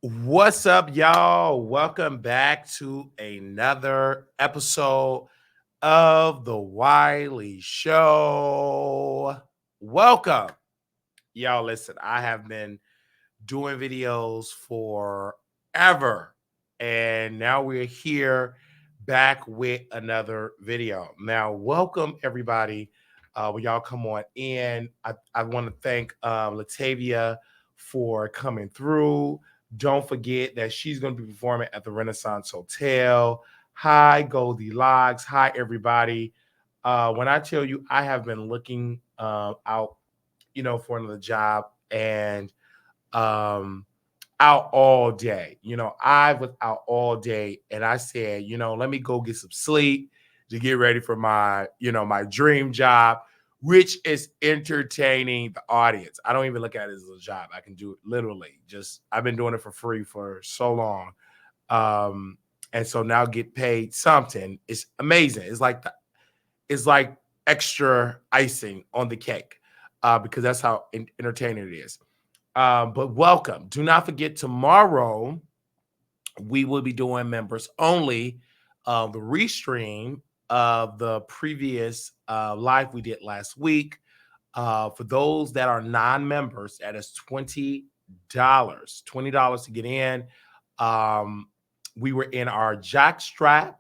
What's up, y'all? Welcome back to another episode of the Wiley Show. Welcome. Y'all, listen, I have been doing videos forever, and now we're here back with another video. Now, welcome everybody. When y'all come on in, I want to thank Latavia for coming through. Don't forget that she's going to be performing at the Renaissance Hotel. Hi, Goldilocks. Hi, everybody. When I tell you, I have been looking out, for another job and um out all day. I was out all day and I said, let me go get some sleep to get ready for my dream job, which is entertaining the audience. I don't even look at it as a job. I can do it literally. Just I've been doing it for free for so long. Um, and so now get paid something. It's amazing. It's like extra icing on the cake, because that's how entertaining it is. But welcome. Do not forget tomorrow we will be doing members only. The restream of the previous live we did last week. For those that are non-members, that is $20. $20 to get in. We were in our jack strap,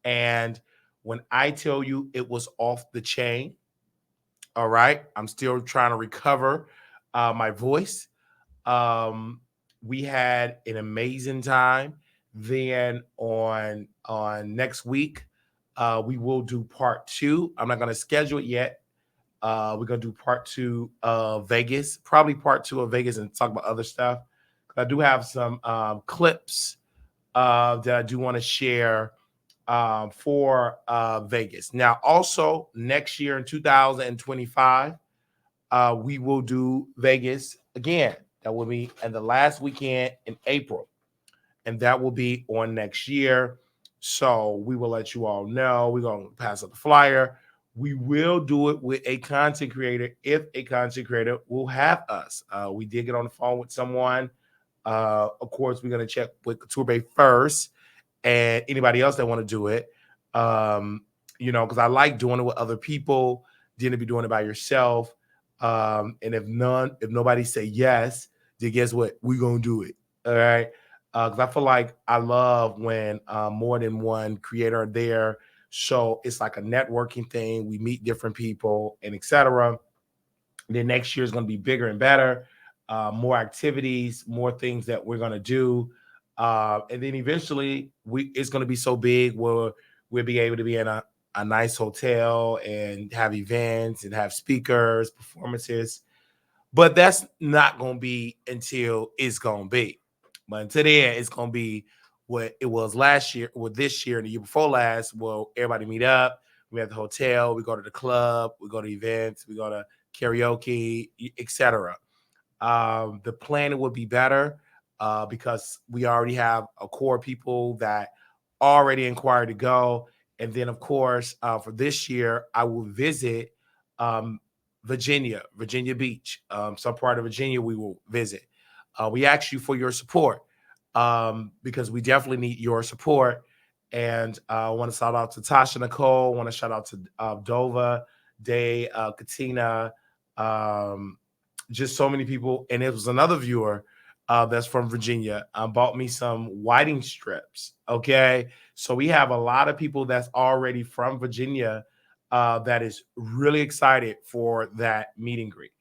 and when I tell you it was off the chain, all right, I'm still trying to recover my voice. um, we had an amazing time. Then on next week, we will do part two. I'm not going to schedule it yet. We're gonna do part two of Vegas, probably part two of Vegas, and talk about other stuff. I do have some clips that I do want to share for Vegas. Now, also next year in 2025, we will do Vegas again. That will be at the last weekend in April, and that will be on next year. So we will let you all know. We're going to pass up the flyer. We will do it with a content creator if a content creator will have us. We did get on the phone with someone. Of course, we're going to check with Couture first and anybody else that want to do it. Because I like doing it with other people. Didn't be doing it by yourself. And if nobody say yes, then guess what? We're gonna do it. All right. Because I feel like I love when more than one creator are there. So it's like a networking thing. We meet different people and etc. Then next year is going to be bigger and better, more activities, more things that we're going to do, and then eventually it's going to be so big where we'll be able to be in a nice hotel and have events and have speakers, performances. But that's not going to be until it's going to be. But until then, it's going to be what it was last year, or this year, and the year before last. Well, everybody meet up. We at the hotel. We go to the club. We go to events. We go to karaoke, etc. The planning would be better because we already have a core of people that already inquired to go. And then, of course, for this year, I will visit um, Virginia Beach, some part of Virginia we will visit. We ask you for your support because we definitely need your support. And I want to shout out to Tasha Nicole. I want to shout out to Dova, Day, Katina, um, just so many people. And it was another viewer that's from Virginia bought me some whiting strips. Okay. So we have a lot of people that's already from Virginia that is really excited for that meet and greet.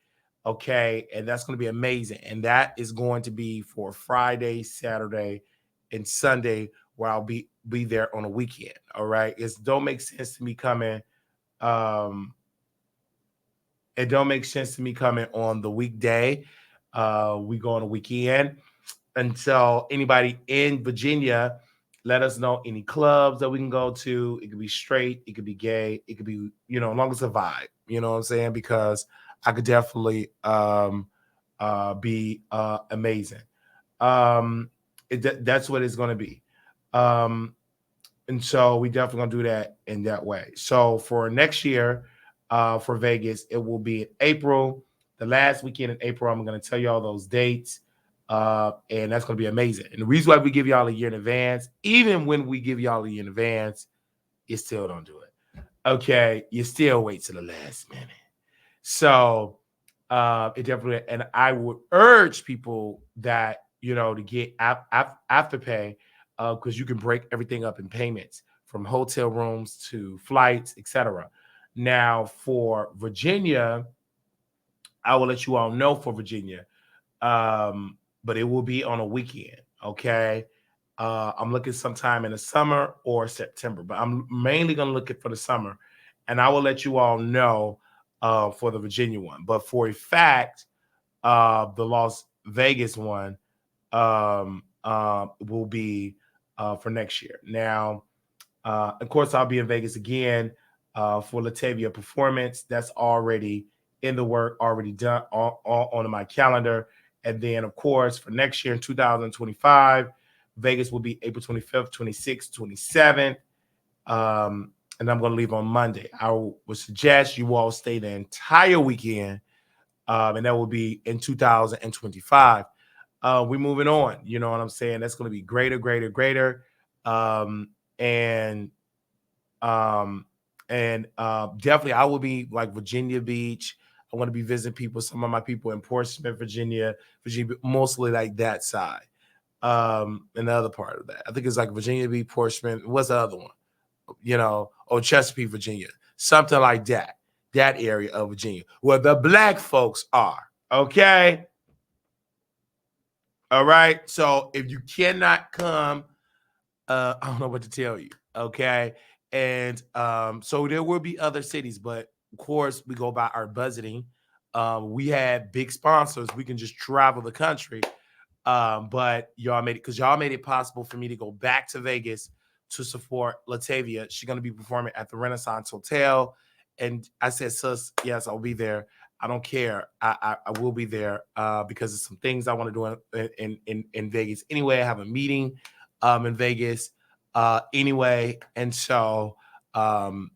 Okay. And that's going to be amazing. And that is going to be for Friday, Saturday, and Sunday, where I'll be there on a weekend. All right. Don't make sense to me coming. Um, it don't make sense to me coming on the weekday. We go on a weekend. And so anybody in Virginia, let us know any clubs that we can go to. It could be straight, it could be gay, it could be, as long as it's a vibe, you know what I'm saying? Because I could definitely be amazing. That's what it's going to be. Um, and so we definitely gonna do that in that way. So for next year, for Vegas, it will be in April, the last weekend in April. I'm gonna tell you all those dates. And that's going to be amazing. And the reason why we give y'all a year in advance, even when we give y'all a year in advance, you still don't do it. Okay, you still wait to the last minute. So it definitely, and I would urge people that to get afterpay because you can break everything up in payments from hotel rooms to flights, etc. Now for Virginia, I will let you all know for Virginia, but it will be on a weekend. Okay. I'm looking sometime in the summer or September, but I'm mainly going to look at for the summer, and I will let you all know for the Virginia one. But for a fact, the Las Vegas one will be for next year. Now, of course, I'll be in Vegas again for Latavia performance. That's already in the work, already done on my calendar. And then, of course, for next year in 2025, Vegas will be April 25th, 26th, 27th. And I'm going to leave on Monday. I would suggest you all stay the entire weekend, and that will be in 2025. We're moving on. You know what I'm saying? That's going to be greater, greater, greater. And definitely I will be like Virginia Beach. I want to be visiting people, some of my people in Portsmouth, Virginia, mostly like that side. And the other part of that, I think it's like Virginia Beach, Portsmouth. What's the other one? Or Chesapeake, Virginia, something like that area of Virginia where the black folks are. Okay. All right. So if you cannot come, I don't know what to tell you. Okay. And so there will be other cities, but of course we go by our budgeting. We had big sponsors. We can just travel the country. But y'all made it possible for me to go back to Vegas to support Latavia. She's going to be performing at the Renaissance Hotel. And I said, sis, yes, I'll be there. I don't care. I will be there because of some things I want to do in Vegas. Anyway, I have a meeting in Vegas anyway. And so I'm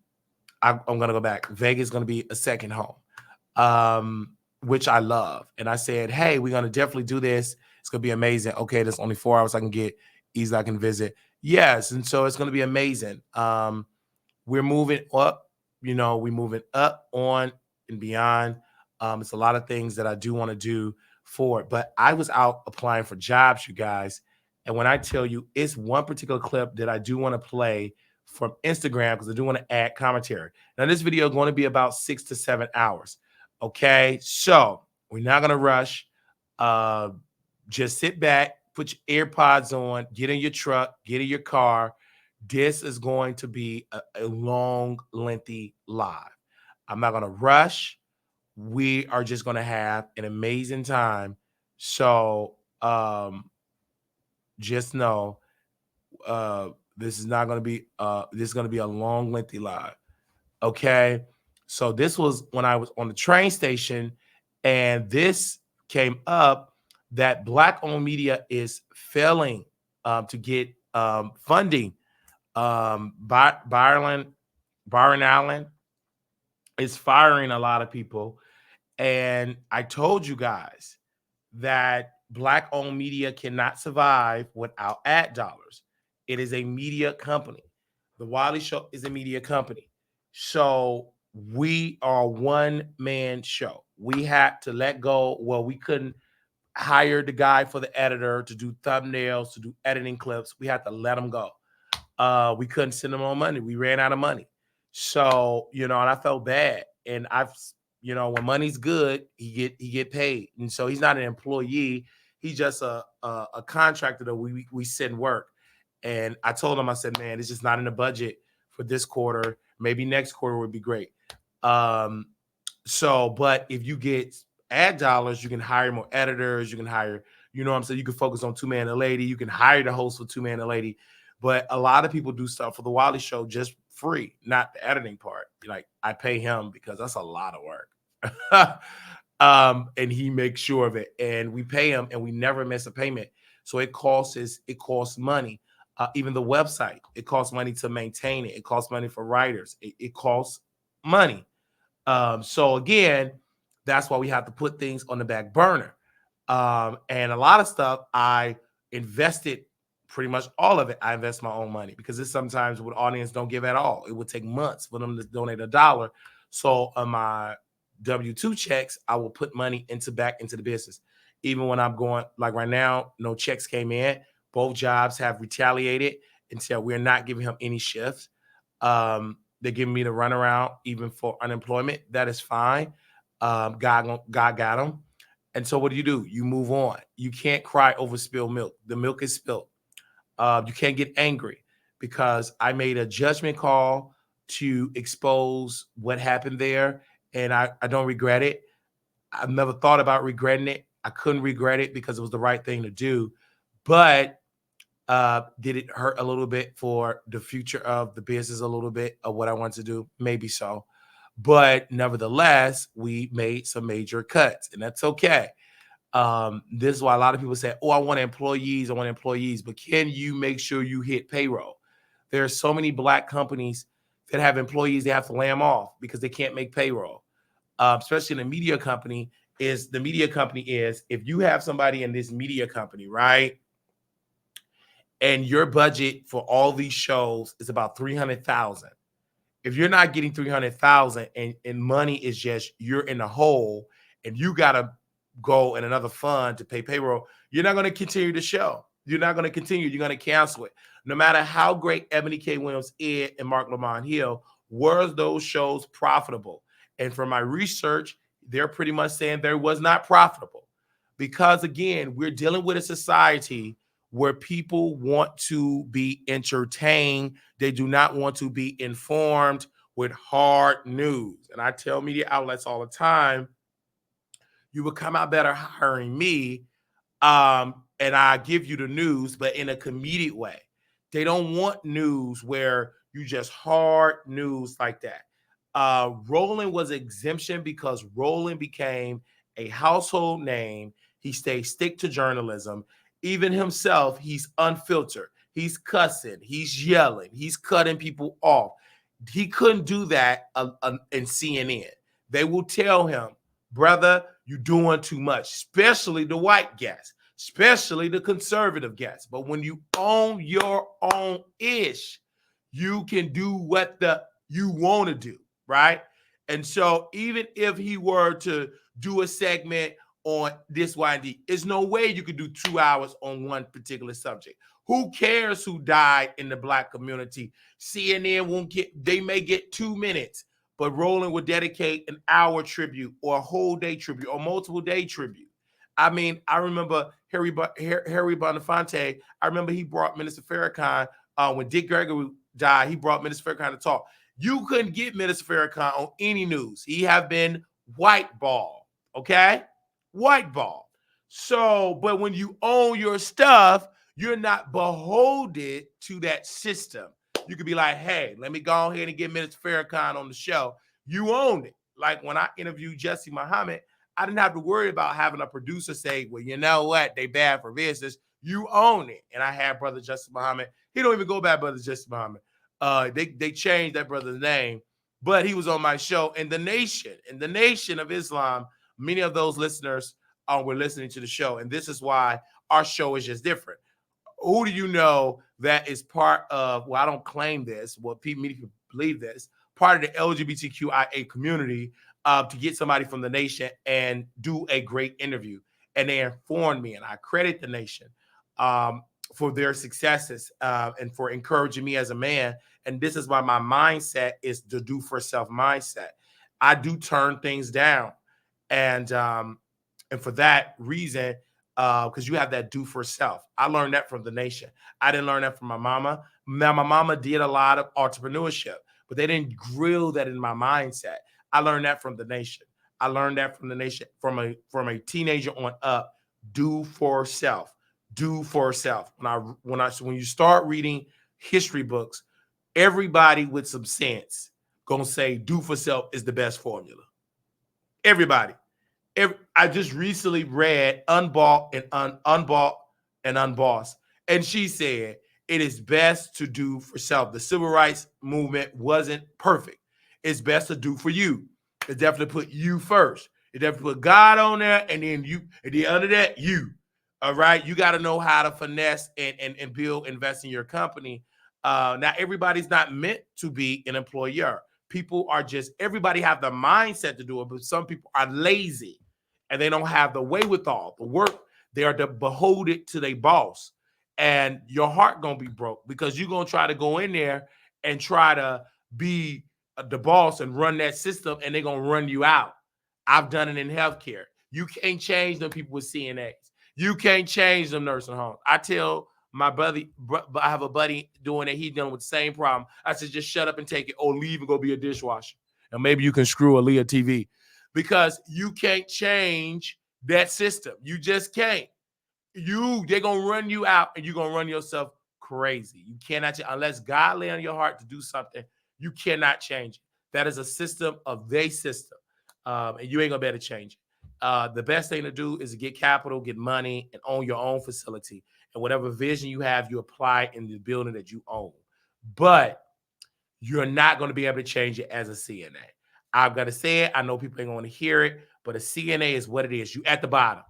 going to go back. Vegas is going to be a second home, which I love. And I said, hey, we're going to definitely do this. It's going to be amazing. Okay, there's only 4 hours I can get. Easily I can visit. Yes, and so it's going to be amazing. We're moving up. We're moving up, on, and beyond. It's a lot of things that I do want to do for it. But I was out applying for jobs, you guys. And when I tell you, it's one particular clip that I do want to play from Instagram because I do want to add commentary. Now, this video is going to be about 6 to 7 hours. Okay, so we're not going to rush. Just sit back, put your AirPods on, get in your truck, get in your car. This is going to be a long, lengthy live. I'm not going to rush. We are just going to have an amazing time. So just know this is not going to be this is going to be a long, lengthy live. Okay. So this was when I was on the train station, and this came up that Black-owned media is failing to get funding. Byron Allen is firing a lot of people. And I told you guys that Black-owned media cannot survive without ad dollars. It is a media company. The Wiley Show is a media company. So we are a one-man show. We had to let go. Well, we couldn't hire the guy for the editor to do thumbnails, to do editing clips. We had to let him go. We couldn't send him on money. We ran out of money. So, and I felt bad. And when money's good, he get paid. And so he's not an employee. He's just a contractor that we send work. And I told him, I said, man, it's just not in the budget for this quarter. Maybe next quarter would be great. But if you get ad dollars, you can hire more editors. You can hire, what I'm saying? You can focus on Two Man and a Lady. You can hire the host for Two Man and a Lady. But a lot of people do stuff for the Wiley Show just free, not the editing part. Like, I pay him because that's a lot of work. And he makes sure of it. And we pay him, and we never miss a payment. So it costs money. Even the website, it costs money to maintain it. It costs money for writers. It costs money. So again, that's why we have to put things on the back burner. And a lot of stuff I invested, pretty much all of it. I invest my own money because it's sometimes what audience don't give at all. It would take months for them to donate $1. So on my W-2 checks, I will put money back into the business. Even when I'm going, like right now, no checks came in. Both jobs have retaliated and said we're not giving him any shifts. They're giving me the runaround even for unemployment. That is fine. God got him. And so what do? You move on. You can't cry over spilled milk. The milk is spilled. You can't get angry because I made a judgment call to expose what happened there, and I don't regret it. I've never thought about regretting it. I couldn't regret it because it was the right thing to do. But did it hurt a little bit for the future of the business, a little bit of what I want to do? Maybe so. But nevertheless, we made some major cuts, and that's okay. This is why a lot of people say, oh, I want employees. But can you make sure you hit payroll? There are so many Black companies that have employees, they have to lay them off because they can't make payroll. Especially in a media company, if you have somebody in this media company, right? And your budget for all these shows is about 300,000. If you're not getting 300,000 and money is just, you're in the hole and you got to go in another fund to pay payroll, you're not going to continue the show. You're not going to continue. You're going to cancel it. No matter how great Ebony K. Williams, Ed, and Mark Lamont Hill, were those shows profitable? And from my research, they're pretty much saying there was not profitable because, again, we're dealing with a society where people want to be entertained. They do not want to be informed with hard news. And I tell media outlets all the time, you would come out better hiring me, and I give you the news, but in a comedic way. They don't want news where you just hard news like that. Roland was exemption because Roland became a household name. He stayed stick to journalism. Even himself, he's unfiltered. He's cussing. He's yelling. He's cutting people off. He couldn't do that in CNN. They will tell him, brother, you're doing too much, especially the white guests, especially the conservative guests. But when you own your own ish, you can do what you want to do, right? And so even if he were to do a segment on this YD, there's no way you could do 2 hours on one particular subject. Who cares who died in the Black community? CNN they may get 2 minutes, but Roland would dedicate an hour tribute or a whole day tribute or multiple day tribute. I mean, I remember Harry Belafonte. I remember he brought Minister Farrakhan when Dick Gregory died. He brought Minister Farrakhan to talk. You couldn't get Minister Farrakhan on any news. He have been whiteballed, okay? Whiteball. So, but when you own your stuff, you're not beholden to that system. You could be like, hey, let me go ahead and get Minister Farrakhan on the show. You own it. Like when I interviewed Jesse Muhammad, I didn't have to worry about having a producer say, well, you know what? They bad for business. You own it. And I had Brother Jesse Muhammad. He don't even go by Brother Jesse Muhammad. They changed that brother's name, but he was on my show. And the Nation of Islam, many of those listeners were listening to the show. And this is why our show is just different. Who do you know that is part of, well, I don't claim this, well, many people believe this, part of the LGBTQIA community to get somebody from the Nation and do a great interview. And they informed me, and I credit the Nation for their successes and for encouraging me as a man. And this is why my mindset is the do for self mindset. I do turn things down. And for that reason, because you have that do for self. I learned that from the Nation. I didn't learn that from my mama. Now, my mama did a lot of entrepreneurship, but they didn't grill that in my mindset. I learned that from the Nation. I learned that from the Nation from a teenager on up. Do for self. Do for self. When you start reading history books, everybody with some sense gonna say do for self is the best formula. Everybody. I just recently read Unbought and Unbossed, and she said it is best to do for self. The civil rights movement wasn't perfect. It's best to do for you. It's definitely put you first. You definitely put God on there, and then you, and then under that, you. All right. You got to know how to finesse and build, invest in your company. Now, everybody's not meant to be an employer. People are just, everybody have the mindset to do it, but some people are lazy and they don't have the wherewithal, the work. They are beholden to their boss. And your heart going to be broke because you're going to try to go in there and try to be the boss and run that system, and they're going to run you out. I've done it in healthcare. You can't change them people with CNAs. You can't change them nursing homes. I tell my buddy, I have a buddy doing it. He's dealing with the same problem. I said, just shut up and take it, or leave and go be a dishwasher. And maybe you can screw Aaliyah TV, because you can't change that system. You just can't. They're going to run you out, and you're going to run yourself crazy. You cannot, unless God lay on your heart to do something, you cannot change it. That is a system of their system. And you ain't going to be able to change it. The best thing to do is to get capital, get money, and own your own facility. And whatever vision you have, you apply in the building that you own. But you're not going to be able to change it as a CNA. I've got to say it. I know people ain't going to hear it, but a CNA is what it is. You at the bottom.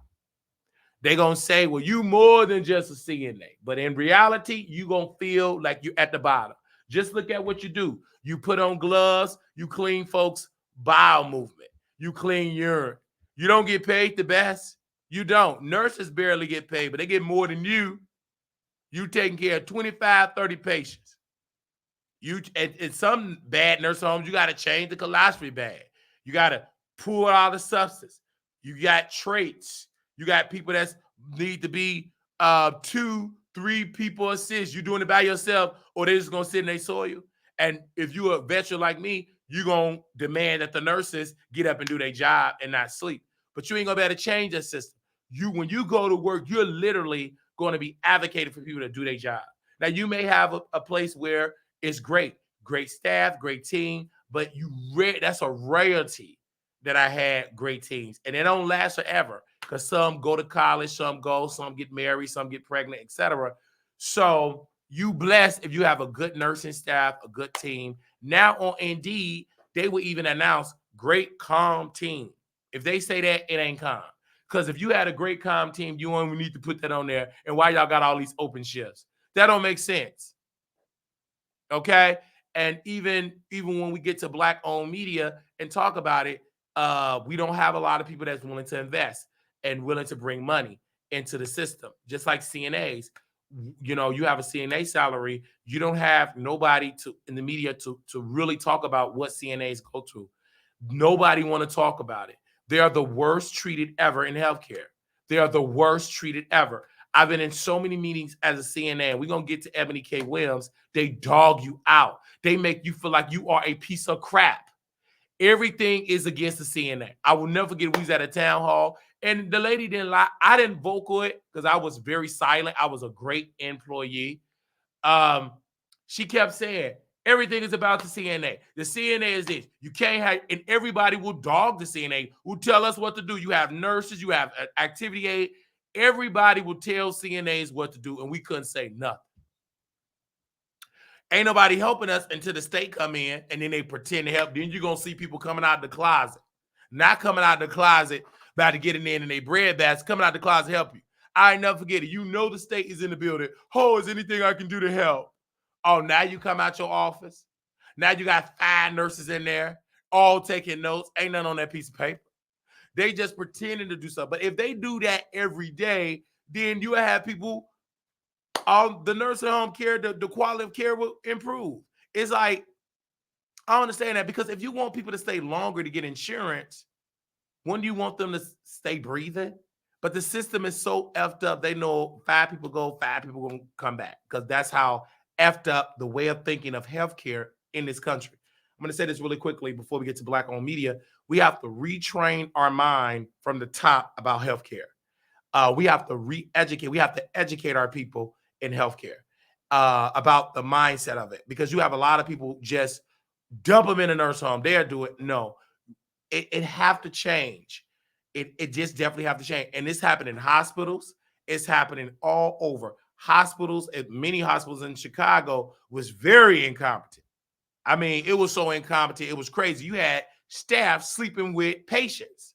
They're going to say, well, you more than just a CNA. But in reality, you're going to feel like you're at the bottom. Just look at what you do. You put on gloves. You clean folks' bowel movement. You clean urine. You don't get paid the best. You don't. Nurses barely get paid, but they get more than you. You taking care of 25, 30 patients. You at some bad nursing homes, you got to change the colostrum bag. You got to pull out the substance. You got traits. You got people that need to be 2, 3 people assist. You doing it by yourself, or they just gonna sit in their soil. And if you a veteran like me, you gonna demand that the nurses get up and do their job and not sleep. But you ain't gonna be able to change that system. When you go to work, you're literally going to be advocating for people to do their job. Now, you may have a place where it's great staff, great team, but that's a rarity that I had great teams, and they don't last forever because some go to college, some get married, some get pregnant, etc. So you blessed if you have a good nursing staff, a good team. Now on Indeed, they will even announce great calm team. If they say that, it ain't calm. Because if you had a great calm team, you only need to put that on there. And why y'all got all these open shifts? That don't make sense. Okay. And even when we get to Black-owned media and talk about it, we don't have a lot of people that's willing to invest and willing to bring money into the system. Just like CNAs, you have a CNA salary. You don't have nobody in the media to really talk about what CNAs go through. Nobody want to talk about it. They are the worst treated ever in healthcare. They are the worst treated ever. I've been in so many meetings as a CNA. We're going to get to Ebony K. Williams. They dog you out. They make you feel like you are a piece of crap. Everything is against the CNA. I will never forget, we was at a town hall, and the lady didn't lie. I didn't vocal it because I was very silent. I was a great employee. She kept saying, everything is about the CNA. The CNA is this. You can't have, and everybody will dog the CNA, will tell us what to do. You have nurses, you have activity aid. Everybody will tell CNAs what to do, and we couldn't say nothing. Ain't nobody helping us until the state come in, and then they pretend to help. Then you're going to see people coming out of the closet. Not coming out of the closet, about to get in their bread basket, coming out of the closet to help you. I never forget it. The state is in the building. Oh, is anything I can do to help? Oh, now you come out your office. Now you got 5 nurses in there, all taking notes. Ain't nothing on that piece of paper. They just pretending to do something. But if they do that every day, then you will have people, the nursing home care, the quality of care will improve. It's like, I understand that, because if you want people to stay longer to get insurance, when do you want them to stay breathing? But the system is so effed up. They know 5 people go, 5 people going to come back, because that's how effed up the way of thinking of healthcare in this country. I'm going to say this really quickly before we get to Black-owned media. We have to retrain our mind from the top about healthcare. We have to re-educate. We have to educate our people in healthcare about the mindset of it, because you have a lot of people just dump them in a nurse home. They'll do it. No, it have to change. It just definitely have to change. And this happened in hospitals. It's happening all over. Hospitals, many hospitals in Chicago was very incompetent. I mean, it was so incompetent. It was crazy. You had staff sleeping with patients.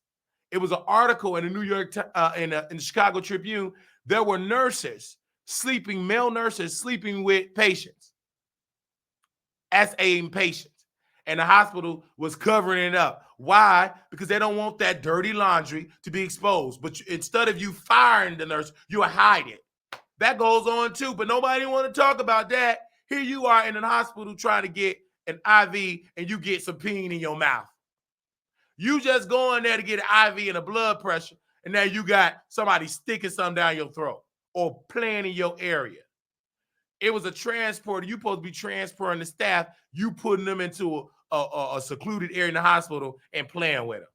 It was an article in the New York, in the Chicago Tribune. There were nurses sleeping, male nurses sleeping with patients, SAing patients. And the hospital was covering it up. Why? Because they don't want that dirty laundry to be exposed. But instead of you firing the nurse, you hide it. That goes on too, but nobody want to talk about that. Here you are in a hospital trying to get an IV and you get some peen in your mouth. You just go in there to get an IV and a blood pressure, and now you got somebody sticking something down your throat or playing in your area. It was a transporter. You supposed to be transporting the staff. You putting them into a secluded area in the hospital and playing with them,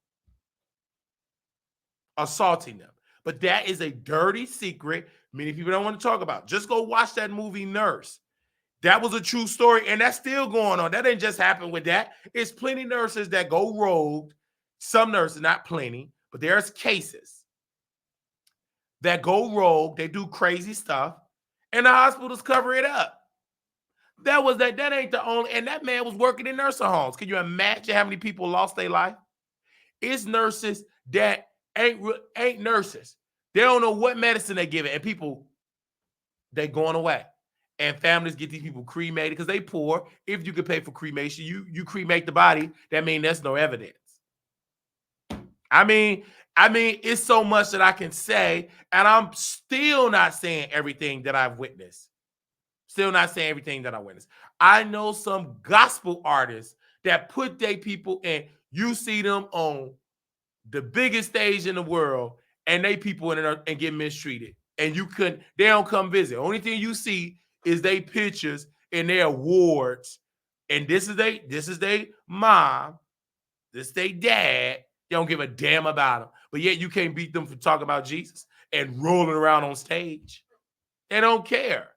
assaulting them. But that is a dirty secret many people don't want to talk about. Just go watch that movie Nurse. That was a true story, and that's still going on. That didn't just happen with that. It's plenty nurses that go rogue. Some nurses, not plenty, but there's cases that go rogue. They do crazy stuff, and the hospitals cover it up. That ain't the only, and that man was working in nursing homes. Can you imagine how many people lost their life? It's nurses that ain't nurses. They don't know what medicine they give it, and people, they going away. And families get these people cremated because they poor. If you could pay for cremation, you cremate the body. That means there's no evidence. I mean, it's so much that I can say, and I'm still not saying everything that I've witnessed. Still not saying everything that I witnessed. I know some gospel artists that put their people in. You see them on the biggest stage in the world, and they people in there and get mistreated. And they don't come visit. Only thing you see is they pictures and their awards. And this is they mom, this is they dad. They don't give a damn about them. But yet you can't beat them for talking about Jesus and rolling around on stage. They don't care.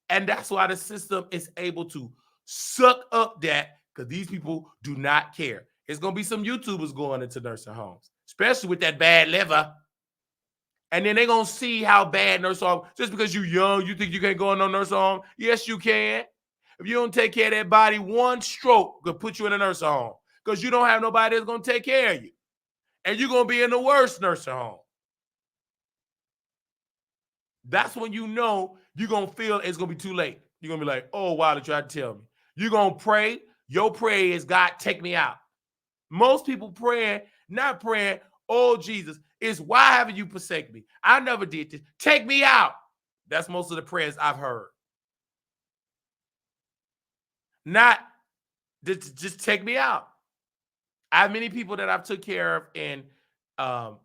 And that's why the system is able to suck up that, because these people do not care. It's going to be some YouTubers going into nursing homes, especially with that bad liver. And then they're going to see how bad nursing home, just because you're young, you think you can't go in no nursing home? Yes, you can. If you don't take care of that body, one stroke could put you in a nursing home because you don't have nobody that's going to take care of you. And you're going to be in the worst nursing home. That's when you know you're going to feel it's going to be too late. You're going to be like, oh, wow, they tried to tell me. You're going to pray. Your prayer is, God, take me out. Most people praying, not praying, oh, Jesus, is why haven't you forsaken me? I never did this. Take me out. That's most of the prayers I've heard. Not just take me out. I have many people that I've took care of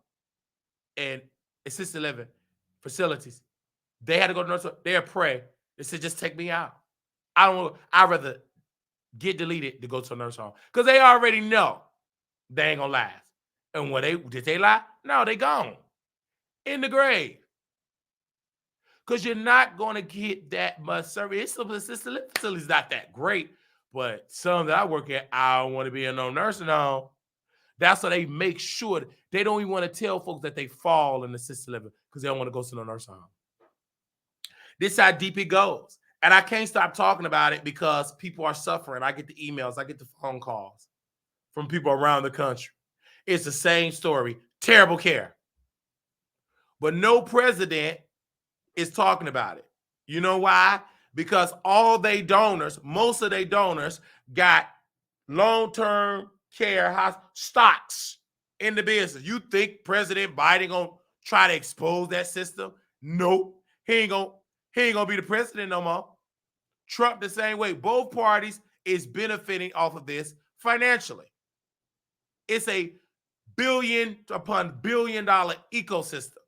in assisted living facilities. They had to go to nurse. They'll pray. They said, just take me out. I'd rather get deleted to go to a nurse home because they already know they ain't gonna last. And did they lie? No, they gone in the grave. Because you're not going to get that much service. Some assisted living facilities not that great, but some that I work at, I don't want to be in no nursing home. That's why they make sure they don't even want to tell folks that they fall in assisted living because they don't want to go to no nursing home. This is how deep it goes. And I can't stop talking about it because people are suffering. I get the emails, I get the phone calls from people around the country. It's the same story. Terrible care. But no president is talking about it. You know why? Because all they donors, most of their donors, got long-term care stocks in the business. You think President Biden gonna try to expose that system? Nope. He ain't gonna be the president no more. Trump the same way. Both parties is benefiting off of this financially. It's a billion upon billion dollar ecosystem.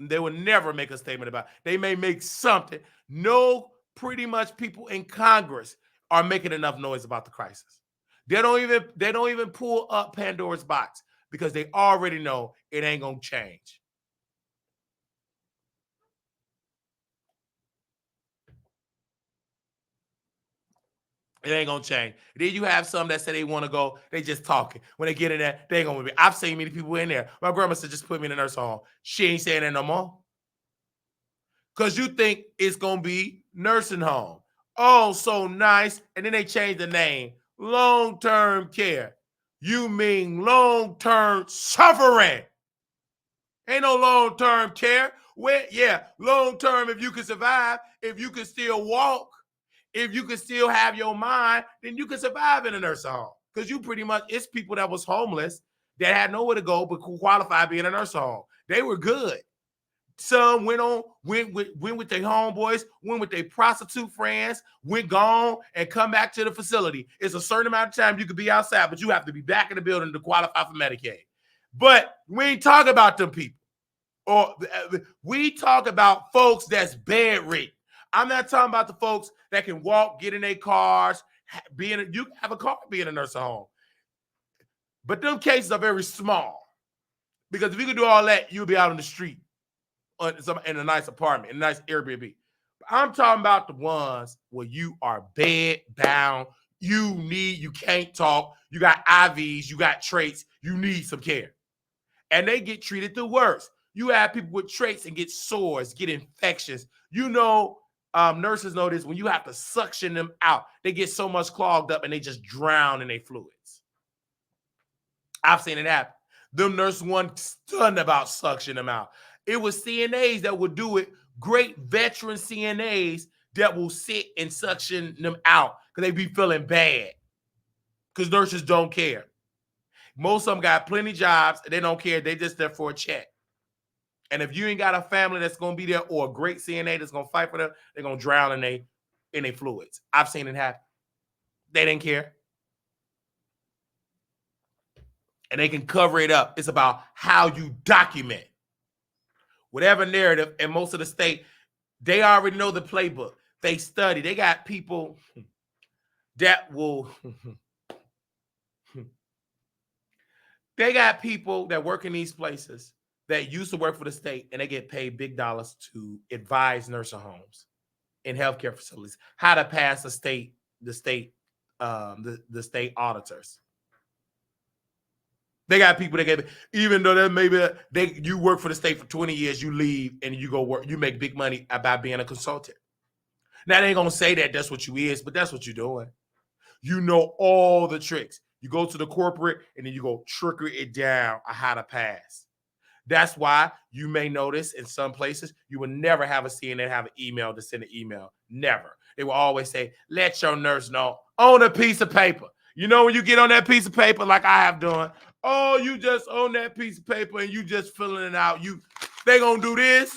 They will never make a statement about it. They may make something. No, pretty much people in Congress are making enough noise about the crisis. They don't even pull up Pandora's box because they already know it ain't gonna change. It ain't gonna change. Then you have some that say they want to go, they just talking. When they get in there, they ain't gonna be. I've seen many people in there. My grandma said, just put me in the nursing home. She ain't saying that no more. Because you think it's gonna be nursing home. Oh, so nice. And then they change the name. Long-term care. You mean long-term suffering. Ain't no long-term care. Long-term, if you can survive, if you can still walk, if you can still have your mind, then you can survive in a nursing home. Because you pretty much, it's people that was homeless that had nowhere to go but qualified being in a nursing home. They were good. Some went with their homeboys, went with their prostitute friends, went gone, and come back to the facility. It's a certain amount of time you could be outside, but you have to be back in the building to qualify for Medicaid. But we ain't talking about them people. Or we talk about folks that's bedridden. I'm not talking about the folks that can walk, get in their cars, you have a car, be in a nursing home. But them cases are very small. Because if you could do all that, you'll be out on the street in a nice apartment, in a nice Airbnb. But I'm talking about the ones where you are bed bound, you can't talk, you got IVs, you got traits, you need some care. And they get treated the worst. You have people with traits and get sores, get infections. Nurses know this, when you have to suction them out, they get so much clogged up and they just drown in their fluids. I've seen it happen. Them nurses weren't stunned about suctioning them out. It was CNAs that would do it, great veteran CNAs that will sit and suction them out because they be feeling bad because nurses don't care. Most of them got plenty of jobs. They don't care. They just there for a check. And if you ain't got a family that's going to be there or a great CNA that's going to fight for them, they're going to drown in their fluids. I've seen it happen. They didn't care. And they can cover it up. It's about how you document. Whatever narrative, and most of the state, they already know the playbook. They study. They got people that will... They got people that work in these places that used to work for the state, and they get paid big dollars to advise nursing homes and healthcare facilities how to pass the state auditors. They got people that get, even though you work for the state for 20 years, you leave and you go work, you make big money about being a consultant. Now they ain't gonna say that that's what you is, but that's what you're doing. You know all the tricks. You go to the corporate and then you go trickery it down on how to pass. That's why you may notice in some places you will never have a CNA have an email to send an email. Never. They will always say, let your nurse know on a piece of paper. You know when you get on that piece of paper like I have done, oh, you just on that piece of paper and you just filling it out. They gonna do this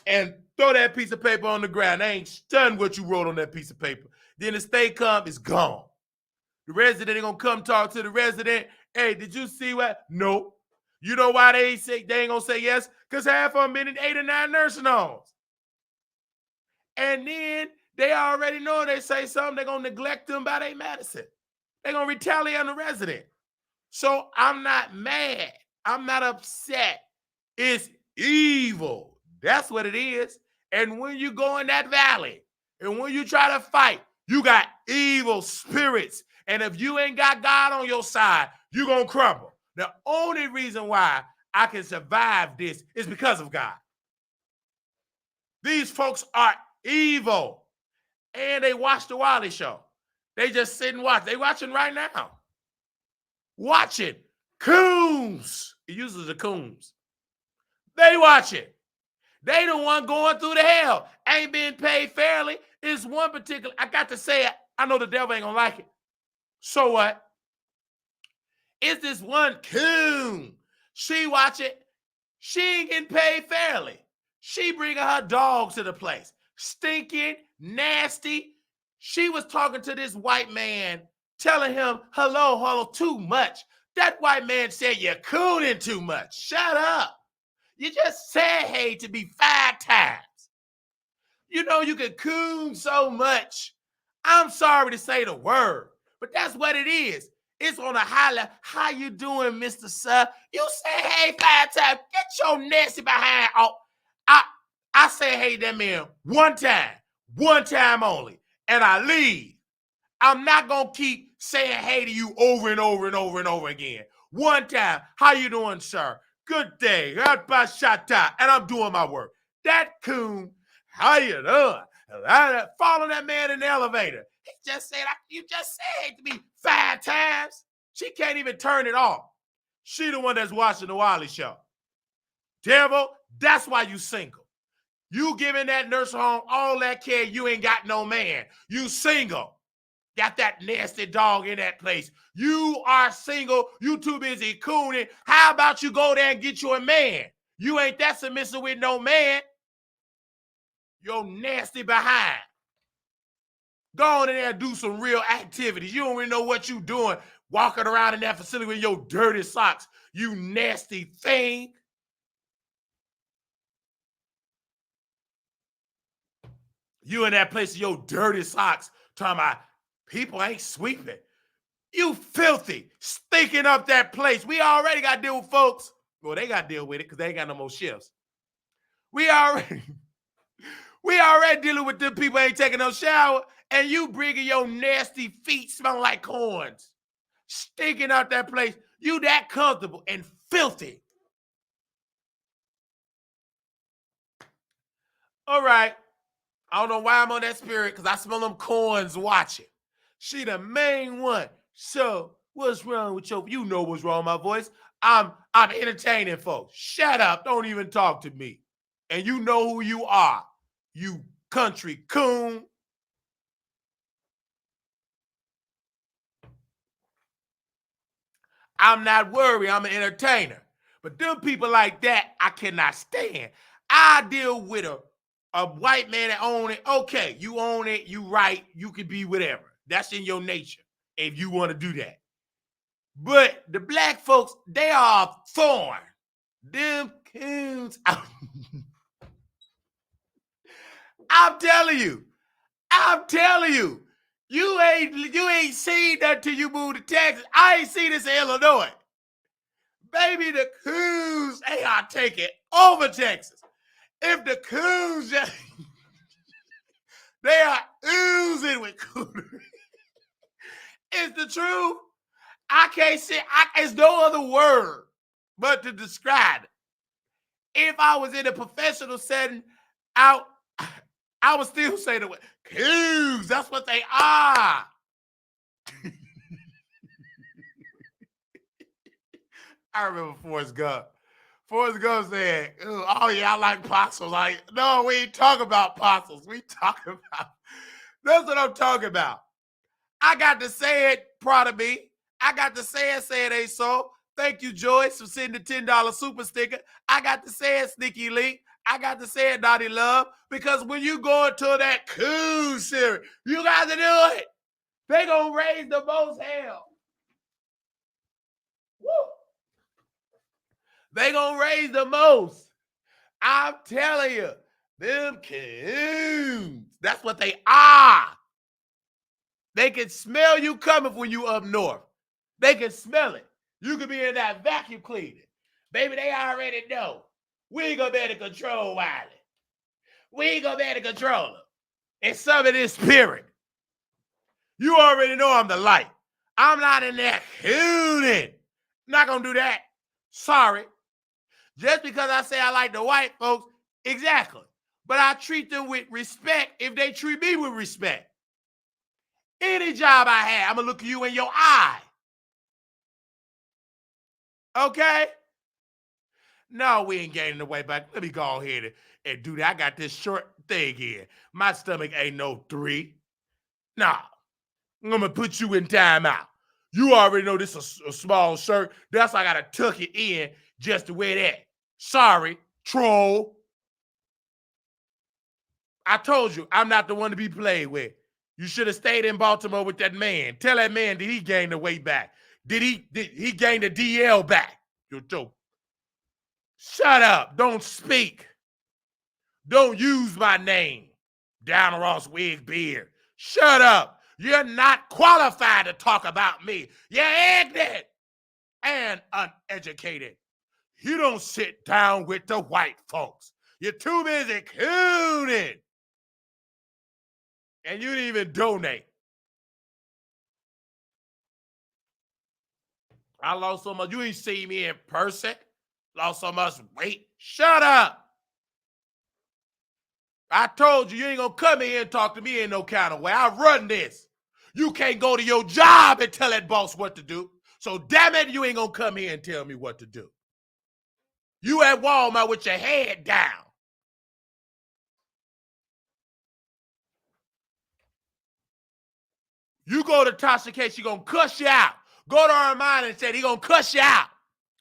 and throw that piece of paper on the ground. They ain't stunned what you wrote on that piece of paper. Then the state come, it's gone. The resident ain't gonna come talk to the resident. Hey, did you see what? Nope. You know why they ain't gonna say yes? Because half of them been in 8 or 9 nursing homes. And then they already know they say something, they're gonna neglect them by their medicine. They're gonna retaliate on the resident. So I'm not mad. I'm not upset. It's evil. That's what it is. And when you go in that valley and when you try to fight, you got evil spirits. And if you ain't got God on your side, you're going to crumble. The only reason why I can survive this is because of God. These folks are evil. And they watch the Wiley Show. They just sit and watch. They watching right now. Watching. Coons. He uses the coons. They watch it. They the one going through the hell. Ain't being paid fairly. It's one particular, I got to say it. I know the devil ain't gonna like it. So what? It's this one coon. She watch it. She ain't getting paid fairly. She bringing her dog to the place. Stinking, nasty. She was talking to this white man, telling him, hello, too much. That white man said, you're cooning too much. Shut up. You just said hey to me 5 times. You know you can coon so much. I'm sorry to say the word, but that's what it is. It's on a high level. How you doing, Mr. Sir? You say hey 5 times. Get your nasty behind off. I say hey to that man one time only, and I leave. I'm not gonna keep saying hey to you over and over and over and over again. One time, how you doing, sir? Good day, and I'm doing my work. That coon, how you doing? Following that man in the elevator. You just said to me 5 times. She can't even turn it off. She the one that's watching the Wiley Show. Devil, that's why you single. You giving that nursing home all that care, you ain't got no man. You single. Got that nasty dog in that place. You are single. You too busy cooning. How about you go there and get you a man? You ain't that submissive with no man. You're nasty behind. Go on in there and do some real activities. You don't even know what you doing walking around in that facility with your dirty socks. You nasty thing. You in that place with your dirty socks talking about people ain't sweeping. You filthy, stinking up that place. We already got to deal with folks. Well, they got to deal with it because they ain't got no more shifts. We already dealing with them people ain't taking no shower, and you bringing your nasty feet smelling like corns, stinking out that place. You that comfortable and filthy. All right. I don't know why I'm on that spirit because I smell them corns watching. She the main one. So what's wrong with you know what's wrong with my voice. I'm entertaining folks. Shut up. Don't even talk to me. And you know who you are. You country coon. I'm not worried. I'm an entertainer. But them people like that, I cannot stand. I deal with a white man that own it. Okay, you own it. You right. You can be whatever. That's in your nature if you want to do that. But the black folks, they are thorn. Them coons. I'm telling you. You ain't seen that till you moved to Texas. I ain't seen this in Illinois. Baby, the coons, they are taking over Texas. If the coons just, they are oozing with coonery. It's the truth. I can't say, it's no other word but to describe it. If I was in a professional setting, I would still say the word coons. That's what they are. I remember Forrest Gump. Forrest Gump said, oh yeah, I like possums. Like, no, we ain't talking about possums. We talking about, that's what I'm talking about. I got to say it, proud of me. I got to say it ain't so. Thank you, Joyce, for sending the $10 super sticker. I got to say it, Sneaky Link. I got to say it, Naughty Love, because when you go into that cool series, you got to do it. They gonna raise the most hell. Woo. They gonna raise the most. I'm telling you, them coons. That's what they are. They can smell you coming when you up north. They can smell it. You could be in that vacuum cleaner. Baby, they already know. We ain't gonna be able to control Wiley. We ain't gonna be able to control him. It's some of this spirit. You already know I'm the light. I'm not in there cooning. Not gonna do that. Sorry. Just because I say I like the white folks, exactly. But I treat them with respect if they treat me with respect. Any job I have, I'm gonna look you in your eye. Okay? No, we ain't gaining the weight back. Let me go ahead and do that. I got this short thing here. My stomach ain't no 3. Nah. I'm gonna put you in timeout. You already know this is a small shirt. That's why I gotta tuck it in just to wear that. Sorry, troll. I told you, I'm not the one to be played with. You should have stayed in Baltimore with that man. Tell that man, did he gain the weight back? Did he gain the DL back? Yo, shut up. Don't speak. Don't use my name. Down Ross Wig Beard. Shut up. You're not qualified to talk about me. You're ignorant and uneducated. You don't sit down with the white folks. You're too busy cooning. And you didn't even donate. I lost so much. You ain't see me in person. Lost so much weight. Shut up. I told you, you ain't gonna come in here and talk to me in no kind of way. I run this. You can't go to your job and tell that boss what to do. So damn it, you ain't gonna come here and tell me what to do. You at Walmart with your head down. You go to Tasha K, she gonna cuss you out. Go to Armani and say he gonna cuss you out.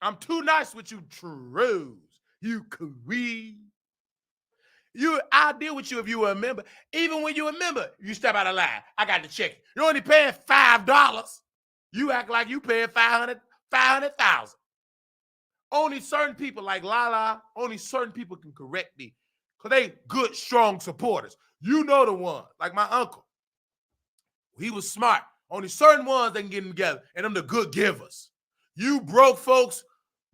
I'm too nice with you, Trues. You queen. I'll deal with you if you were a member. Even when you're a member, you step out of line. I got the check. You're only paying $5. You act like you paying 500,000. Only certain people like Lala, only certain people can correct me. Because they good, strong supporters. You know the one, like my uncle. He was smart. Only certain ones that can get them together, and them the good givers. You broke folks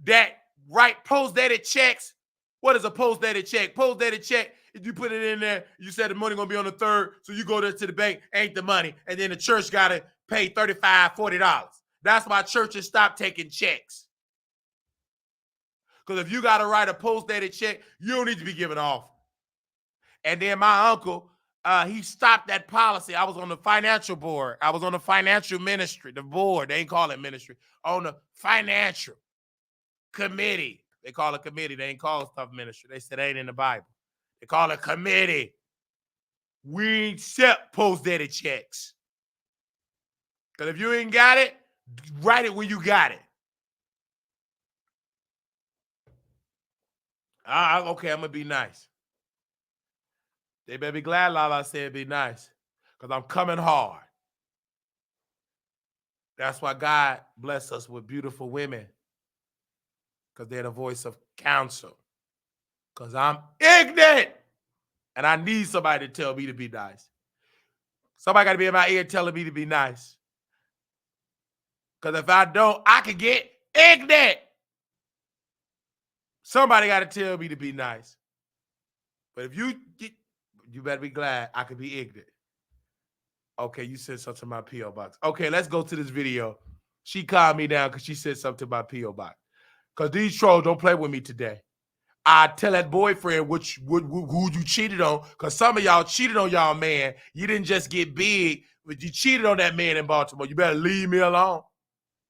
that write post-dated checks. What is a post-dated check? Post-dated check, if you put it in there, you said the money going to be on the 3rd, so you go there to the bank, ain't the money, and then the church got to pay $35, $40. That's why churches stopped taking checks. Because if you got to write a post-dated check, you don't need to be giving off. And then my uncle, he stopped that policy. I was on the financial board. I was on the financial ministry, the board. They ain't call it ministry. On the financial committee. They call it committee. They ain't call stuff ministry. They said it ain't in the Bible. They call it committee. We accept post-dated checks. Because if you ain't got it, write it when you got it. Okay, I'm going to be nice. They better be glad Lala said be nice. Because I'm coming hard. That's why God bless us with beautiful women. Because they're the voice of counsel. Because I'm ignorant. And I need somebody to tell me to be nice. Somebody got to be in my ear telling me to be nice. Because if I don't, I could get ignorant. Somebody got to tell me to be nice. But if you better be glad I could be ignorant. Okay, you said something to my P.O. box. Okay, let's go to this video. She calmed me down because she said something to my P.O. box. Because these trolls don't play with me today. I tell that boyfriend who you cheated on, because some of y'all cheated on y'all man. You didn't just get big, but you cheated on that man in Baltimore. You better leave me alone.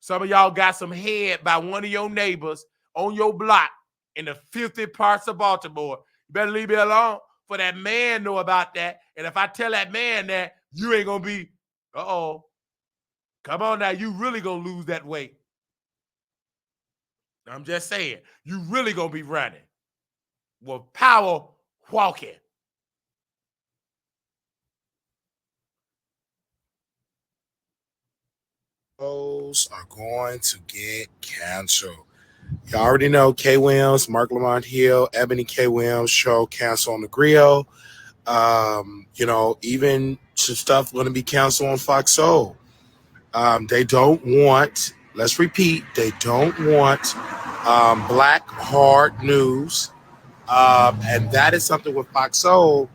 Some of y'all got some head by one of your neighbors on your block in the filthy parts of Baltimore. You better leave me alone. For that man know about that. And if I tell that man that, you ain't going to be, come on now, you really going to lose that weight. I'm just saying, you really going to be running. With power walking. Those are going to get canceled. You already know K. Williams, Mark Lamont Hill, Ebony K. Williams show cancel on the grill. Even some stuff going to be canceled on Fox Soul. They don't want, let's repeat, they don't want black hard news. And that is something with Fox Soul,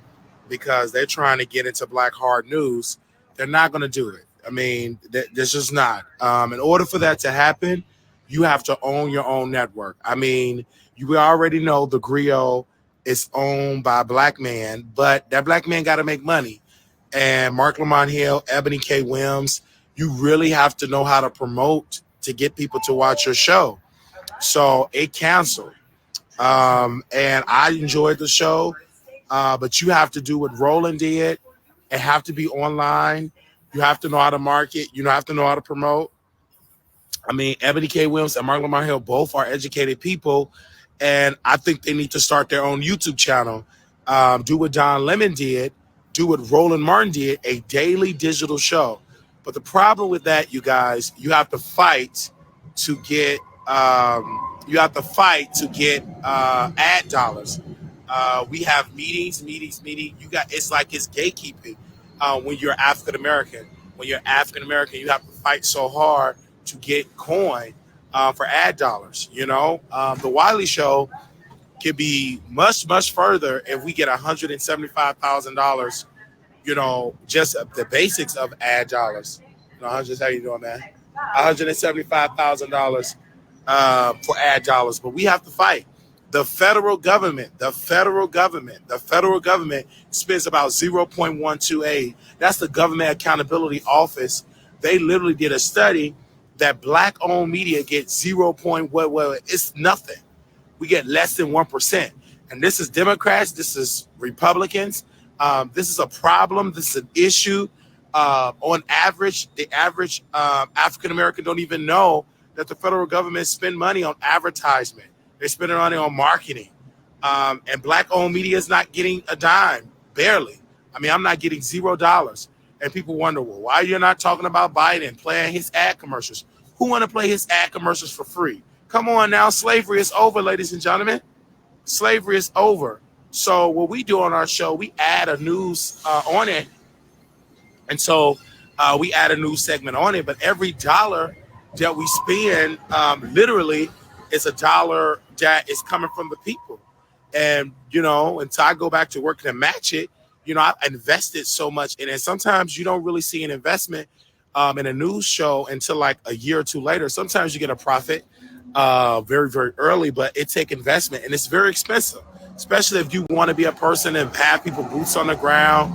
because they're trying to get into black hard news. They're not going to do it. I mean, there's just not. In order for that to happen, you have to own your own network. I mean, you already know the griot is owned by a black man, but that black man got to make money. And Mark Lamont Hill, Ebony K. Williams, you really have to know how to promote to get people to watch your show. So it canceled. And I enjoyed the show, but you have to do what Roland did. It have to be online. You have to know how to market. You have to know how to promote. I mean, Ebony K. Williams and Mark Lamont Hill both are educated people, and I think they need to start their own YouTube channel. Do what Don Lemon did. Do what Roland Martin did, a daily digital show. But the problem with that, you guys, you have to fight to get ad dollars. We have meetings. It's like it's gatekeeping when you're African American. When you're African American, you have to fight so hard to get coin for ad dollars. The Wiley Show could be much, much further if we get $175,000. Just the basics of ad dollars. Just how you doing, man? $175,000 for ad dollars, but we have to fight. The federal government spends about 0.128. That's the Government Accountability Office. They literally did a study that black-owned media gets 0. It's nothing. We get less than 1%. And this is Democrats, this is Republicans. This is a problem. This is an issue. On average, the average African American don't even know that the federal government spend money on advertisement. They spend money on marketing. And black-owned media is not getting a dime, barely. I mean, I'm not getting $0. And people wonder, well, why you're not talking about Biden playing his ad commercials? Who want to play his ad commercials for free? Come on now, slavery is over, ladies and gentlemen. Slavery is over. So what we do on our show, we add a news on it. And so we add a news segment on it. But every dollar that we spend literally is a dollar that is coming from the people. And, you know, until I go back to work to match it, you know, I invested so much in it. Sometimes you don't really see an investment in a news show until like a year or two later. Sometimes you get a profit very, very early, but it takes investment and it's very expensive, especially if you want to be a person and have people boots on the ground,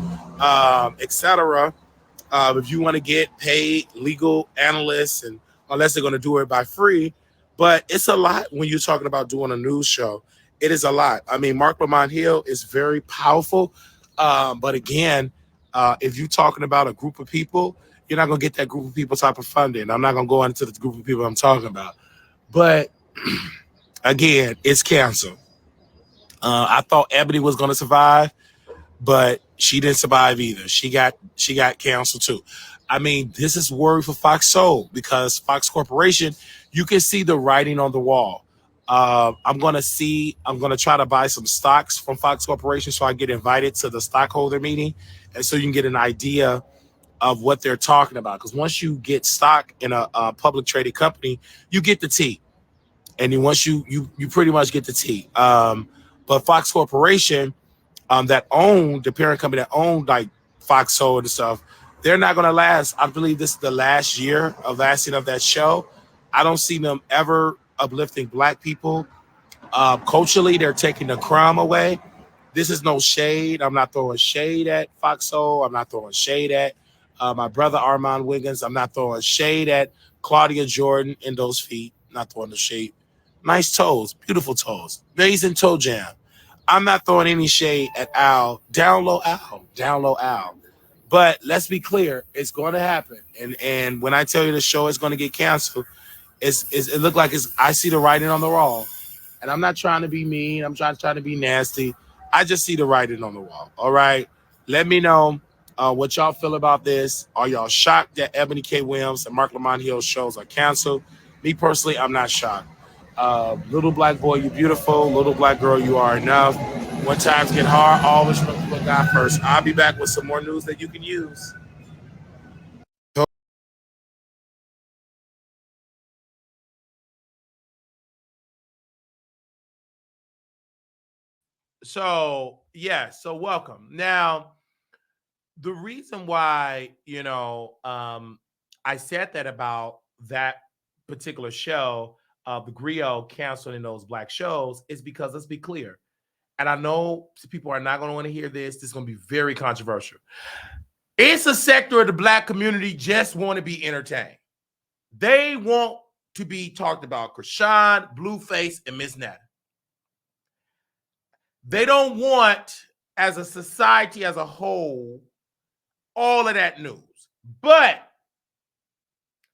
etc. If you want to get paid legal analysts, and unless they're going to do it by free, but it's a lot when you're talking about doing a news show. It is a lot. I mean, Mark Lamont Hill is very powerful, but again, if you're talking about a group of people, you're not going to get that group of people type of funding. I'm not going to go into the group of people I'm talking about. But again, it's canceled. I thought Ebony was going to survive, but she didn't survive either. She got canceled too. I mean, this is worry for Fox Soul because Fox Corporation, you can see the writing on the wall. I'm going to try to buy some stocks from Fox Corporation so I get invited to the stockholder meeting. And so you can get an idea of what they're talking about. Because once you get stock in a public traded company, you get the tea. And then once you pretty much get the tea. But Fox Corporation, that owned the parent company that owned like Fox Soul and stuff, they're not going to last. I believe this is the last year of lasting of that show. I don't see them ever uplifting black people. Culturally, they're taking the crumb away. This is no shade. I'm not throwing shade at Fox Soul. I'm not throwing shade at my brother Armand Wiggins. I'm not throwing shade at Claudia Jordan in those feet. Not throwing the shade. Nice toes, beautiful toes, amazing toe jam. I'm not throwing any shade at Al. Down low Al. But let's be clear, it's going to happen. And when I tell you the show is going to get canceled, it look like I see the writing on the wall. And I'm not trying to be mean. I'm trying to be nasty. I just see the writing on the wall. All right. Let me know what y'all feel about this. Are y'all shocked that Ebony K. Williams and Mark Lamont Hill shows are canceled? Me personally, I'm not shocked. Little black boy, you beautiful. Little black girl, you are enough. When times get hard, always remember to put God first. I'll be back with some more news that you can use. So, yeah, so welcome. Now, the reason why, I said that about that particular show, the Griot canceling those black shows, is because let's be clear. And I know people are not going to want to hear this. This is going to be very controversial. It's a sector of the black community just want to be entertained. They want to be talked about. Krishan, Blueface, and Miss Netta. They don't want, as a society as a whole, all of that news. But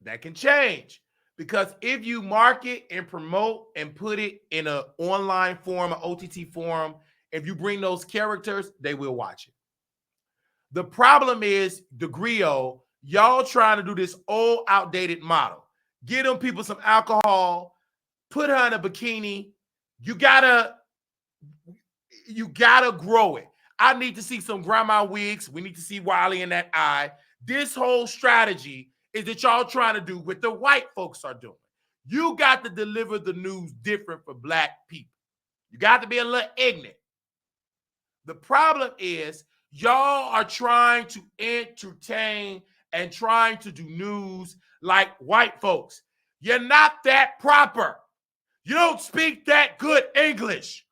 that can change. Because if you market and promote and put it in an online form, an OTT form, if you bring those characters, they will watch it. The problem is the griot, y'all trying to do this old outdated model. Get them people some alcohol, put her in a bikini. You gotta grow it. I need to see some grandma wigs. We need to see Wiley in that eye. This whole strategy is that y'all trying to do what the white folks are doing. You got to deliver the news different for black people. You got to be a little ignorant. The problem is y'all are trying to entertain and trying to do news like white folks. You're not that proper. You don't speak that good English.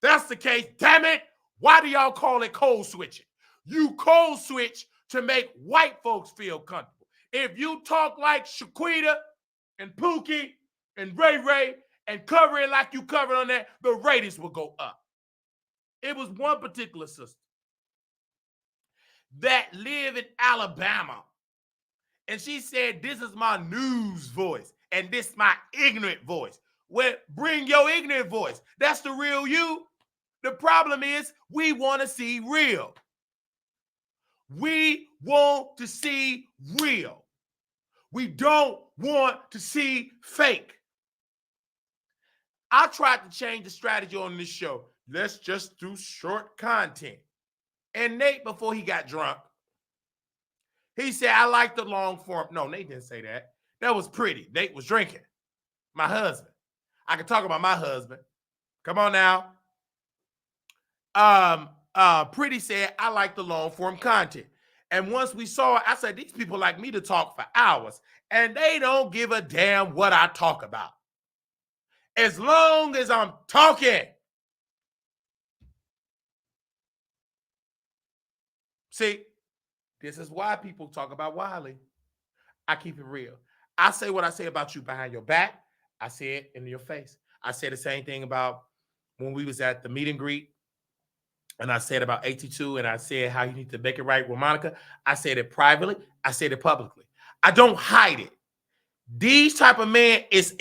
That's the case. Damn it. Why do y'all call it code switching? You code switch to make white folks feel comfortable. If you talk like Shaquita and Pookie and Ray Ray and cover it like you covered on that, the ratings will go up. It was one particular sister that lived in Alabama. And she said, this is my news voice. And this is my ignorant voice. Well, bring your ignorant voice. That's the real you. The problem is we want to see real. We want to see real. We don't want to see fake. I tried to change the strategy on this show. Let's just do short content. And Nate, before he got drunk, he said, I like the long form. No, Nate didn't say that. That was Pretty. Nate was drinking. My husband. I can talk about my husband. Come on now. Pretty said, I like the long form content. And once we saw it, I said, these people like me to talk for hours. And they don't give a damn what I talk about. As long as I'm talking. See, this is why people talk about Wiley. I keep it real. I say what I say about you behind your back. I say it in your face. I say the same thing about when we was at the meet and greet. And I said about 82, and I said how you need to make it right with Monica. I said it privately. I said it publicly. I don't hide it. These type of men is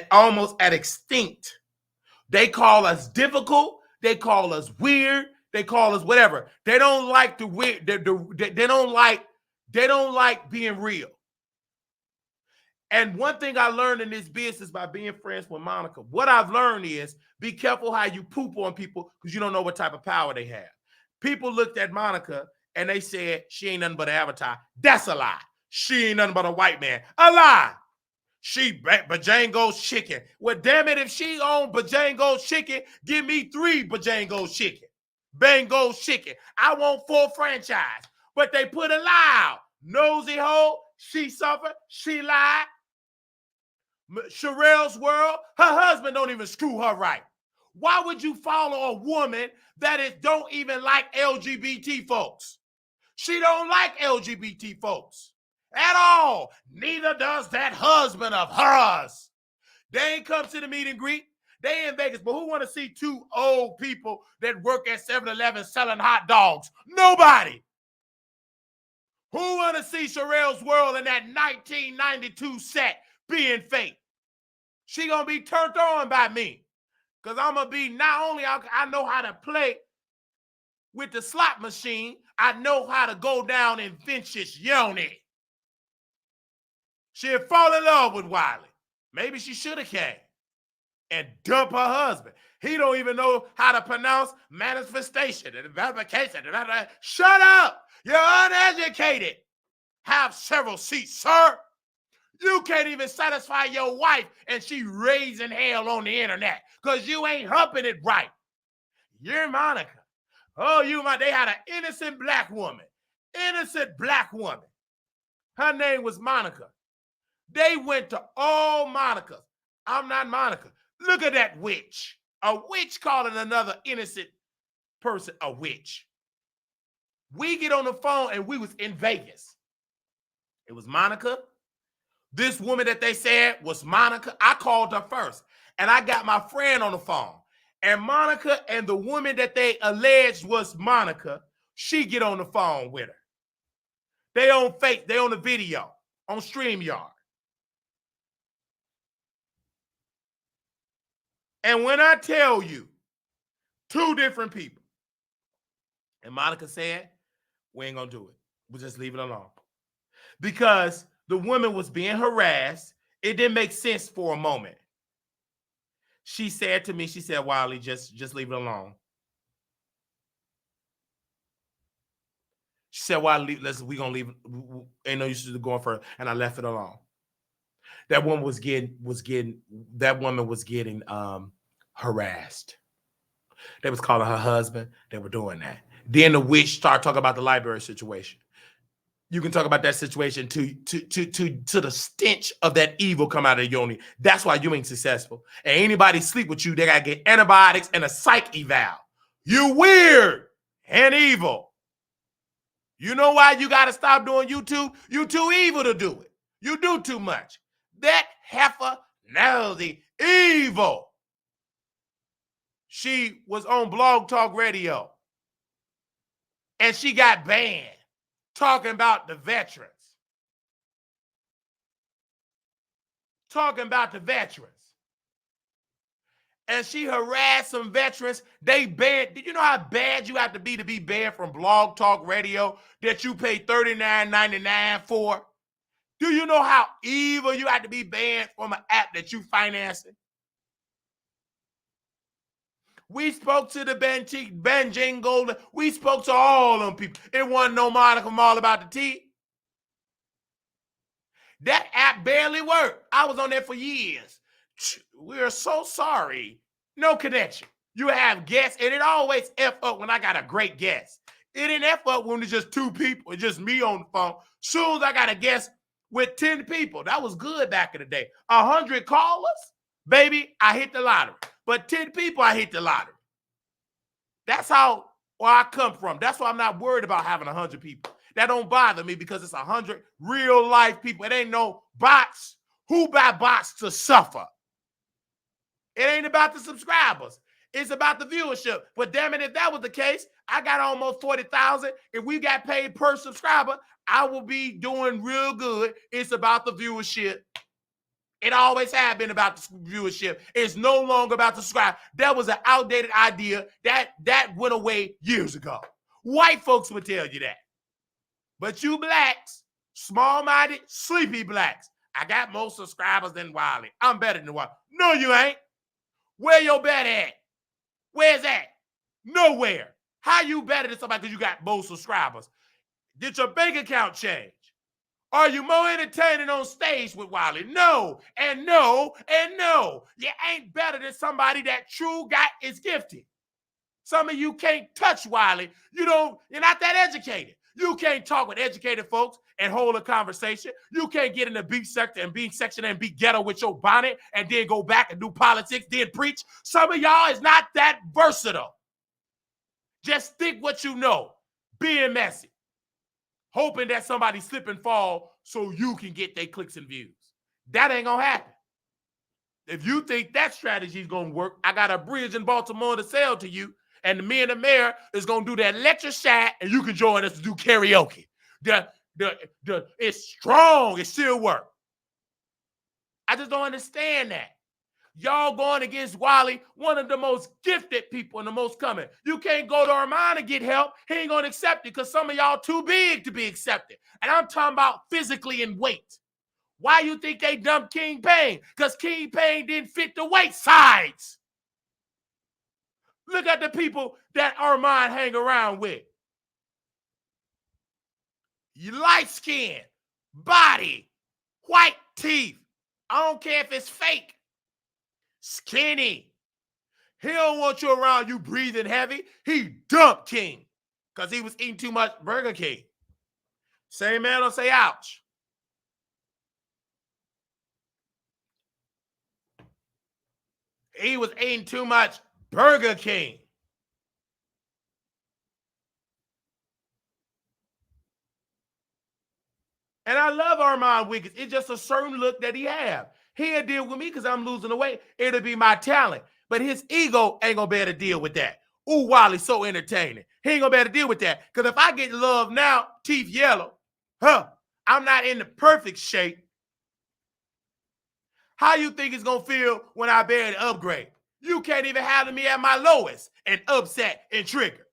almost at extinct. They call us difficult. They call us weird. They call us whatever. They don't like the weird. They don't like being real. And one thing I learned in this business by being friends with Monica, what I've learned is be careful how you poop on people because you don't know what type of power they have. People looked at Monica and they said she ain't nothing but an avatar. That's a lie. She ain't nothing but a white man. A lie. She Bajango's chicken. Well, damn it, if she owned Bajango's chicken, give me 3 Bajango's chicken. Bango's chicken. I want 4 franchise. But they put a lie out. Nosy hole. She suffered. She lied. Sherelle's world, her husband don't even screw her right. Why would you follow a woman that don't even like LGBT folks? She don't like LGBT folks at all. Neither does that husband of hers. They ain't come to the meet and greet. They in Vegas, but who want to see 2 old people that work at 7-Eleven selling hot dogs? Nobody. Who want to see Sherelle's world in that 1992 set being fake? She gonna be turned on by me. Because I'm gonna be, not only I know how to play with the slot machine, I know how to go down in Finch's yoni. She'll fall in love with Wiley. Maybe she should have came and dump her husband. He don't even know how to pronounce manifestation and verification. Shut up! You're uneducated. Have several seats, sir. You can't even satisfy your wife and she raising hell on the internet because you ain't humping it right. You're Monica. Oh, they had an innocent black woman. Innocent black woman. Her name was Monica. They went to all Monicas. I'm not Monica. Look at that witch. A witch calling another innocent person a witch. We get on the phone and we was in Vegas. It was Monica. This woman that they said was Monica. I called her first. And I got my friend on the phone. And Monica and the woman that they alleged was Monica, she get on the phone with her. They on the video on StreamYard. And when I tell you, 2 different people, and Monica said, we ain't gonna do it. We'll just leave it alone. Because the woman was being harassed. It didn't make sense for a moment. She said to me, she said, Wiley, just leave it alone. She said, Wiley, we gonna leave. Ain't no use to going further. And I left it alone. That woman was getting harassed. They was calling her husband. They were doing that. Then the witch started talking about the library situation. you can talk about that situation to the stench of that evil come out of your yoni. That's why you ain't successful. And anybody sleep with you, they gotta get antibiotics and a psych eval. You weird and evil. You know why you gotta stop doing YouTube? You too evil to do it. You do too much. That heifer nosy evil. She was on Blog Talk Radio and she got banned talking about the veterans. Talking about the veterans. And she harassed some veterans. They banned. Did you know how bad you have to be banned from Blog Talk Radio that you pay $39.99 for? Do you know how evil you have to be banned from an app that you financing? We spoke to the Benjing Golden. We spoke to all them people. It wasn't no Monica from All About the Tea. That app barely worked. I was on there for years. We're so sorry. No connection. You have guests, and it always F up when I got a great guest. It didn't F up when it's just two people. It's just me on the phone. Soon as I got a guest with 10 people. That was good back in the day. 100 callers, baby, I hit the lottery. But 10 people, I hit the lottery. That's how where I come from. That's why I'm not worried about having 100 people. That don't bother me because it's 100 real life people. It ain't no bots. Who buy bots to suffer? It ain't about the subscribers. It's about the viewership. But damn it, if that was the case, I got almost 40,000. If we got paid per subscriber, I will be doing real good. It's about the viewership. It always have been about the viewership. It's no longer about the subscribe. That was an outdated idea. That went away years ago. White folks would tell you that. But you blacks, small-minded, sleepy blacks, I got more subscribers than Wiley. I'm better than Wiley. No, you ain't. Where your bet at? Where's that? Nowhere. How you better than somebody because you got more subscribers? Did your bank account change? Are you more entertaining on stage with Wiley? No, and no, and no. You ain't better than somebody that true got is gifted. Some of you can't touch Wiley. You're not that educated. You can't talk with educated folks and hold a conversation. You can't get in the beat sector and beat section and be ghetto with your bonnet and then go back and do politics, then preach. Some of y'all is not that versatile. Just think what you know, being messy, hoping that somebody slip and fall so you can get their clicks and views. That ain't gonna happen. If you think that strategy is gonna work, I got a bridge in Baltimore to sell to you. And me and the mayor is gonna do that lecture chat, and you can join us to do karaoke. It's strong, it still works. I just don't understand that. Y'all going against Wiley, one of the most gifted people and the most coming. You can't go to Armand and get help. He ain't gonna accept it because some of y'all too big to be accepted. And I'm talking about physically in weight. Why you think they dumped King Payne? Because King Payne didn't fit the weight sides. Look at the people that Armand hang around with. You light skin, body, white teeth. I don't care if it's fake. Skinny. He don't want you around you breathing heavy. He dumped King because he was eating too much Burger King. Say man or say ouch. He was eating too much Burger King. And I love Armand Wiggins. It's just a certain look that he have. He'll deal with me because I'm losing the weight. It'll be my talent. But his ego ain't going to be able to deal with that. Ooh, Wiley's so entertaining. He ain't going to be able to deal with that. Because if I get love now, teeth yellow, I'm not in the perfect shape. How you think it's going to feel when I barely upgrade? You can't even handle me at my lowest and upset and trigger.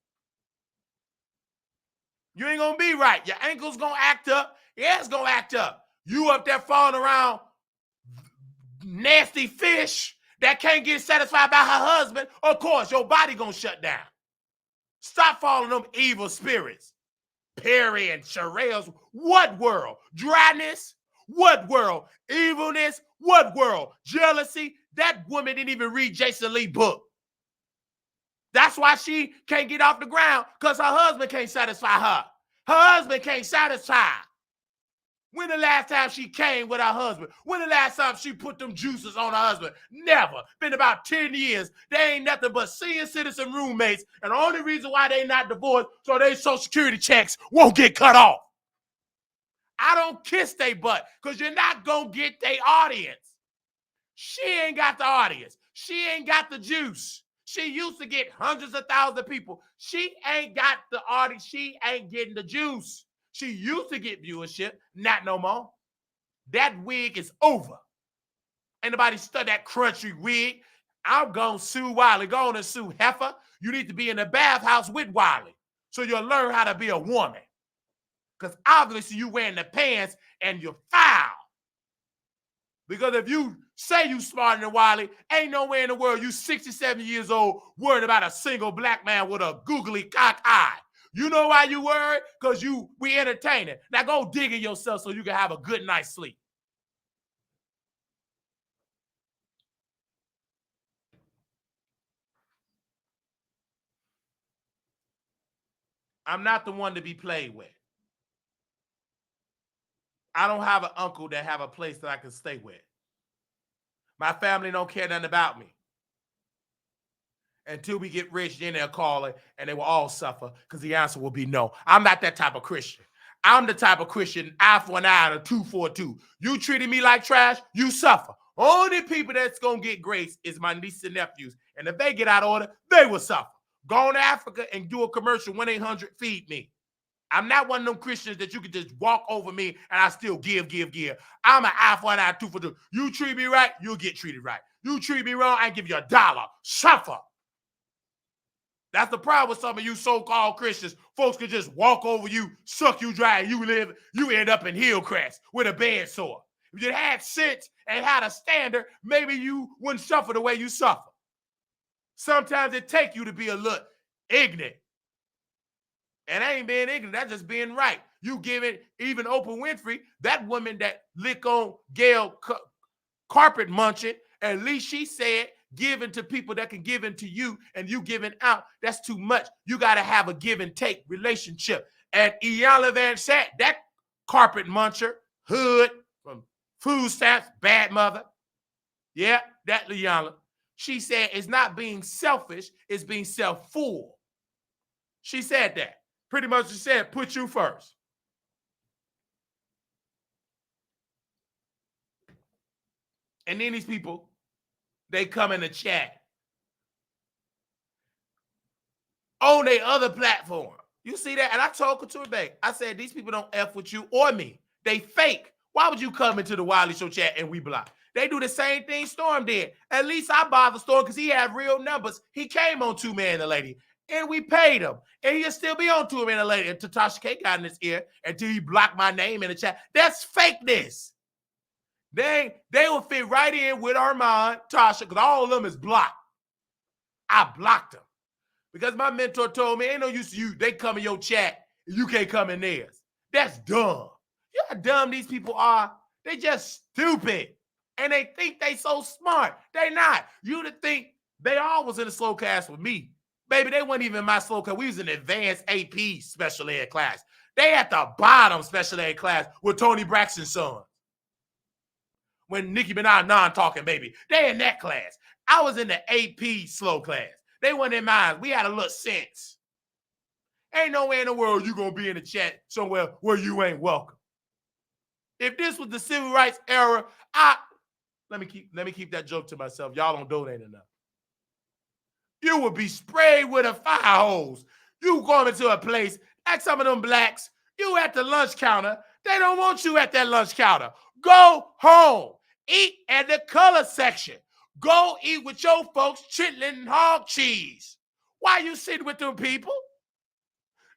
You ain't going to be right. Your ankle's going to act up. Yeah, it's going to act up. You up there falling around nasty fish that can't get satisfied by her husband. Of course, your body going to shut down. Stop following them evil spirits. Perry and Sherelle's. What world? Dryness? What world? Evilness? What world? Jealousy? That woman didn't even read Jason Lee's book. That's why she can't get off the ground, because her husband can't satisfy her. Her husband can't satisfy. When the last time she came with her husband? When the last time she put them juices on her husband? Never. Been about 10 years. They ain't nothing but senior citizen roommates. And the only reason why they not divorced, so they Social Security checks won't get cut off. I don't kiss they butt because you're not going to get their audience. She ain't got the audience. She ain't got the juice. She used to get hundreds of thousands of people. She ain't got the audience. She ain't getting the juice. She used to get viewership, not no more. That wig is over. Ain't nobody study that crunchy wig. I'm going to sue Wiley. Go on and sue Heifer. You need to be in the bathhouse with Wiley so you'll learn how to be a woman. Because obviously you wearing the pants and you're foul. Because if you say you smarter than Wiley, ain't nowhere in the world you 67 years old worried about a single black man with a googly cock eye. You know why you worried? Because we entertaining. Now go dig in yourself so you can have a good night's sleep. I'm not the one to be played with. I don't have an uncle that have a place that I can stay with. My family don't care nothing about me. Until we get rich, then they'll call it and they will all suffer because the answer will be no. I'm not that type of Christian. I'm the type of Christian, eye for an eye and a tooth for a tooth. You treated me like trash, you suffer. Only people that's going to get grace is my nieces and nephews. And if they get out of order, they will suffer. Go on to Africa and do a commercial, 1-800-FEED me. I'm not one of them Christians that you can just walk over me and I still give. I'm an eye for an eye, tooth for a tooth. You treat me right, you'll get treated right. You treat me wrong, I give you $1. Suffer. That's the problem with some of you so-called Christians. Folks can just walk over you, suck you dry, and you end up in Hillcrest with a bed sore. If you had sense and had a standard, maybe you wouldn't suffer the way you suffer. Sometimes it takes you to be a little ignorant. And I ain't being ignorant, that's just being right. You give it, even Oprah Winfrey, that woman that lick on Gail carpet munching, at least she said, giving to people that can give into you and you giving out, that's too much. You got to have a give and take relationship. And Iyanla Vanzant, that carpet muncher, hood, from food stamps, bad mother. Yeah, that Iyanla. She said it's not being selfish, it's being self-full. She said that. Pretty much she said, put you first. And then these people, they come in the chat on their other platform. You see that? And I told Couture Bank, I said, these people don't F with you or me. They fake. Why would you come into the Wiley Show chat and we block? They do the same thing Storm did. At least I bother Storm because he had real numbers. He came on 2 Man and a Lady, and we paid him. And he'll still be on 2 Man and a Lady until Tasha K got in his ear, until he blocked my name in the chat. That's fakeness. They will fit right in with Armand, Tasha, because all of them is blocked. I blocked them. Because my mentor told me, ain't no use to you. They come in your chat, and you can't come in theirs. That's dumb. You know how dumb these people are? They just stupid. And they think they so smart. They not. You'd think they all was in a slow class with me. Baby, they weren't even in my slow class. We was in advanced AP special ed class. They at the bottom special ed class with Tony Braxton's son. When Nicki Minaj non-talking, baby. They in that class. I was in the AP slow class. They weren't in mine. We had a little sense. Ain't nowhere in the world you gonna be in the chat somewhere where you ain't welcome. If this was the civil rights era, let me keep that joke to myself. Y'all don't donate enough. You would be sprayed with a fire hose. You going into a place like some of them blacks. You at the lunch counter. They don't want you at that lunch counter. Go home. Eat at the color section. Go eat with your folks chitlin and hog cheese. Why you sitting with them people?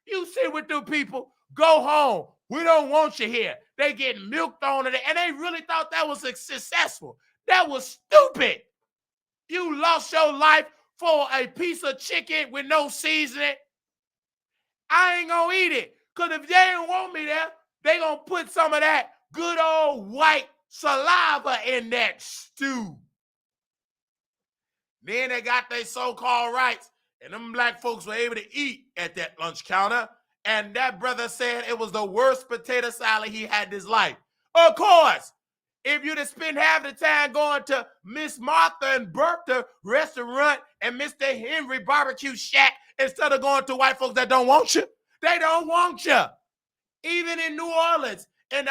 You sit with them people. Go home. We don't want you here. They get milked on it, and they really thought that was successful. That was stupid. You lost your life for a piece of chicken with no seasoning. I ain't gonna eat it. Because if they don't want me there, they gonna put some of that good old white saliva in that stew. Then they got their so-called rights, and them black folks were able to eat at that lunch counter, And that brother said it was the worst potato salad he had in his life. Of course, if you'd have spent half the time going to Miss Martha and Bertha restaurant and Mr. Henry barbecue shack instead of going to white folks that don't want you, they don't want you. Even in New Orleans and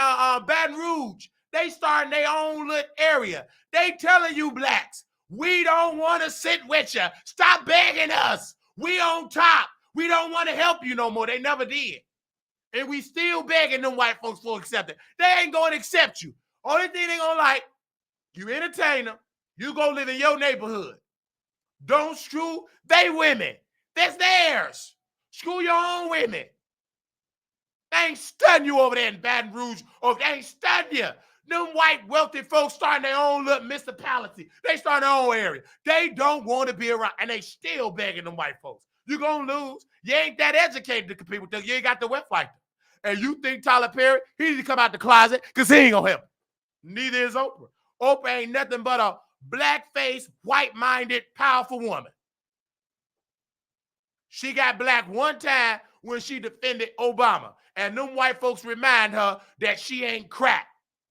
Baton Rouge, they starting their own little area. They telling you blacks, we don't want to sit with you. Stop begging us. We on top. We don't want to help you no more. They never did. And we still begging them white folks for acceptance. They ain't going to accept you. Only thing they going to like, you entertain them. You go live in your neighborhood. Don't screw they women. That's theirs. Screw your own women. They ain't studying you over there in Baton Rouge, or they ain't studying you. Them white wealthy folks starting their own little municipality. They start their own area. They don't want to be around, and they still begging them white folks. You're going to lose. You ain't that educated to compete with them. You ain't got the wet like them. And you think Tyler Perry, he need to come out the closet because he ain't going to help. Neither is Oprah. Oprah ain't nothing but a black-faced, white-minded, powerful woman. She got black one time when she defended Obama. And them white folks remind her that she ain't crap.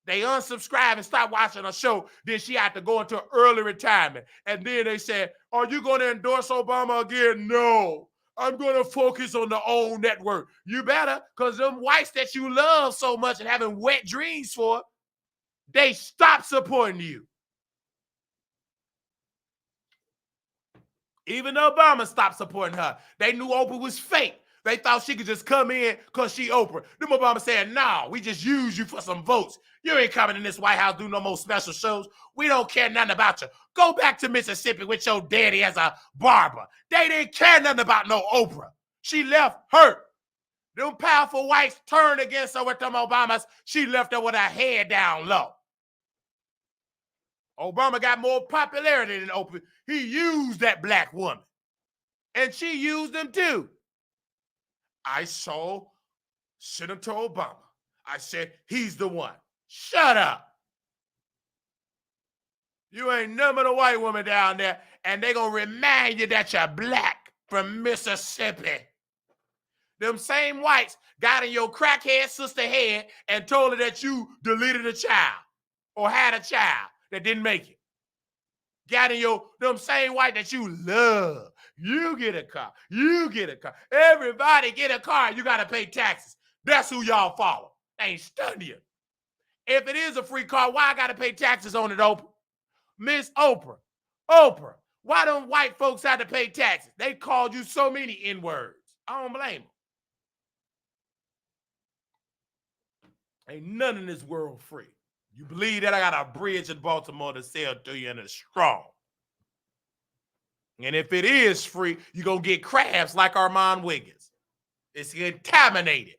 They unsubscribe and stop watching her show. Then she had to go into early retirement. And then they said, are you going to endorse Obama again? No. I'm going to focus on the OWN network. You better, because them whites that you love so much and having wet dreams for, they stop supporting you. Even Obama stopped supporting her. They knew Oprah was fake. They thought she could just come in because she Oprah. Them Obama said, no, we just use you for some votes. You ain't coming in this White House do no more special shows. We don't care nothing about you. Go back to Mississippi with your daddy as a barber. They didn't care nothing about no Oprah. She left hurt. Them powerful whites turned against her with them Obamas. She left her with her head down low. Obama got more popularity than Oprah. He used that black woman. And she used him too. I saw Senator Obama. I said, he's the one. Shut up. You ain't nothing but a white woman down there, and they gonna remind you that you're black from Mississippi. Them same whites got in your crackhead sister head and told her that you deleted a child or had a child that didn't make it. Got in them same white that you love. You get a car. You get a car. Everybody get a car. You got to pay taxes. That's who y'all follow. They ain't studying you. If it is a free car, why I got to pay taxes on it, Oprah? Miss Oprah. Oprah. Why don't white folks have to pay taxes? They called you so many N-words. I don't blame them. Ain't none in this world free. You believe that I got a bridge in Baltimore to sell to you and it's strong. And if it is free, you're going to get crabs like Armand Wiggins. It's contaminated.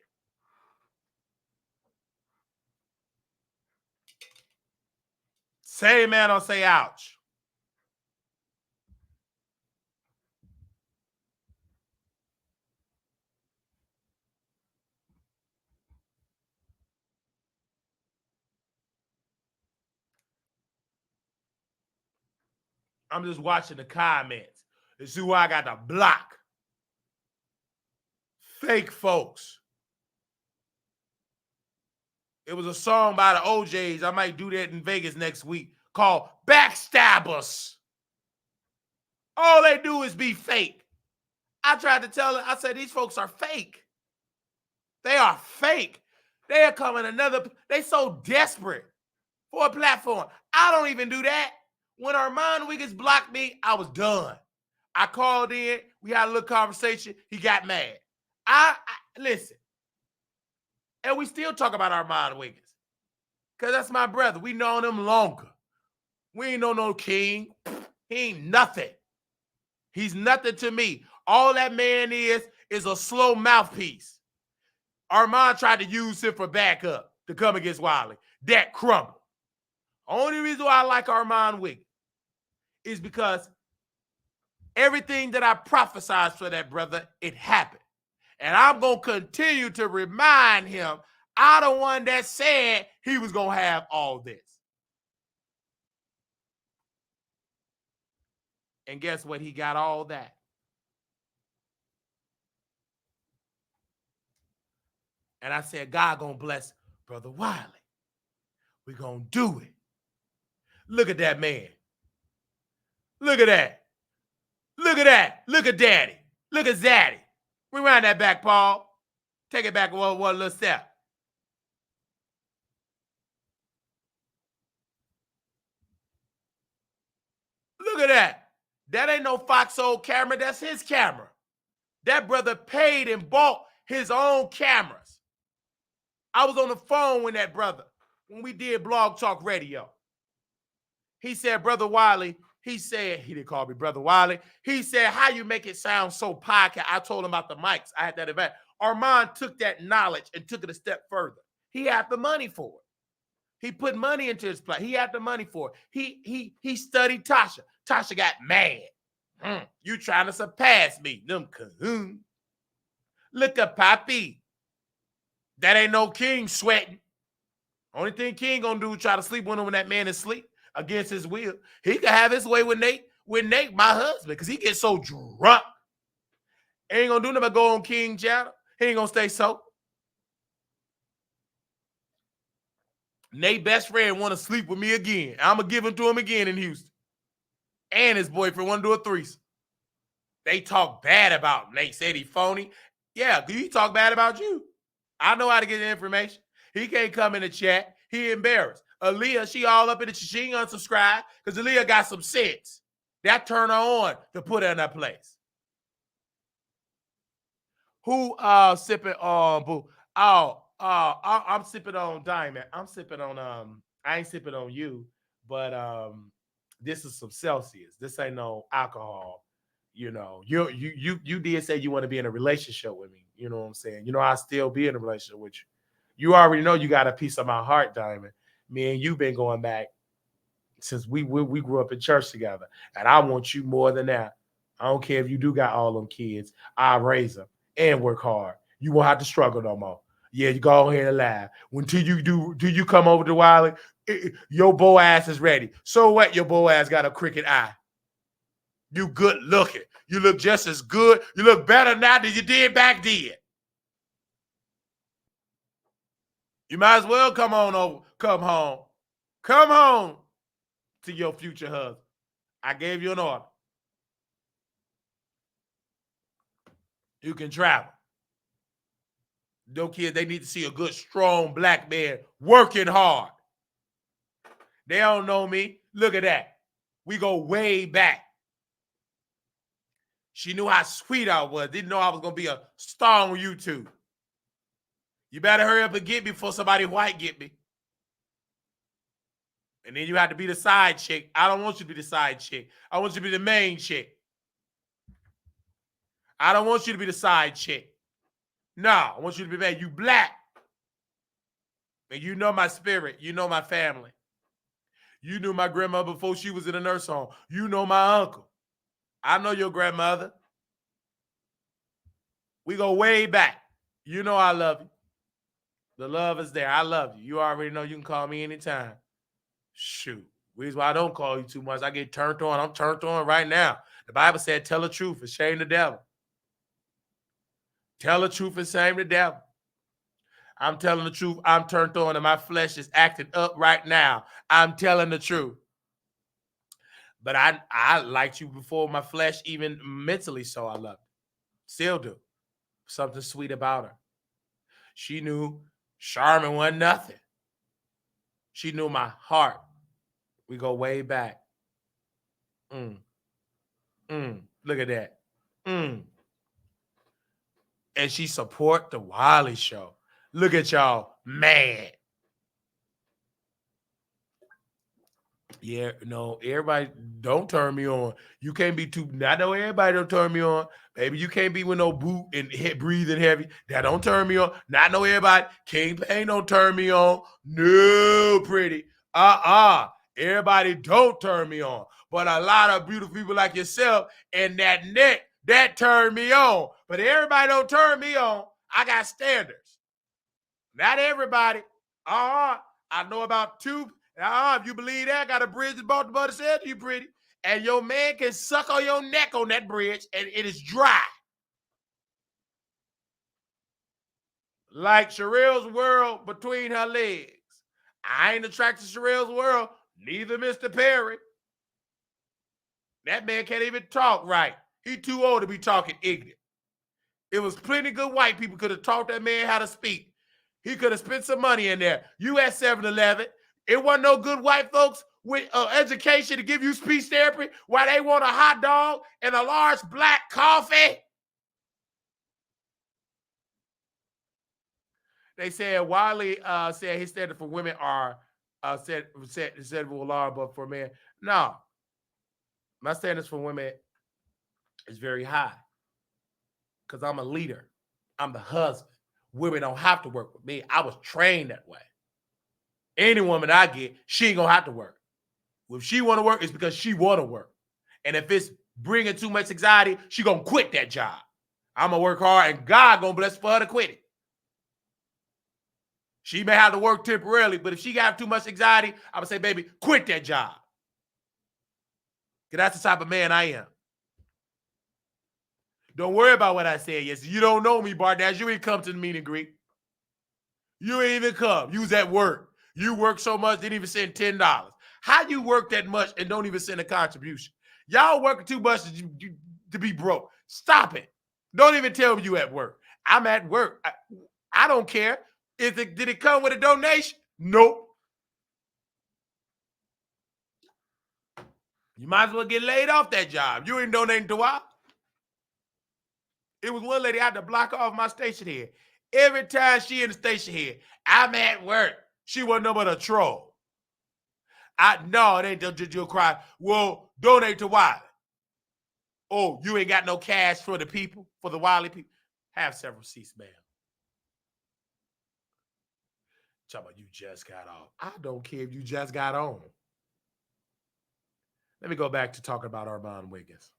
Say man or say ouch. I'm just watching the comments. This is who I got to block. Fake folks. It was a song by the OJs. I might do that in Vegas next week called Backstabbers. All they do is be fake. I tried to tell her, I said, these folks are fake. They are fake. They are coming they so desperate for a platform. I don't even do that. When Armand Wiggins blocked me, I was done. I called in. We had a little conversation. He got mad. Listen. And we still talk about Armand Wiggins. Because that's my brother. We known him longer. We ain't know no king. He ain't nothing. He's nothing to me. All that man is a slow mouthpiece. Armand tried to use him for backup to come against Wiley. That crumbled. Only reason why I like Armand Wiggins is because everything that I prophesied for that brother, it happened. And I'm going to continue to remind him, I'm the one that said he was going to have all this. And guess what? He got all that. And I said, God gonna bless Brother Wiley. We gonna do it. Look at that man. Look at that. Look at that. Look at Daddy. Look at Zaddy. Rewind that back, Paul. Take it back one little step. Look at that. That ain't no Foxhole camera. That's his camera. That brother paid and bought his own cameras. I was on the phone with that brother when we did Blog Talk Radio. He said, Brother Wiley, he didn't call me Brother Wiley. He said, how you make it sound so podcast? I told him about the mics. I had that event. Armand took that knowledge and took it a step further. He had the money for it. He put money into his play. He had the money for it. He studied Tasha. Tasha got mad. You trying to surpass me. Them cahoon. Look at Papi. That ain't no king sweating. Only thing King gonna do is try to sleep with him when that man is asleep against his will. He can have his way with Nate, my husband, because he gets so drunk. Ain't gonna do nothing but go on King channel. He ain't gonna stay sober. Nate's best friend want to sleep with me again. I'm going to give him to him again in Houston. And his boyfriend want to do a threesome. They talk bad about Nate. Said he phony. Yeah, he talk bad about you. I know how to get the information. He can't come in the chat. He embarrassed. Aaliyah, she all up in the she ain't unsubscribed because Aaliyah got some sense. That turn her on to put her in that place. Who sipping on boo? I'm sipping on Diamond. I'm sipping on I ain't sipping on you, but this is some Celsius. This ain't no alcohol. You know, you did say you want to be in a relationship with me. You know what I'm saying? You know, I still be in a relationship with you. You already know you got a piece of my heart, Diamond. Me and you been going back since we grew up in church together, and I want you more than that. I don't care if you do got all them kids. I'll raise them and work hard. You won't have to struggle no more. Yeah, you go ahead and laugh. Until you come over to Wiley, your boy ass is ready. So what? Your boy ass got a crooked eye. You good looking. You look just as good. You look better now than you did back then. You might as well come on over. Come home. Come home to your future husband. I gave you an order. You can travel. Those kids, they need to see a good, strong black man working hard. They don't know me. Look at that. We go way back. She knew how sweet I was. Didn't know I was going to be a star on YouTube. You better hurry up and get me before somebody white get me. And then you have to be the side chick. I don't want you to be the side chick. I want you to be the main chick. I don't want you to be the side chick. No, I want you to be mad. You black. And you know my spirit. You know my family. You knew my grandmother before she was in a nurse home. You know my uncle. I know your grandmother. We go way back. You know I love you. The love is there. I love you. You already know you can call me anytime. Shoot. Reason why I don't call you too much. I get turned on. I'm turned on right now. The Bible said, tell the truth and shame the devil. Tell the truth and shame the devil. I'm telling the truth. I'm turned on and my flesh is acting up right now. I'm telling the truth. But I liked you before my flesh, even mentally, so I loved her. Still do. Something sweet about her. She knew Charmin wasn't nothing. She knew my heart. We go way back. Look at that. And she support the Wiley Show. Look at y'all, mad. Yeah, no, everybody don't turn me on. You can't be too. I know everybody don't turn me on. Baby, you can't be with no boot and breathing heavy. That don't turn me on. Not know everybody. King Pain don't turn me on. No, pretty. Everybody don't turn me on. But a lot of beautiful people like yourself and that neck, that turn me on. But everybody don't turn me on. I got standards. Not everybody. I know about two. If you believe that, I got a bridge that bought the butter said you pretty. And your man can suck on your neck on that bridge and it is dry. like Sherelle's world between her legs. I ain't attracted to Sherelle's world, neither Mr. Perry. That man can't even talk right. He too old to be talking ignorant. It was plenty good white people could have taught that man how to speak. He could have spent some money in there. You at 7-Eleven. It wasn't no good white folks with education to give you speech therapy while they want a hot dog and a large black coffee. They said Wiley said his standard for women are said will are, but for men, no. My standards for women is very high because I'm a leader. I'm the husband. Women don't have to work with me. I was trained that way. Any woman I get, she ain't gonna have to work. If she want to work, it's because she want to work. And if it's bringing too much anxiety, she gonna quit that job. I'm gonna work hard, and God gonna bless for her to quit it. She may have to work temporarily, but if she got too much anxiety, I'm gonna say, baby, quit that job. Because that's the type of man I am. Don't worry about what I said. Yes, you don't know me, Bardash. You ain't come to the meet and greet. You ain't even come. You was at work. You work so much, didn't even send $10. How you work that much and don't even send a contribution? Y'all working too much to be broke. Stop it. Don't even tell me you at work. I'm at work. I don't care. Did it come with a donation? Nope. You might as well get laid off that job. You ain't donating to why? It was one lady I had to block off my station here. Every time she in the station here, I'm at work. She wasn't no but a troll. No, they just you'll cry. Well, donate to Wiley. Oh, you ain't got no cash for the people, for the Wiley people. Have several seats, ma'am. Talking about you just got off. I don't care if you just got on. Let me go back to talking about Armand Wiggins.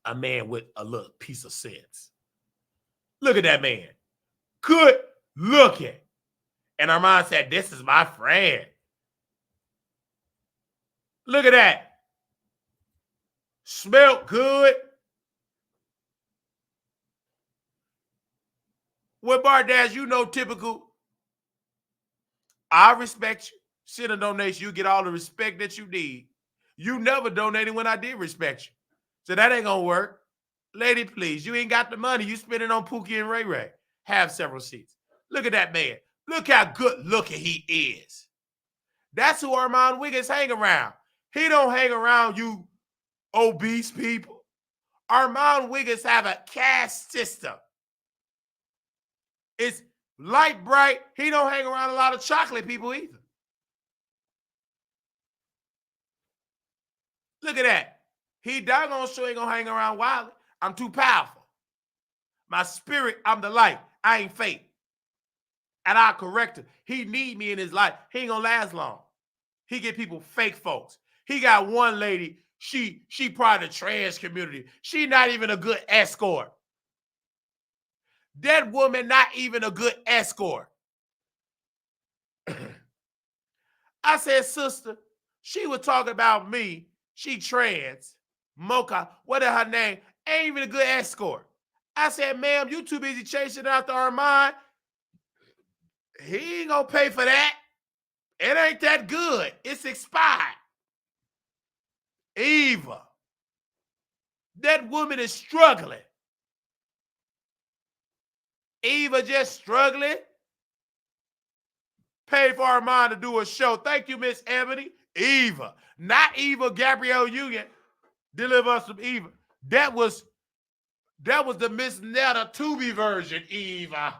A man with a little piece of sense. Look at that man. Good looking. And Armand said, this is my friend. Look at that. Smelled good. Well, Bardash, you know typical. I respect you. Send a donation. You get all the respect that you need. You never donated when I did respect you. So that ain't going to work. Lady, please. You ain't got the money. You spend it on Pookie and Ray Ray. Have several seats. Look at that man. Look how good looking he is. That's who Armand Wiggins hang around. He don't hang around you obese people. Armand Wiggins have a caste system. It's light bright. He don't hang around a lot of chocolate people either. Look at that. He doggone sure ain't gonna hang around Wiley. I'm too powerful. My spirit, I'm the light. I ain't fake. And I'll correct him. He need me in his life. He ain't gonna last long. He get people fake folks. He got one lady, she part of the trans community. She not even a good escort. That woman not even a good escort. I said, sister, she was talking about me. She trans. Mocha, what is her name? Ain't even a good escort. I said, ma'am, you too busy chasing after Armand. He ain't gonna pay for that. It ain't that good. It's expired. Eva. That woman is struggling. Eva just struggling. Paid for Armand to do a show. Thank you, Miss Ebony. Eva. Not Eva Gabrielle Union. Deliver us some Eva. That was the Miss Netta Tubi version, Eva.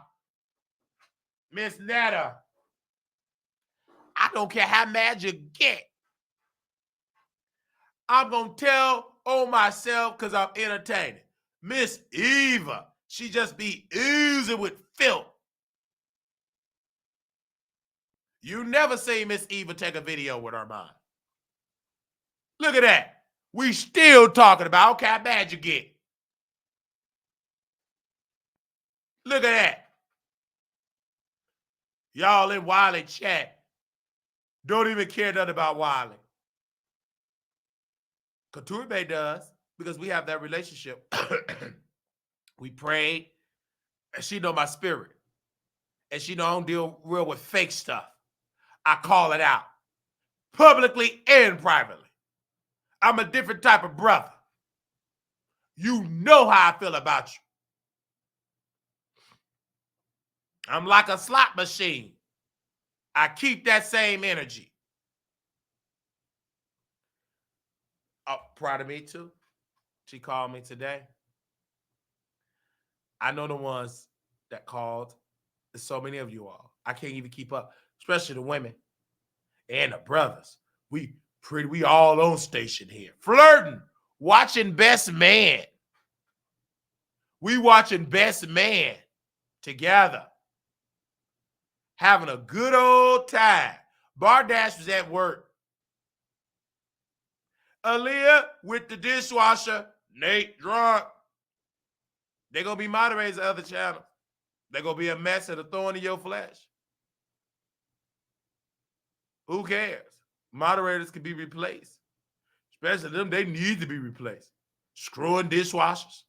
Miss Netta. I don't care how mad you get. I'm going to tell on myself because I'm entertaining. Miss Eva. She just be oozing with filth. You never see Miss Eva take a video with Armand. Look at that. We still talking about, okay, how bad you get. Look at that. Y'all in Wiley chat don't even care nothing about Wiley. Couture Bay does because we have that relationship. We prayed, and she know my spirit. And she don't deal real with fake stuff. I call it out publicly and privately. I'm a different type of brother. You know how I feel about you. I'm like a slot machine. I keep that same energy. Oh, proud of me too. She called me today. I know the ones that called. There's so many of you all. I can't even keep up, especially the women and the brothers. We all on station here. Flirting, watching Best Man. We watching Best Man together. Having a good old time. Bardash was at work. Aaliyah with the dishwasher. Nate drunk. They're going to be moderators of other channels. They're going to be a mess and a thorn in your flesh. Who cares? Moderators can be replaced. Especially them, they need to be replaced. Screwing dishwashers.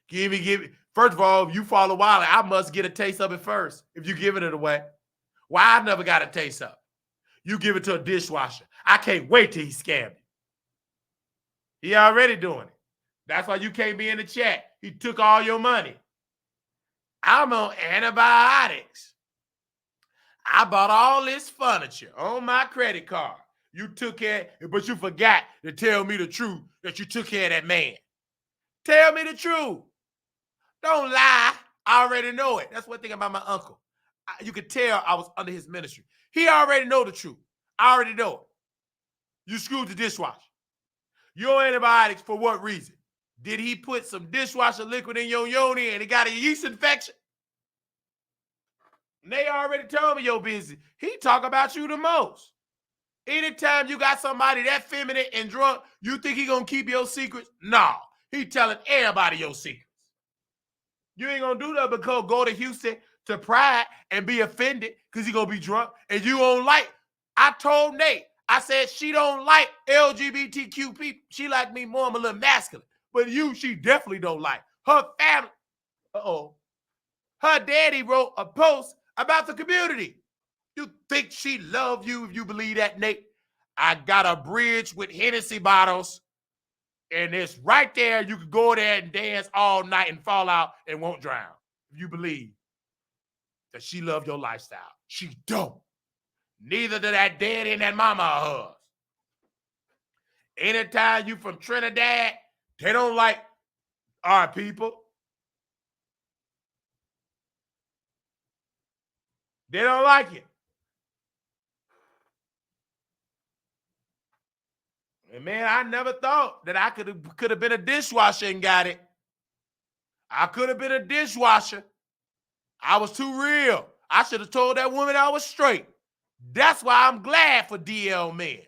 Give me. First of all, if you follow Wiley, I must get a taste of it first if you're giving it away. Why I never got a taste of it? You give it to a dishwasher. I can't wait till he scammed it. He already doing it. That's why you can't be in the chat. He took all your money. I'm on antibiotics. I bought all this furniture on my credit card. You took care, but you forgot to tell me the truth that you took care of that man. Tell me the truth. Don't lie. I already know it. That's one thing about my uncle. You could tell I was under his ministry. He already know the truth. I already know it. You screwed the dishwasher. Your antibiotics for what reason? Did he put some dishwasher liquid in your yoni and it got a yeast infection? And they already told me your business. He talk about you the most. Anytime you got somebody that feminine and drunk, you think he gonna keep your secrets? No. He telling everybody your secrets. You ain't gonna do that because go to Houston to Pride and be offended because he gonna be drunk and you don't like. I told Nate, I said she don't like LGBTQ people. She like me more. I'm a little masculine. But you, she definitely don't like. Her family. Her daddy wrote a post about the community. You think she love you if you believe that, Nate? I got a bridge with Hennessy bottles, and it's right there. You could go there and dance all night and fall out and won't drown. If you believe that she love your lifestyle. She don't. Neither did that daddy and that mama of hers. Anytime you from Trinidad, they don't like our people. They don't like it. And man, I never thought that I could have been a dishwasher and got it. I could have been a dishwasher. I was too real. I should have told that woman I was straight. That's why I'm glad for DL men.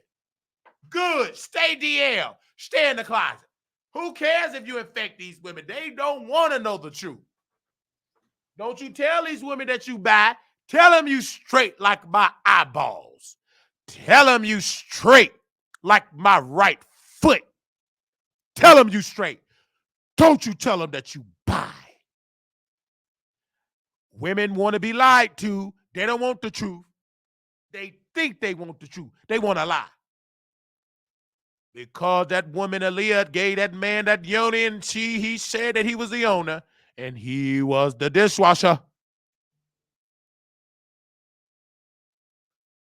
Good. Stay DL. Stay in the closet. Who cares if you infect these women? They don't want to know the truth. Don't you tell these women that you buy. Tell them you straight like my eyeballs. Tell them you straight like my right foot. Tell them you straight. Don't you tell them that you buy. Women want to be lied to. They don't want the truth. They think they want the truth. They want to lie. Because that woman, Aaliyah, gave that man that yoni, and he said that he was the owner, and he was the dishwasher.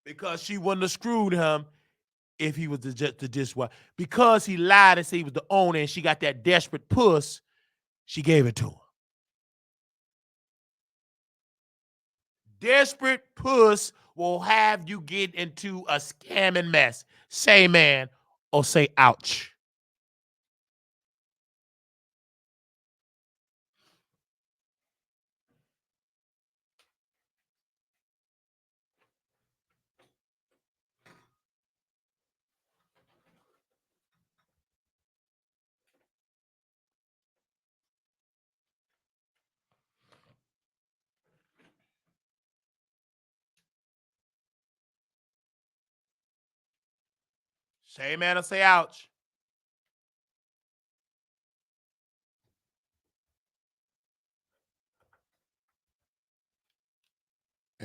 Because she wouldn't have screwed him if he was just the dishwasher. Because he lied and said he was the owner, and she got that desperate puss, she gave it to him. Desperate puss will have you get into a scamming mess. Say man or say ouch. Say man or say ouch.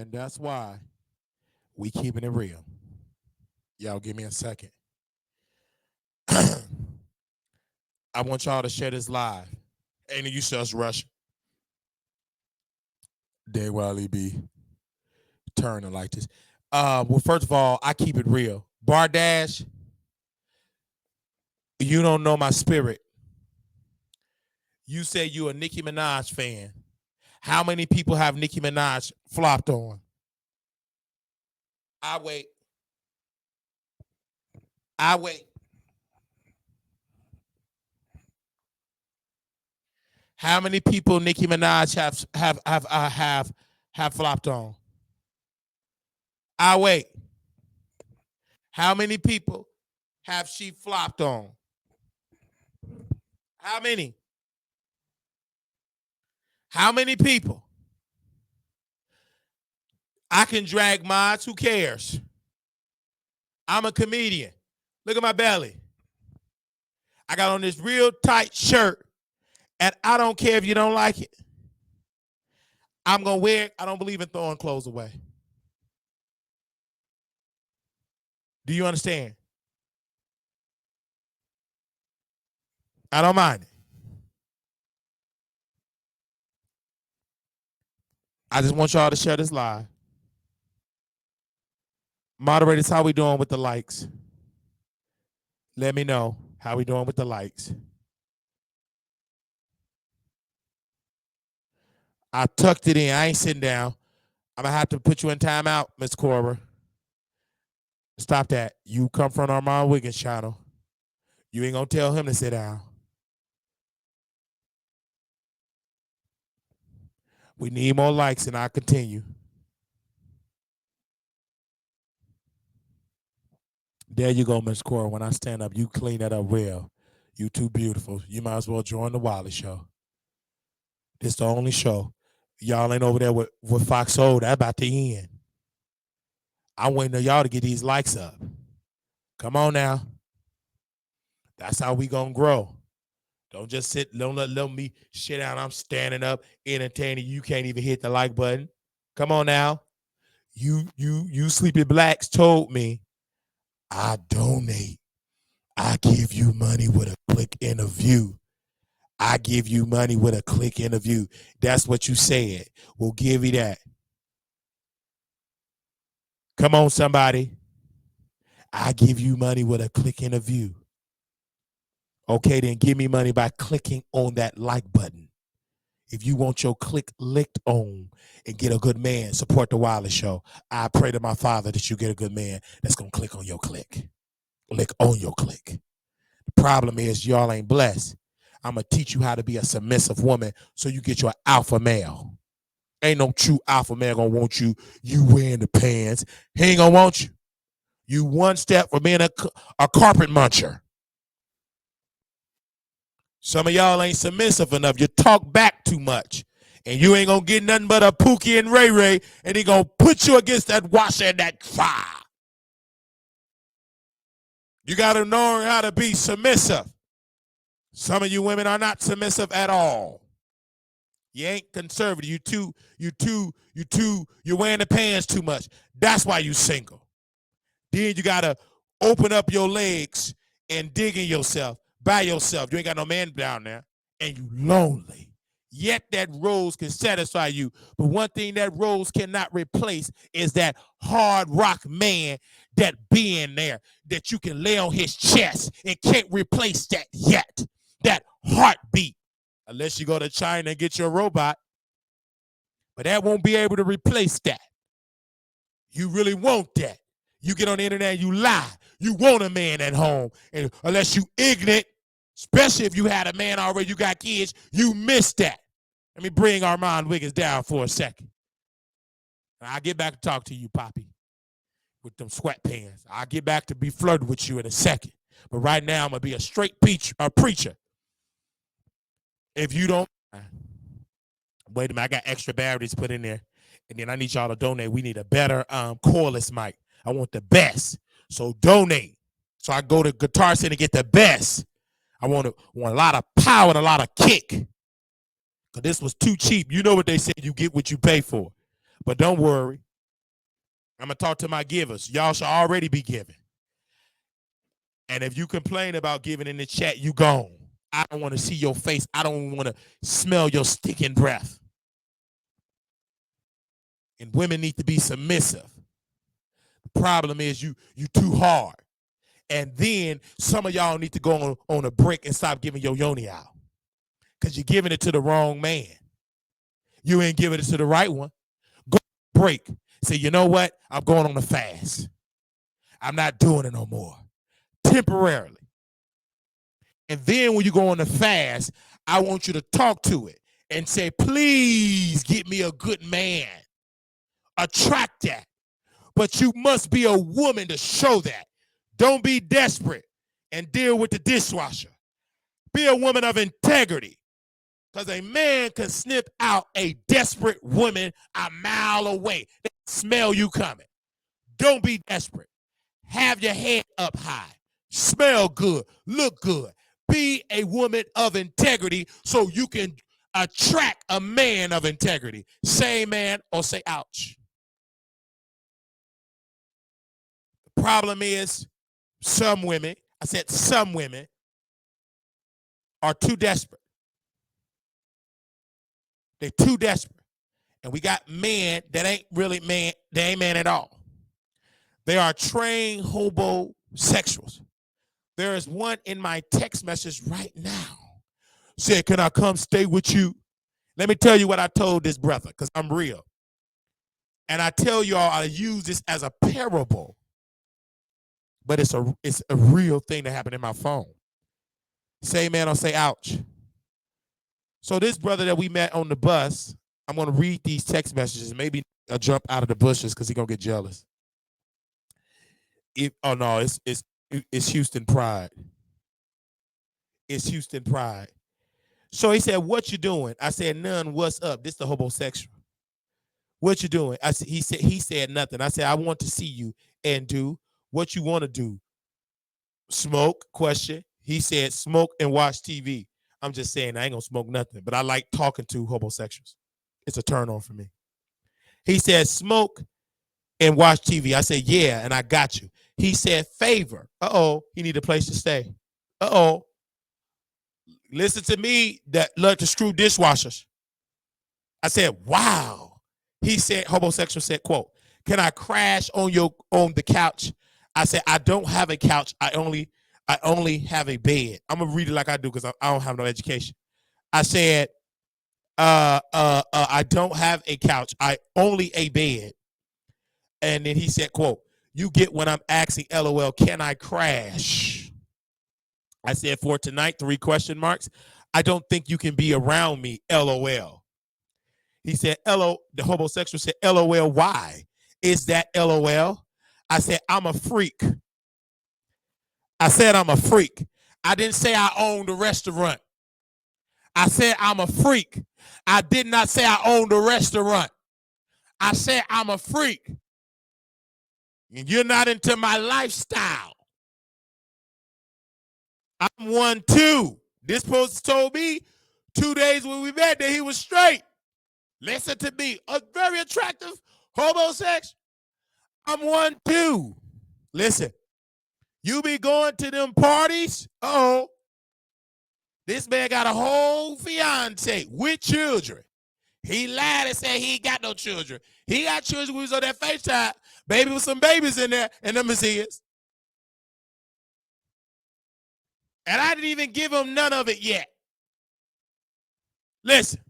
And that's why we keeping it real. Y'all give me a second. I want y'all to share this live. Ain't you just rush. They Wiley be turning like this. Well, first of all, I keep it real. Bardash, you don't know my spirit. You say you a Nicki Minaj fan. How many people have Nicki Minaj flopped on? I wait. How many people Nicki Minaj have flopped on? I wait. How many people have she flopped on? How many? How many people? I can drag mods. Who cares? I'm a comedian. Look at my belly. I got on this real tight shirt, and I don't care if you don't like it. I'm going to wear it. I don't believe in throwing clothes away. Do you understand? I don't mind it. I just want y'all to share this live. Moderators, how we doing with the likes? Let me know how we doing with the likes. I tucked it in. I ain't sitting down. I'm going to have to put you in timeout, Miss Cora. Stop that. You come from Armand Wiggins' channel. You ain't going to tell him to sit down. We need more likes, and I'll continue. There you go, Miss Cora. When I stand up, you clean that up well. You too beautiful. You might as well join the Wiley Show. This the only show. Y'all ain't over there with Fox Soul. That about to end. I'm waiting on y'all to get these likes up. Come on now. That's how we gonna grow. Don't just sit. Don't let me shit down. I'm standing up, entertaining. You can't even hit the like button. Come on now. You sleepy blacks told me I donate. I give you money with a click and a view. I give you money with a click and a view. That's what you said. We'll give you that. Come on, somebody. I give you money with a click and a view. Okay, then give me money by clicking on that like button. If you want your click licked on and get a good man, support the Wiley Show. I pray to my Father that you get a good man that's going to click on your click. Lick on your click. The problem is y'all ain't blessed. I'm going to teach you how to be a submissive woman so you get your alpha male. Ain't no true alpha male going to want you wearing the pants. He ain't going to want you. You one step from being a carpet muncher. Some of y'all ain't submissive enough. You talk back too much. And you ain't going to get nothing but a Pookie and Ray Ray, and he going to put you against that washer and that fire. You got to know how to be submissive. Some of you women are not submissive at all. You ain't conservative. You're wearing the pants too much. That's why you single. Then you got to open up your legs and dig in yourself by yourself. You ain't got no man down there, and you lonely. Yet that rose can satisfy you. But one thing that rose cannot replace is that hard rock man that being there that you can lay on his chest, and can't replace that yet. That heartbeat. Unless you go to China and get your robot. But that won't be able to replace that. You really want that. You get on the internet and you lie. You want a man at home. And unless you ignorant, especially if you had a man already, you got kids, you missed that. Let me bring Armand Wiggins down for a second. I'll get back to talk to you, Poppy, with them sweatpants. I'll get back to be flirting with you in a second. But right now, I'm going to be a straight preacher. If you don't, wait a minute, I got extra batteries put in there. And then I need y'all to donate. We need a better cordless mic. I want the best. So donate. So I go to Guitar Center and get the best. I want a lot of power and a lot of kick. Because this was too cheap. You know what they say, you get what you pay for. But don't worry. I'm going to talk to my givers. Y'all should already be giving. And if you complain about giving in the chat, you gone. I don't want to see your face. I don't want to smell your stinking breath. And women need to be submissive. The problem is you too hard. And then some of y'all need to go on a break and stop giving your yoni out. Because you're giving it to the wrong man. You ain't giving it to the right one. Go break. Say, you know what? I'm going on a fast. I'm not doing it no more. Temporarily. And then when you go on the fast, I want you to talk to it and say, please get me a good man. Attract that. But you must be a woman to show that. Don't be desperate and deal with the dishwasher. Be a woman of integrity. Because a man can snip out a desperate woman a mile away. They smell you coming. Don't be desperate. Have your head up high. Smell good. Look good. Be a woman of integrity so you can attract a man of integrity. Say amen or say ouch. The problem is some women, I said some women, are too desperate. They're too desperate. And we got men that ain't really man, they ain't man at all. They are trained homosexuals. There is one in my text message right now. Said, can I come stay with you? Let me tell you what I told this brother, because I'm real. And I tell y'all I use this as a parable. But it's a real thing that happened in my phone. Say amen or say ouch. So this brother that we met on the bus, I'm going to read these text messages. Maybe I'll jump out of the bushes because he's going to get jealous. It's Houston pride. It's Houston pride. So he said, what you doing? I said, none. What's up? This the homosexual. What you doing? He said nothing. I said, I want to see you and do what you want to do. Smoke? Question. He said, smoke and watch TV. I'm just saying I ain't gonna smoke nothing, but I like talking to homosexuals. It's a turn on for me. He said, smoke and watch TV. I said, yeah, and I got you. He said, favor. Uh-oh, he need a place to stay. Uh-oh. Listen to me that love to screw dishwashers. I said, wow. He said, homosexual said, quote, can I crash on the couch? I said, I don't have a couch. I only have a bed. I'm gonna read it like I do because I don't have no education. I said, I don't have a couch. I only a bed. And then he said, quote, you get when I'm asking, LOL, can I crash? I said, for tonight, 3 question marks. I don't think you can be around me, LOL. He said, the homosexual said, LOL, why? Is that LOL? I said, I'm a freak. I said, I'm a freak. I didn't say I own the restaurant. I said, I'm a freak. I did not say I own the restaurant. I said, I'm a freak. And you're not into my lifestyle. I'm 1-2. This post told me 2 days when we met that he was straight. Listen to me. A very attractive homosexual. I'm 1-2. Listen. You be going to them parties? Uh-oh. This man got a whole fiance with children. He lied and said he ain't got no children. He got children when he was on that FaceTime. Baby with some babies in there, and them is his. And I didn't even give him none of it yet. Listen.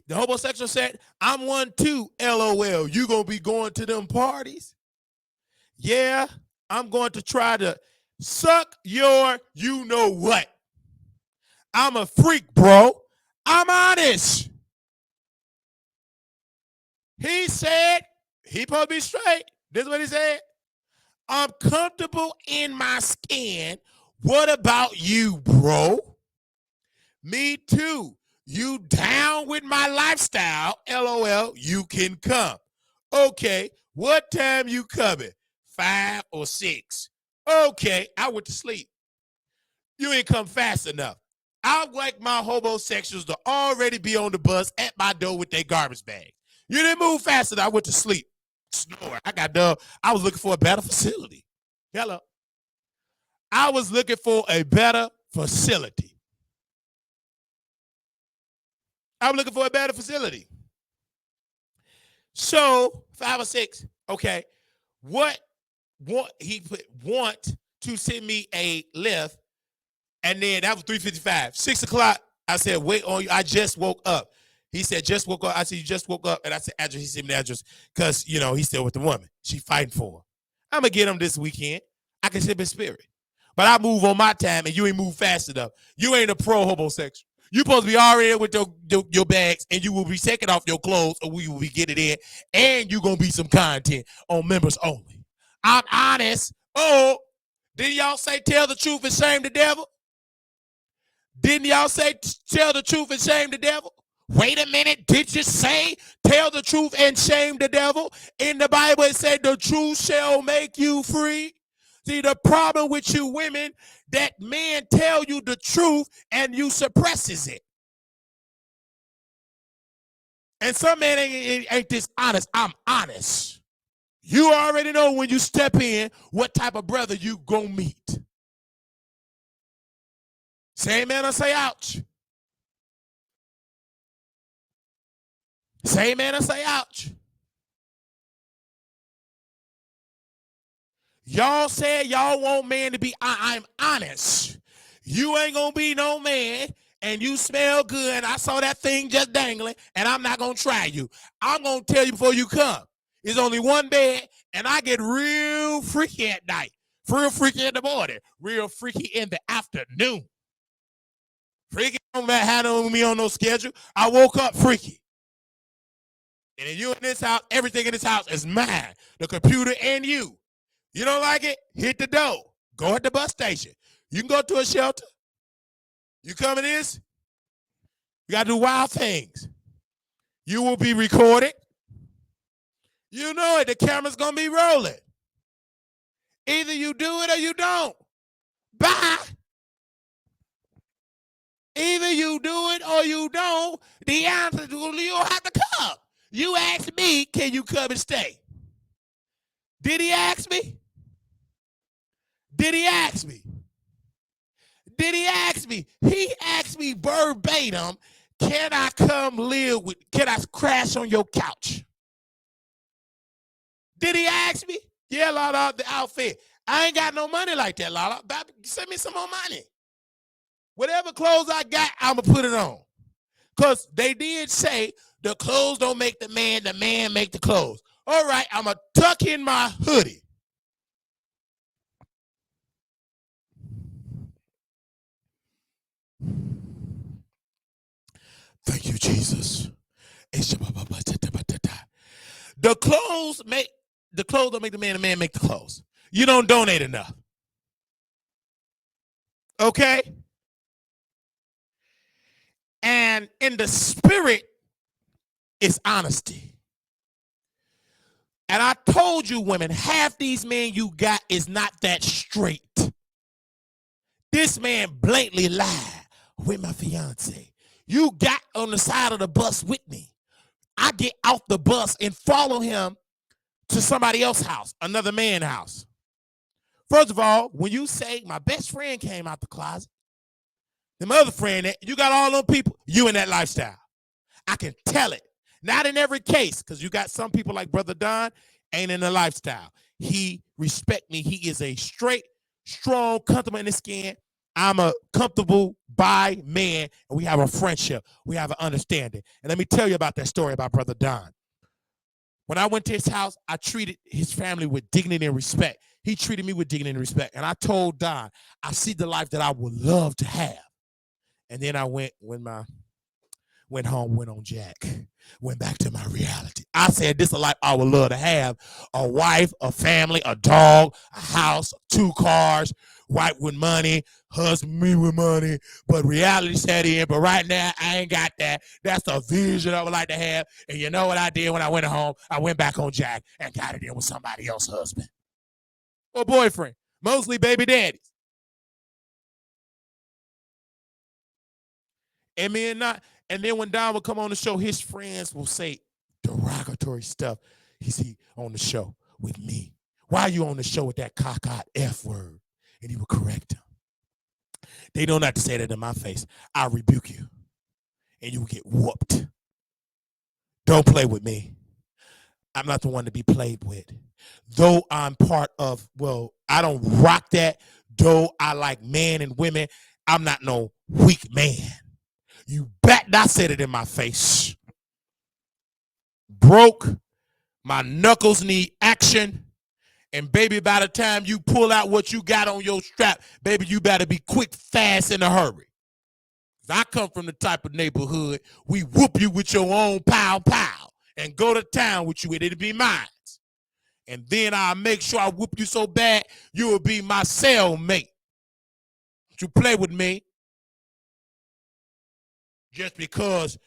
The homosexual said, I'm 1-2, LOL. You gonna be going to them parties? Yeah, I'm going to try to suck your you know what. I'm a freak, bro. I'm honest. He said, he supposed to be straight. This is what he said. I'm comfortable in my skin. What about you, bro? Me too. You down with my lifestyle? LOL, you can come. Okay, what time you coming? 5 or 6. Okay, I went to sleep. You ain't come fast enough. I like my homosexuals to already be on the bus at my door with their garbage bag. You didn't move fast enough. I went to sleep. snore. I got done. I was looking for a better facility. Hello. I was looking for a better facility. I'm looking for a better facility. So 5 or 6. Okay. What he put want to send me a lift, and then that was 3:55. 6 o'clock. I said, wait on you. I just woke up. He said, just woke up. I said, you just woke up. And I said, address. He sent me the address because, he's still with the woman. She fighting for him. I'm going to get him this weekend. I can sip his spirit. But I move on my time, and you ain't move fast enough. You ain't a pro homosexual. You supposed to be already with your bags, and you will be taking off your clothes, or we will be getting in, and you going to be some content on members only. I'm honest. Oh, didn't y'all say tell the truth and shame the devil? Didn't y'all say tell the truth and shame the devil? Wait a minute. Did you say tell the truth and shame the devil? In the Bible, it said the truth shall make you free. See, the problem with you women, that men tell you the truth and you suppresses it. And some men ain't this honest. I'm honest. You already know when you step in what type of brother you gonna meet. Say amen or say ouch. Say amen or say ouch. Y'all said y'all want man to be, I'm honest. You ain't gonna be no man, and you smell good, and I saw that thing just dangling, and I'm not gonna try you. I'm gonna tell you before you come. There's only one bed, and I get real freaky at night, real freaky in the morning, real freaky in the afternoon. Freaky don't have me on no schedule. I woke up freaky. And then you in this house, everything in this house is mine. The computer and you. You don't like it? Hit the door. Go at the bus station. You can go to a shelter. You come in this? You got to do wild things. You will be recorded. You know it. The camera's going to be rolling. Either you do it or you don't. Bye. Either you do it or you don't. The answer is you don't have to come. You asked me, can you come and stay? Did he ask me? Did he ask me? Did he ask me? He asked me verbatim, can I can I crash on your couch? Did he ask me? Yeah, Lala, the outfit. I ain't got no money like that, Lala. Send me some more money. Whatever clothes I got, I'm going to put it on. Because they did say the clothes don't make the man make the clothes. All right, I'm going to tuck in my hoodie. Thank you, Jesus. The clothes don't make the man make the clothes. You don't donate enough. Okay? And in the spirit is honesty. And I told you, women, half these men you got is not that straight. This man blatantly lied with my fiance. You got on the side of the bus with me. I get out the bus and follow him to somebody else's house, another man's house. First of all, when you say my best friend came out the closet, the other friend, you got all those people, you in that lifestyle. I can tell it. Not in every case, because you got some people like Brother Don ain't in the lifestyle. He respect me. He is a straight, strong, comfortable in his skin. I'm a comfortable by man, and we have a friendship. We have an understanding. And let me tell you about that story about Brother Don. When I went to his house, I treated his family with dignity and respect. He treated me with dignity and respect. And I told Don, I see the life that I would love to have. And then I went home, went on Jack, went back to my reality. I said, this is a life I would love to have. A wife, a family, a dog, a house, 2 cars, wife with money, husband me with money, but reality set in. But right now, I ain't got that. That's the vision I would like to have. And you know what I did when I went home? I went back on Jack and got it in with somebody else's husband or boyfriend, mostly baby daddies. And then when Don would come on the show, his friends will say derogatory stuff. He's on the show with me. Why are you on the show with that cockeyed F word? And he would correct him. They don't have to say that in my face. I'll rebuke you. And you will get whooped. Don't play with me. I'm not the one to be played with. Though I'm part of, I don't rock that. Though I like men and women, I'm not no weak man. You bet I said it in my face. Broke. My knuckles need action. And baby, by the time you pull out what you got on your strap, baby, you better be quick, fast, in a hurry. I come from the type of neighborhood, we whoop you with your own pow and go to town with you, and it'll be mine. And then I'll make sure I whoop you so bad, you will be my cellmate. Don't you play with me just because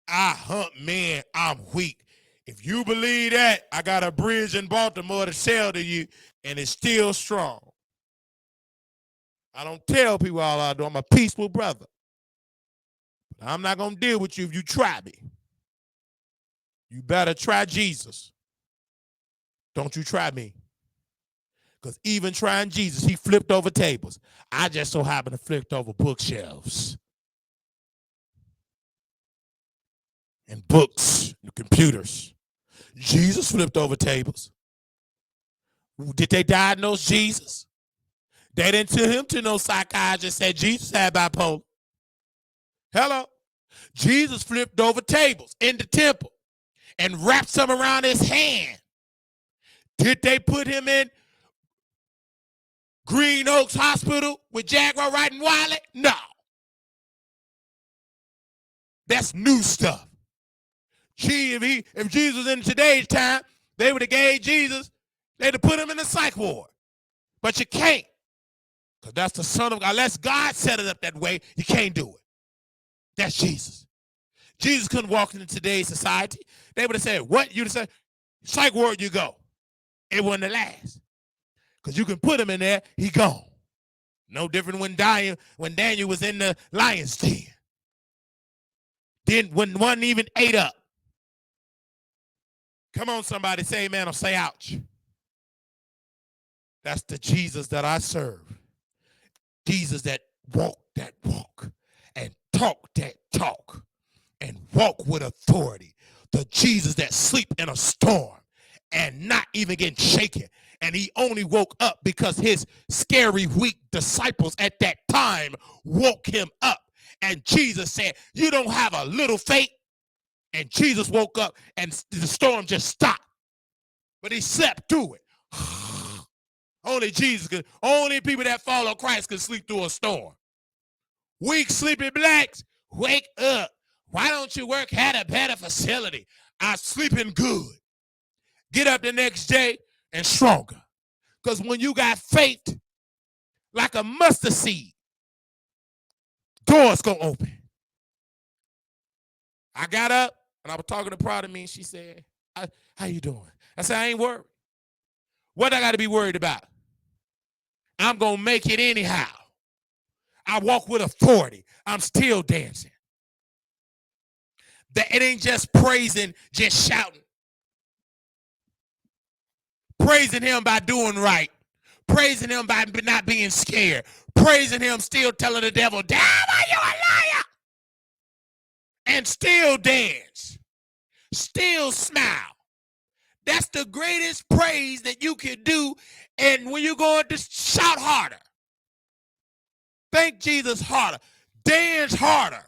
I hunt men, I'm weak. If you believe that, I got a bridge in Baltimore to sell to you, and it's still strong. I don't tell people all I do. I'm a peaceful brother. But I'm not going to deal with you if you try me. You better try Jesus. Don't you try me. Because even trying Jesus, he flipped over tables. I just so happen to flip over bookshelves. And books and computers. Jesus flipped over tables. Did they diagnose Jesus? They didn't tell him to no psychiatrist said Jesus had bipolar. Hello? Jesus flipped over tables in the temple and wrapped some around his hand. Did they put him in Green Oaks Hospital with Jaguar Wright and Wiley? No. That's new stuff. Gee, if Jesus was in today's time, they would have gave Jesus, they'd have put him in the psych ward. But you can't. Because that's the Son of God. Unless God set it up that way, you can't do it. That's Jesus. Jesus couldn't walk into today's society. They would have said, what? You'd have said, psych ward you go. It wouldn't last. Because you can put him in there, he gone. No different when Daniel was in the lion's den. When one even ate up. Come on, somebody say amen or say ouch. That's the Jesus that I serve. Jesus that walk and talk that talk and walk with authority. The Jesus that sleep in a storm and not even getting shaken. And he only woke up because his scary, weak disciples at that time woke him up. And Jesus said, you don't have a little faith. And Jesus woke up and the storm just stopped. But he slept through it. Only Jesus could, only people that follow Christ can sleep through a storm. Weak, sleepy blacks, wake up. Why don't you work at a better facility? I'm sleeping good. Get up the next day and stronger. Because when you got faith like a mustard seed, doors gonna open. I got up and I was talking to Proud of me and she said, how you doing? I said, I ain't worried. What I got to be worried about? I'm going to make it anyhow. I walk with authority. I'm still dancing. That it ain't just praising, just shouting. Praising him by doing right. Praising him by not being scared. Praising him still telling the devil, devil, you a liar. And still dance. Still smile. That's the greatest praise that you can do. And when you're going to shout harder. Thank Jesus harder. Dance harder.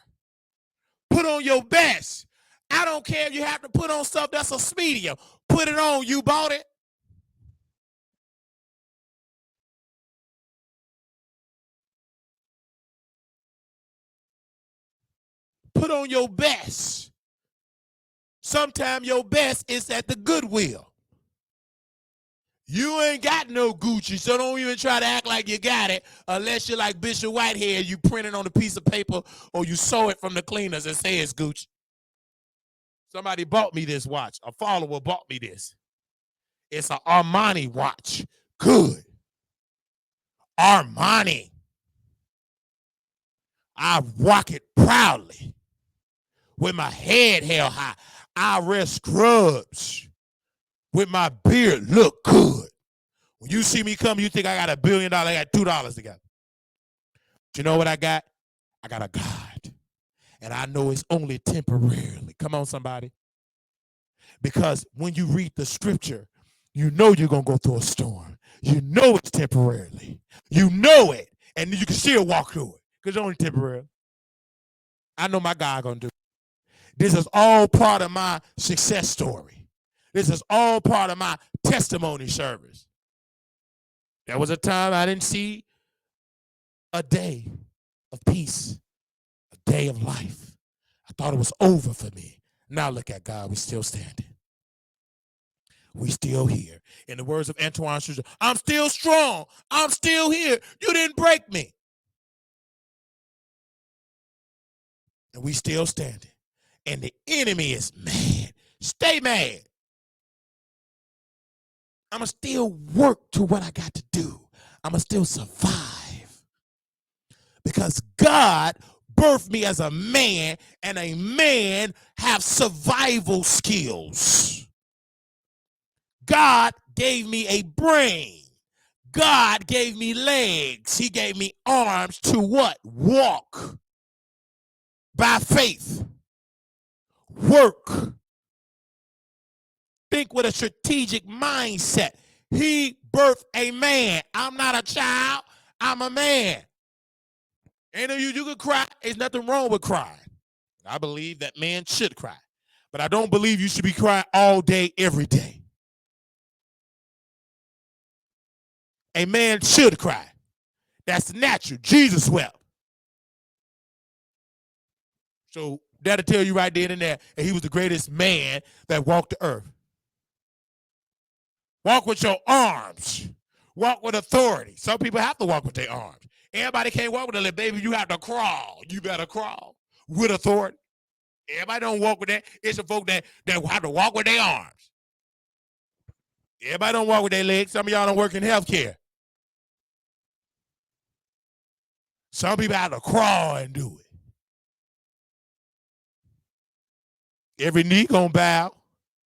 Put on your best. I don't care if you have to put on stuff that's a medium. Put it on. You bought it. Put on your best. Sometimes your best is at the Goodwill. You ain't got no Gucci, so don't even try to act like you got it unless you're like Bishop Whitehead, you print it on a piece of paper or you sew it from the cleaners and say it's Gucci. Somebody bought me this watch. A follower bought me this. It's an Armani watch. Good. Armani. I rock it proudly with my head held high. I wear scrubs with my beard look good. When you see me come, you think I got $1 billion, I got $2 together. But you know what I got? I got a God. And I know it's only temporarily. Come on, somebody. Because when you read the scripture, you know you're going to go through a storm. You know it's temporarily. You know it. And you can still walk through it. Because it's only temporary. I know my God going to do it. This is all part of my success story. This is all part of my testimony service. There was a time I didn't see a day of peace, a day of life. I thought it was over for me. Now look at God, we're still standing. We still here. In the words of Antoine Schuster, I'm still strong. I'm still here. You didn't break me. And we still standing. And the enemy is mad. Stay mad. I'm going to still work to what I got to do. I'm going to still survive. Because God birthed me as a man, and a man have survival skills. God gave me a brain. God gave me legs. He gave me arms to what? Walk. By faith. Work. Think with a strategic mindset. He birthed a man. I'm not a child. I'm a man. Ain't no you can cry. There's nothing wrong with crying. I believe that man should cry. But I don't believe you should be crying all day, every day. A man should cry. That's natural. Jesus wept. So that'll tell you right then and there that he was the greatest man that walked the earth. Walk with your arms. Walk with authority. Some people have to walk with their arms. Everybody can't walk with a little baby. You have to crawl. You better crawl with authority. Everybody don't walk with that. It's the folk that have to walk with their arms. Everybody don't walk with their legs. Some of y'all don't work in healthcare. Some people have to crawl and do it. Every knee gonna bow.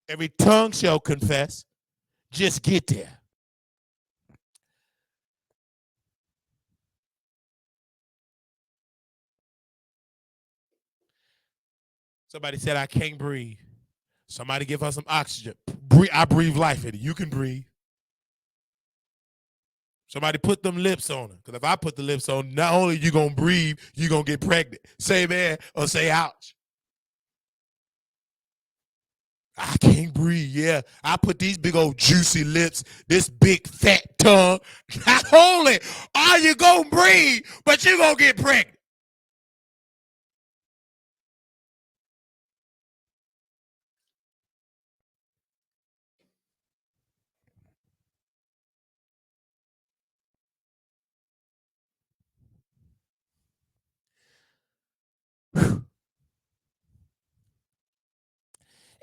Every tongue shall confess. Just get there. Somebody said, I can't breathe. Somebody give her some oxygen. I breathe life in it. You can breathe. Somebody put them lips on her. Because if I put the lips on, not only you going to breathe, you going to get pregnant. Say man or say ouch. I can't breathe. Yeah, I put these big old juicy lips, this big fat tongue. Not only are you going to breathe, but you going to get pregnant.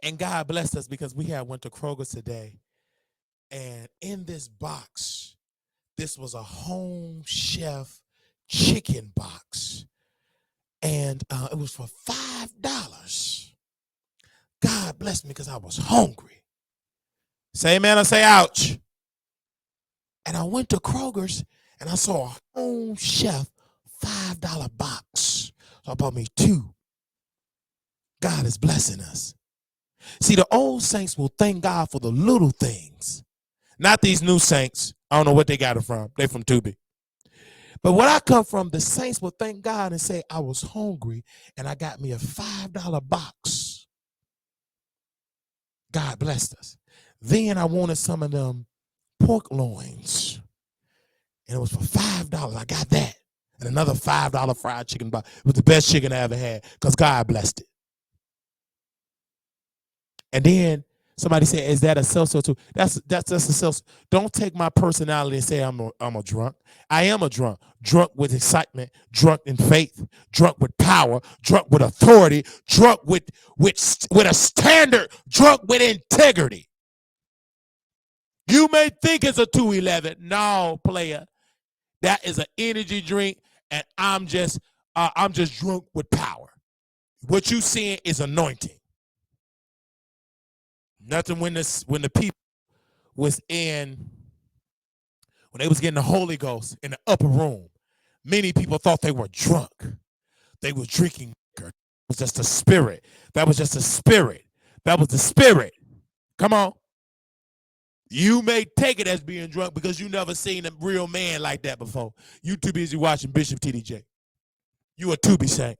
And God blessed us because we had went to Kroger's today. And in this box, this was a home chef chicken box. And it was for $5. God blessed me because I was hungry. Say amen or say ouch. And I went to Kroger's and I saw a home chef $5 box. So I bought me 2. God is blessing us. See, the old saints will thank God for the little things. Not these new saints. I don't know what they got it from. They're from Tubi. But where I come from, the saints will thank God and say, I was hungry and I got me a $5 box. God blessed us. Then I wanted some of them pork loins. And it was for $5. I got that. And another $5 fried chicken box. It was the best chicken I ever had because God blessed it. And then somebody said, is that a seltzer too? That's a seltzer. Don't take my personality and say I'm a drunk. I am a drunk. Drunk with excitement, drunk in faith, drunk with power, drunk with authority, drunk with a standard, drunk with integrity. You may think it's a 211. No, player. That is an energy drink, and I'm just drunk with power. What you seeing is anointing. Nothing when the people was when they was getting the Holy Ghost in the upper room, many people thought they were drunk. They were drinking liquor. It was just a spirit. That was just a spirit. That was the spirit. Come on. You may take it as being drunk because you never seen a real man like that before. You too busy watching Bishop TDJ. You a to be saint.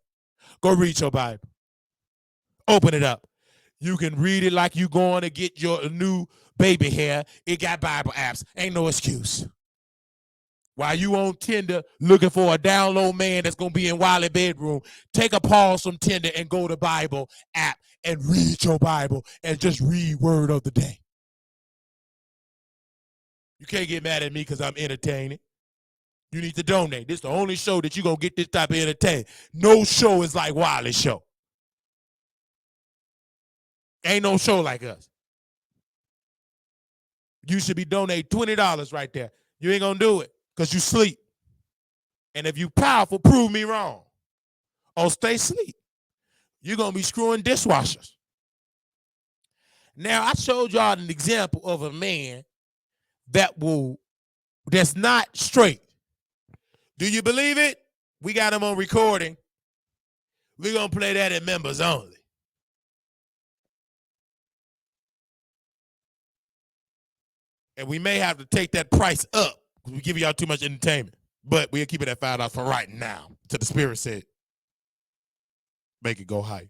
Go read your Bible. Open it up. You can read it like you going to get your new baby hair. It got Bible apps. Ain't no excuse. While you on Tinder looking for a down low man that's going to be in Wiley bedroom, take a pause from Tinder and go to Bible app and read your Bible and just read word of the day. You can't get mad at me because I'm entertaining. You need to donate. This is the only show that you're going to get this type of entertainment. No show is like Wiley Show. Ain't no show like us. You should be donating $20 right there. You ain't going to do it because you sleep. And if you powerful, prove me wrong. Or stay asleep. You're going to be screwing dishwashers. Now, I showed y'all an example of a man that's not straight. Do you believe it? We got him on recording. We're going to play that at members only. And we may have to take that price up because we give y'all too much entertainment. But we'll keep it at $5 for right now. Till the Spirit said, make it go high.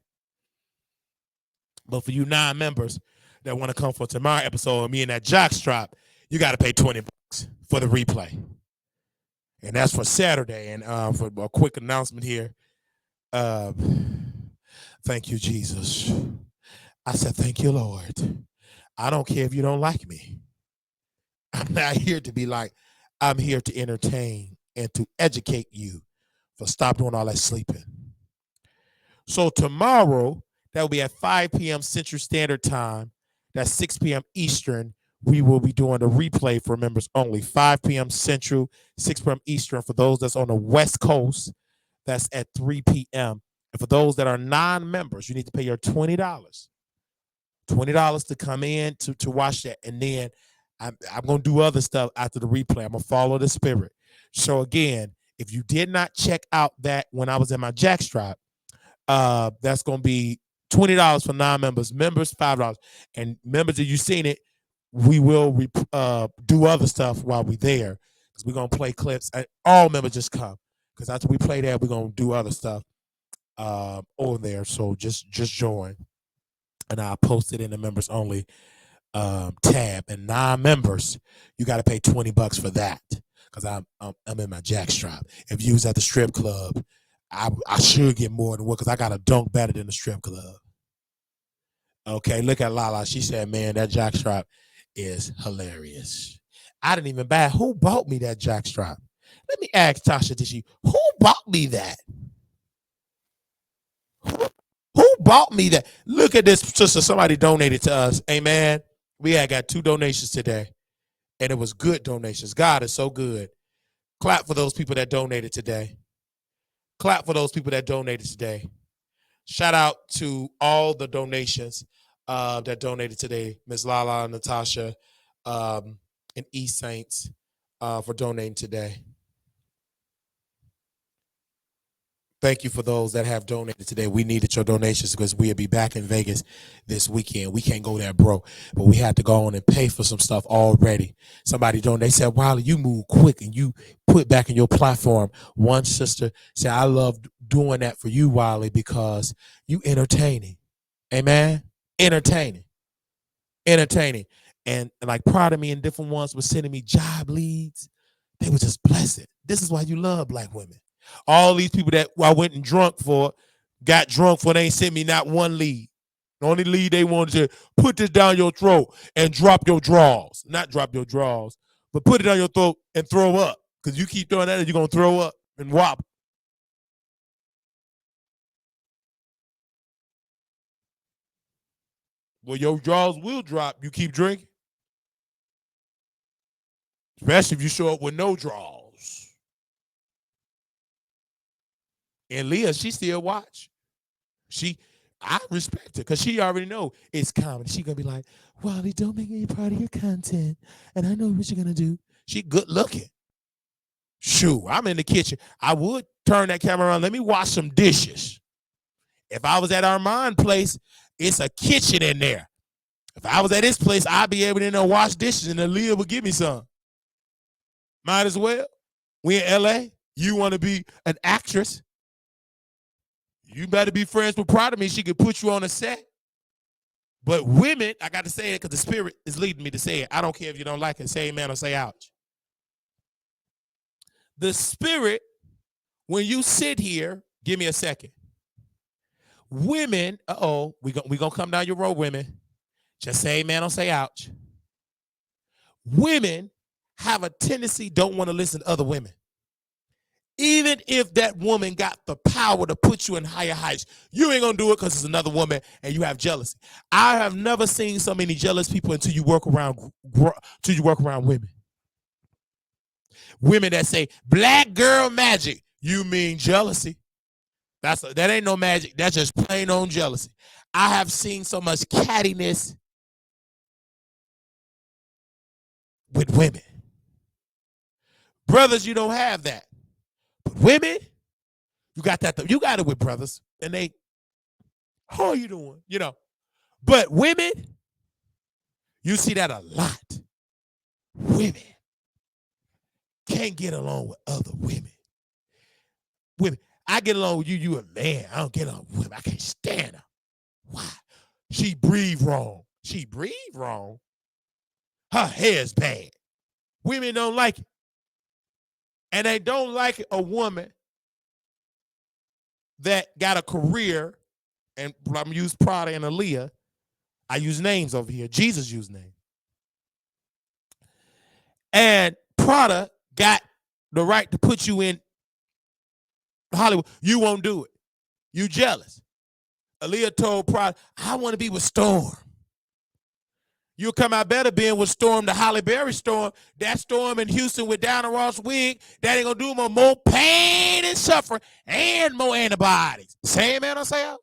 But for you non-members that want to come for tomorrow's episode of me and that jockstrap, you got to pay $20 for the replay. And that's for Saturday. And for a quick announcement here, thank you, Jesus. I said, thank you, Lord. I don't care if you don't like me. I'm not here to be like, I'm here to entertain and to educate you. So stop doing all that sleeping. So tomorrow, that will be at 5 p.m. Central Standard Time. That's 6 p.m. Eastern. We will be doing the replay for members only. 5 p.m. Central, 6 p.m. Eastern. For those that's on the West Coast, that's at 3 p.m. And for those that are non-members, you need to pay your $20. $20 to come in to watch that. And then I'm going to do other stuff after the replay. I'm going to follow the Spirit. So again, if you did not check out that when I was in my jackstrap, that's going to be $20 for non-members. Members, $5. And members, if you've seen it, we will do other stuff while we're there. Because we're going to play clips. And all members just come. Because after we play that, we're going to do other stuff over there. So just join. And I'll post it in the members only tab. And non-members, you got to pay $20 for that. Because I'm in my jackstrap. If you was at the strip club, I should get more than what, because I got a dunk better than the strip club. Okay, look at Lala. She said, man, that jackstrap is hilarious. I didn't even buy it. Who bought me that jackstrap? Let me ask Tasha, who bought me that? Who bought me that? Look at this, sister. Somebody donated to us. Amen. We had got 2 donations today, and it was good donations. God is so good. Clap for those people that donated today. Clap for those people that donated today. Shout out to all the donations that donated today. Miss Lala, Natasha, and East Saints for donating today. Thank you for those that have donated today. We needed your donations because we'll be back in Vegas this weekend. We can't go there broke, but we had to go on and pay for some stuff already. Somebody donated. They said, Wiley, you move quick and you put back in your platform. One sister said, I love doing that for you, Wiley, because you entertaining. Amen? Entertaining. And like part of me and different ones were sending me job leads. They were just blessed. This is why you love black women. All these people that I went and got drunk for, they ain't sent me not one lead. The only lead they wanted to put this down your throat and drop your drawers. Not drop your drawers, but put it down your throat and throw up. Because you keep throwing that and you're going to throw up and wobble. Well, your drawers will drop. You keep drinking. Especially if you show up with no drawers. And Leah, she still watch. I respect her because she already know it's comedy. She gonna be like, Wally, don't make me part of your content. And I know what you're gonna do. She good looking. Shoot, I'm in the kitchen. I would turn that camera around. Let me wash some dishes. If I was at Armand place, it's a kitchen in there. If I was at this place, I'd be able to wash dishes and Aaliyah would give me some. Might as well. We in LA. You want to be an actress. You better be friends with Prodigy. She could put you on a set. But women, I got to say it because the spirit is leading me to say it. I don't care if you don't like it. Say amen or say ouch. The spirit, when you sit here, give me a second. Women, we gonna come down your road, women. Just say amen or say ouch. Women have a tendency don't want to listen to other women. Even if that woman got the power to put you in higher heights, you ain't gonna do it because it's another woman and you have jealousy. I have never seen so many jealous people until you work around women. Women that say black girl magic, you mean jealousy. That ain't no magic. That's just plain on jealousy. I have seen so much cattiness with women. Brothers, you don't have that. But women, you got that. You got it with brothers. And they, how are you doing? But women, you see that a lot. Women can't get along with other women. Women, I get along with you. You a man. I don't get along with women. I can't stand her. Why? She breathe wrong. She breathe wrong. Her hair's bad. Women don't like it. And they don't like a woman that got a career, and I'm going to use Prada and Aaliyah. I use names over here. Jesus used names. And Prada got the right to put you in Hollywood. You won't do it. You jealous. Aaliyah told Prada, I want to be with Storm. You'll come out better being with Storm, the Halle Berry Storm. That Storm in Houston with Diana Ross wig, that ain't gonna do more pain and suffering and more antibiotics. Say amen or say out.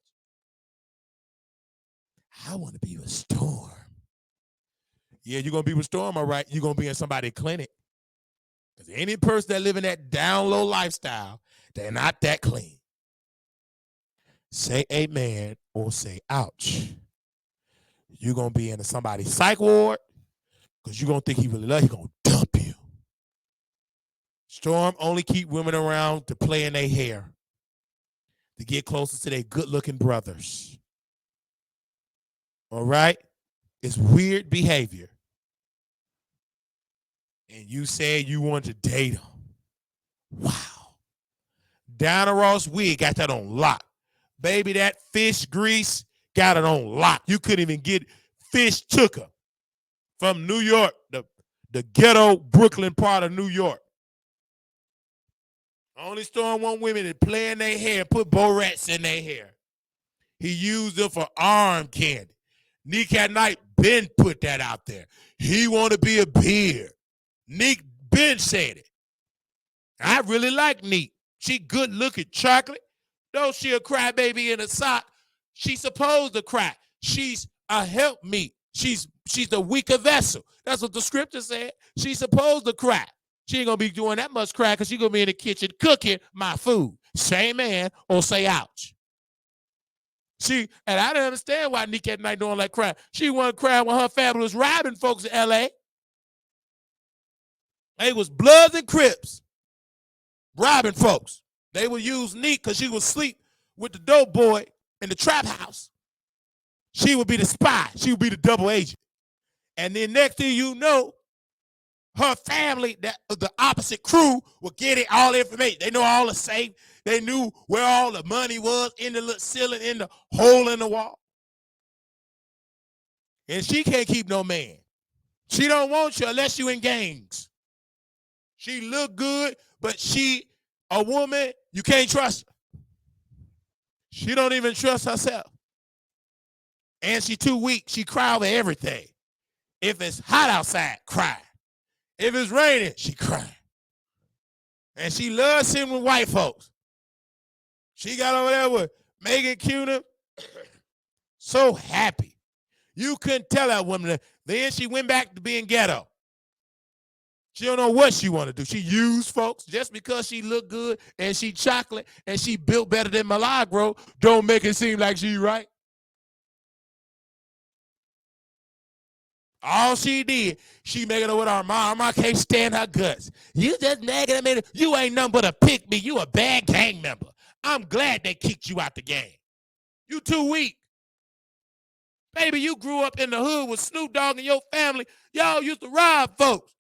I want to be with Storm. Yeah, you're gonna be with Storm, all right. You're gonna be in somebody's clinic. Because any person that live in that down low lifestyle, they're not that clean. Say amen or say ouch. You're going to be in somebody's psych ward because you're going to think he really loves you. He's going to dump you. Storm only keep women around to play in their hair, to get closer to their good-looking brothers. All right? It's weird behavior. And you said you wanted to date him. Wow. Diana Ross wig got that on lock. Baby, that fish grease got it on lock. You couldn't even get fish took her from New York, the ghetto Brooklyn part of New York. Only Storm want women to play in their hair, put Borettes in their hair. He used them for arm candy. Nick at night, Ben put that out there. He want to be a beard. Nick, Ben said it. I really like Nick. She good looking, chocolate. Though she a crybaby in a sock, she's supposed to cry. She's a helpmeet. She's the weaker vessel. That's what the scripture said. She's supposed to cry. She ain't gonna be doing that much cry because she's gonna be in the kitchen cooking my food. Say amen or say ouch. And I didn't understand why Nick at night don't like crying. She wasn't crying when her family was robbing folks in LA. They was Bloods and Crips robbing folks. They would use Nick because she would sleep with the dope boy in the trap house. She would be the spy. She would be the double agent. And then next thing you know, her family, the opposite crew, will get it all the information. They know all the safe. They knew where all the money was in the ceiling, in the hole in the wall. And she can't keep no man. She don't want you unless you in gangs. She look good, but a woman, you can't trust her. She don't even trust herself. And she too weak. She cry over everything. If it's hot outside, cry. If it's raining, she cry. And she loves sitting with white folks. She got over there with Megan Cuner So happy. You couldn't tell that woman that. Then she went back to being ghetto. She don't know what she want to do. She used folks just because she look good and she chocolate and she built better than Milagro. Don't make it seem like she right. All she did, she making it with her mom. I can't stand her guts. You just nagging at me. You ain't nothing but a pick me. You a bad gang member. I'm glad they kicked you out the game. You too weak. Baby, you grew up in the hood with Snoop Dogg and your family. Y'all used to rob folks.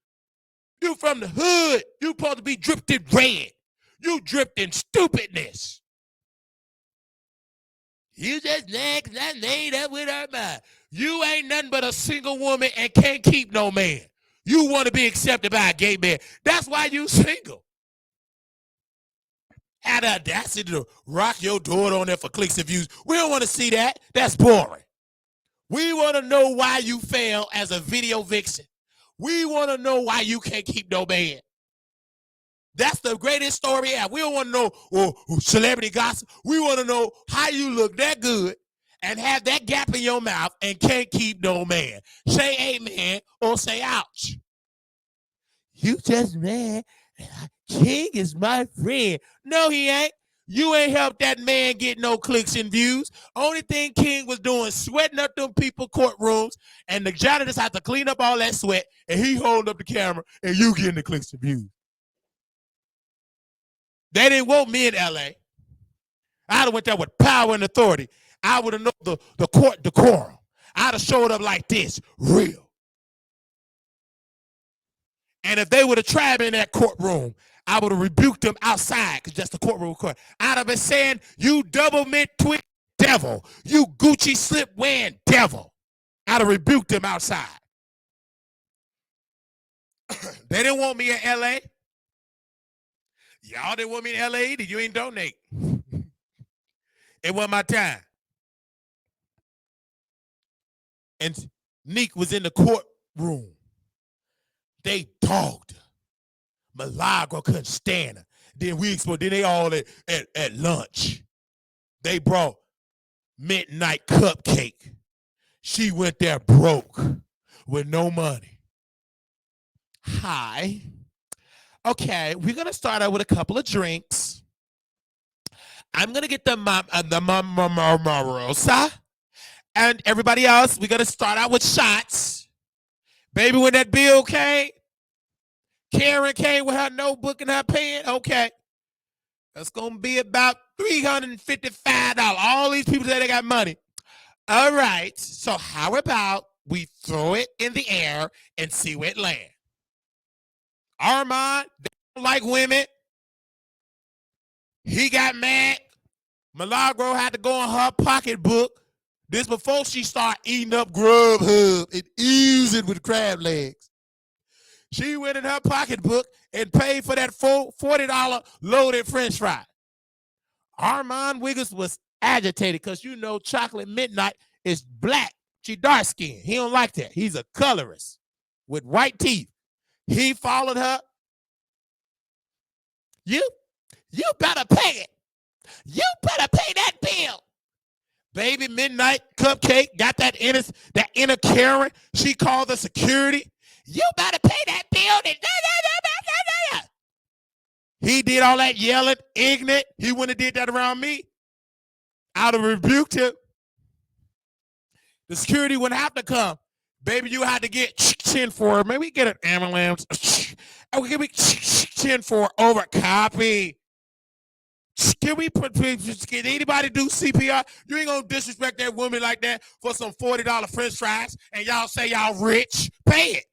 You from the hood. You supposed to be dripped in red. You dripped in stupidness. You just nagged that made up with her mind. You ain't nothing but a single woman and can't keep no man. You want to be accepted by a gay man. That's why you single. Had the audacity to rock your daughter on there for clicks and views. We don't want to see that. That's boring. We want to know why you fail as a video vixen. We want to know why you can't keep no man. That's the greatest story ever. We don't want to know celebrity gossip. We want to know how you look that good and have that gap in your mouth and can't keep no man. Say amen or say ouch. You just mad. King is my friend. No, he ain't. You ain't helped that man get no clicks and views. Only thing King was doing, sweating up them people courtrooms, and the janitors had to clean up all that sweat, and he holding up the camera, and you getting the clicks and views. They didn't want me in L.A. I'd have went there with power and authority. I would have known the court decorum. I'd have showed up like this, real. And if they would have tried me in that courtroom, I would have rebuked them outside, because that's the courtroom court. I'd have been saying, you double mint twin devil. You Gucci slip wearing devil. I'd have rebuked them outside. They didn't want me in L.A. Y'all didn't want me in L.A. either. You ain't donate. It wasn't my time. And Neek was in the courtroom. They dogged her. Milagro couldn't stand her. Then they all at lunch. They brought midnight cupcake. She went there broke with no money. Hi. Okay, we're gonna start out with a couple of drinks. I'm gonna get the mimosa, and everybody else, we're gonna start out with shots. Baby, when that bill came, Karen came with her notebook and her pen. Okay, that's gonna be about $355. All these people say they got money. All right, so how about we throw it in the air and see where it lands? Armand, they don't like women. He got mad. Milagro had to go in her pocketbook. This before she started eating up Grubhub and oozing with crab legs. She went in her pocketbook and paid for that $40 loaded French fry. Armand Wiggins was agitated because you know Chocolate Midnight is black. She dark skinned. He don't like that. He's a colorist with white teeth. He followed her. You better pay it. You better pay that bill. Baby Midnight Cupcake got that inner Karen. She called the security. You better pay that bill. He did all that yelling, ignorant. He wouldn't have did that around me. I'd have rebuked him. The security wouldn't have to come. Baby, you had to get 10 for it. Maybe we get an ambulance. Oh, give me 10 for over copy. Can anybody do CPR? You ain't gonna disrespect that woman like that for some $40 French fries and y'all say y'all rich. Pay it.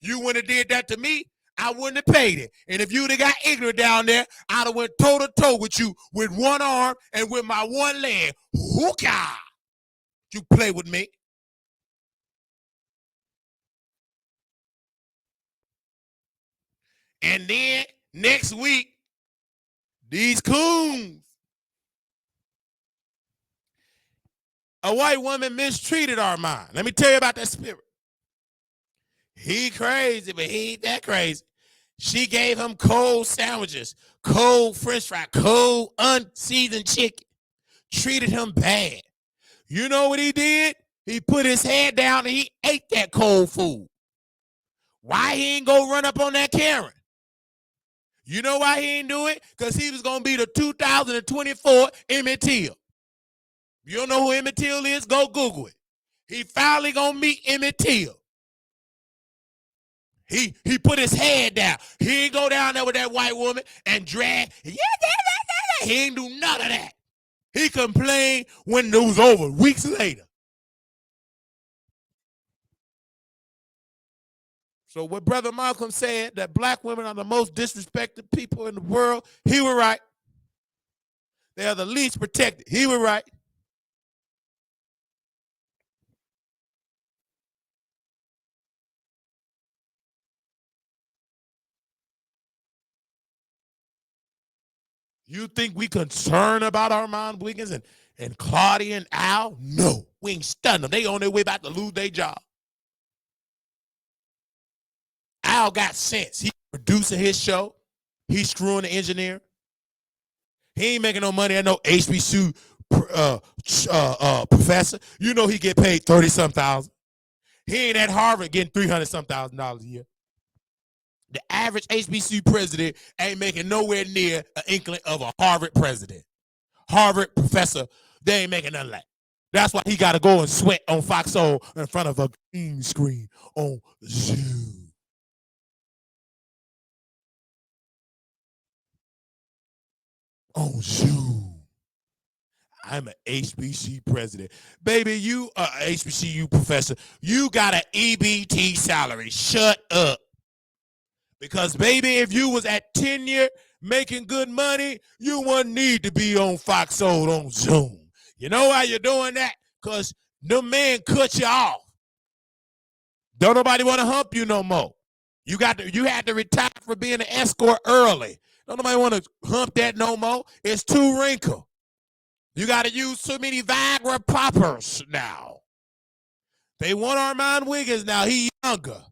You wouldn't have did that to me, I wouldn't have paid it. And if you'd have got ignorant down there, I'd have went toe to toe with you with one arm and with my one leg. Hookah! You play with me. And then next week, these coons. A white woman mistreated Armand. Let me tell you about that spirit. He crazy, but he ain't that crazy. She gave him cold sandwiches, cold French fry, cold unseasoned chicken. Treated him bad. You know what he did? He put his head down and he ate that cold food. Why he ain't go run up on that Karen? You know why he ain't do it? Because he was going to be the 2024 Emmett Till. You don't know who Emmett Till is? Go Google it. He finally going to meet Emmett Till. He put his head down. He ain't go down there with that white woman and drag. Yeah. He ain't do none of that. He complained when it was over, weeks later. So what Brother Malcolm said, that black women are the most disrespected people in the world, he was right. They are the least protected. He was right. You think we concerned about Armand Wiggins and Claudia and Al? No, we ain't stunned them. They on their way back to lose their job. Al got sense. He producing his show. He's screwing the engineer. He ain't making no money at no HBCU professor. You know he get paid 30-some thousand. He ain't at Harvard getting $300-some thousand a year. The average HBCU president ain't making nowhere near an inkling of a Harvard president. Harvard professor, they ain't making none of that. That's why he got to go and sweat on Fox Soul in front of a green screen on Zoom. On Zoom. I'm an HBCU president. Baby, you are an HBCU professor. You got an EBT salary. Shut up. Because, baby, if you was at tenure making good money, you wouldn't need to be on Fox Soul on Zoom. You know why you're doing that? Because the man cut you off. Don't nobody want to hump you no more. You had to retire for being an escort early. Don't nobody want to hump that no more. It's too wrinkled. You got to use too many Viagra poppers now. They want Armand Wiggins now. He younger.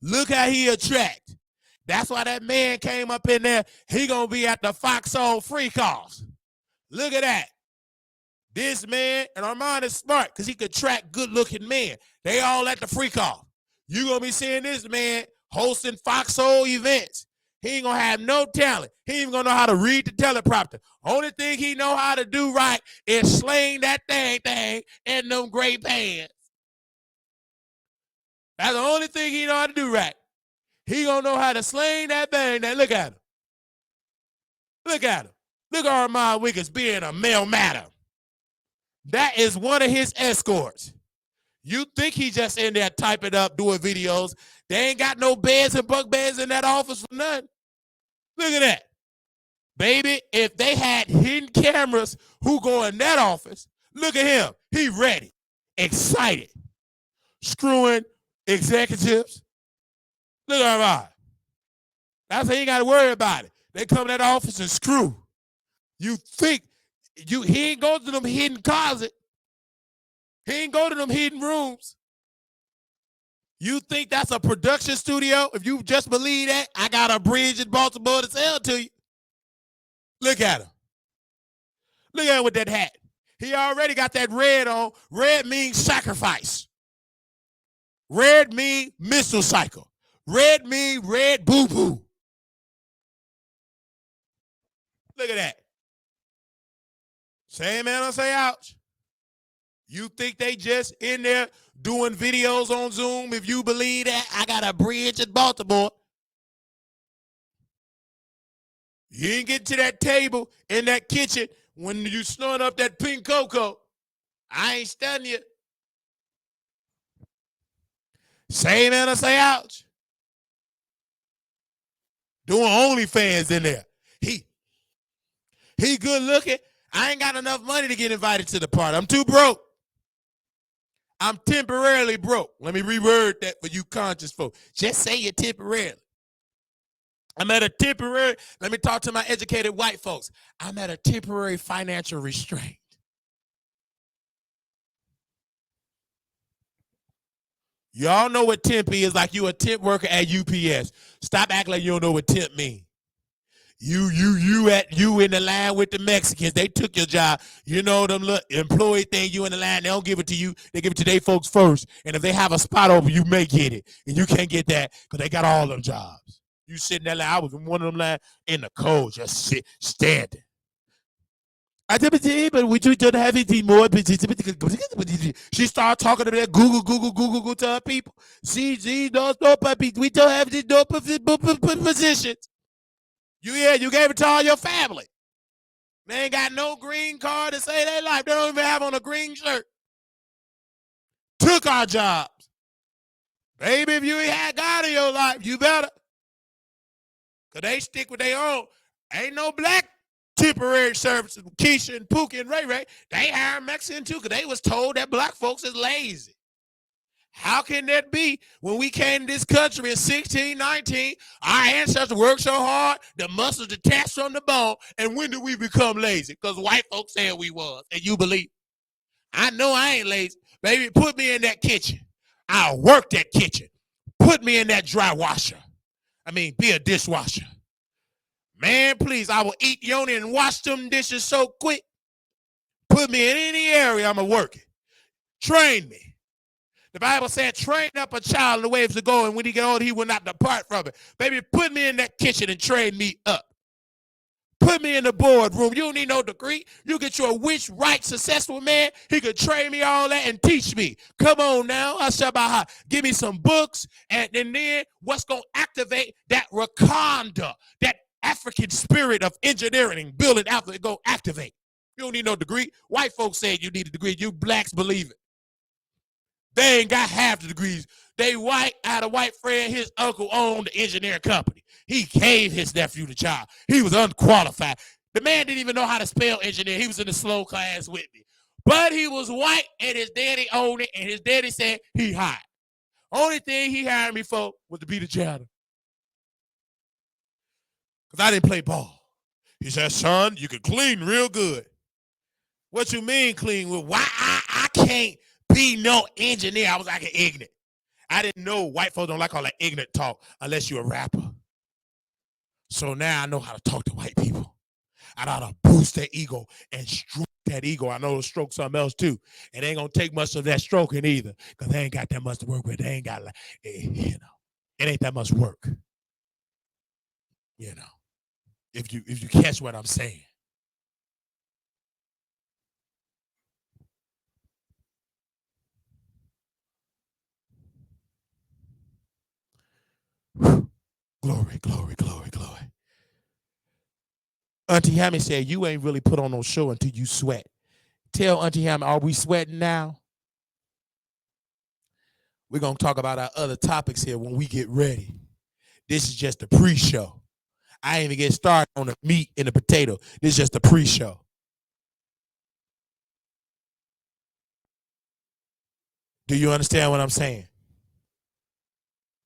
Look how he attract. That's why that man came up in there. He going to be at the Fox Soul free calls. Look at that. This man, and Armand is smart because he could track good-looking men. They all at the free call. You going to be seeing this man hosting Fox Soul events. He ain't going to have no talent. He ain't even going to know how to read the teleprompter. Only thing he know how to do right is sling that thing in them gray pants. That's the only thing he know how to do right. He going to know how to sling that thing. Now look at him. Look at him. Look at Armand Wiggins being a male matter. That is one of his escorts. You think he just in there typing up, doing videos. They ain't got no beds and bunk beds in that office for nothing. Look at that. Baby, if they had hidden cameras who go in that office, look at him. He ready, excited, screwing executives. Look at Armand. That's how you ain't got to worry about it. They come in that office and screw. You think he ain't go to them hidden closet. He ain't go to them hidden rooms. You think that's a production studio? If you just believe that, I got a bridge in Baltimore to sell to you. Look at him. Look at him with that hat. He already got that red on. Red means sacrifice. Red means missile cycle. Red means red boo-boo. Look at that. Say amen or say ouch. You think they just in there doing videos on Zoom? If you believe that, I got a bridge in Baltimore. You ain't get to that table in that kitchen when you snorting up that pink cocoa. I ain't stunning you. Say amen or say ouch. Doing OnlyFans in there. He good looking. I ain't got enough money to get invited to the party. I'm too broke. I'm temporarily broke. Let me reword that for you conscious folks. Just say you're temporarily. I'm at a temporary, let me talk to my educated white folks. I'm at a temporary financial restraint. Y'all know what temp is, like you a temp worker at UPS. Stop acting like you don't know what temp means. You in the line with the Mexicans. They took your job. You know them little employee thing. You in the line. They don't give it to you. They give it to their folks first. And if they have a spot open, you may get it. And you can't get that because they got all them jobs. You sitting there like I was in one of them line in the cold, just standing. I did, but we don't have anything more. She started talking to that Google to her people. See, those no puppies. We don't have these no positions. You gave it to all your family. They ain't got no green card to say their life. They don't even have on a green shirt. Took our jobs. Baby, if you ain't had God in your life, you better. Because they stick with their own. Ain't no black temporary services. Keisha and Pookie and Ray Ray, they hired Mexican too because they was told that black folks is lazy. How can that be when we came to this country in 1619, our ancestors worked so hard, the muscles detached from the bone, and when did we become lazy? Because white folks said we was, and you believe. I know I ain't lazy. Baby, put me in that kitchen. I'll work that kitchen. Put me in that dry washer. Be a dishwasher. Man, please, I will eat yoni and wash them dishes so quick. Put me in any area, I'm going to work it. Train me. The Bible said, train up a child in the ways to go, and when he get old, he will not depart from it. Baby, put me in that kitchen and train me up. Put me in the boardroom. You don't need no degree. You get you a rich, right, successful man. He could train me all that and teach me. Come on now. Give me some books, and then what's going to activate that Wakanda, that African spirit of engineering, building after it go activate. You don't need no degree. White folks said you need a degree. You blacks believe it. They ain't got half the degrees. They white, had a white friend, his uncle owned the engineering company. He gave his nephew the job. He was unqualified. The man didn't even know how to spell engineer. He was in the slow class with me. But he was white, and his daddy owned it, and his daddy said he hired. Only thing he hired me for was to be the janitor. Because I didn't play ball. He said, son, you can clean real good. What you mean clean? Why I can't be no engineer? I was like ignorant. I didn't know white folks don't like all that ignorant talk unless you're a rapper. So now I know how to talk to white people. I know how to boost their ego and stroke that ego. I know to stroke something else too. It ain't gonna take much of that stroking either, because they ain't got that much to work with. They ain't got it ain't that much work. If you catch what I'm saying. Glory, glory, glory, glory. Auntie Hammy said, you ain't really put on no show until you sweat. Tell Auntie Hammy, are we sweating now? We're going to talk about our other topics here when we get ready. This is just the pre-show. I ain't even get started on the meat and the potato. This is just the pre-show. Do you understand what I'm saying?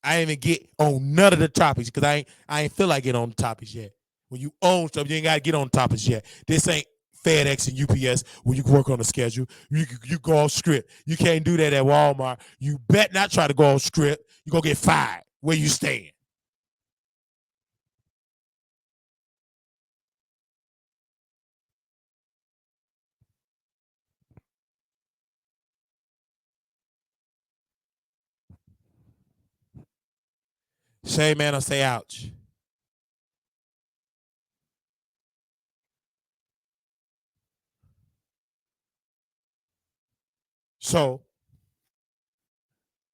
I ain't even get on none of the topics because I ain't feel like getting on the topics yet. When you own stuff, you ain't got to get on the topics yet. This ain't FedEx and UPS where you can work on the schedule. You go off script. You can't do that at Walmart. You bet not try to go off script. You're going to get fired where you stand. Say amen or say ouch. So,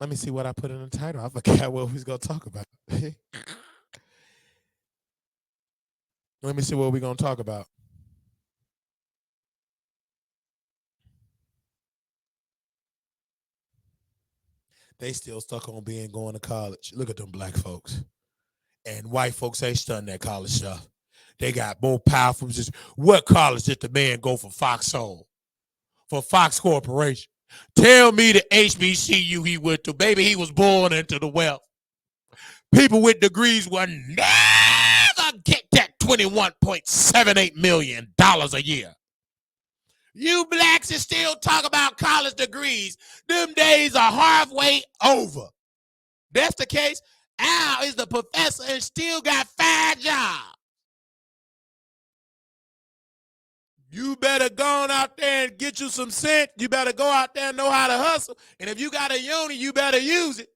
let me see what I put in the title. I forgot what we was going to talk about. Let me see what we're going to talk about. They still stuck on going to college. Look at them black folks. And white folks ain't studying that college stuff. They got more powerful. What college did the man go for Fox on? For Fox Corporation. Tell me the HBCU he went to. Baby, he was born into the wealth. People with degrees will never get that $21.78 million a year. You blacks is still talk about college degrees. Them days are halfway over. That's the case. Al is the professor and still got 5 jobs. You better go on out there and get you some sense. You better go out there and know how to hustle. And if you got a uni, you better use it.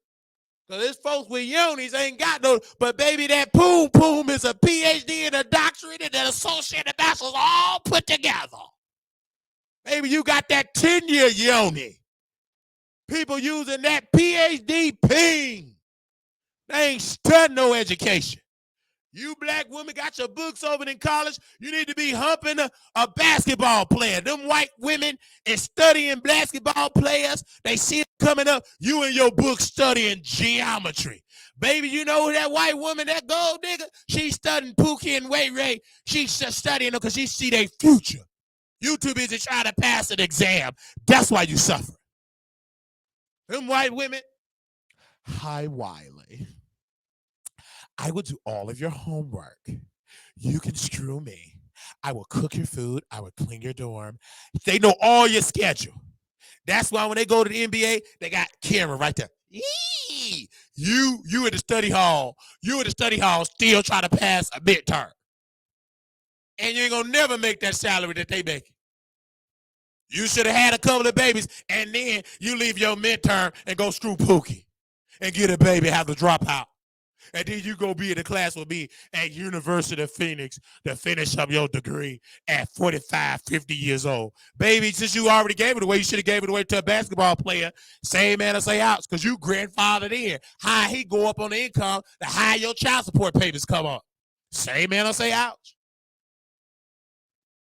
Because there's folks with unis ain't got no, but baby, that poom poom is a PhD and a doctorate and an associate and bachelor's all put together. Baby, you got that 10-year uni. People using that PhD ping. They ain't studying no education. You black women got your books over in college. You need to be humping a basketball player. Them white women is studying basketball players. They see it coming up. You and your book studying geometry. Baby, you know that white woman, that gold digger? She's studying Pookie and Ray Ray. She's just studying them because she see their future. You too busy trying to pass an exam. That's why you suffer. Them white women. Hi, Wiley. I will do all of your homework. You can screw me. I will cook your food. I will clean your dorm. They know all your schedule. That's why when they go to the NBA, they got camera right there. Yee! You in the study hall. You in the study hall still trying to pass a midterm. And you ain't gonna never make that salary that they make. You should have had a couple of babies, and then you leave your midterm and go screw Pookie and get a baby, have to drop out. And then you go be in the class with me at University of Phoenix to finish up your degree at 45, 50 years old. Baby, since you already gave it away, you should have gave it away to a basketball player. Same man to say outs, because you grandfathered in. High he go up on the income, the higher your child support payments come up. Same man to say ouch.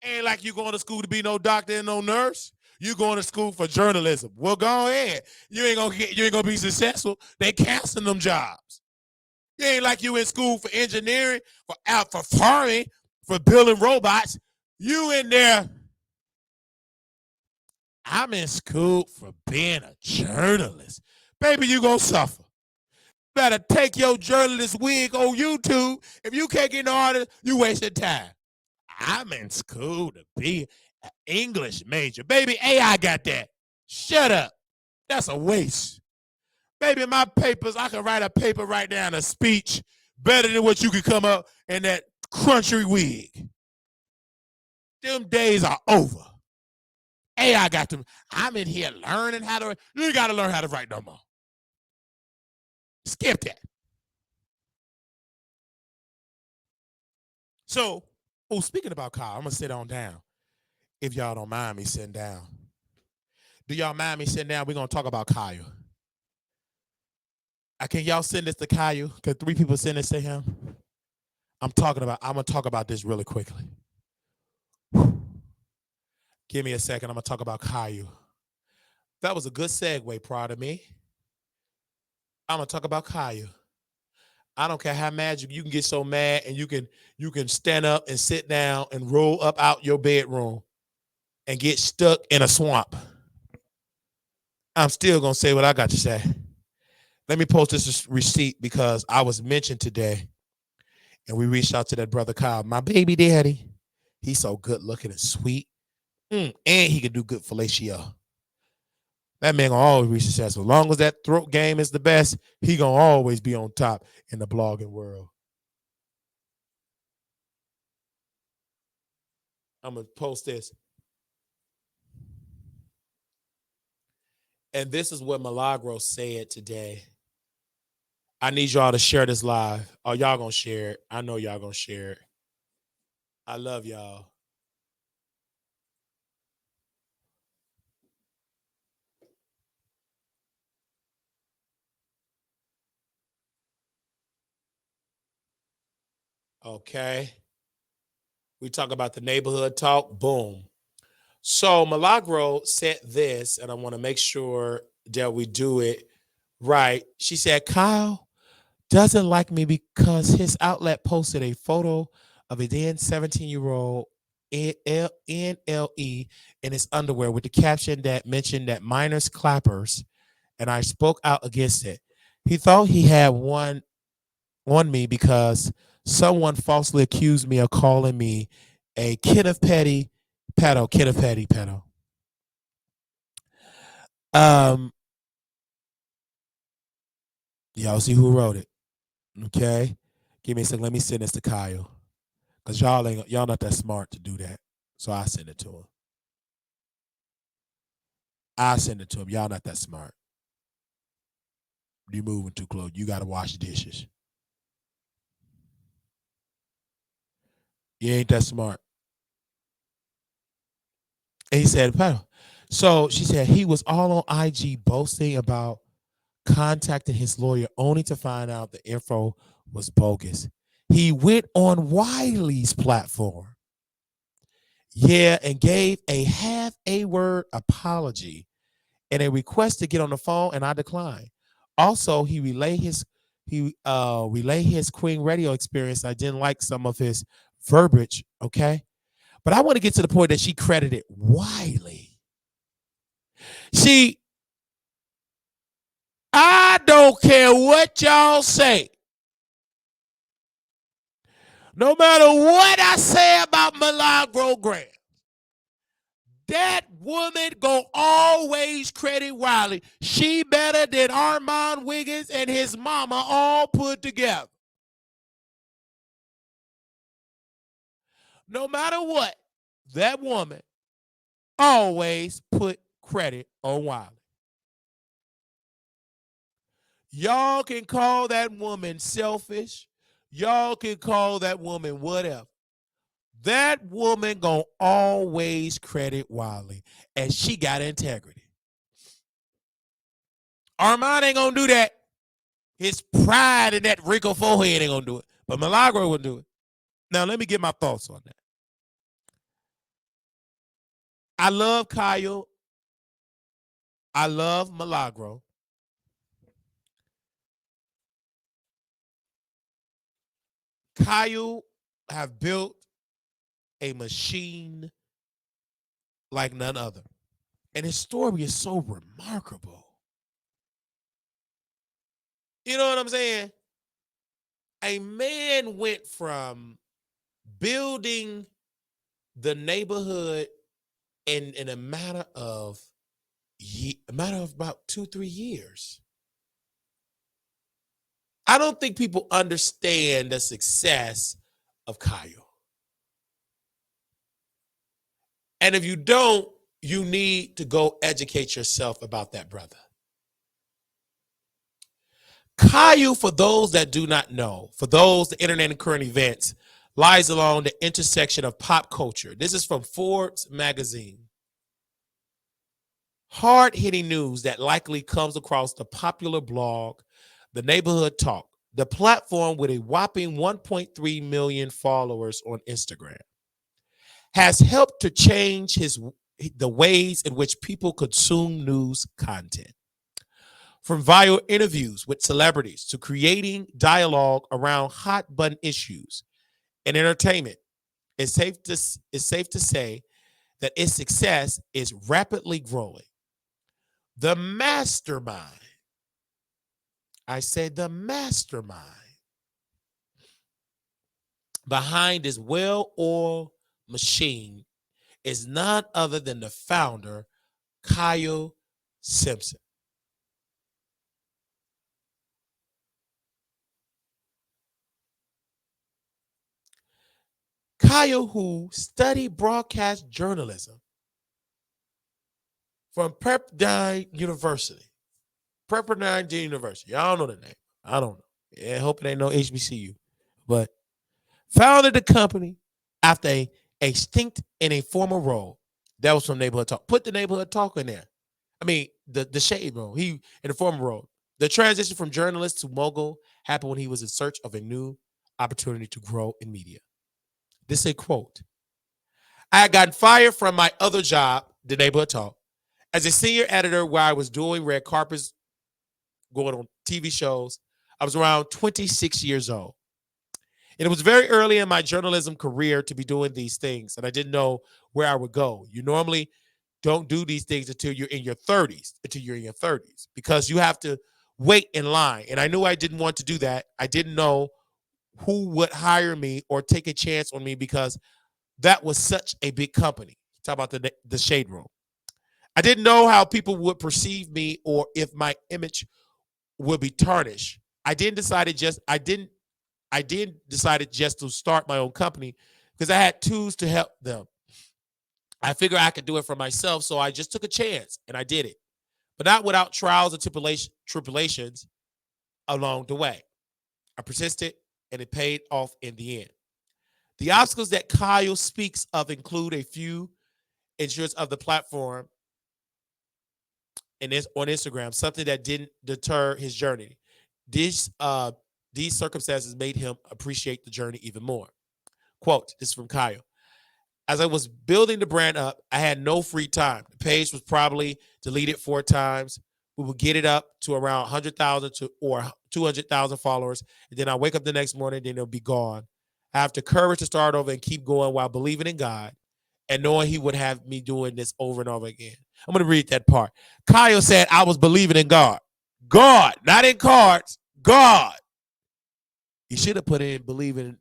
Ain't like you going to school to be no doctor and no nurse. You going to school for journalism. Well, go ahead. You ain't gonna be successful. They canceling them jobs. You ain't like you in school for engineering, for farming, for building robots. You in there. I'm in school for being a journalist. Baby, you gonna suffer. You better take your journalist wig on YouTube. If you can't get no artist, you wasting time. I'm in school to be an English major. Baby, AI got that. Shut up. That's a waste. Baby, my papers, I can write a paper right now in a speech better than what you could come up in that crunchy wig. Them days are over. AI got them. I'm in here learning how to, you ain't got to learn how to write no more. Skip that. So, speaking about Kyle, I'm going to sit on down. If y'all don't mind me sitting down. Do y'all mind me sitting down? We're going to talk about Kyle. Can y'all send this to Kyle? Can 3 people send this to him? I'm going to talk about this really quickly. Give me a second. I'm going to talk about Kyle. That was a good segue, proud of me. I'm going to talk about Kyle. I don't care how mad you can get so mad, and you can stand up and sit down and roll up out your bedroom and get stuck in a swamp. I'm still going to say what I got to say. Let me post this receipt because I was mentioned today, and we reached out to that brother Kyle, my baby daddy. He's so good looking and sweet, and he can do good fellatio. That man gonna always be successful. As long as that throat game is the best, he gonna always be on top in the blogging world. I'm gonna post this. And this is what Milagro said today. I need y'all to share this live. Oh, y'all gonna share it. I know y'all gonna share it. I love y'all. Okay. We talk about the neighborhood talk. Boom. So Milagro said this, and I want to make sure that we do it right. She said, Kyle doesn't like me because his outlet posted a photo of a then 17-year-old NLE in his underwear with the caption that mentioned that minors clappers, and I spoke out against it. He thought he had won me because someone falsely accused me of calling me a kid of petty pedo. Y'all see who wrote it? Okay, give me a second. Let me send this to Kyle, cause y'all not that smart to do that. So I send it to him. I send it to him. Y'all not that smart. You moving too close. You got to wash dishes. You ain't that smart. And he said, so she said he was all on IG boasting about contacting his lawyer only to find out the info was bogus. He went on Wiley's platform. Yeah, and gave a half a word apology and a request to get on the phone, and I declined. Also, he relayed his Queen radio experience. I didn't like some of his verbiage, okay? But I want to get to the point that she credited Wiley. See, I don't care what y'all say. No matter what I say about Milagro Graham, that woman go always credit Wiley. She better than Armand Wiggins and his mama all put together. No matter what, that woman always put credit on Wiley. Y'all can call that woman selfish. Y'all can call that woman whatever. That woman gonna always credit Wiley, and she got integrity. Armand ain't gonna do that. His pride in that wrinkled forehead ain't gonna do it, but Milagro will do it. Now let me get my thoughts on that. I love Kyle. I love Milagro. Kyle have built a machine like none other. And his story is so remarkable. You know what I'm saying? A man went from building the neighborhood in a matter of about 2-3 years. I don't think people understand the success of Kyle. And if you don't, you need to go educate yourself about that brother. Kyle, for those that do not know, for those, the internet and current events, lies along the intersection of pop culture. This is from Forbes magazine. Hard-hitting news that likely comes across the popular blog, The Neighborhood Talk, the platform with a whopping 1.3 million followers on Instagram, has helped to change the ways in which people consume news content. From viral interviews with celebrities to creating dialogue around hot button issues and entertainment, it's safe to say that its success is rapidly growing. The mastermind, I said the mastermind, behind this well-oiled machine is none other than the founder, Kyle Simpson. Kyle, who studied broadcast journalism from Pepperdine University. Pepperdine University. I don't know the name. I don't know. Yeah, I hope it ain't no HBCU. But founded the company after a stint in a former role. That was from Neighborhood Talk. Put the Neighborhood Talk in there. I mean, the shade role. He in the former role. The transition from journalist to mogul happened when he was in search of a new opportunity to grow in media. This is a quote. I had gotten fired from my other job, the Neighborhood Talk, as a senior editor where I was doing red carpets, going on TV shows. I was around 26 years old. And it was very early in my journalism career to be doing these things, and I didn't know where I would go. You normally don't do these things until you're in your 30s, because you have to wait in line. And I knew I didn't want to do that. I didn't know who would hire me or take a chance on me because that was such a big company. Talk about the shade room. I didn't know how people would perceive me or if my image would be tarnished. I didn't decide just to start my own company because I had tools to help them. I figured I could do it for myself, so I just took a chance and I did it, but not without trials and tribulations along the way. I persisted and it paid off in the end. The obstacles that Kyle speaks of include a few insurance of the platform and on Instagram, something that didn't deter his journey. These circumstances made him appreciate the journey even more. Quote, this is from Kyle. As I was building the brand up, I had no free time. The page was probably deleted 4 times. We would get it up to around 100,000 or 200,000 followers. And then I wake up the next morning, then it'll be gone. I have the courage to start over and keep going while believing in God and knowing he would have me doing this over and over again. I'm going to read that part. Kyle said, I was believing in God. God, not in cards, God. He should have put in believing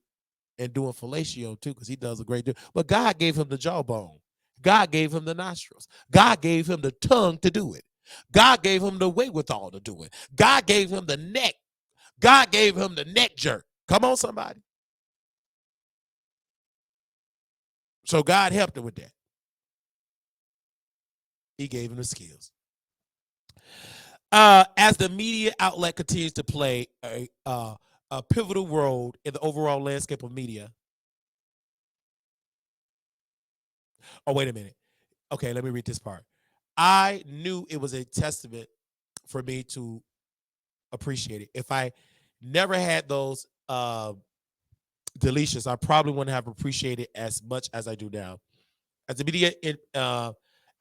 and doing fellatio too, because he does a great deal. But God gave him the jawbone. God gave him the nostrils. God gave him the tongue to do it. God gave him the wherewithal to do it. God gave him the neck. God gave him the neck jerk. Come on, somebody. So God helped him with that. He gave him the skills. As the media outlet continues to play a pivotal role in the overall landscape of media. Oh, wait a minute. Okay, let me read this part. I knew it was a testament for me to appreciate it. If I never had those deletions, I probably wouldn't have appreciated it as much as I do now. As the media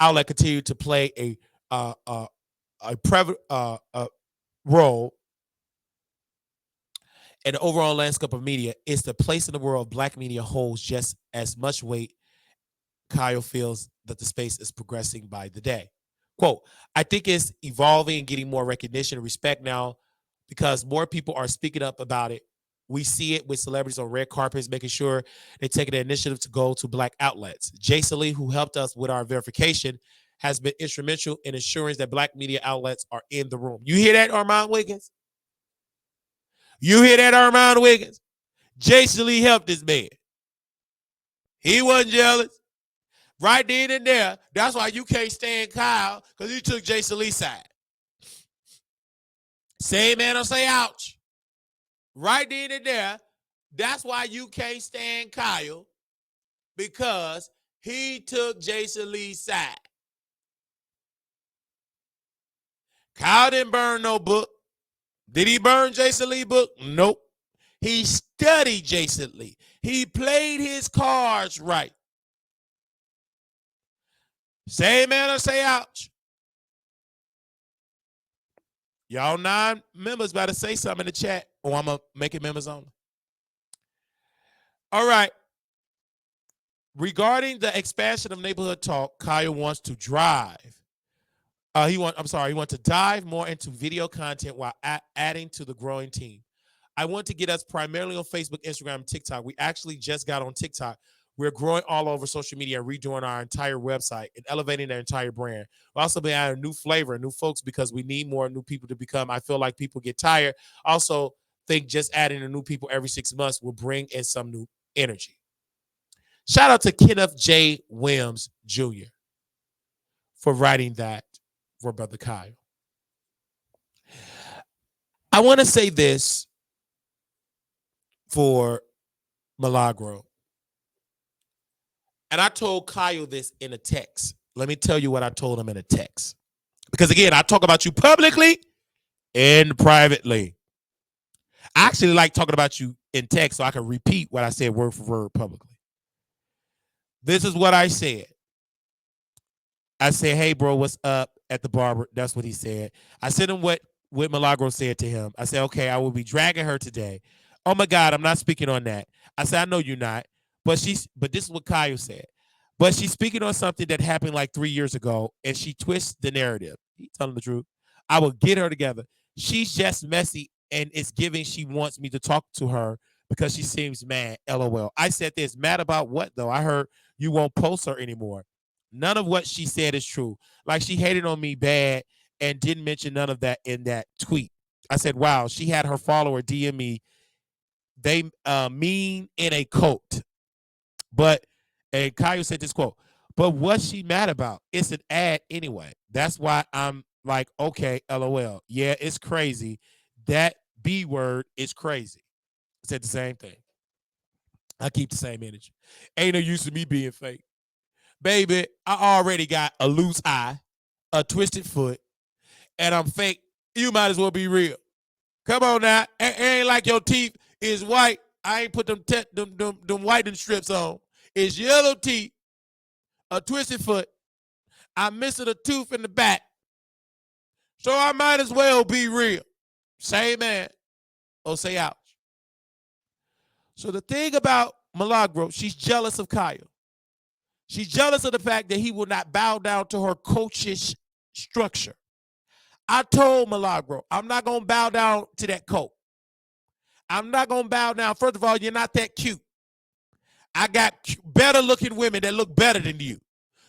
outlet continued to play a role in the overall landscape of media, it's the place in the world Black media holds just as much weight. Kyle feels that the space is progressing by the day. Quote, I think it's evolving and getting more recognition and respect now because more people are speaking up about it. We see it with celebrities on red carpets, making sure they take the initiative to go to Black outlets. Jason Lee, who helped us with our verification, has been instrumental in ensuring that Black media outlets are in the room. You hear that, Armand Wiggins? You hear that, Armand Wiggins? Jason Lee helped this man. He wasn't jealous. Right then and there, that's why you can't stand Kyle, because he took Jason Lee's side. Say amen or say ouch. Right then and there, that's why you can't stand Kyle, because he took Jason Lee's side. Kyle didn't burn no book. Did he burn Jason Lee's book? Nope. He studied Jason Lee. He played his cards right. Say amen or say ouch. Y'all 9 members better say something in the chat, or I'm going to make it members only. All right. Regarding the expansion of Neighborhood Talk, Kyle wants to he wants to dive more into video content while adding to the growing team. I want to get us primarily on Facebook, Instagram, and TikTok. We actually just got on TikTok. We're growing all over social media and redoing our entire website and elevating their entire brand. We'll also be adding new flavor, new folks, because we need more new people to become. I feel like people get tired. Also, think just adding a new people every 6 months will bring in some new energy. Shout out to Kenneth J. Williams Jr. for writing that for Brother Kyle. I want to say this for Milagro. And I told Kyle this in a text. Let me tell you what I told him in a text. Because again, I talk about you publicly and privately. I actually like talking about you in text so I can repeat what I said word for word publicly. This is what I said. I said, hey, bro, what's up at the barber? That's what he said. I sent him what Milagro said to him. I said, okay, I will be dragging her today. Oh, my God, I'm not speaking on that. I said, I know you're not. But this is what Kyle said. But she's speaking on something that happened like 3 years ago, and she twists the narrative. He's telling the truth. I will get her together. She's just messy, and it's giving she wants me to talk to her because she seems mad, LOL. I said this, mad about what, though? I heard you won't post her anymore. None of what she said is true. Like, she hated on me bad and didn't mention none of that in that tweet. I said, wow, she had her follower DM me. They mean in a coat. And Kyle said this quote, But what's she mad about? It's an ad anyway. That's why I'm like, okay, LOL. Yeah, it's crazy. That B word is crazy. Said the same thing. I keep the same energy. Ain't no use of me being fake. Baby, I already got a loose eye, a twisted foot, and I'm fake. You might as well be real. Come on now. It ain't like your teeth is white. I ain't put them whitening strips on. It's yellow teeth, a twisted foot. I'm missing a tooth in the back. So I might as well be real. Say amen or say ouch. So the thing about Milagro, she's jealous of Kyle. She's jealous of the fact that he will not bow down to her coach's structure. I told Milagro, I'm not going to bow down to that coat. I'm not going to bow down. First of all, you're not that cute. I got better looking women that look better than you.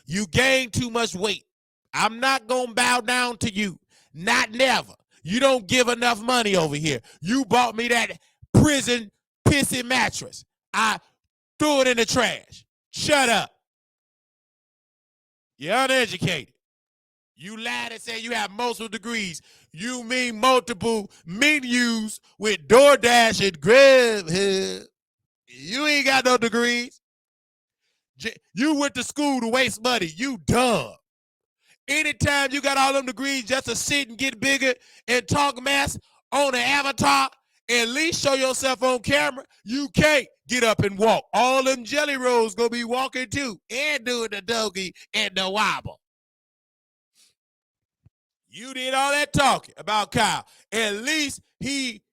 You gain too much weight. I'm not going to bow down to you. Not never. You don't give enough money over here. You bought me that prison pissy mattress. I threw it in the trash. Shut up. You're uneducated. You lied and said you have multiple degrees. You mean multiple menus with DoorDash and Grubhub. You ain't got no degrees. You went to school to waste money. You dumb. Anytime you got all them degrees just to sit and get bigger and talk mess on an avatar, at least show yourself on camera, you can't get up and walk. All them jelly rolls gonna be walking too and doing the doggy and the wobble. You did all that talking about Kyle. At least he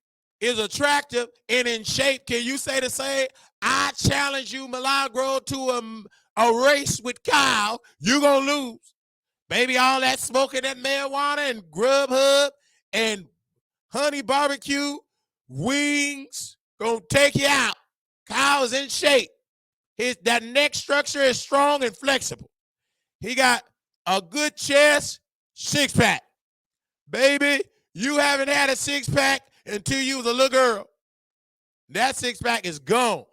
is attractive and in shape. Can you say the same? I challenge you, Milagro, to a race with Kyle. You gonna lose. Baby, all that smoking that marijuana and Grubhub and honey barbecue wings gonna take you out. Kyle's in shape. That neck structure is strong and flexible. He got a good chest, six-pack. Baby, you haven't had a six-pack until you was a little girl. That six-pack is gone.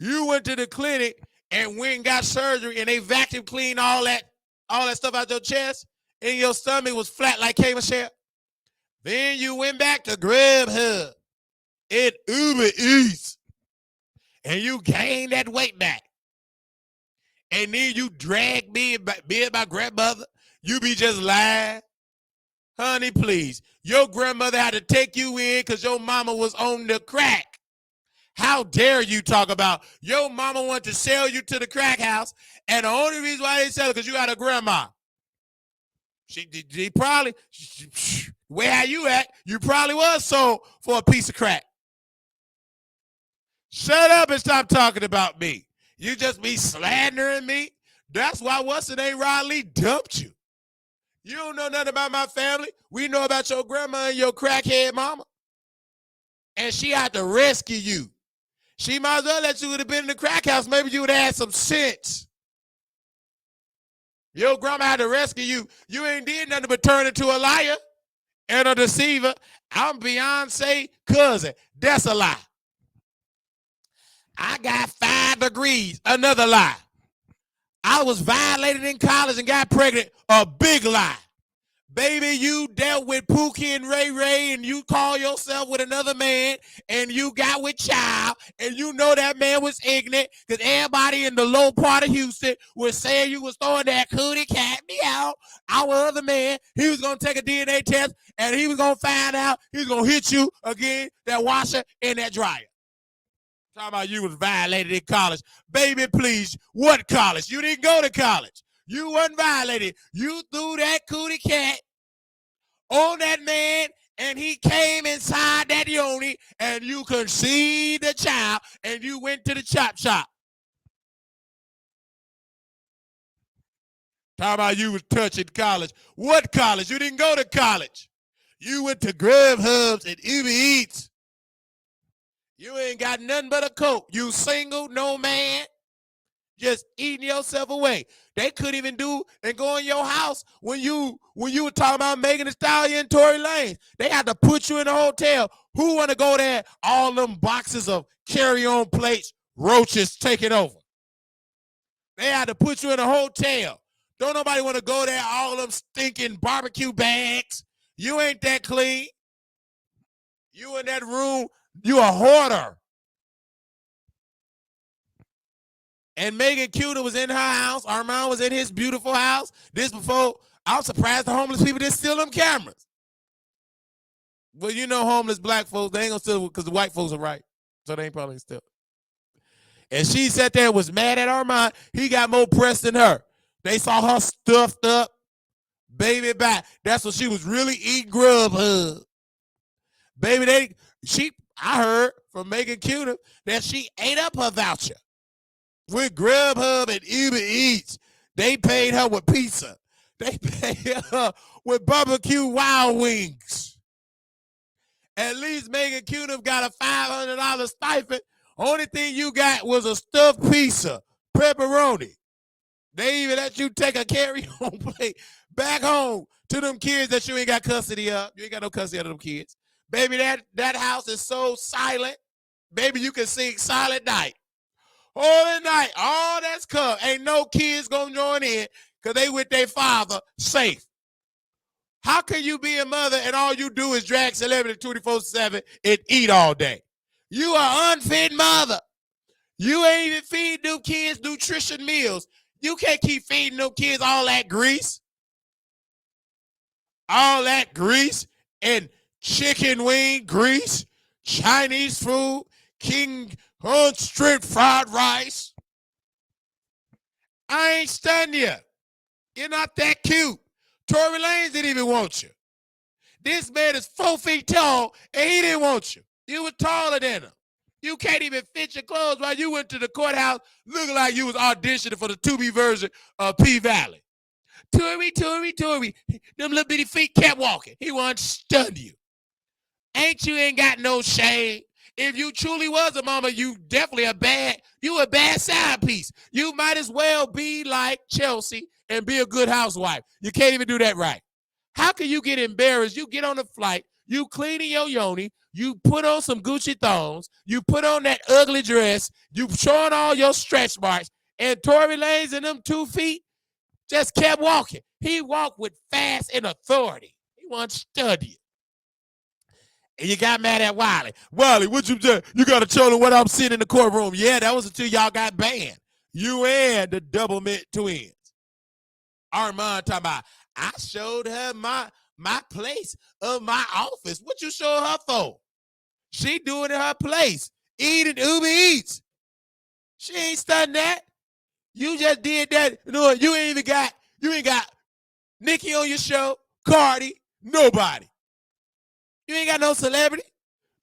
You went to the clinic and went and got surgery and they vacuum cleaned all that stuff out your chest and your stomach was flat like K-Michelle. Then you went back to Grubhub and Uber Eats and you gained that weight back. And then you drag me and my grandmother. You be just lying. Honey, please. Your grandmother had to take you in because your mama was on the crack. How dare you talk about your mama wanted to sell you to the crack house, and the only reason why they sell it because you got a grandma. She probably, where you at, you probably was sold for a piece of crack. Shut up and stop talking about me. You just be slandering me. That's why what's-her-name Riley dumped you. You don't know nothing about my family. We know about your grandma and your crackhead mama. And she had to rescue you. She might as well let you would have been in the crack house. Maybe you would have had some sense. Your grandma had to rescue you. You ain't did nothing but turn into a liar and a deceiver. I'm Beyonce's cousin. That's a lie. I got 5 degrees. Another lie. I was violated in college and got pregnant. A big lie. Baby, you dealt with Pookie and Ray Ray and you call yourself with another man and you got with Child and you know that man was ignorant because everybody in the low part of Houston was saying you was throwing that cootie cat me out. Our other man, he was going to take a DNA test and he was going to find out he was going to hit you again, that washer and that dryer. Talking about you was violated in college. Baby, please, what college? You didn't go to college. You wasn't violated. You threw that cootie cat on that man, and he came inside that yoni, and you conceived the child, and you went to the chop shop. Talking about you was touching college. What college? You didn't go to college. You went to Grubhubs and Uber Eats. You ain't got nothing but a coat. You single, no man. Just eating yourself away. They couldn't even do and go in your house when you were talking about Megan Thee Stallion and Tory Lanez. They had to put you in a hotel. Who want to go there? All them boxes of carry-on plates, roaches taking over. They had to put you in a hotel. Don't nobody want to go there, all them stinking barbecue bags. You ain't that clean. You in that room, you a hoarder. And Megan Cuda was in her house. Armand was in his beautiful house. This before, I was surprised the homeless people didn't steal them cameras. Well, you know homeless black folks, they ain't gonna steal because the white folks are right. So they ain't probably steal. And she sat there and was mad at Armand. He got more press than her. They saw her stuffed up, baby back. That's what she was really eating Grubhub. Baby, I heard from Megan Cuda that she ate up her voucher with Grubhub and Uber Eats. They paid her with pizza. They paid her with barbecue Wild Wings. At least Megan Cuda got a $500 stipend. Only thing you got was a stuffed pizza, pepperoni. They even let you take a carry-home plate back home to them kids that you ain't got custody of. You ain't got no custody of them kids. Baby, that house is so silent. Baby, you can sing Silent Night. Holy night, all that's come. Ain't no kids gonna join in because they with their father safe. How can you be a mother and all you do is drag celebrity 24/7 and eat all day? You are unfit mother. You ain't even feeding them kids nutrition meals. You can't keep feeding them kids all that grease. All that grease and chicken wing grease, Chinese food, King Hunt strip fried rice. I ain't stunned you. You're not that cute. Tory Lanez didn't even want you. This man is 4 feet tall, and he didn't want you. You were taller than him. You can't even fit your clothes while you went to the courthouse looking like you was auditioning for the Tubi version of P-Valley. Tory. Them little bitty feet kept walking. He wanted to stun you. Ain't got no shame. If you truly was a mama, you definitely a bad side piece. You might as well be like Chelsea and be a good housewife. You can't even do that right. How can you get embarrassed? You get on a flight, you cleaning your yoni, you put on some Gucci thongs, you put on that ugly dress, you showing all your stretch marks, and Tory Lanez and them 2 feet just kept walking. He walked with fast and authority. He wanted to study you. And you got mad at Wiley. Wiley, what you do? You got to tell them what I'm seeing in the courtroom. Yeah, that was until y'all got banned. You and the double mint twins. Armand talking about, I showed her my place of my office. What you show her for? She doing it in her place. Eating Uber Eats. She ain't studying that. You just did that. You know, you ain't got Nicki on your show, Cardi, nobody. You ain't got no celebrity.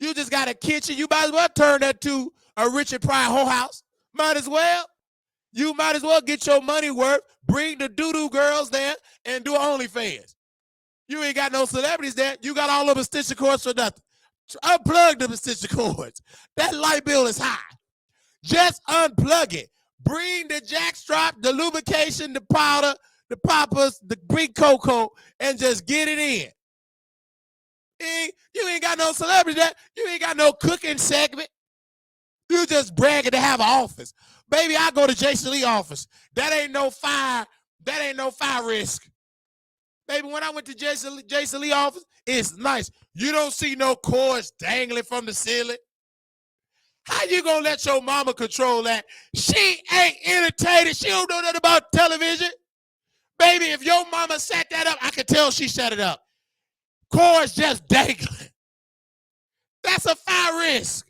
You just got a kitchen. You might as well turn that to a Richard Pryor whole house. Might as well. You might as well get your money worth, bring the doo-doo girls there, and do OnlyFans. You ain't got no celebrities there. You got all of them extension cords for nothing. Unplug them extension cords. That light bill is high. Just unplug it. Bring the jackstrap, the lubrication, the powder, the poppers, the Greek cocoa, and just get it in. You ain't got no celebrity there. You ain't got no cooking segment. You just bragging to have an office. Baby, I go to Jason Lee office. That ain't no fire. That ain't no fire risk. Baby, when I went to Jason Lee office, it's nice. You don't see no cords dangling from the ceiling. How you gonna let your mama control that? She ain't entertained. She don't know nothing about television. Baby, if your mama set that up, I could tell she set it up. Cords just dangling. That's a fire risk.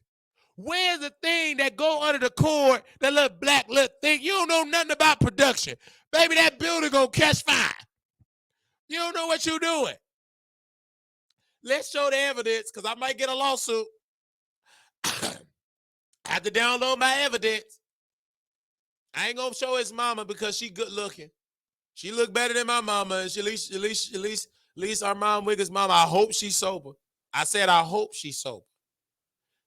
Where's the thing that go under the cord, that little black little thing? You don't know nothing about production. Baby, that building gonna catch fire. You don't know what you're doing. Let's show the evidence, because I might get a lawsuit. I have to download my evidence. I ain't gonna show his mama because she good looking. She look better than my mama, and she at least our mom Wiggins' mama. I hope she's sober. I said I hope she's sober.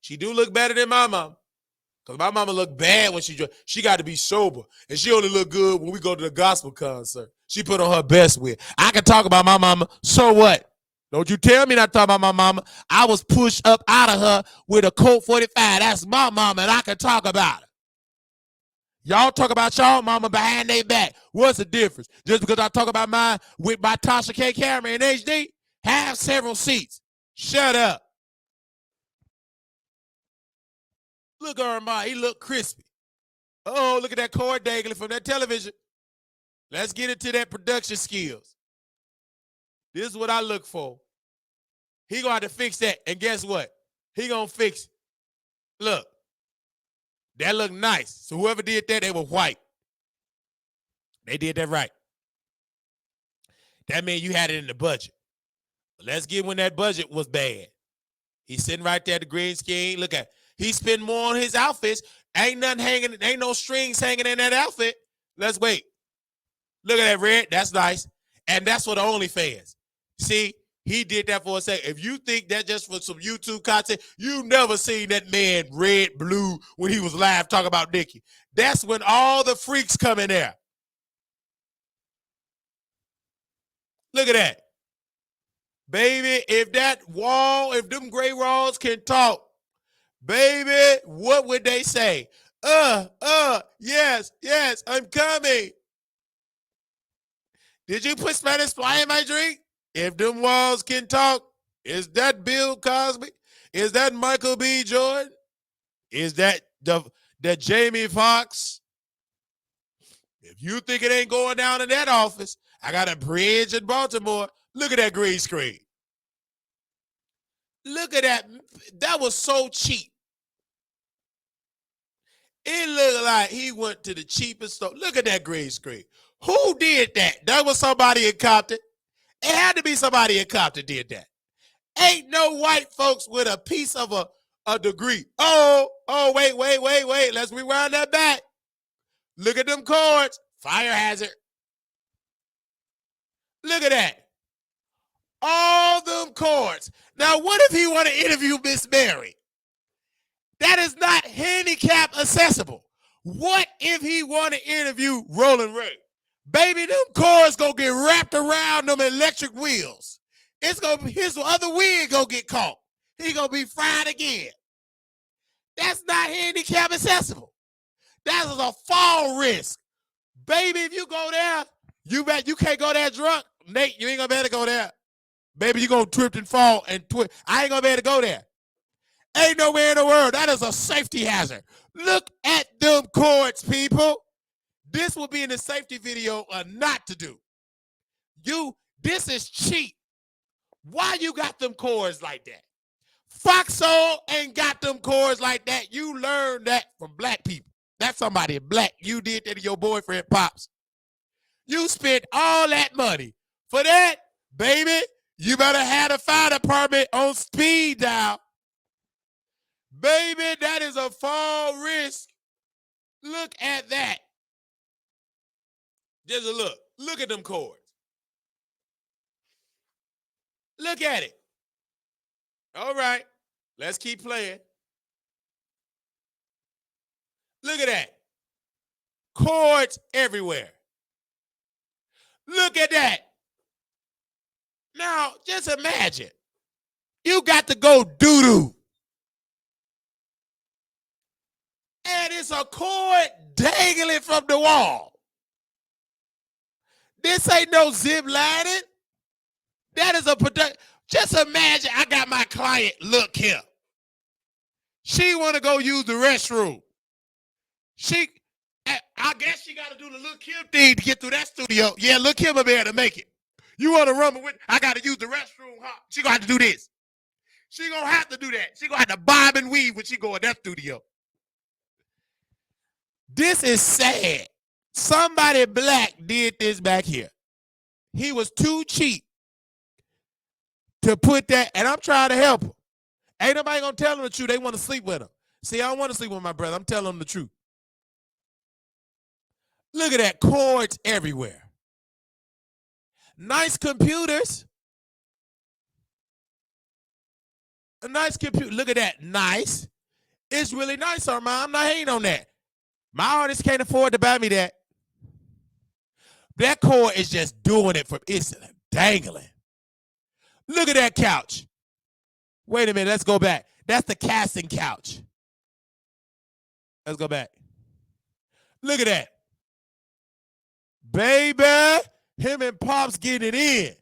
She do look better than my mama. Because my mama look bad when she got to be sober. And she only look good when we go to the gospel concert. She put on her best wig. I can talk about my mama. So what? Don't you tell me not to talk about my mama. I was pushed up out of her with a Colt 45. That's my mama, and I can talk about her. Y'all talk about y'all mama behind their back. What's the difference? Just because I talk about mine with my Tasha K camera in HD, have several seats. Shut up. Look at Armand. He look crispy. Oh, look at that cord dangling from that television. Let's get into that production skills. This is what I look for. He gonna have to fix that. And guess what? He gonna fix it. Look. That look nice. So whoever did that, they were white. They did that right. That means you had it in the budget. But let's get when that budget was bad. He's sitting right there at the green screen. Look at, he spent more on his outfits. Ain't nothing hanging, ain't no strings hanging in that outfit. Let's wait. Look at that red. That's nice. And that's for the OnlyFans. See, he did that for a second. If you think that just for some YouTube content, you've never seen that man red, blue when he was live talking about Nicki. That's when all the freaks come in there. Look at that. Baby, if that wall, if them gray walls can talk, baby, what would they say? Yes, I'm coming. Did you put Spanish fly in my drink? If them walls can talk, is that Bill Cosby? Is that Michael B. Jordan? Is that the Jamie Foxx? If you think it ain't going down in that office, I got a bridge in Baltimore. Look at that green screen. Look at that. That was so cheap. It looked like he went to the cheapest store. Look at that green screen. Who did that? That was somebody in Compton. It had to be somebody in Compton did that. Ain't no white folks with a piece of a degree. Oh, wait. Let's rewind that back. Look at them cords. Fire hazard. Look at that. All them cords. Now, what if he want to interview Miss Mary? That is not handicap accessible. What if he want to interview Roland Ray? Baby, them cords gonna get wrapped around them electric wheels. It's gonna be his other wheel gonna get caught. He gonna be fried again. That's not handicap accessible. That is a fall risk. Baby, if you go there, you can't go there drunk. Nate, you ain't gonna be able to go there. Baby, you gonna trip and fall and twist. I ain't gonna be able to go there. Ain't nowhere in the world. That is a safety hazard. Look at them cords, people. This will be in the safety video not to do. This is cheap. Why you got them cords like that? Foxhole ain't got them cords like that. You learned that from black people. That's somebody black. You did that to your boyfriend, Pops. You spent all that money. For that, baby, you better have a fire department on speed dial. Baby, that is a fall risk. Look at that. Just a look. Look at them cords. Look at it. All right. Let's keep playing. Look at that. Cords everywhere. Look at that. Now, just imagine. You got to go doo-doo. And it's a cord dangling from the wall. This ain't no zip lining. That is a production. Just imagine I got my client, look here. She want to go use the restroom. I guess she got to do the Lil' Kim thing to get through that studio. Yeah, Lil' Kim will be able to make it. You want to run with, I got to use the restroom, huh? She going to have to do this. She going to have to do that. She going to have to bob and weave when she go in that studio. This is sad. Somebody black did this back here. He was too cheap to put that, and I'm trying to help him. Ain't nobody gonna tell him the truth. They want to sleep with him. See, I don't want to sleep with my brother. I'm telling him the truth. Look at that, cords everywhere. Nice computers. A nice computer. Look at that, nice. It's really nice, Armand. I'm not hating on that. My artist can't afford to buy me that. That cord is just doing it for, it's dangling. Look at that couch. Wait a minute, let's go back. That's the casting couch. Let's go back. Look at that. Baby, him and Pops getting it in.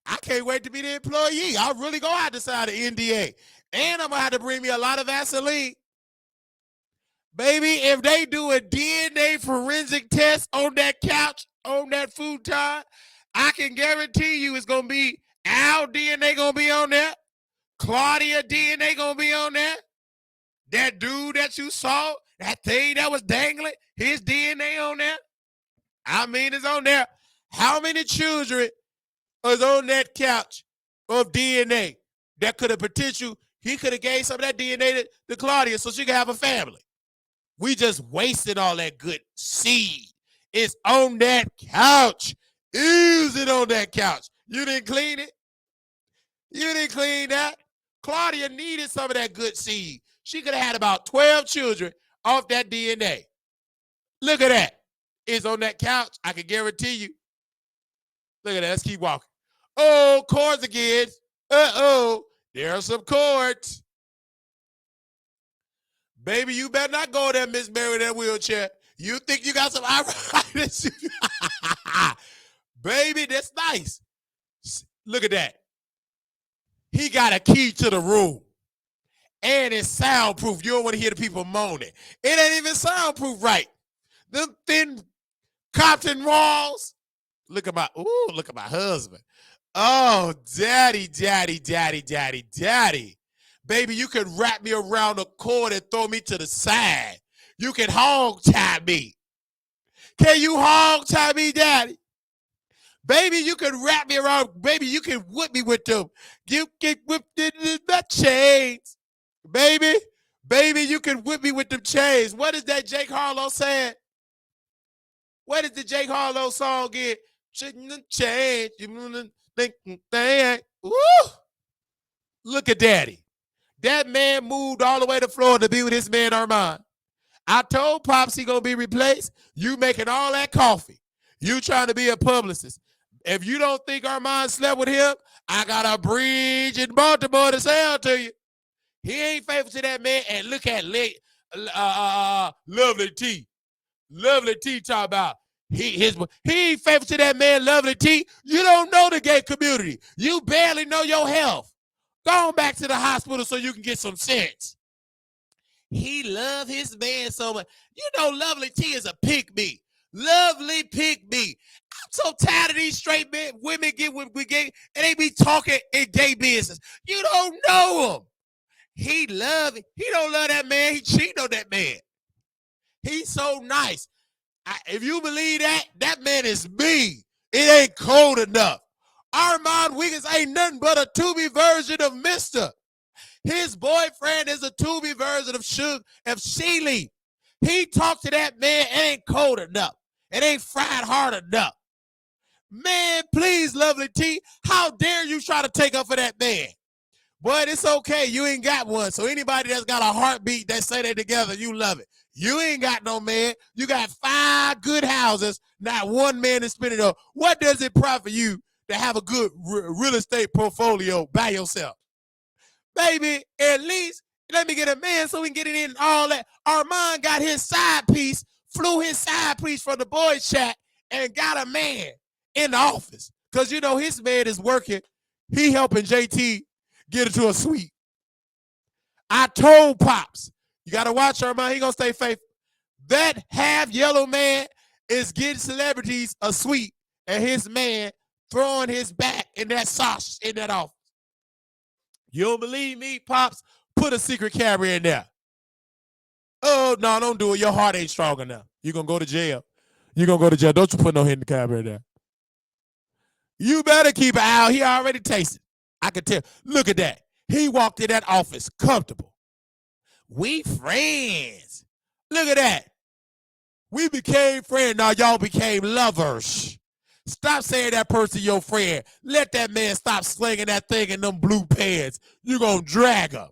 I can't wait to be the employee. I'm really going to have to sign an NDA. And I'm going to have to bring me a lot of Vaseline. Baby, if they do a DNA forensic test on that couch, on that futon, I can guarantee you it's going to be Al DNA going to be on there. Claudia DNA going to be on there. That dude that you saw, that thing that was dangling, his DNA on there. I mean, it's on there. How many children is on that couch of DNA that could have potential? He could have gave some of that DNA to Claudia so she could have a family. We just wasted all that good seed. It's on that couch. Is it on that couch? You didn't clean it? You didn't clean that? Claudia needed some of that good seed. She could have had about 12 children off that DNA. Look at that. It's on that couch. I can guarantee you. Look at that. Let's keep walking. Oh, cords again. Uh-oh. There are some cords. Baby, you better not go there, Miss Mary, in that wheelchair. You think you got some arthritis? Baby, that's nice. Look at that. He got a key to the room. And it's soundproof. You don't want to hear the people moaning. It ain't even soundproof right. Them thin Compton walls. Look at my husband. Oh, daddy. Baby, you can wrap me around the cord and throw me to the side. You can hog tie me. Can you hog tie me, daddy? Baby, you can wrap me around. Baby, you can whip me with them. You can whip the chains. Baby, you can whip me with them chains. What is that Jake Harlow saying? What is the Jake Harlow song again? Shouldn't change. Woo! Look at daddy. That man moved all the way to Florida to be with his man Armand. I told Pops he gonna be replaced. You making all that coffee. You trying to be a publicist. If you don't think Armand slept with him, I got a bridge in Baltimore to sell to you. He ain't faithful to that man. And look at Lovely T. Lovely T talk about he ain't faithful to that man, Lovely T. You don't know the gay community. You barely know your health. Go on back to the hospital so you can get some sense. He love his man so much. You know Lovely T is a pick-me. Lovely pick-me. I'm so tired of these straight men, women get with gay, and they be talking in gay business. You don't know him. He don't love that man. He cheating on that man. He's so nice. If you believe that, that man is me. It ain't cold enough. Armand Wiggins ain't nothing but a Tubi version of Mr. His boyfriend is a Tubi version of Sheely. He talked to that man. It ain't cold enough. It ain't fried hard enough. Man, please, Lovely T, how dare you try to take up for that man? But it's okay. You ain't got one. So anybody that's got a heartbeat that say they together, you love it. You ain't got no man. You got 5 good houses. Not one man is spending on. What does it profit you to have a good real estate portfolio by yourself? Baby, at least let me get a man so we can get it in and all that. Armand got his side piece, flew his side piece from the boys chat and got a man in the office. Because, you know, his man is working. He helping JT get into a suite. I told Pops, you got to watch Armand. He going to stay faithful. That half yellow man is getting celebrities a suite and his man throwing his back in that sausage in that office. You don't believe me, Pops? Put a secret camera in there. Oh, no, don't do it. Your heart ain't strong enough. You're going to go to jail. You're going to go to jail. Don't you put no hidden camera in there. You better keep an eye out. He already tasted. I can tell. Look at that. He walked in that office comfortable. We friends. Look at that. We became friends. Now y'all became lovers. Stop saying that person your friend. Let that man stop slinging that thing in them blue pants. You're going to drag him.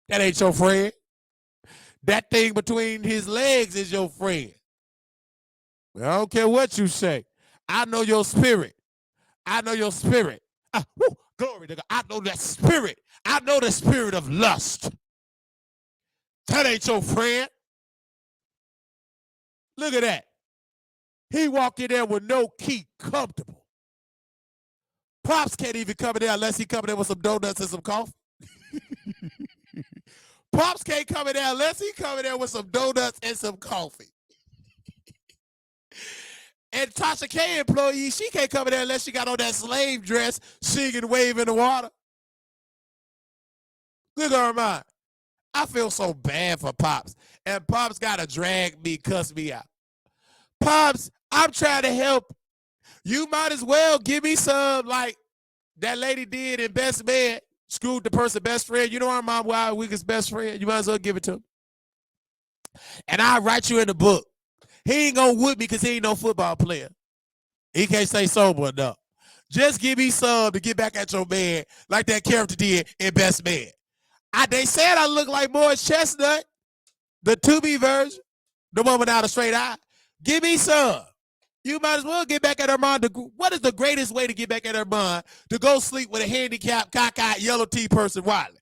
That ain't your friend. That thing between his legs is your friend. Well, I don't care what you say. I know your spirit. I know your spirit. Glory to God. I know that spirit. I know the spirit of lust. That ain't your friend. Look at that. He walked in there with no key, comfortable. Pops can't even come in there unless he come in there with some donuts and some coffee. Pops can't come in there unless he come in there with some donuts and some coffee. And Tasha K employee, she can't come in there unless she got on that slave dress, singing, wave in the water. Look at her mind. I feel so bad for Pops. And Pops got to drag me, cuss me out. Pops, I'm trying to help. You might as well give me some like that lady did in Best Man. Screwed the person best friend. You know our mom Wild Wicked's best friend. You might as well give it to him. And I'll write you in the book. He ain't gonna whip me because he ain't no football player. He can't stay sober enough. Just give me some to get back at your man like that character did in Best Man. They said I look like Morris Chestnut, the to-be version, the one without a straight eye. Give me some. You might as well get back at Armand. What is the greatest way to get back at Armand? To go sleep with a handicapped, cockeyed, yellow tea person, Wiley.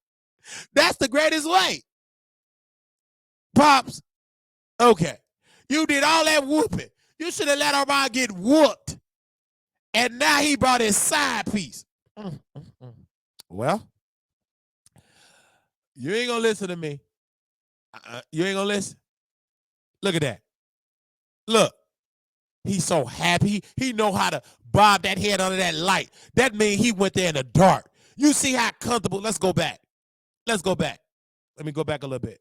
That's the greatest way. Pops, okay. You did all that whooping. You should have let Armand get whooped. And now he brought his side piece. Well, you ain't gonna listen to me. You ain't gonna listen. Look at that. Look. He's so happy. He know how to bob that head under that light. That means he went there in the dark. You see how comfortable. Let's go back. Let's go back. Let me go back a little bit.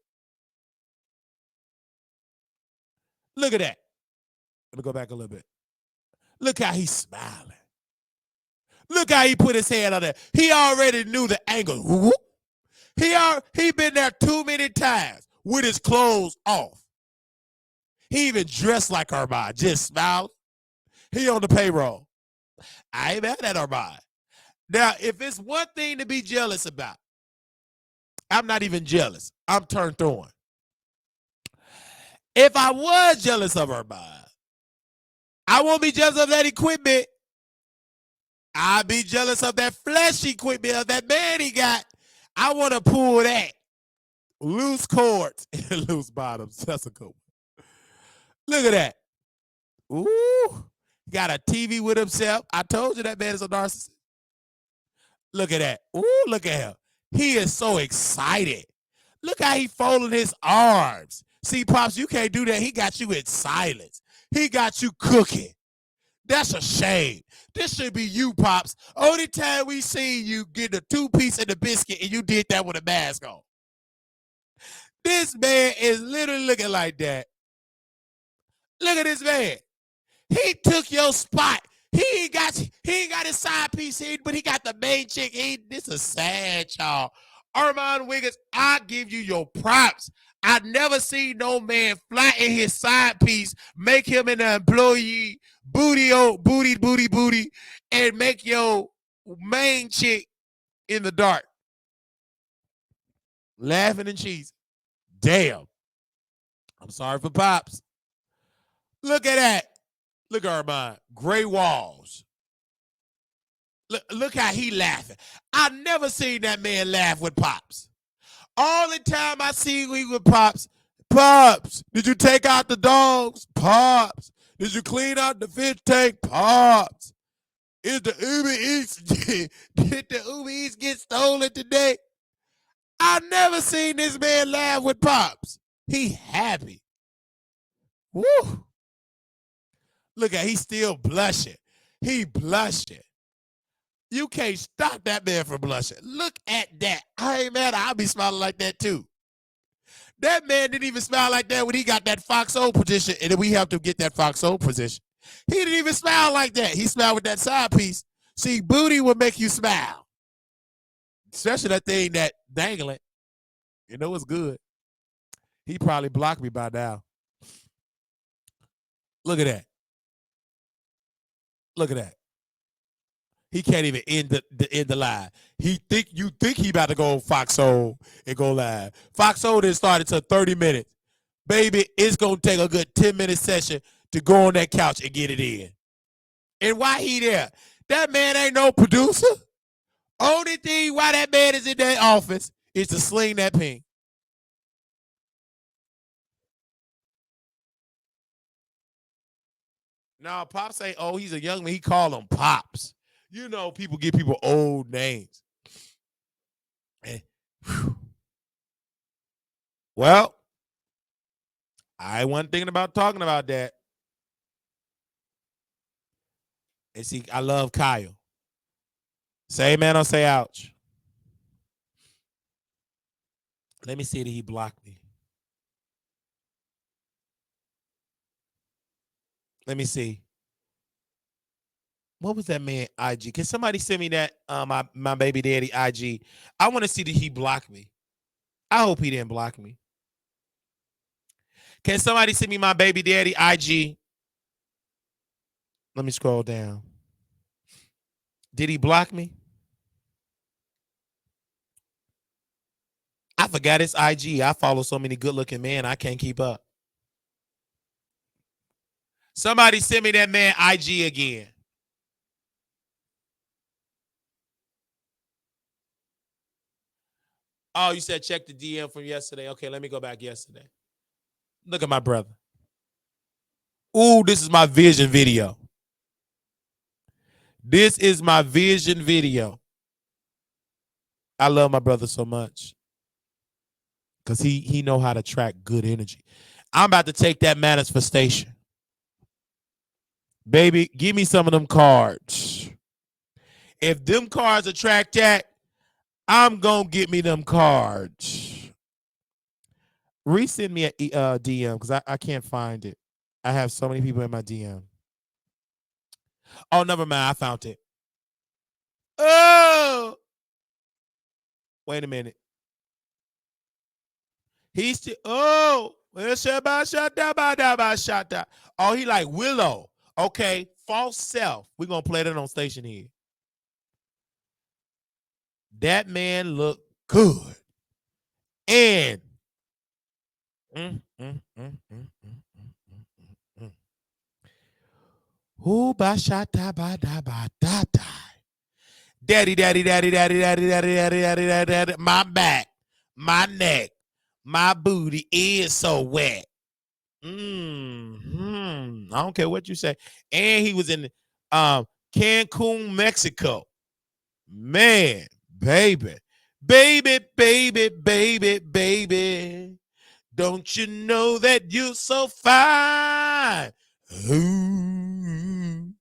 Look at that. Let me go back a little bit. Look how he's smiling. Look how he put his head on there. He already knew the angle. He been there too many times with his clothes off. He even dressed like Armand, just smiled. He on the payroll. I ain't mad at Armand. Now, if it's one thing to be jealous about, I'm not even jealous. I'm turned on. If I was jealous of Armand, I won't be jealous of that equipment. I'll be jealous of that flesh equipment of that man he got. I want to pull that. Loose cords and loose bottoms. That's a good one. Look at that. Ooh. Got a TV with himself. I told you that man is a narcissist. Look at that. Ooh, look at him. He is so excited. Look how he folded his arms. See, Pops, you can't do that. He got you in silence. He got you cooking. That's a shame. This should be you, Pops. Only time we seen you get the 2-piece and the biscuit, and you did that with a mask on. This man is literally looking like that. Look at this man. He took your spot. He ain't got his side piece in, but he got the main chick. This is sad, y'all. Armand Wiggins, I give you your props. I never seen no man flatten his side piece, make him an employee, booty, and make your main chick in the dark. Laughing and cheesing. Damn. I'm sorry for Pops. Look at that. Look at Armand. Gray walls. Look how he laughing. I never seen that man laugh with Pops. All the time I see we with Pops. Pops, did you take out the dogs? Pops, did you clean out the fish tank? Pops, is the Uber Eats, did the Uber Eats get stolen today? I never seen this man laugh with Pops. He happy. Woo. Look at, he's still blushing. He blushing. You can't stop that man from blushing. Look at that. I ain't mad. I'll be smiling like that too. That man didn't even smile like that when he got that Fox O position, and then we helped him get that Fox O position. He didn't even smile like that. He smiled with that side piece. See, booty will make you smile. Especially that thing that dangling. You know it's good. He probably blocked me by now. Look at that. Look at that. He can't even end the live. You think he about to go on Fox Soul and go live. Fox Soul didn't start until 30 minutes. Baby, it's gonna take a good 10-minute session to go on that couch and get it in. And why he there? That man ain't no producer. Only thing why that man is in that office is to sling that ping. No, Pops ain't old. He's a young man. He call him Pops. You know, people give people old names. And, well, I wasn't thinking about talking about that. And see, I love Kyle. Say amen or say ouch. Let me see that he blocked me. Let me see. What was that man IG? Can somebody send me that my baby daddy IG? I want to see that he blocked me. I hope he didn't block me. Can somebody send me my baby daddy IG? Let me scroll down. Did he block me? I forgot his IG. I follow so many good-looking men, I can't keep up. Somebody send me that man IG again. Oh, you said check the DM from yesterday. Okay, let me go back yesterday. Look at my brother. Ooh, this is my vision video. This is my vision video. I love my brother so much because he know how to track good energy. I'm about to take that manifestation. Baby, give me some of them cards. If them cards attract that, I'm going to get me them cards. Resend me a DM because I can't find it. I have so many people in my DM. Oh, never mind. I found it. Oh! Wait a minute. He's still, oh, oh, he like Willow. Okay, false self. We're going to play that on station here. That man looked good. And who ba shata ba da ba da da. Daddy, daddy, daddy, daddy, daddy, daddy, daddy, daddy, daddy, daddy. My back, my neck, my booty is so wet. I don't care what you say. And he was in Cancun, Mexico. Man, baby, baby, baby, baby, baby. Don't you know that you're so fine? Ooh.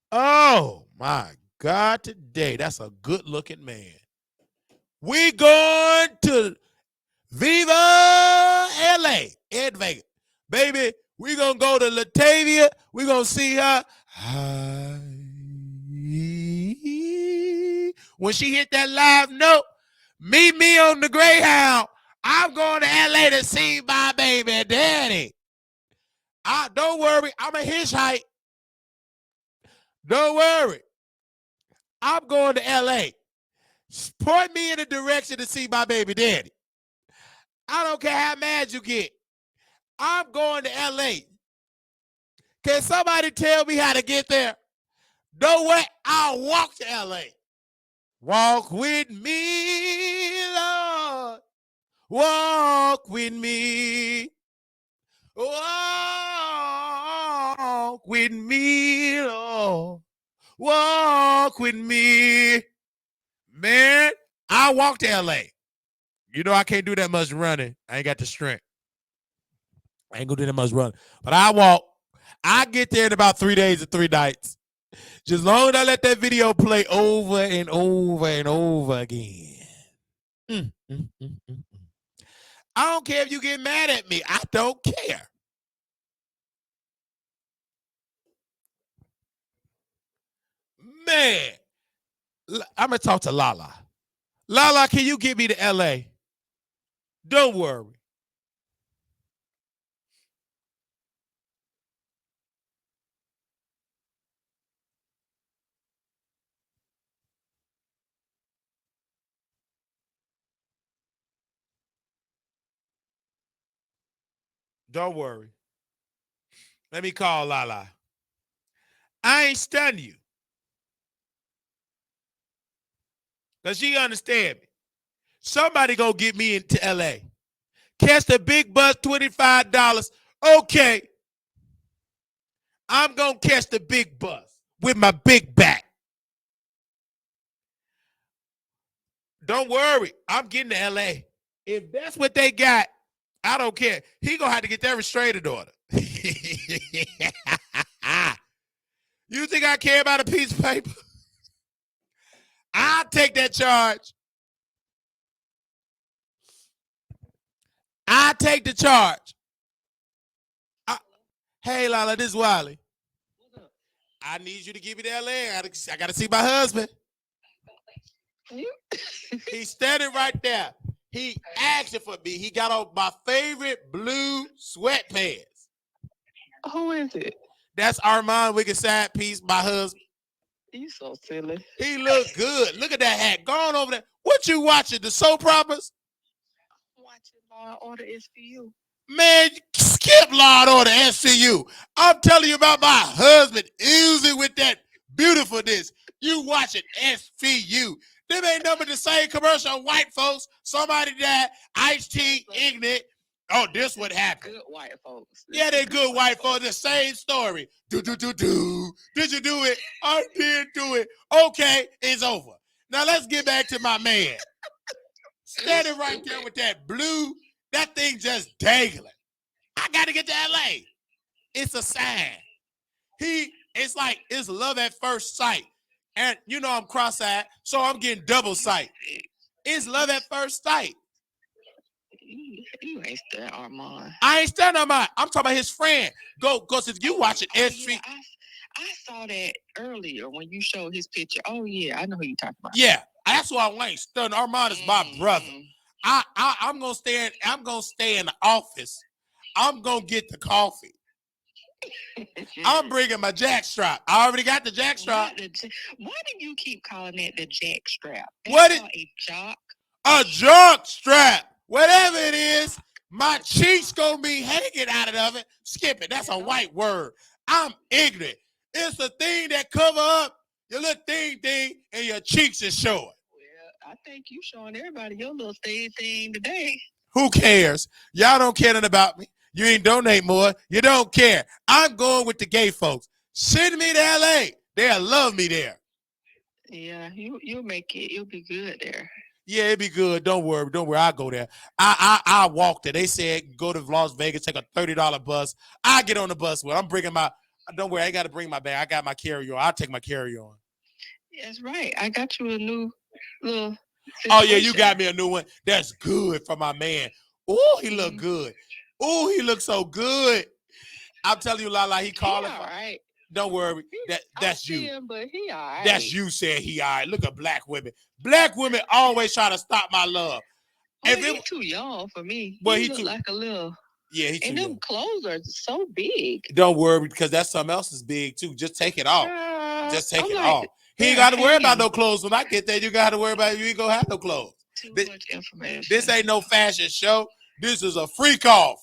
Oh my God, today that's a good looking man. We going to Viva LA in Vegas. Baby, we gonna go to Latavia. We gonna see her. When she hit that live note, meet me on the Greyhound. I'm going to LA to see my baby daddy. Don't worry, I'm a his height. Don't worry. I'm going to LA. Point me in the direction to see my baby daddy. I don't care how mad you get. I'm going to LA. Can somebody tell me how to get there? No way. I'll walk to LA. Walk with me, Lord. Walk with me. Walk with me, Lord. Walk with me. Man, I walk to LA. You know I can't do that much running. I ain't got the strength. I ain't gonna do that much running. But I walk. I get there in about 3 days and 3 nights. Just long as I let that video play over and over and over again. I don't care if you get mad at me. I don't care. Man, I'm going to talk to Lala. Lala, can you get me to LA? Don't worry. Don't worry. Let me call Lala. I ain't stunning you. Because she understand me. Somebody go get me into LA. Catch the big bus, $25. Okay, I'm going to catch the big bus with my big back. Don't worry, I'm getting to LA. If that's what they got, I don't care. He going to have to get that restraining order. You think I care about a piece of paper? I'll take that charge. I take the charge. Hey, Lala, this is Wiley. I need you to give me the LA. I got to see my husband. He's standing right there. He asking for me. He got on my favorite blue sweatpants. Who is it? That's Armand Wicked Side Piece, my husband. You so silly. He look good. Look at that hat. Go on over there. What you watching? The soap operas? I'm watching Law and Order SVU. Man, skip Law and Order SVU. I'm telling you about my husband oozing with that beautifulness. You watching SVU. Them ain't number the same commercial on white folks. Somebody died, iced tea, ignorant. Oh, this what happened. Good white folks. Yeah, they good white folks. The same story. Do. Did you do it? I did do it. Okay, it's over. Now let's get back to my man. Standing right there with that blue, that thing just dangling. I got to get to LA. It's a sign. It's love at first sight. And you know I'm cross-eyed, so I'm getting double sight. It's love at first sight. You ain't studying Armand. I ain't studying Armand. I'm talking about his friend. Go, if you watching S3. Yeah, I saw that earlier when you showed his picture. Oh yeah, I know who you talking about. Yeah, that's why I ain't studying. Armand is my brother. I'm gonna stay in the office. I'm gonna get the coffee. I'm bringing my jackstrap. I already got the jackstrap. Why do you keep calling that the jackstrap? What is a jock? A jock strap. Whatever it is, my cheeks gonna be hanging out of it. Skip it. That's a white word. I'm ignorant. It's a thing that cover up your little thing, and your cheeks is showing. Well, I think you showing everybody your little thing today. Who cares? Y'all don't care nothing about me. You ain't donate more. You don't care. I'm going with the gay folks. Send me to LA. They'll love me there. Yeah, you'll make it. You'll be good there. Yeah, it'd be good. Don't worry. I'll go there. I walked there. They said go to Las Vegas, take a $30 bus. I get on the bus with. I'm bringing my. Don't worry, I got to bring my bag. I got my carry-on. I'll take my carry-on. That's right. I got you a new little situation. Oh yeah, you got me a new one. That's good for my man. Oh, he look good. Oh, he looks so good. I'm telling you, Lala, he calling. All right. Don't worry. That's you. Him, but he all right. That's you saying he all right. Look at black women. Black women always try to stop my love. He's too young for me. Well, he look like a little. Yeah, he's too young. And them clothes are so big. Don't worry, because that's something else is big too. Just take it off. Just take it off. He ain't got to worry about no clothes. When I get there, you got to worry about you ain't gonna have no clothes. Too much information. This ain't no fashion show. This is a freak off.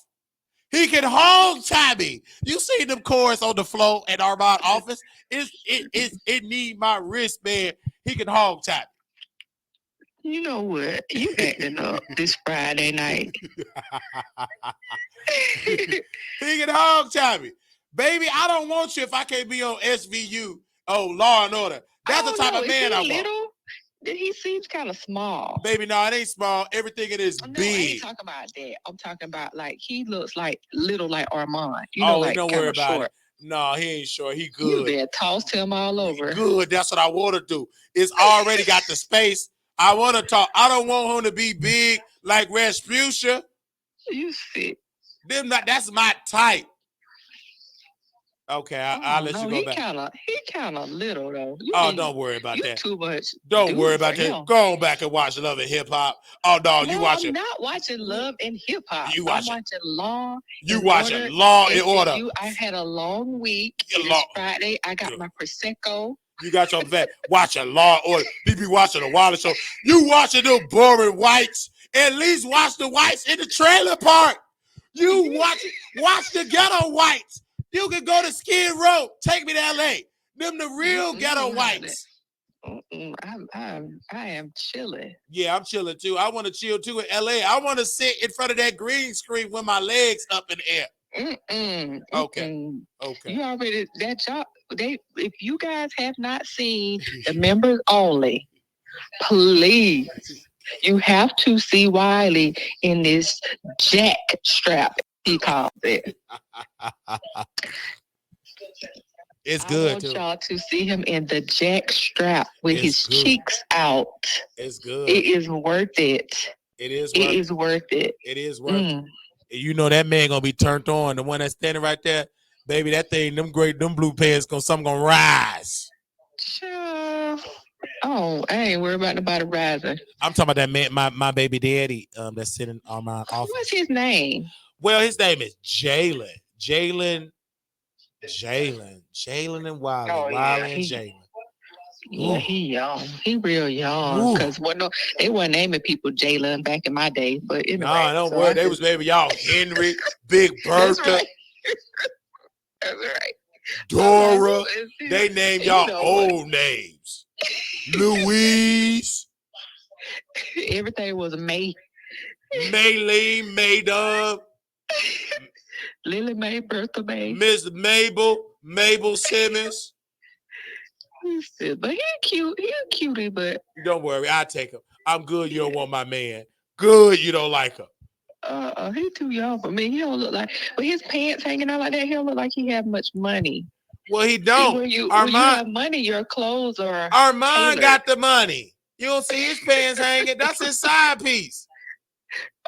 He can hog tie me. You see them cords on the floor at Armand office? It need my wristband. He can hog tie me. You know what? You acting up this Friday night. He can hog tie me. Baby, I don't want you if I can't be on SVU. Oh, Law and Order. That's the type of man I want. He seems kind of small. Baby, no, it ain't small. Everything it is big. I ain't talking about that. I'm talking about like he looks like little like Armand. Don't worry about it. No, he ain't short. He good. You better toss him all over. Good. That's what I want to do. It's already got the space. I want to talk. I don't want him to be big like Rasputia. You sick. That's my type. Okay, I'll let you go back. He kind of little though. Don't worry about that. Too much. Don't worry about that. Go on back and watch Love and Hip Hop. Oh no, you watching? I'm not watching Love and Hip Hop. I'm watching Law. You watching Law and Order? I had a long week. This Friday, I got my prosecco. You got your vet watching Law and Order. You be watching the Wiley Show. You watching them boring whites. At least watch the whites in the trailer park. You watch the ghetto whites. You can go to Skid Row. Take me to LA. Them the real ghetto whites. I am chilling. Yeah, I'm chilling too. I want to chill too in LA. I want to sit in front of that green screen with my legs up in the air. Okay. Okay. You already that job. If you guys have not seen the members only, please, you have to see Wiley in this jack strap. He calls it. It's good I want too. y'all to see him in the jack strap with It's his good. cheeks out. It's good. It is worth it. It is It worth is worth it. It is worth it. You know that man gonna be turned on. The one that's standing right there, baby. That thing, them blue pants, something gonna rise. Sure. Oh, I ain't worried about nobody rising. I'm talking about that man, my baby daddy, that's sitting on my office. What's his name? Well, his name is Jalen and Wiley. Oh, Wiley and Jalen. Yeah, he young. He real young. Because they weren't naming people Jalen back in my day. But anyway. No, don't worry. They was naming y'all Henry, Big Bertha. That's right. Dora. They named y'all old names. Louise. Everything was May. Maylene, Maydub. Lily Mae, Bertha Mae. Miss Mabel Simmons. But he cute. He a cutie, but don't worry, I take him. I'm good. You don't want my man. Good. You don't like him. He too young for me. He don't look like. But his pants hanging out like that. He don't look like he have much money. Well, he don't. When you have money, your clothes are. Armand got the money. You don't see his pants hanging. That's his side piece.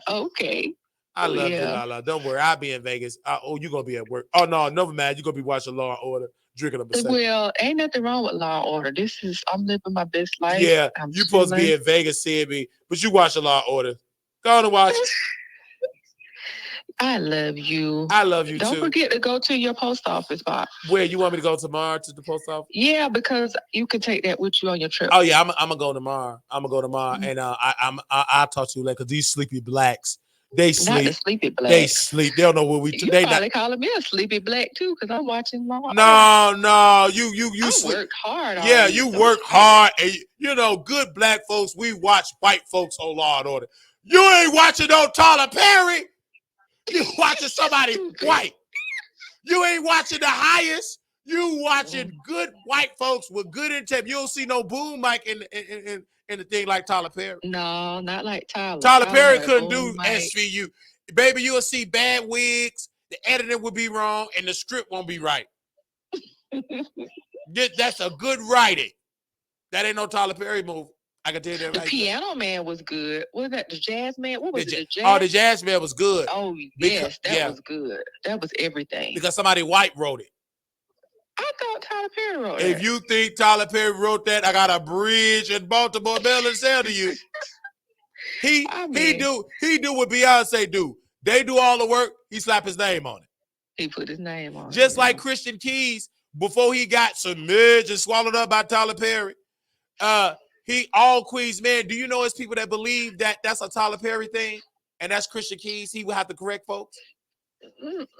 Okay. I love you, Lala. Don't worry, I'll be in Vegas. You gonna be at work? Oh no, never mind. You gonna be watching Law and Order, drinking a Prosecco. Well, ain't nothing wrong with Law and Order. I'm living my best life. Yeah, you supposed to be in Vegas seeing me, but you watching Law and Order. Go on and watch it. I love you. I love you too. Don't forget to go to your post office box. Where you want me to go tomorrow to the post office? Yeah, because you can take that with you on your trip. Oh yeah, I'm gonna go tomorrow. And I'll talk to you later because these sleepy blacks. They sleep. Not the sleepy black. They sleep. They don't know what we. You probably calling me a sleepy black too, because I'm watching Law. No. You I sleep. Work hard. Yeah, you work hard, and good black folks. We watch white folks on Law and Order. You ain't watching no Tyler Perry. You watching somebody white. You ain't watching the highest. You watching good white folks with good intent. You don't see no boom mic in the thing like Tyler Perry. No, not like Tyler. Tyler Perry couldn't do SVU. Baby, you'll see bad wigs. The editing would be wrong, and the script won't be right. That's a good writing. That ain't no Tyler Perry movie. I can tell you that the right Piano there. Man was good. What was that? The Jazz Man? What was it? The Jazz? Oh, the Jazz Man was good. Oh, yes. That was good. That was everything. Because somebody white wrote it. I thought Tyler Perry wrote it. If you think Tyler Perry wrote that, I got a bridge in Baltimore, Maryland, to sell to you. He do what Beyonce do. They do all the work. He slap his name on it. He put his name on it. Just like Christian Keys, before he got submerged and swallowed up by Tyler Perry. He all Queens man. Do you know it's people that believe that that's a Tyler Perry thing and that's Christian Keys? He would have to correct folks.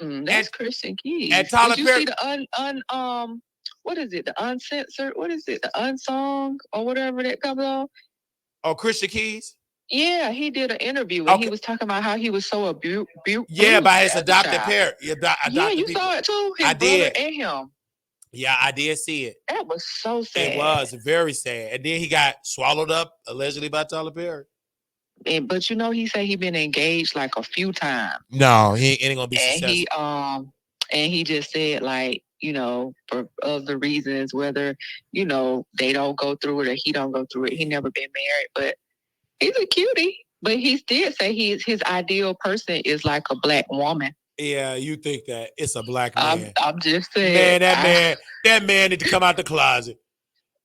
That's Christian Keys. And Tyler Perry. Did you see the what is it? The uncensored? What is it? The unsung or whatever that comes on? Oh, Christian Keys. Yeah, he did an interview and he was talking about how he was so abused. Yeah, by his adopted parent. Yeah, you saw it too. His brother did. And him. Yeah, I did see it. That was so sad. It was very sad. And then he got swallowed up allegedly by Tyler Perry. But he said he been engaged like a few times. No, he ain't gonna be successful. And he just said for other reasons, whether they don't go through it or he don't go through it. He never been married, but he's a cutie. But he did say his ideal person is like a black woman. Yeah, you think that it's a black man. I'm just saying. Man, that man need to come out the closet.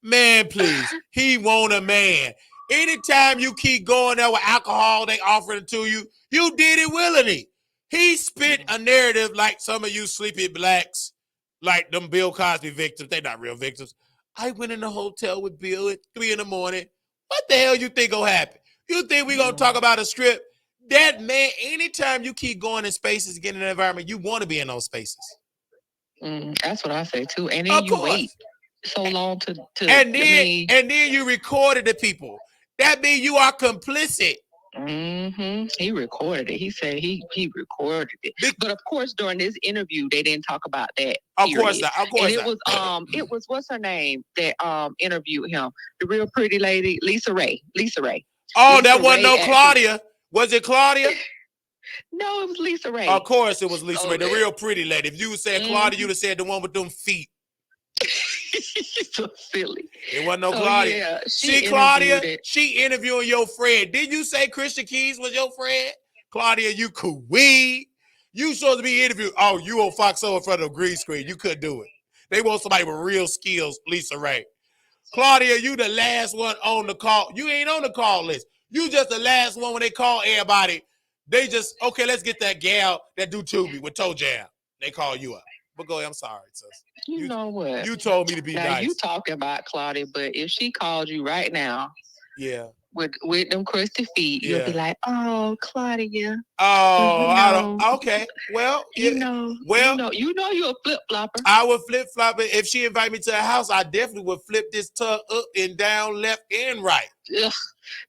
Man, please. He want a man. Anytime you keep going there with alcohol, they offering it to you, you did it willingly. He spit a narrative like some of you sleepy blacks, like them Bill Cosby victims. They not real victims. I went in the hotel with Bill at 3 a.m. What the hell you think gonna happen? You think we gonna talk about a script? That man, anytime you keep going in spaces, getting in an environment, you want to be in those spaces. That's what I say too. And then you wait so long to and then you recorded the people. That means you are complicit. He recorded it. He said he recorded it. But of course, during this interview, they didn't talk about that. Of course not. Of course and it was what's her name that interviewed him, the real pretty lady, Lisa Ray. Oh, Lisa that wasn't Ray no Claudia. Was it Claudia? No, it was Lisa Ray. Of course, it was Lisa Ray, the real pretty lady. If you said Claudia, you'd have said the one with them feet. So silly. It wasn't no Claudia. Yeah, See, Claudia, she interviewing your friend. Did you say Christian Keys was your friend? Claudia, you could weed. You supposed to be interviewed. Oh, you on Fox O in front of a green screen. You couldn't do it. They want somebody with real skills, Lisa Ray. Claudia, you the last one on the call. You ain't on the call list. You just the last one when they call everybody. They just, okay, let's get that gal that do Tubi with Toe Jam. They call you up. But go ahead, I'm sorry, sis. You know what? You told me to be nice. You talking about Claudia, but if she called you right now, yeah, with them crusty feet, you'll be like, oh, Claudia. Oh, I don't. Okay, well, you know you're a flip flopper. I would flip flop it if she invite me to a house. I definitely would flip this tongue up and down, left and right. Ugh,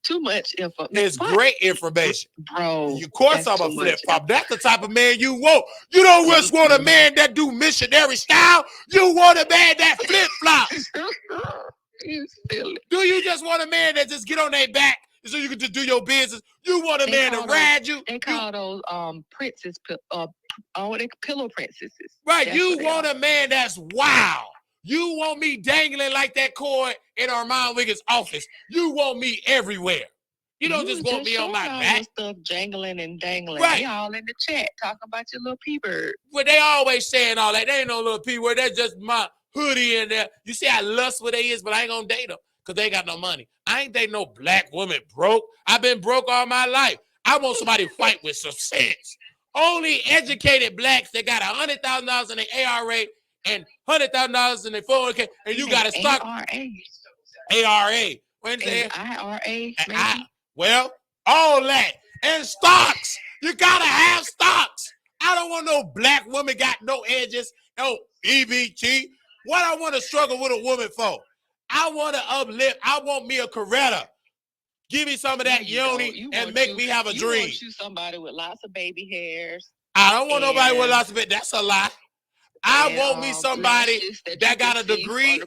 too much info. It's great information, bro. Of course, I'm a flip flop. That's the type of man you want. You don't just want a man that do missionary style. You want a man that flip flops. You silly. Do you just want a man that just get on their back so you can just do your business? You want a man to ride you? They call those princess pillow princesses. Right. That's you want a man that's wild. You want me dangling like that cord in Armand Wiggins' office. You want me everywhere. You don't just want me on my back. Stuff jangling and dangling. Right. Y'all in the chat talking about your little P-bird. Well, they always saying all that. They ain't no little P-word. That's just my hoodie in there. You see how lust what they is, but I ain't gonna date them because they ain't got no money. I ain't dating no black woman broke. I've been broke all my life. I want somebody to fight with some sense. Only educated blacks that got $100,000 in their ARA and $100,000 in their 401k, and you got to stock ARA. Wednesday. IRA. Well, all that and stocks. You gotta have stocks. I don't want no black woman got no edges, no EBT. What I want to struggle with a woman for? I want to uplift. I want me a Coretta. Give me some of that yoni and make me have a dream. Want you somebody with lots of baby hairs. I don't want nobody with lots of it. That's a lie. I want me somebody that got a degree.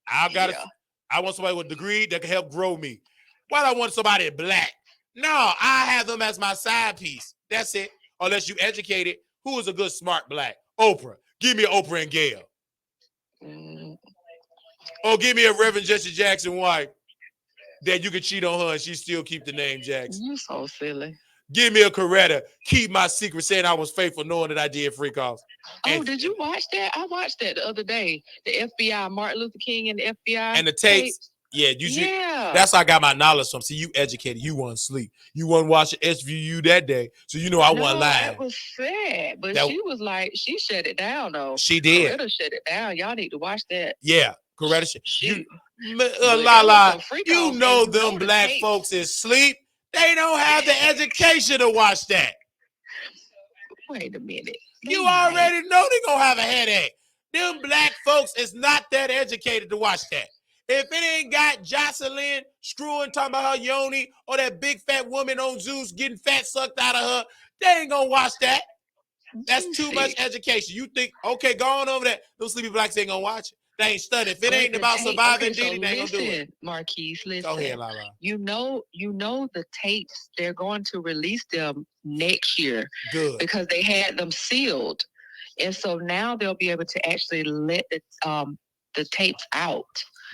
I want somebody with a degree that can help grow me. Why do I want somebody black? No, I have them as my side piece. That's it. Unless you educated. Who is a good smart black? Oprah. Give me an Oprah and Gail. Or give me a Reverend Jesse Jackson wife that you can cheat on her and she still keep the name Jackson. You so silly. Give me a Coretta. Keep my secret saying I was faithful knowing that I did freak offs. Oh, did you watch that? I watched that the other day. The FBI, Martin Luther King and the FBI. And the tapes. Yeah, that's how I got my knowledge from. See, you educated. You wasn't sleep. You wasn't watching SVU that day. So you know I wasn't lying. That was sad. But she was like, she shut it down though. She did. Coretta shut it down. Y'all need to watch that. Yeah, Coretta. You know them black folks is sleep. They don't have the education to watch that. Wait a minute. You already know they gonna have a headache. Them black folks is not that educated to watch that. If it ain't got Jocelyn screwing, talking about her yoni, or that big fat woman on Zeus getting fat sucked out of her, they ain't gonna watch that. That's too much education. You think, okay, go on over there. Those sleepy blacks ain't gonna watch it. They ain't studying. If it ain't about surviving, they ain't gonna do it. Marquise, listen. Go ahead, Lala. You know the tapes, they're going to release them next year. Good. Because they had them sealed. And so now they'll be able to actually let the tapes out.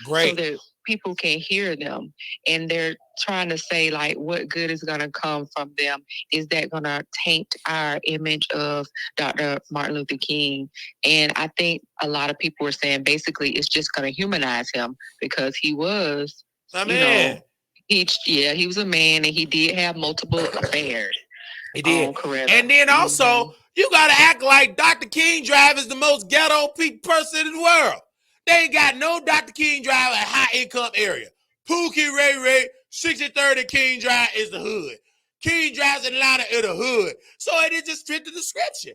Great. So that people can hear them. And they're trying to say, like, what good is going to come from them? Is that going to taint our image of Dr. Martin Luther King? And I think a lot of people were saying basically it's just going to humanize him because he was a man. He was a man and he did have multiple affairs. He did. And then also, you got to act like Dr. King Drive is the most ghetto person in the world. They ain't got no Dr. King Drive at high income area. Pookie Ray, 63rd and King Drive is the hood. King Drive's in Atlanta is the hood. So it is just fit the description.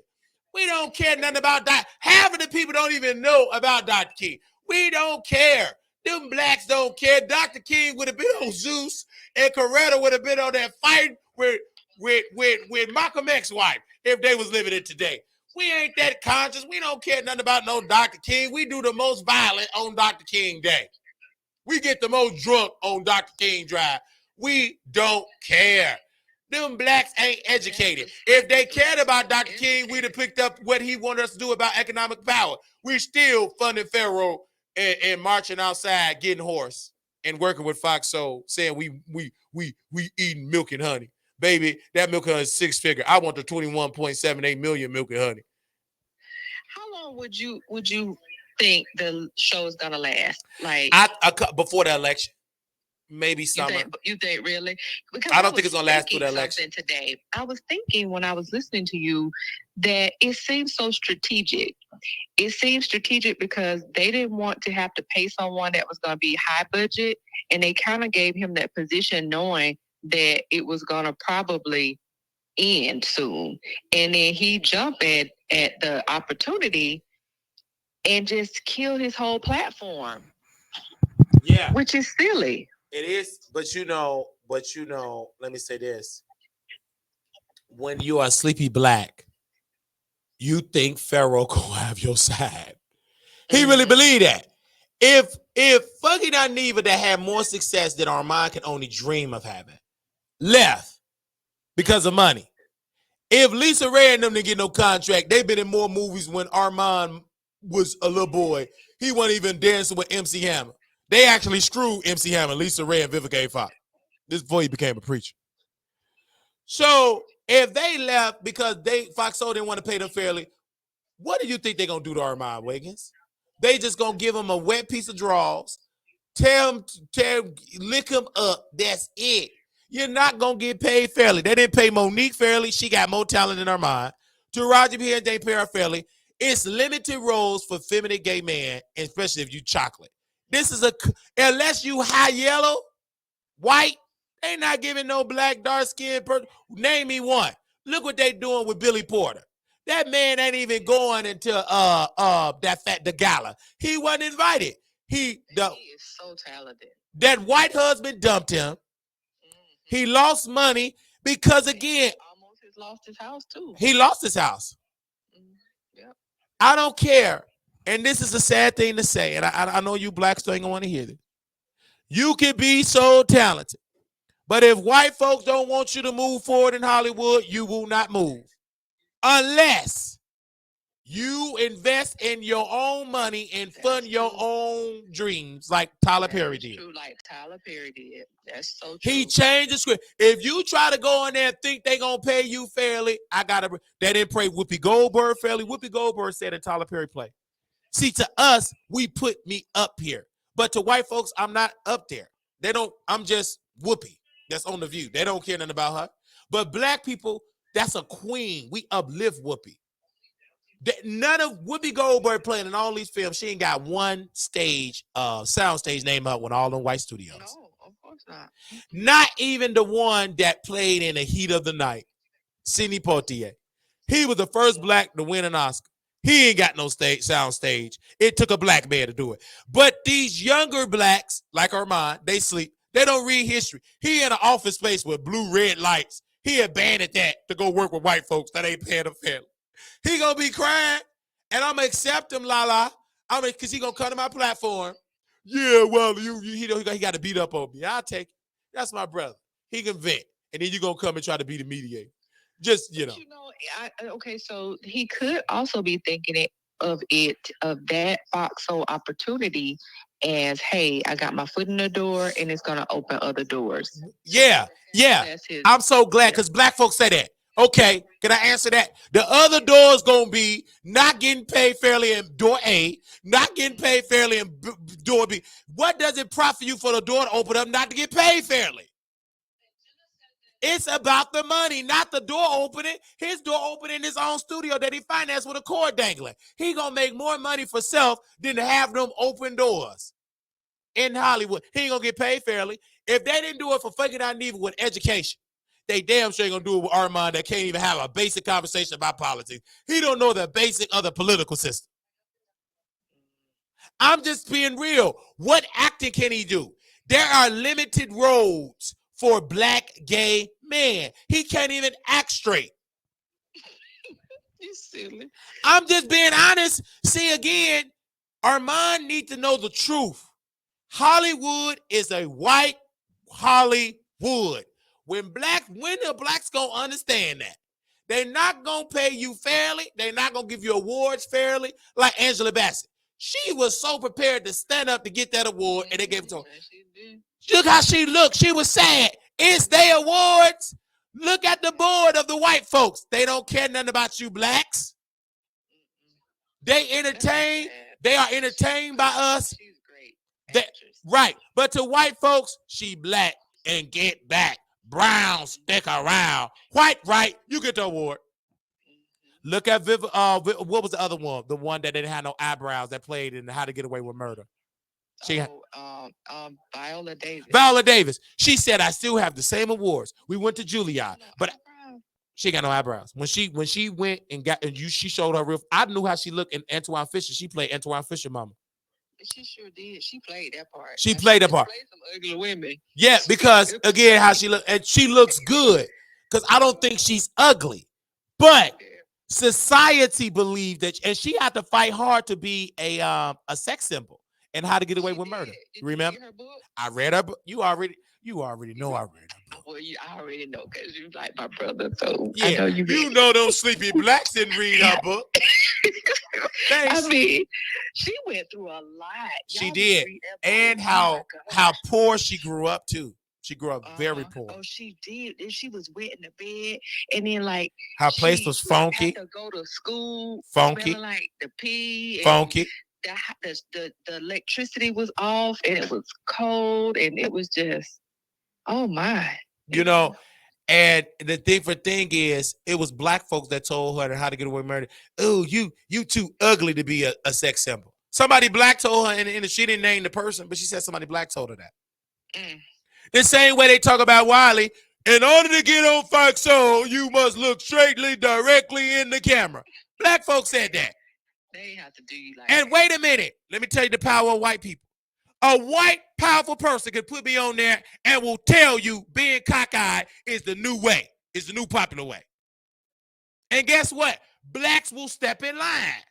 We don't care nothing about that. Half of the people don't even know about Dr. King. We don't care. Them blacks don't care. Dr. King would have been on Zeus, and Coretta would have been on that fight with Malcolm X's wife if they was living it today. We ain't that conscious. We don't care nothing about no Dr. King. We do the most violent on Dr. King Day. We get the most drunk on Dr. King Drive. We don't care. Them blacks ain't educated. If they cared about Dr. King, we'd have picked up what he wanted us to do about economic power. We're still funding Pharaoh and marching outside, getting hoarse, and working with Fox Soul, saying we eating milk and honey. Baby, that milk and honey is 6-figure. I want the 21.78 million milk and honey. How long would you think the show is gonna last? Like before the election, maybe summer. You think really? Because I don't think it's gonna last through the election. Today, I was thinking when I was listening to you that it seems so strategic. It seems strategic because they didn't want to have to pay someone that was going to be high budget, and they kind of gave him that position knowing that it was going to probably end soon. And then he jumped at the opportunity and just killed his whole platform. Yeah. Which is silly. It is, but you know, let me say this. When you are sleepy black, you think Pharaoh gonna have your side. He really believed that. If fucking Aniva that had more success than Armand can only dream of having, left because of money. If Lisa Ray and them didn't get no contract, they've been in more movies when Armand was a little boy. He wasn't even dancing with MC Hammer. They actually screwed MC Hammer, Lisa Ray, and Vivica A. Fox. This before he became a preacher. So if they left because Fox Soul didn't want to pay them fairly, what do you think they're going to do to Armand Wiggins? They just going to give him a wet piece of draws, lick him up. That's it. You're not going to get paid fairly. They didn't pay Monique fairly. She got more talent than Armand. Taraji P. and they pay her fairly. It's limited roles for feminine gay men, especially if you chocolate. This is unless you high yellow, white, they not giving no black, dark-skinned person. Name me one. Look what they doing with Billy Porter. That man ain't even going into the gala. He wasn't invited. He is so talented. That white husband dumped him. He lost money because again, almost lost his house too. He lost his house. Yep. I don't care. And this is a sad thing to say, and I know you blacks don't want to hear this. You can be so talented, but if white folks don't want you to move forward in Hollywood, you will not move. Unless you invest in your own money and fund your own dreams like Tyler Perry did. True, like Tyler Perry did. That's so true. He changed the script. If you try to go in there and think they're going to pay you fairly, they didn't pay Whoopi Goldberg fairly. Whoopi Goldberg said in Tyler Perry play. See, to us, we put me up here. But to white folks, I'm not up there. I'm just Whoopi. That's on The View. They don't care nothing about her. But black people, that's a queen. We uplift Whoopi. None of Whoopi Goldberg playing in all these films, she ain't got one sound stage name up with all them white studios. No, of course not. Not even the one that played in The Heat of the Night, Sidney Poitier. He was the first black to win an Oscar. He ain't got no sound stage. It took a black man to do it. But these younger blacks, like Armand, they sleep. They don't read history. He in an office space with blue, red lights. He abandoned that to go work with white folks that ain't paying him fairly. He gonna be crying, and I'm gonna accept him, because he gonna come to my platform. Yeah, well, he got to beat up on me. I'll take it. That's my brother. He can vent, and then you gonna come and try to be the mediator. Just, okay, so he could also be thinking of that Fox Soul opportunity as, hey, I got my foot in the door and it's going to open other doors. Yeah. I'm so glad because black folks say that. Okay, can I answer that? The other door's going to be not getting paid fairly in door A, not getting paid fairly in door B. What does it profit you for the door to open up not to get paid fairly? It's about the money, not the door opening. His door opening his own studio that he financed with a cord dangling. He gonna make more money for self than to have them open doors in Hollywood. He ain't gonna get paid fairly. If they didn't do it for fucking Aniva with education, they damn sure ain't gonna do it with Armand that can't even have a basic conversation about politics. He don't know the basic of the political system. I'm just being real. What acting can he do? There are limited roles for black gay men. He can't even act straight. You silly. I'm just being honest. See, again, Armand needs to know the truth. Hollywood is a white Hollywood. When the blacks gonna understand that? They're not gonna pay you fairly. They're not gonna give you awards fairly. Like Angela Bassett. She was so prepared to stand up to get that award, and they gave it to her. Look how she looked. She was sad. It's their awards. Look at the board of the white folks. They don't care nothing about you blacks. They entertain. They are entertained by us. She's great. Right. But to white folks, she black and get back. Brown, stick around. White, right? You get the award. Look at what was the other one? The one that didn't have no eyebrows that played in How to Get Away with Murder. Viola Davis. Viola Davis. She said, I still have the same awards. We went to Juilliard, but she got no eyebrows. When she went and she showed her real. I knew how she looked in Antoine Fisher. She played Antoine Fisher mama. She sure did. She played that part. She played that part. Played some ugly women. Yeah, because again, how she looked, and she looks good. Because I don't think she's ugly, but society believed that, and she had to fight hard to be a sex symbol and How to Get Away with Murder. Remember? You read her book? I read her book. You already know I read her book. Well, I already know because you like my brother, so yeah, I know you. You know those sleepy blacks didn't read her book. I mean, she went through a lot. She did, and how poor she grew up too. She grew up very poor. Oh, she did. And she was wet in the bed, and then like her place was funky. Had to go to school, funky, like the pee, funky. The electricity was off, and it was cold, and it was just, oh my. You know, and the thing is, it was black folks that told her How to Get Away with Murder. Oh, you too ugly to be a sex symbol. Somebody black told her, and she didn't name the person, but she said somebody black told her that. The same way they talk about Wiley. In order to get on Fox Soul, you must look straightly, directly in the camera. Black folks said that. They have to do you like and that. Wait a minute. Let me tell you the power of white people. A white, powerful person can put me on there and will tell you being cockeyed is the new way. It's the new popular way. And guess what? Blacks will step in line.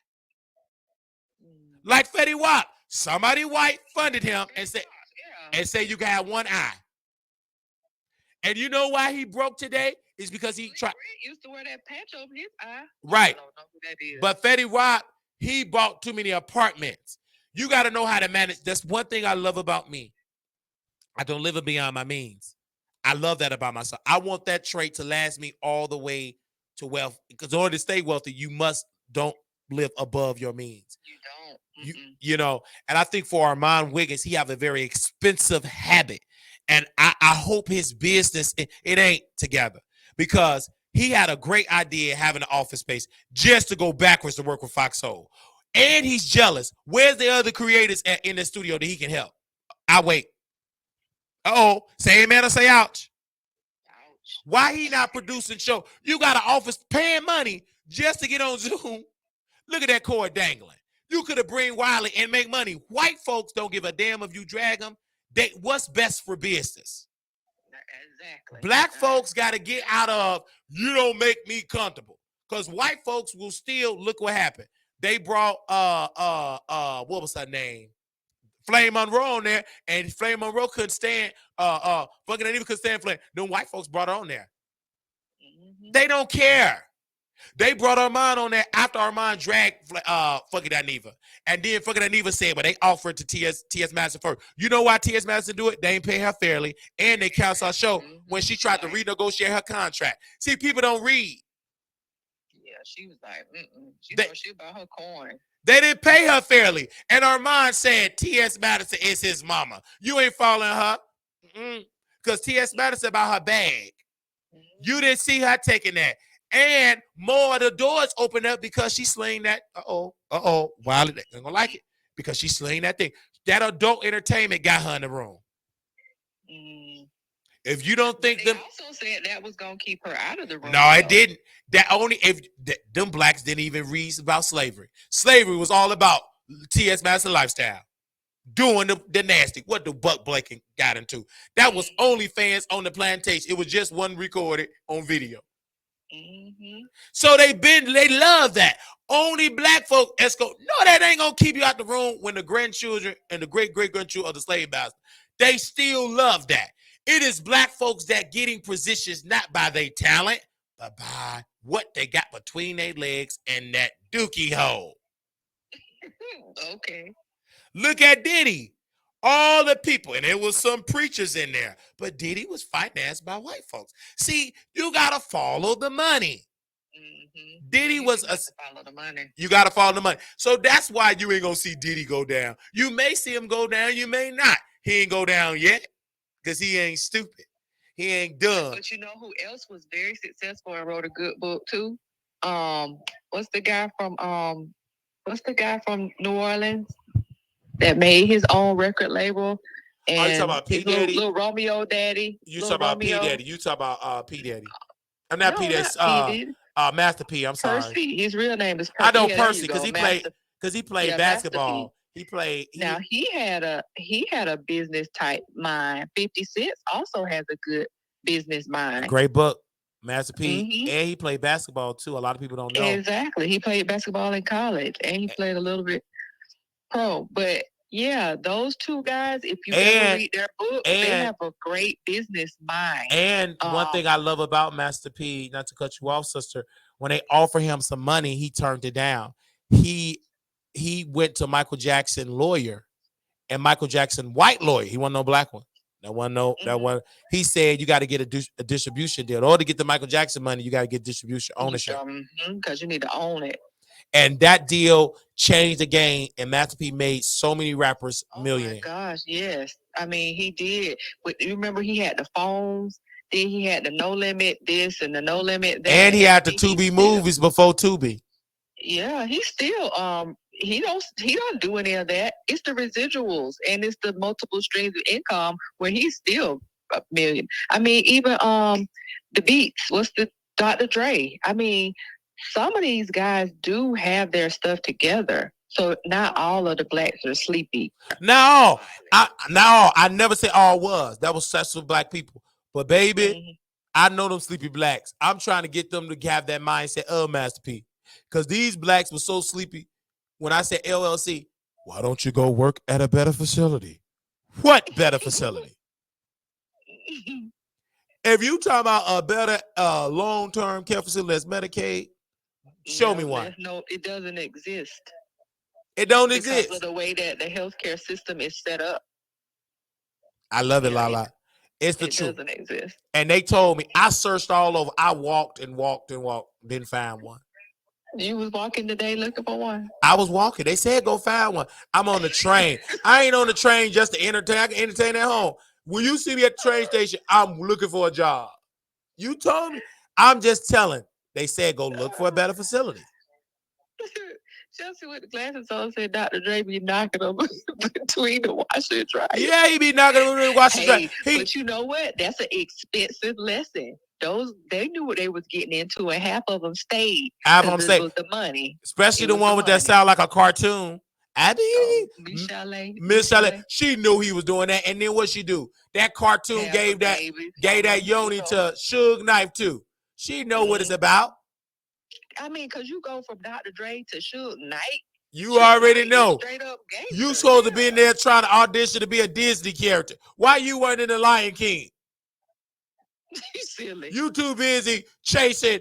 Like Fetty Wap. Somebody white funded him and say you can have one eye. And you know why he broke today? Is because he used to wear that patch over his eye. Right. I don't know who that is. But Fetty Wap, he bought too many apartments. You got to know how to manage. That's one thing I love about me. I don't live beyond my means. I love that about myself. I want that trait to last me all the way to wealth. Because in order to stay wealthy, you don't live above your means. You don't. You know, and I think for Armand Wiggins, he have a very expensive habit. And I hope his business, it ain't together. Because he had a great idea having an office space just to go backwards to work with Fox Soul. And he's jealous. Where's the other creators in the studio that he can help? I wait. Uh-oh. Say amen or say ouch. Ouch. Why he not producing show? You got an office paying money just to get on Zoom. Look at that cord dangling. You could have bring Wiley and make money. White folks don't give a damn if you drag them. What's best for business? Exactly. Black folks got to get out of, you don't make me comfortable. Because white folks will still, look what happened. They brought, what was her name? Flame Monroe on there, and Flame Monroe couldn't stand, fucking Anita couldn't stand Flame. Then white folks brought her on there. Mm-hmm. They don't care. They brought Armand on there after Armand dragged fucking Anita. And then fucking Anita said, but they offered to T.S. Madison first. You know why T.S. Madison do it? They ain't pay her fairly, and they cancel her show when she tried to renegotiate her contract. See, people don't read. Yeah, she was like, she thought she about her coin. They didn't pay her fairly. And Armand said T.S. Madison is his mama. You ain't following her. Because T.S. Madison about her bag. You didn't see her taking that. And more of the doors open up because she sling that. Wiley, they ain't gonna like it because she sling that thing. That adult entertainment got her in the room. If you don't think they also said that was gonna keep her out of the room. No, it didn't. That only if them blacks didn't even read about slavery. Slavery was all about T.S. Master Lifestyle. Doing the nasty. What the Buck Blanking got into. That was OnlyFans on the plantation. It was just one recorded on video. Mm-hmm. So they love that. Only black folk escort. No, that ain't gonna keep you out the room when the grandchildren and the great-great-grandchildren of the slave masters, they still love that. It is black folks that getting positions not by their talent, but by what they got between their legs and that dookie hole. Okay. Look at Diddy. All the people, and there was some preachers in there, but Diddy was financed by white folks. See, you gotta follow the money. Mm-hmm. Diddy was follow the money. You gotta follow the money. So that's why you ain't gonna see Diddy go down. You may see him go down, you may not. He ain't go down yet because he ain't stupid. He ain't dumb. But you know who else was very successful and wrote a good book too? What's the guy from New Orleans that made his own record label? And you talking about P. Daddy? Little Romeo Daddy. You talking about P. Daddy. You talking about P. Daddy. I'm not P. Daddy. Master P. I'm sorry. Percy. His real name is Percy. I know Percy because he played basketball. Now he had a business type mind. 50 Cent also has a good business mind. Great book, Master P. And he played basketball too. A lot of people don't know. Exactly. He played basketball in college and he played a little bit pro. But yeah, those two guys, if you ever read their book, they have a great business mind. And one thing I love about Master P, not to cut you off, sister, when they offer him some money, he turned it down. He went to Michael Jackson lawyer, and Michael Jackson white lawyer. He wasn't no black one. That one. He said you got to get a distribution deal. In order to get the Michael Jackson money, you got to get distribution ownership. Because you need to own it. And that deal changed the game, and Master P made so many rappers millionaires. Oh my gosh, yes. I mean, he did. But you remember he had the phones, then he had the No Limit this and the No Limit that. And he had the Tubi movies before Tubi. Yeah, he still he don't do any of that. It's the residuals and it's the multiple streams of income where he's still a million. I mean, even the beats, what's the Dr. Dre? I mean, some of these guys do have their stuff together. So not all of the blacks are sleepy. No, I never say all was. That was successful black people. But baby, I know them sleepy blacks. I'm trying to get them to have that mindset of Master P. Because these blacks were so sleepy. When I said LLC, why don't you go work at a better facility? What better facility? If you talking about a better long-term care facility that's Medicaid, show me one. No, it doesn't exist. It don't exist. Because of the way that the healthcare system is set up. I love it, Lala. It's the truth. It doesn't exist. And they told me, I searched all over. I walked and walked and walked, didn't find one. You was walking today looking for one? I was walking. They said go find one. I'm on the train. I ain't on the train just to entertain. I can entertain at home. When you see me at the train station, I'm looking for a job. You told me. I'm just telling. They said go look for a better facility. Chelsea with the glasses on said Dr. Dre be knocking them between the washer and dryer. Yeah, he be knocking them between the washer and dryer. But you know what? That's an expensive lesson. They knew what they was getting into, and half of them stayed. Half of them stayed. It was the money. Especially the one with that sound like a cartoon. Miss Chalet. She knew he was doing that. And then what she do? That cartoon gave that yoni to Suge Knife too. She know what it's about. I mean, because you go from Dr. Dre to Suge Knight. You already know. You supposed to be in there trying to audition to be a Disney character. Why you weren't in the Lion King? You silly. You too busy chasing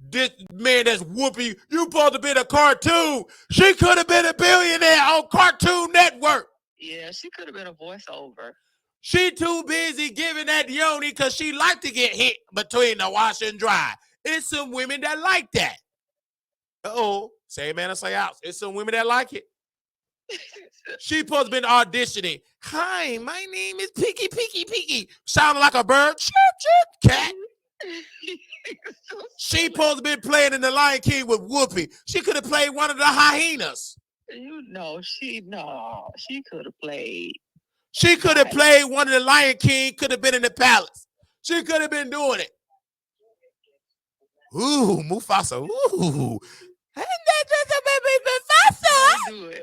this man that's whooping. You supposed to be in a cartoon. She could have been a billionaire on Cartoon Network. Yeah, she could have been a voiceover. She too busy giving that yoni because she like to get hit between the wash and dry. It's some women that like that. Say man or say out. It's some women that like it. She supposed to been auditioning. Hi, my name is Piggy. Sounding like a bird. Chirp, cat. She supposed to been playing in the Lion King with Whoopi. She could have played one of the hyenas. She could have played. She could have played one of the Lion King. Could have been in the palace. She could have been doing it. Ooh, Mufasa. Ooh. Mufasa.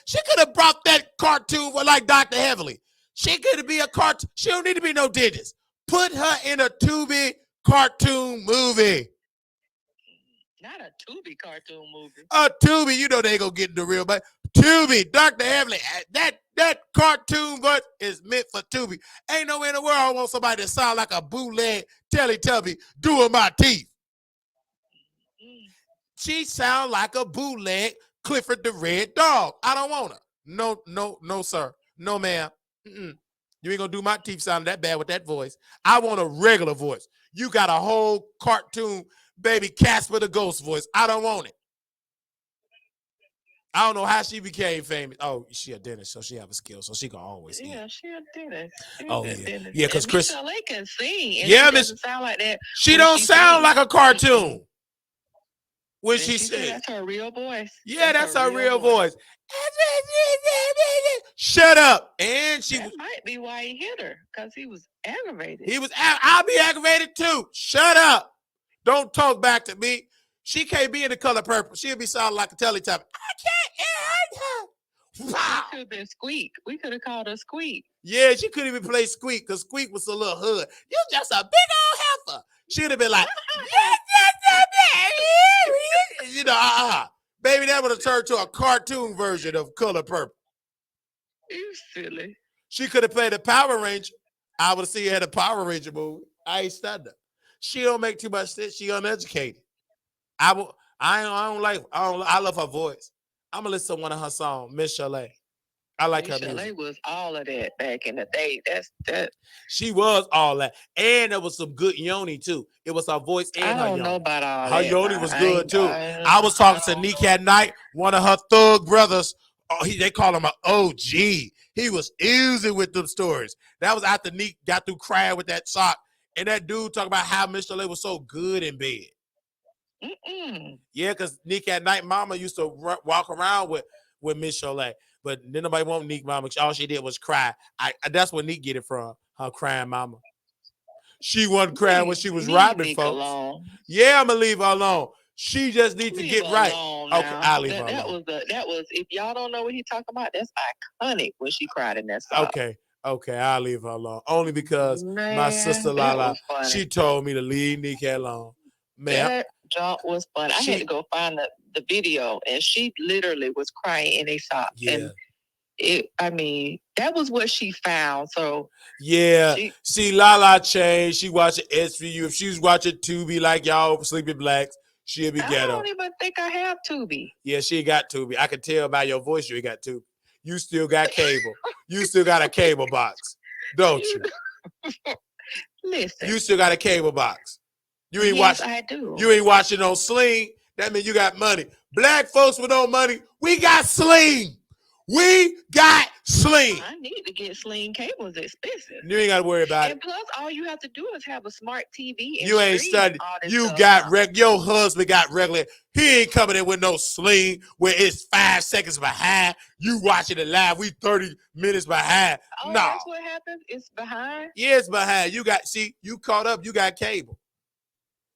She could have brought that cartoon for like Dr. Heavenly. She could be a cartoon. She don't need to be no digits. Put her in a Tubi cartoon movie. Not a Tubi cartoon movie. A Tubi, you know they gonna get in the real, but Tubi, Dr. Heavenly, that cartoon voice is meant for Tubi. Ain't nowhere in the world I want somebody to sound like a bootleg Teletubby doing my teeth. She sound like a bootleg Clifford the Red Dog. I don't want her. No, sir. No, ma'am. You ain't gonna do my teeth sound that bad with that voice. I want a regular voice. You got a whole cartoon baby Casper the Ghost voice. I don't want it. I don't know how she became famous. Oh, she a dentist, so she have a skill, so she can always eat. Yeah, she a dentist. Yeah, because Chris Michelle can sing. And yeah, she doesn't sound like that. She don't sound like a cartoon. When she said that's her real voice. Yeah, that's her real voice. Shut up. And that might be why he hit her, because he was aggravated. I'll be aggravated too. Shut up. Don't talk back to me. She can't be in The Color Purple. She'll be sounding like a Teletubby. I can't hear her. Wow. She could have been Squeak. We could have called her Squeak. Yeah, she couldn't even play Squeak because Squeak was a little hood. You just a big old heifer. She'd have been like, you know, baby, that would have turned to a cartoon version of Color Purple. You silly. She could have played a Power Ranger. I would have seen her in a Power Ranger movie. I ain't stunned her. She don't make too much sense. She uneducated. I love her voice. I'm gonna listen to one of her songs, Miss Chalet. I like her music. Chalet was all of that back in the day. That's that. She was all that, and there was some good yoni too. It was her voice and her yoni. I don't know about all her that. Yoni was good too. I was talking to Nicki at night, one of her thug brothers. Oh, they call him an OG. He was easy with them stories. That was after Nicki got through crying with that sock, and that dude talking about how Miss Chalet was so good in bed. Yeah, because Nicki at night mama used to walk around with Miss Chalet. But then nobody want Nicki mama. All she did was cry. That's where Nicki get it from, her crying mama. She wasn't crying when she was robbing folks. Alone. Yeah, I'm going to leave her alone. She just needs to get right. Okay, I'll leave her alone. That was, if y'all don't know what he's talking about, that's iconic when she cried in that song. Okay, I'll leave her alone. Only because my sister Lala, she told me to leave Nicki alone. Man, that jump was fun. I had to go find the video, and she literally was crying in a sock. Yeah. And that was what she found. So yeah, see, Lala changed. She watching SVU. If she was watching Tubi like y'all Sleeping Blacks, she'll be ghetto. I don't even think I have Tubi. Yeah, she got Tubi. I can tell by your voice you got Tubi. You still got cable. You still got a cable box, don't you? Listen, you still got a cable box. You ain't I do. You ain't watching on Sling. That means you got money. Black folks with no money, we got Sling. We got Sling. I need to get Sling. Cable is expensive. You ain't got to worry about it. And plus, all you have to do is have a smart TV. And you ain't studying. You got your husband got regular. He ain't coming in with no Sling where it's 5 seconds behind. You watching it live. We 30 minutes behind. Oh, no. That's what happens. It's behind. Yeah, it's behind. You caught up. You got cable.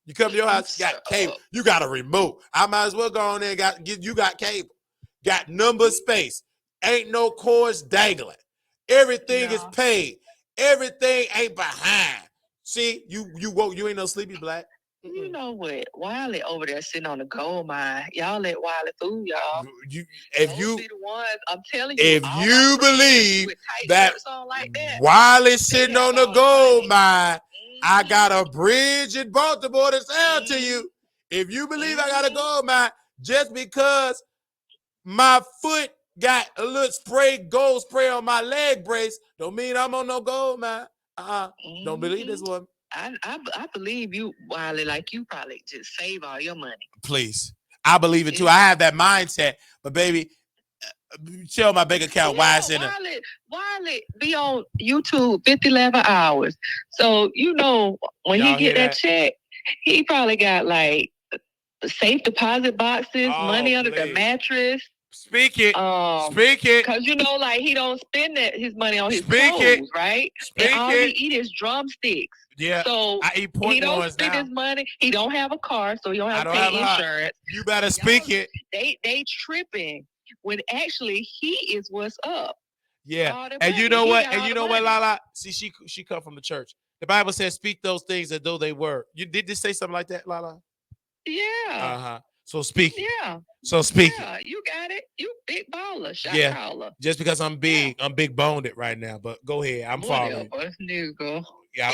You come to your house, you got cable. You got a remote. I might as well go on there and you got cable. Got number space. Ain't no cords dangling. Everything is paid. Everything ain't behind. See, you ain't no Sleepy Black. You know what? Wiley over there sitting on the gold mine. Y'all let Wiley fool y'all. If you be the ones, I'm telling you. If you believe that Wiley sitting on the gold mine, I got a bridge in Baltimore to sell to you. If you believe I got a gold mine, just because my foot got a little gold spray on my leg brace, don't mean I'm on no gold mine. Don't believe this one. I believe you, Wiley, like you probably just save all your money. Please. I believe it too. I have that mindset. But baby, show my bank account why it's in it. Wiley be on YouTube 11 hours. So, when he get that check, he probably got like safe deposit boxes, money under the mattress. Speak it. Because he don't spend his money on his clothes, right? And all he eat is drumsticks. Yeah. So I eat pork he don't spend his money. He don't have a car, so he don't have to pay insurance. You better speak it. They tripping. when actually he is what's up. Yeah. And you know what? And you know what, Lala? See, she come from the church. The Bible says, "Speak those things as though they were." You did this say something like that, Lala? Yeah. Uh-huh. So speak. Yeah. So speak. Yeah, you got it. You big baller, shot Yeah. caller. Just because I'm big, I'm big boned it right now. But go ahead. I'm following. Nigga. Yeah.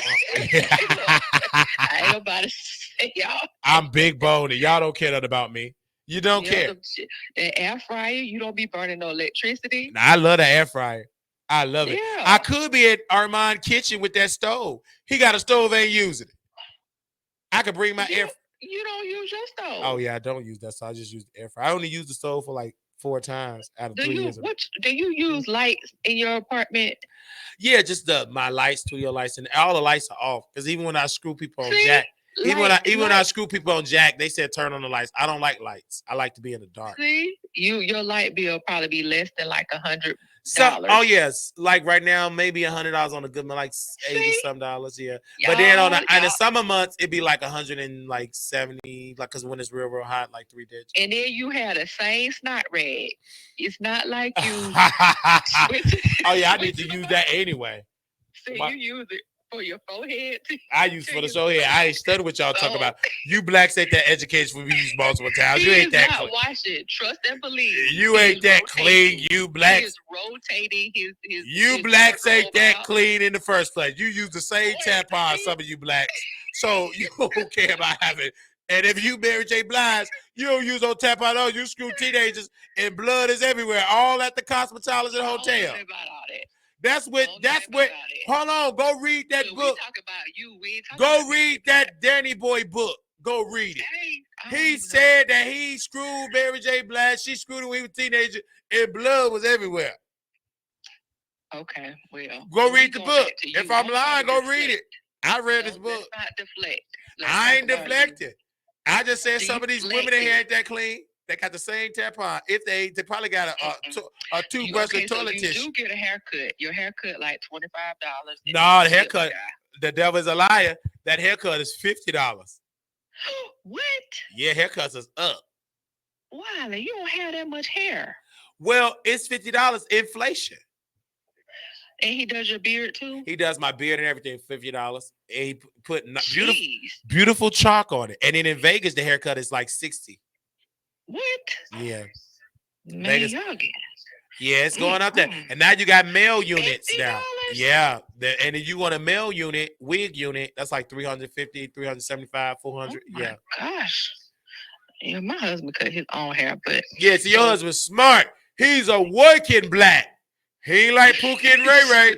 I ain't about to say y'all. I'm big boned. Y'all don't care nothing about me. You don't care. The air fryer, you don't be burning no electricity. Now, I love the air fryer. I love it. Yeah. I could be at Armand kitchen with that stove. He got a stove, ain't using it. I could bring my air. You don't use your stove. Oh yeah, I don't use that. So I just use the air fryer. I only use the stove for like 4 times out of 3 years. Do you use lights in your apartment? Yeah, just my lights, studio lights, and all the lights are off. Because even when I screw people on jack, even when I screw people on jack, they said turn on the lights. I don't like lights. I like to be in the dark. See, your light bill probably be less than like $100. Oh yes, like right now maybe $100 on a good month, like $80-some. Yeah, but then in the summer months it'd be like $170, like because when it's real hot, like 3 digits. And then you had the same snot rag. It's not like you. Oh yeah, I need to use that anyway. So you use it for your forehead. I use for the forehead. I ain't studying what y'all talking about. You blacks ain't that education for me use multiple times. You ain't that clean. Watch it. Trust and believe. You ain't that clean. You blacks. He is rotating his. You blacks ain't that clean in the first place. You use the same tampon, some of you blacks. So you don't care about having. And if you Mary J. Blige, you don't use no tampon. Oh, you screw teenagers and blood is everywhere. All at the cosmetologist hotel. That's what. Hold on. Go read that book. We talk about you. Go read that Danny Boy book. Go read it. He said that he screwed Mary J. Blige. She screwed him when he was a teenager, and blood was everywhere. Okay, well. Go read the book. If I'm lying, go read it. I read this book. Let's not deflect. I ain't deflecting. I just said some of these women in here ain't that clean. They got the same tampon. If they probably got a toothbrush and toilet tissue. You do get a haircut. Your haircut like $25. No, the haircut. The devil is a liar. That haircut is $50. What? Yeah, haircuts is up. Wiley, you don't have that much hair. Well, it's $50 inflation. And he does your beard too? He does my beard and everything, $50. And he put beautiful chalk on it. And then in Vegas, the haircut is like $60. What? Yeah. Man, Vegas. Y'all get. Yeah, it's going up there. And now you got male units $50? Now. Yeah. And if you want a male unit, wig unit, that's like $350, $375, $400. Oh my gosh. Yeah, my husband cut his own hair, but yeah, see, your husband's smart. He's a working black. He ain't like Pookie and Ray Ray.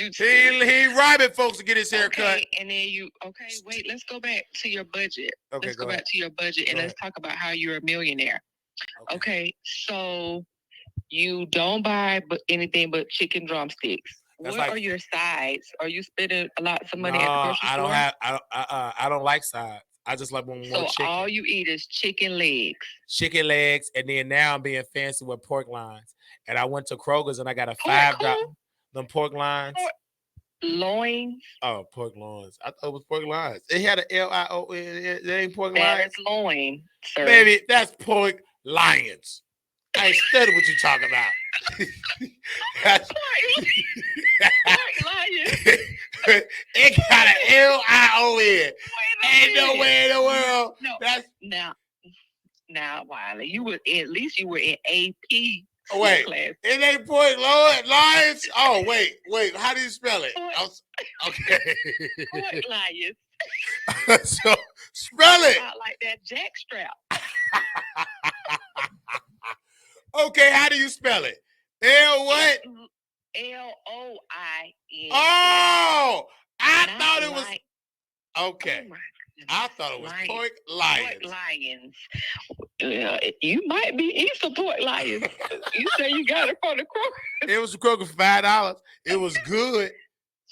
He robbing folks to get his hair cut. And then wait, let's go back to your budget. Let's go back to your budget and let's talk about how you're a millionaire. Okay, so you don't buy anything but chicken drumsticks. What are your sides? Are you spending lots of money at the grocery store? I don't like sides. I just like one more chicken. So all you eat is chicken legs. Chicken legs, and then now I'm being fancy with pork lines. And I went to Kroger's and I got a $5. Them pork lines. Loins. Oh, pork loins. I thought it was pork lines. It had an L-I-O-N. It ain't pork lines. That's loin, sir. Baby, that's pork lions. I ain't studying what you talking about. It got an L-I-O-N. Ain't nowhere in the world. No. That's now, Wiley, you were in AP. Oh, wait, class. It ain't pork lions. Oh, wait. How do you spell it? Okay. Pork lions. So spell it. Not like that jack strap. Okay, how do you spell it? L what? L-O-I-N. Oh, I thought it was. Okay. Oh, I thought it was pork lions. Pork lions. You might be eating some pork lions. You say you got it from the Kroger. It was Kroger for $5. It was good.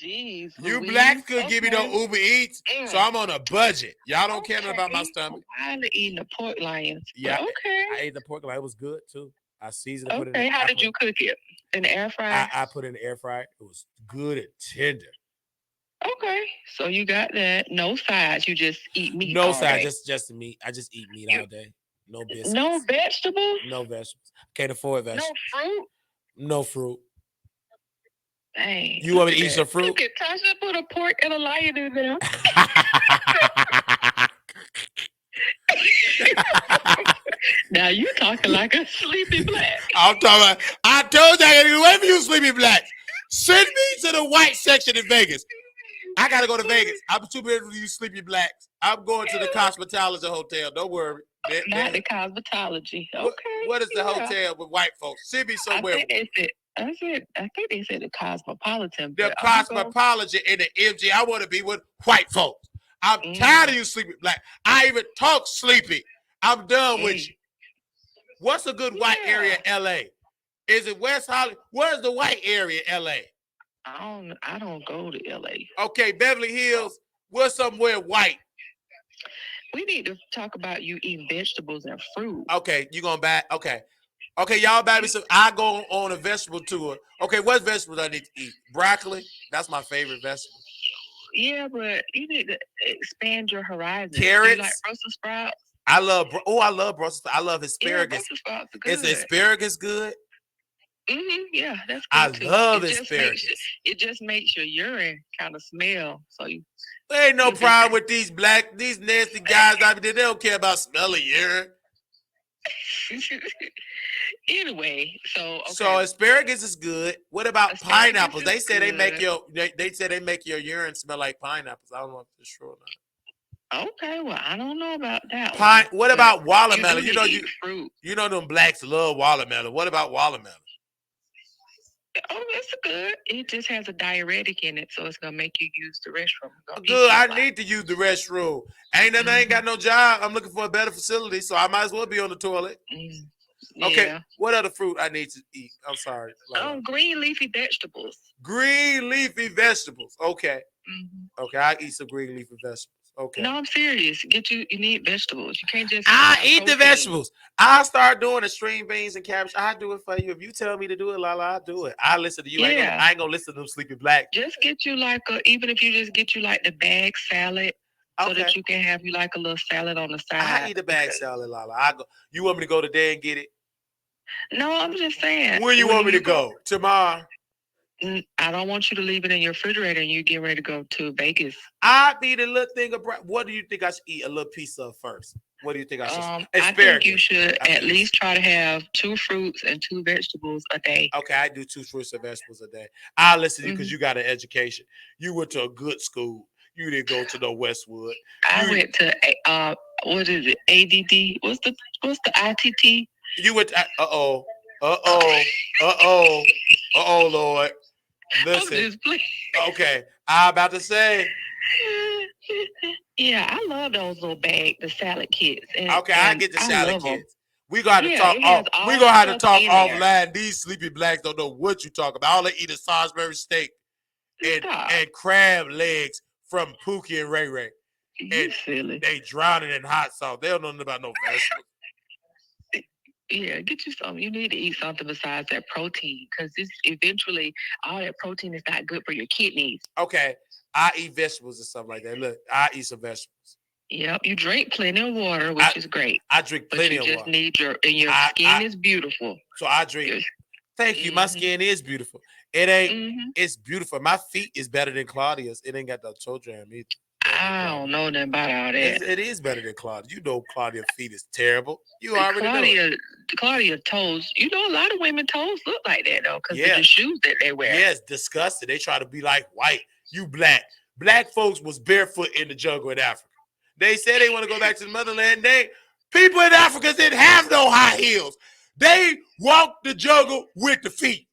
Jeez. You blacks couldn't give me no Uber Eats, so I'm on a budget. Y'all don't care about my stomach. I'm eating the pork lions. Yeah. Okay. I ate the pork lion. It was good too. I seasoned it. Okay. Put it in how did you cook it? In the air fryer? I put it in the air fryer. It was good and tender. Okay, so you got that. No sides. You just eat meat. No sides, just meat. I just eat meat all day. No biscuits. No vegetables? No vegetables. Can't afford No vegetables. fruit? No fruit. Dang. You want me to eat some fruit? Look at Tasha put a pork and a lion in there. Now you talking like a sleepy black. I'm talking about, I told you I gotta get away from you, sleepy blacks. Send me to the white section in Vegas. I gotta go to Vegas. I'm too busy for you sleepy blacks. I'm going to the Cosmetology Hotel. Don't worry. Not the cosmetology. Okay. What is the hotel with white folks? Send me somewhere. I think they said the Cosmopolitan. The Cosmopolitan and the MG. I want to be with white folks. I'm tired of you sleepy black. I even talk sleepy. I'm done with you. What's a good white area in LA? Is it West Hollywood? Where's the white area in LA? I don't go to LA. Okay, Beverly Hills. Where's somewhere white? We need to talk about you eating vegetables and fruit. Okay, you gonna buy? Okay, y'all buy me some. I go on a vegetable tour. Okay, what vegetables I need to eat? Broccoli. That's my favorite vegetable. Yeah, but you need to expand your horizon. Carrots. You like Brussels sprouts? I love Brussels sprouts. I love asparagus. Yeah, Brussels sprouts are good. Is asparagus good? Yeah, that's good I too. love asparagus. It just makes your urine kind of smell. So there ain't no problem with these nasty guys out there. They don't care about smelling urine. Anyway, so asparagus is good. What about pineapples? They say they make your urine smell like pineapples. I don't know if it's true or not. Okay, well, I don't know about that. What about watermelon? Fruit. You know them blacks love watermelon. What about watermelon? Oh, it's good. It just has a diuretic in it, so it's gonna make you use the restroom. Good. I need to use the restroom. I ain't got no job. I'm looking for a better facility, so I might as well be on the toilet. Yeah. Okay. What other fruit I need to eat? I'm sorry. Green leafy vegetables. Green leafy vegetables. Okay. Okay, I eat some green leafy vegetables. Okay. No, I'm serious. You need vegetables. You can't just. I eat the vegetables. I'll start doing the string beans and cabbage. I'll do it for you. If you tell me to do it, Lala, I'll do it. I'll listen to you. Yeah. I ain't gonna listen to them sleepy black. Just get you even if you just get you like the bag salad. So that you can have you like a little salad on the side. I eat a bag salad, Lala. You want me to go today and get it? No, I'm just saying. When you want me to go? Tomorrow? I don't want you to leave it in your refrigerator and you get ready to go to Vegas. I eat a little thing of bread. What do you think I should eat a little piece of first? What do you think I should? I think you should at least try to have 2 fruits and 2 vegetables a day. Okay, I do 2 fruits and vegetables a day. I'll listen to you because you got an education. You went to a good school. You didn't go to no Westwood. I went to what is it? ADD? What's the ITT? You went to Lord. Listen. Okay, I'm about to say. Yeah, I love those little bags, the salad kits. I get the salad kits. We gonna have to talk. We gonna have to talk offline. These sleepy blacks don't know what you talk about. All they eat is Salisbury steak and crab legs from Pookie and Ray Ray. You silly. They drowning in hot sauce. They don't know nothing about no vegetables. Yeah, get you some. You need to eat something besides that protein because eventually all that protein is not good for your kidneys. Okay, I eat vegetables and stuff like that. Look, I eat some vegetables. Yep, you drink plenty of water, which is great. I drink plenty of water. You just need your skin is beautiful. So I drink. Thank you. My skin is beautiful. It ain't. It's beautiful. My feet is better than Claudia's. It ain't got the toe jam either. I don't know nothing about all that. It is better than Claudia. You know Claudia's feet is terrible. You already know. Claudia toes. You know a lot of women toes look like that though, because of the shoes that they wear. Yeah, it's disgusting. They try to be like white. You black. Black folks was barefoot in the jungle in Africa. They said they want to go back to the motherland. People in Africa didn't have no high heels. They walked the jungle with the feet.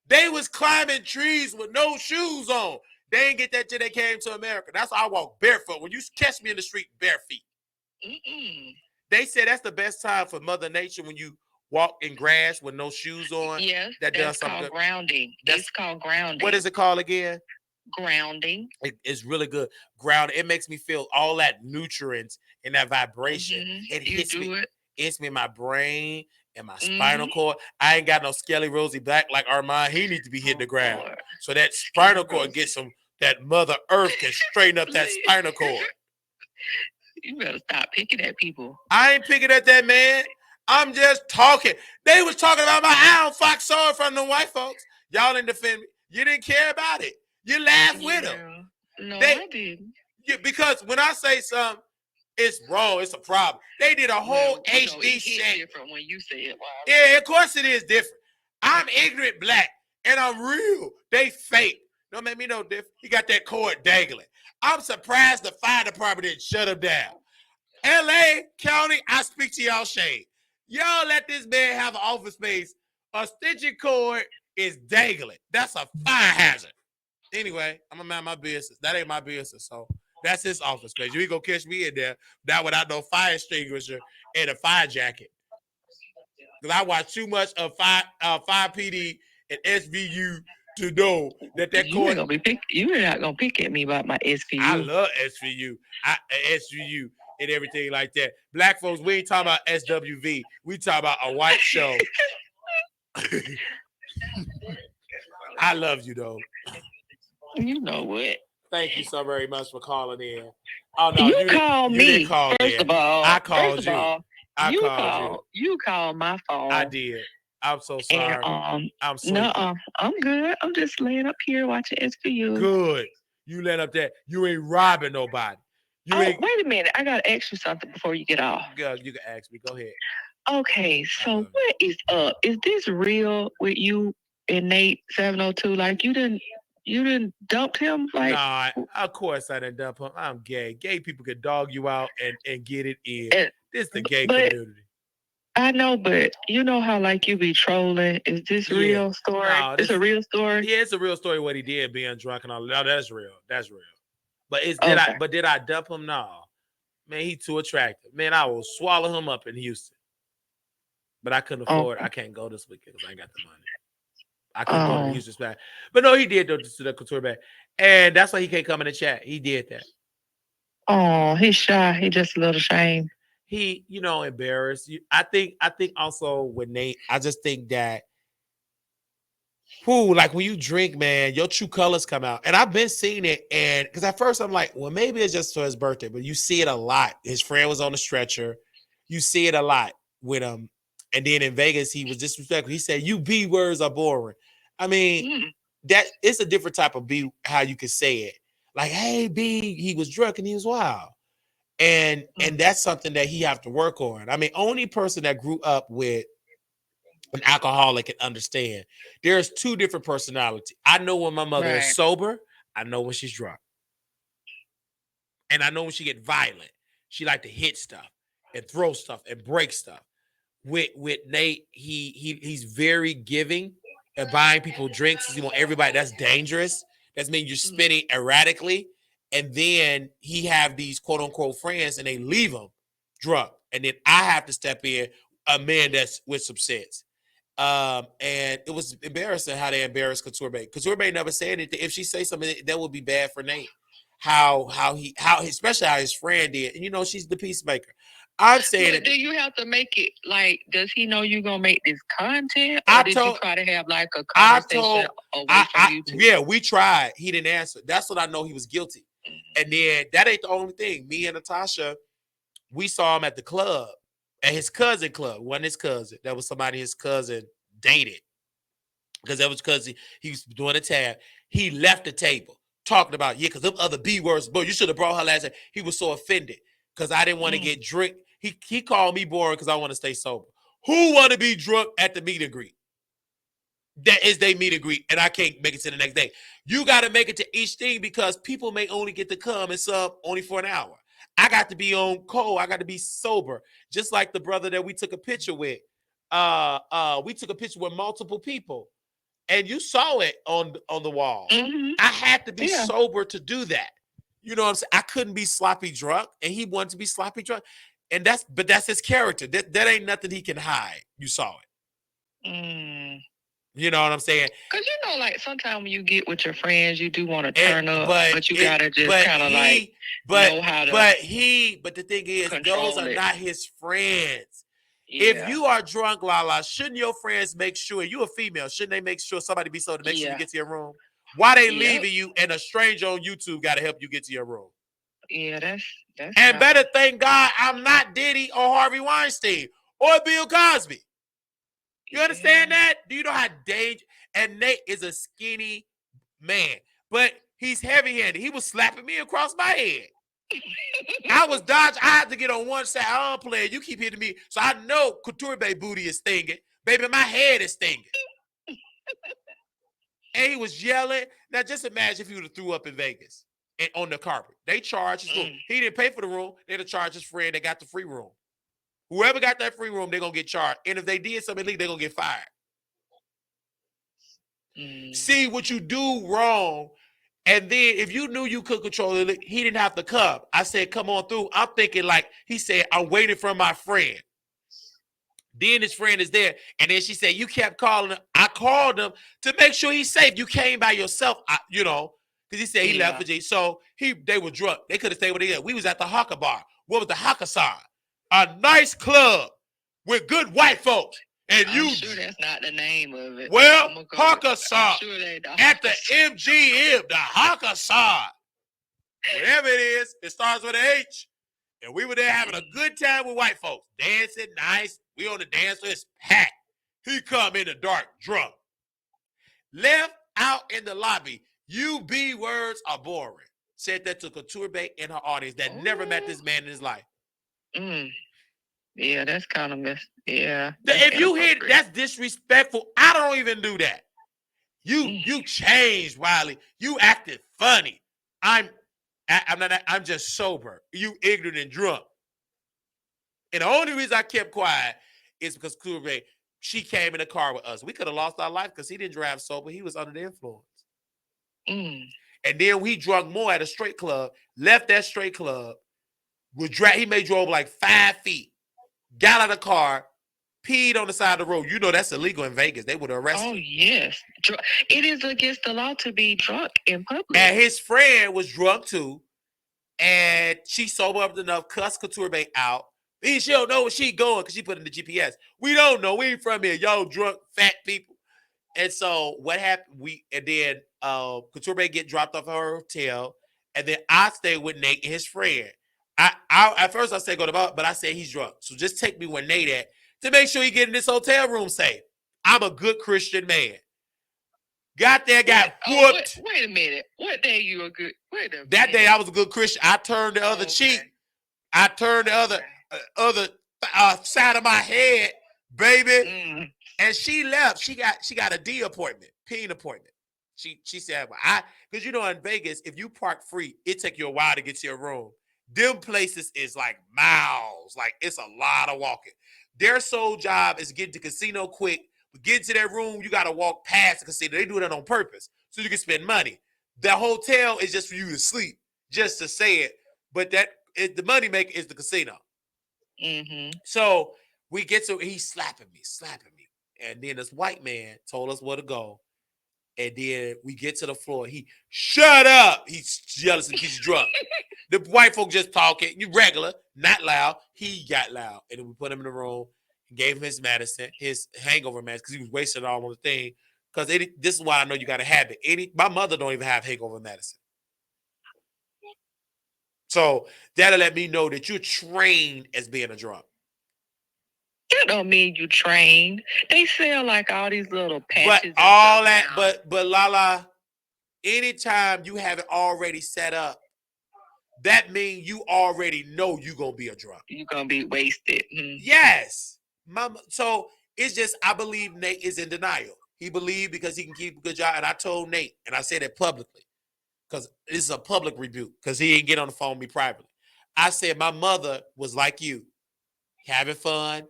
They was climbing trees with no shoes on. They didn't get that till they came to America. That's why I walk barefoot. When you catch me in the street, bare feet. They say that's the best time for Mother Nature when you walk in grass with no shoes on. Yes, that's called grounding. It's called grounding. What is it called again? Grounding. It's really good. Grounding. It makes me feel all that nutrients and that vibration. It hits me. It's me in my brain and my spinal cord. I ain't got no skelly rosy back like Armand. He needs to be hitting the ground. Lord. So that spinal cord gets that Mother Earth can straighten up that spinal cord. You better stop picking at people. I ain't picking at that man. I'm just talking. They was talking about my Al Fox saw it from the white folks. Y'all didn't defend me. You didn't care about it. You laughed with them. No, I didn't. Because when I say something, it's wrong. It's a problem. They did a whole HD set. Different when you say it. Wow. Yeah, of course it is different. I'm ignorant black, and I'm real. They fake. Don't make me no different. He got that cord dangling. I'm surprised the fire department didn't shut him down. LA County, I speak to y'all shade. Y'all let this man have an office space. A stitching cord is dangling. That's a fire hazard. Anyway, I'm gonna mind my business. That ain't my business. So that's his office space. You ain't gonna catch me in there now without no fire extinguisher and a fire jacket. Because I watch too much of 5 PD and SVU to know that cord. You're not gonna pick at me about my SVU. I love SVU. SVU and everything like that. Black folks, we ain't talking about SWV. We talking about a white show. I love you though. You know what? Thank you so very much for calling in. Oh no, you called me. You didn't call first in. Of all, I called first you. Of all, I called you. You called my phone. I did. I'm so sorry. And, I'm sleepy. No, I'm good. I'm just laying up here watching SVU. Good. You laying up there. You ain't robbing nobody. Wait a minute. I gotta ask you something before you get off. Girl, you can ask me. Go ahead. Okay, so what is up? Is this real with you and Nate 702? Like you didn't dump him? Like nah, of course I didn't dump him. I'm gay. Gay people can dog you out and get it in. This is the gay community. I know, but you know how like you be trolling. Is this real story? No, it's a real story. Yeah, it's a real story. What he did, being drunk and all. No, that's real. That's real. But did I dump him? No, man, he too attractive. Man, I will swallow him up in Houston. But I couldn't afford. I can't go this weekend because I ain't got the money. I couldn't go to Houston back. But no, he did go to the couture back, and that's why he can't come in the chat. He did that. Oh, he's shy. He just a little ashamed. He, embarrassed. I think also with Nate, I just think that, like when you drink, man, your true colors come out. And I've been seeing it, and because at first I'm like, well, maybe it's just for his birthday, but you see it a lot. His friend was on the stretcher. You see it a lot with him. And then in Vegas, he was disrespectful. He said, "You B words are boring." I mean, that it's a different type of B, how you could say it. Like, hey, B, he was drunk and he was wild. And that's something that he have to work on. I mean, only person that grew up with an alcoholic can understand. There's two different personalities. I know when my mother is sober. I know when she's drunk. And I know when she get violent. She like to hit stuff and throw stuff and break stuff. With Nate, he's very giving and buying people drinks. You want everybody. That's dangerous. That means you're spending erratically. And then he have these quote unquote friends and they leave him drunk. And then I have to step in, a man that's with some sense. And it was embarrassing how they embarrassed Couture Bay. Couture Bay never said anything. If she say something, that would be bad for Nate. How especially how his friend did. And she's the peacemaker. I'm saying it. Do you have to make it like? Does he know you're gonna make this content, or did you try to have like a conversation away from you two? Yeah, we tried. He didn't answer. That's what I know. He was guilty. And then that ain't the only thing. Me and Tasha, we saw him at the club, at his cousin club. Wasn't his cousin. That was somebody his cousin dated, because that was because he was doing a tab. He left the table talking about because them other B words. Boy, you should have brought her last night. He was so offended because I didn't want to get drunk. He called me boring because I want to stay sober. Who want to be drunk at the meet and greet? That is they meet and greet, and I can't make it to the next day. You got to make it to each thing because people may only get to come and sub only for an hour. I got to be on call. I got to be sober. Just like the brother that we took a picture with. We took a picture with multiple people, and you saw it on the wall. Mm-hmm. I had to be sober to do that. You know what I'm saying? I couldn't be sloppy drunk, and he wanted to be sloppy drunk. And that's his character. That ain't nothing he can hide. You saw it. You know what I'm saying? Because like sometimes when you get with your friends, you do want to turn up, but you gotta just kind of know how to. But the thing is, those are not his friends. Yeah. If you are drunk, Lala, shouldn't your friends make sure you a female? Shouldn't they make sure somebody be so to make sure you get to your room? Why they leaving you and a stranger on YouTube got to help you get to your room? Yeah, that's And better thank God I'm not Diddy or Harvey Weinstein or Bill Cosby. You understand that? Do you know how dangerous? And Nate is a skinny man, but he's heavy-handed. He was slapping me across my head. I was dodging. I had to get on one side. I don't play. You keep hitting me. So I know Couture Bay booty is stinging. Baby, my head is stinging. And he was yelling. Now, just imagine if he would have threw up in Vegas and on the carpet. They charged his room. He didn't pay for the room. They'd have charged his friend that got the free room. Whoever got that free room, they're going to get charged. And if they did something illegal, they're going to get fired. See what you do wrong. And then if you knew you could control it, he didn't have to come. I said, come on through. I'm thinking like, he said, I'm waiting for my friend. Then his friend is there. And then she said, you kept calling him. I called him to make sure he's safe. You came by yourself, because he said he left Virginia. So they were drunk. They could have stayed where they were. We was at the Haka Bar. What was the Haka sign? A nice club with good white folks. And I'm sure that's not the name of it. Well, Hakkasan at the MGM, the Hakkasan. Whatever it is, it starts with an H. And we were there having a good time with white folks. Dancing nice. We on the dance floor, it's packed. He come in the dark, drunk. Left out in the lobby. UB words are boring. Said that to Couture Bay and her audience that never met this man in his life. Yeah, that's kind of yeah. If you hear that's disrespectful, I don't even do that. You changed, Wiley. You acted funny. I'm not. I'm just sober. You ignorant and drunk. And the only reason I kept quiet is because Couture Bay, she came in the car with us. We could have lost our life because he didn't drive sober. He was under the influence. And then we drunk more at a straight club. Left that straight club. He may drove like 5 feet. Got out of the car, peed on the side of the road. You know that's illegal in Vegas. They would arrest you. Oh, yes. It is against the law to be drunk in public. And his friend was drunk too. And she sobered up enough, cussed Couture Bay out. She don't know where she going because she put in the GPS. We don't know. We ain't from here. Y'all drunk, fat people. And so what happened? Then Couture Bay get dropped off at her hotel. And then I stayed with Nate and his friend. At first I said go to bar, but I said he's drunk. So just take me where Nate at to make sure he get in this hotel room safe. I'm a good Christian man. Got there, got whooped. Wait a minute. What day you a good? That day I was a good Christian. I turned the other cheek. I turned the other side of my head, baby. And she left. She got a D appointment, peen appointment. She said, well, because in Vegas, if you park free, it take you a while to get to your room. Them places is like miles. Like it's a lot of walking. Their sole job is get to casino quick. But get to their room, you got to walk past the casino. They do that on purpose so you can spend money. The hotel is just for you to sleep, just to say it. But the money maker is the casino. So we get to, he's slapping me. And then this white man told us where to go. And then we get to the floor. He, shut up. He's jealous and he's drunk. The white folk just talking. You regular, not loud. He got loud. And then we put him in the room and gave him his medicine, his hangover medicine, because he was wasting all on the thing. Because this is why I know you got a habit. My mother don't even have hangover medicine. So that'll let me know that you're trained as being a drunk. That don't mean you trained. They sell like all these little patches. But all that, but Lala, anytime you have it already set up, that means you already know you're going to be a drunk. You're going to be wasted. Yes. Mama. So it's just, I believe Nate is in denial. He believed because he can keep a good job. And I told Nate, and I said it publicly, because this is a public rebuke, because he didn't get on the phone with me privately. I said, my mother was like you, having fun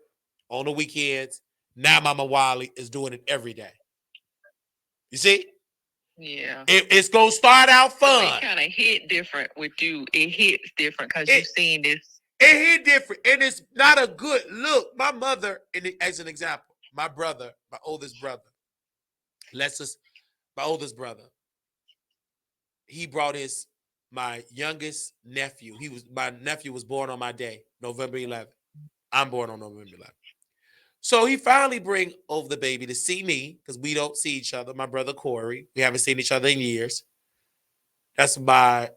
on the weekends. Now Mama Wiley is doing it every day. You see? Yeah. It's going to start out fun. It kind of hit different with you. It hits different because you've seen this. It hit different. And it's not a good look. My mother, as an example, my brother, my oldest brother, he brought my youngest nephew. My nephew was born on my day, November 11th. I'm born on November 11th. So he finally bring over the baby to see me, because we don't see each other. My brother Corey, we haven't seen each other in years. That's my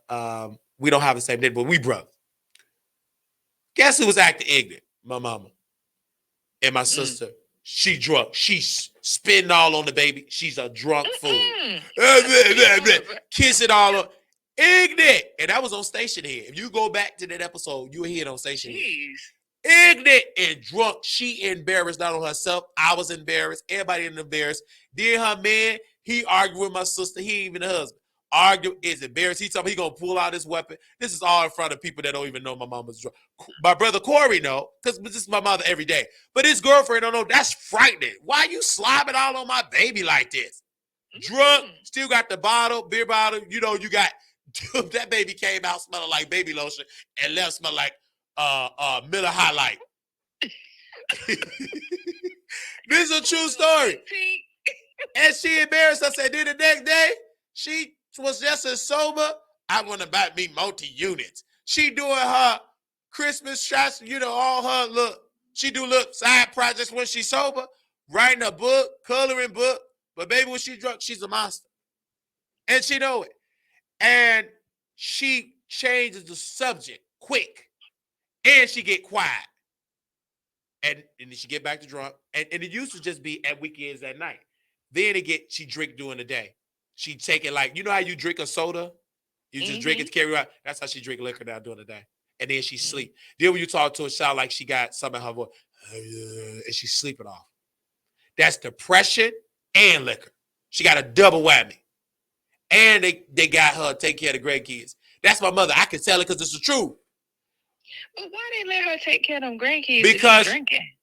We don't have the same name, but we brothers. Guess who was acting ignorant? My mama and my sister. She drunk. She's spitting all on the baby. She's a drunk fool. Kissing all on. Ignorant. And that was on Station Head. If you go back to that episode, you will hear it on Station Head. Ignorant and drunk. She embarrassed not on herself. I was embarrassed. Everybody embarrassed. Then her man, he argued with my sister. He ain't even a husband. Argue is embarrassed. He told me he gonna pull out his weapon. This is all in front of people that don't even know my mama's drunk. My brother Corey know, because this is my mother every day. But his girlfriend don't know. That's frightening. Why you slobbing all on my baby like this? Drunk, still got the bottle, beer bottle. You know, you got that baby came out smelling like baby lotion and left smelling like Miller High Life. This is a true story. And she embarrassed us. And then the next day, she was just as sober. I want to buy me multi-units. She doing her Christmas shots, you know, all her look. She do look side projects when she's sober, writing a book, coloring book. But baby, when she drunk, she's a monster. And she know it. And she changes the subject quick. And she get quiet. And then she get back to drunk. And it used to just be at weekends at night. Then she drink during the day. She take it like, you know how you drink a soda? You just drink it to carry out. That's how she drink liquor now during the day. And then she sleep. Then when you talk to her, it sound like she got something in her voice. And she's sleeping off. That's depression and liquor. She got a double whammy. And they got her take care of the grandkids. That's my mother. I can tell it because it's the truth. But why they let her take care of them grandkids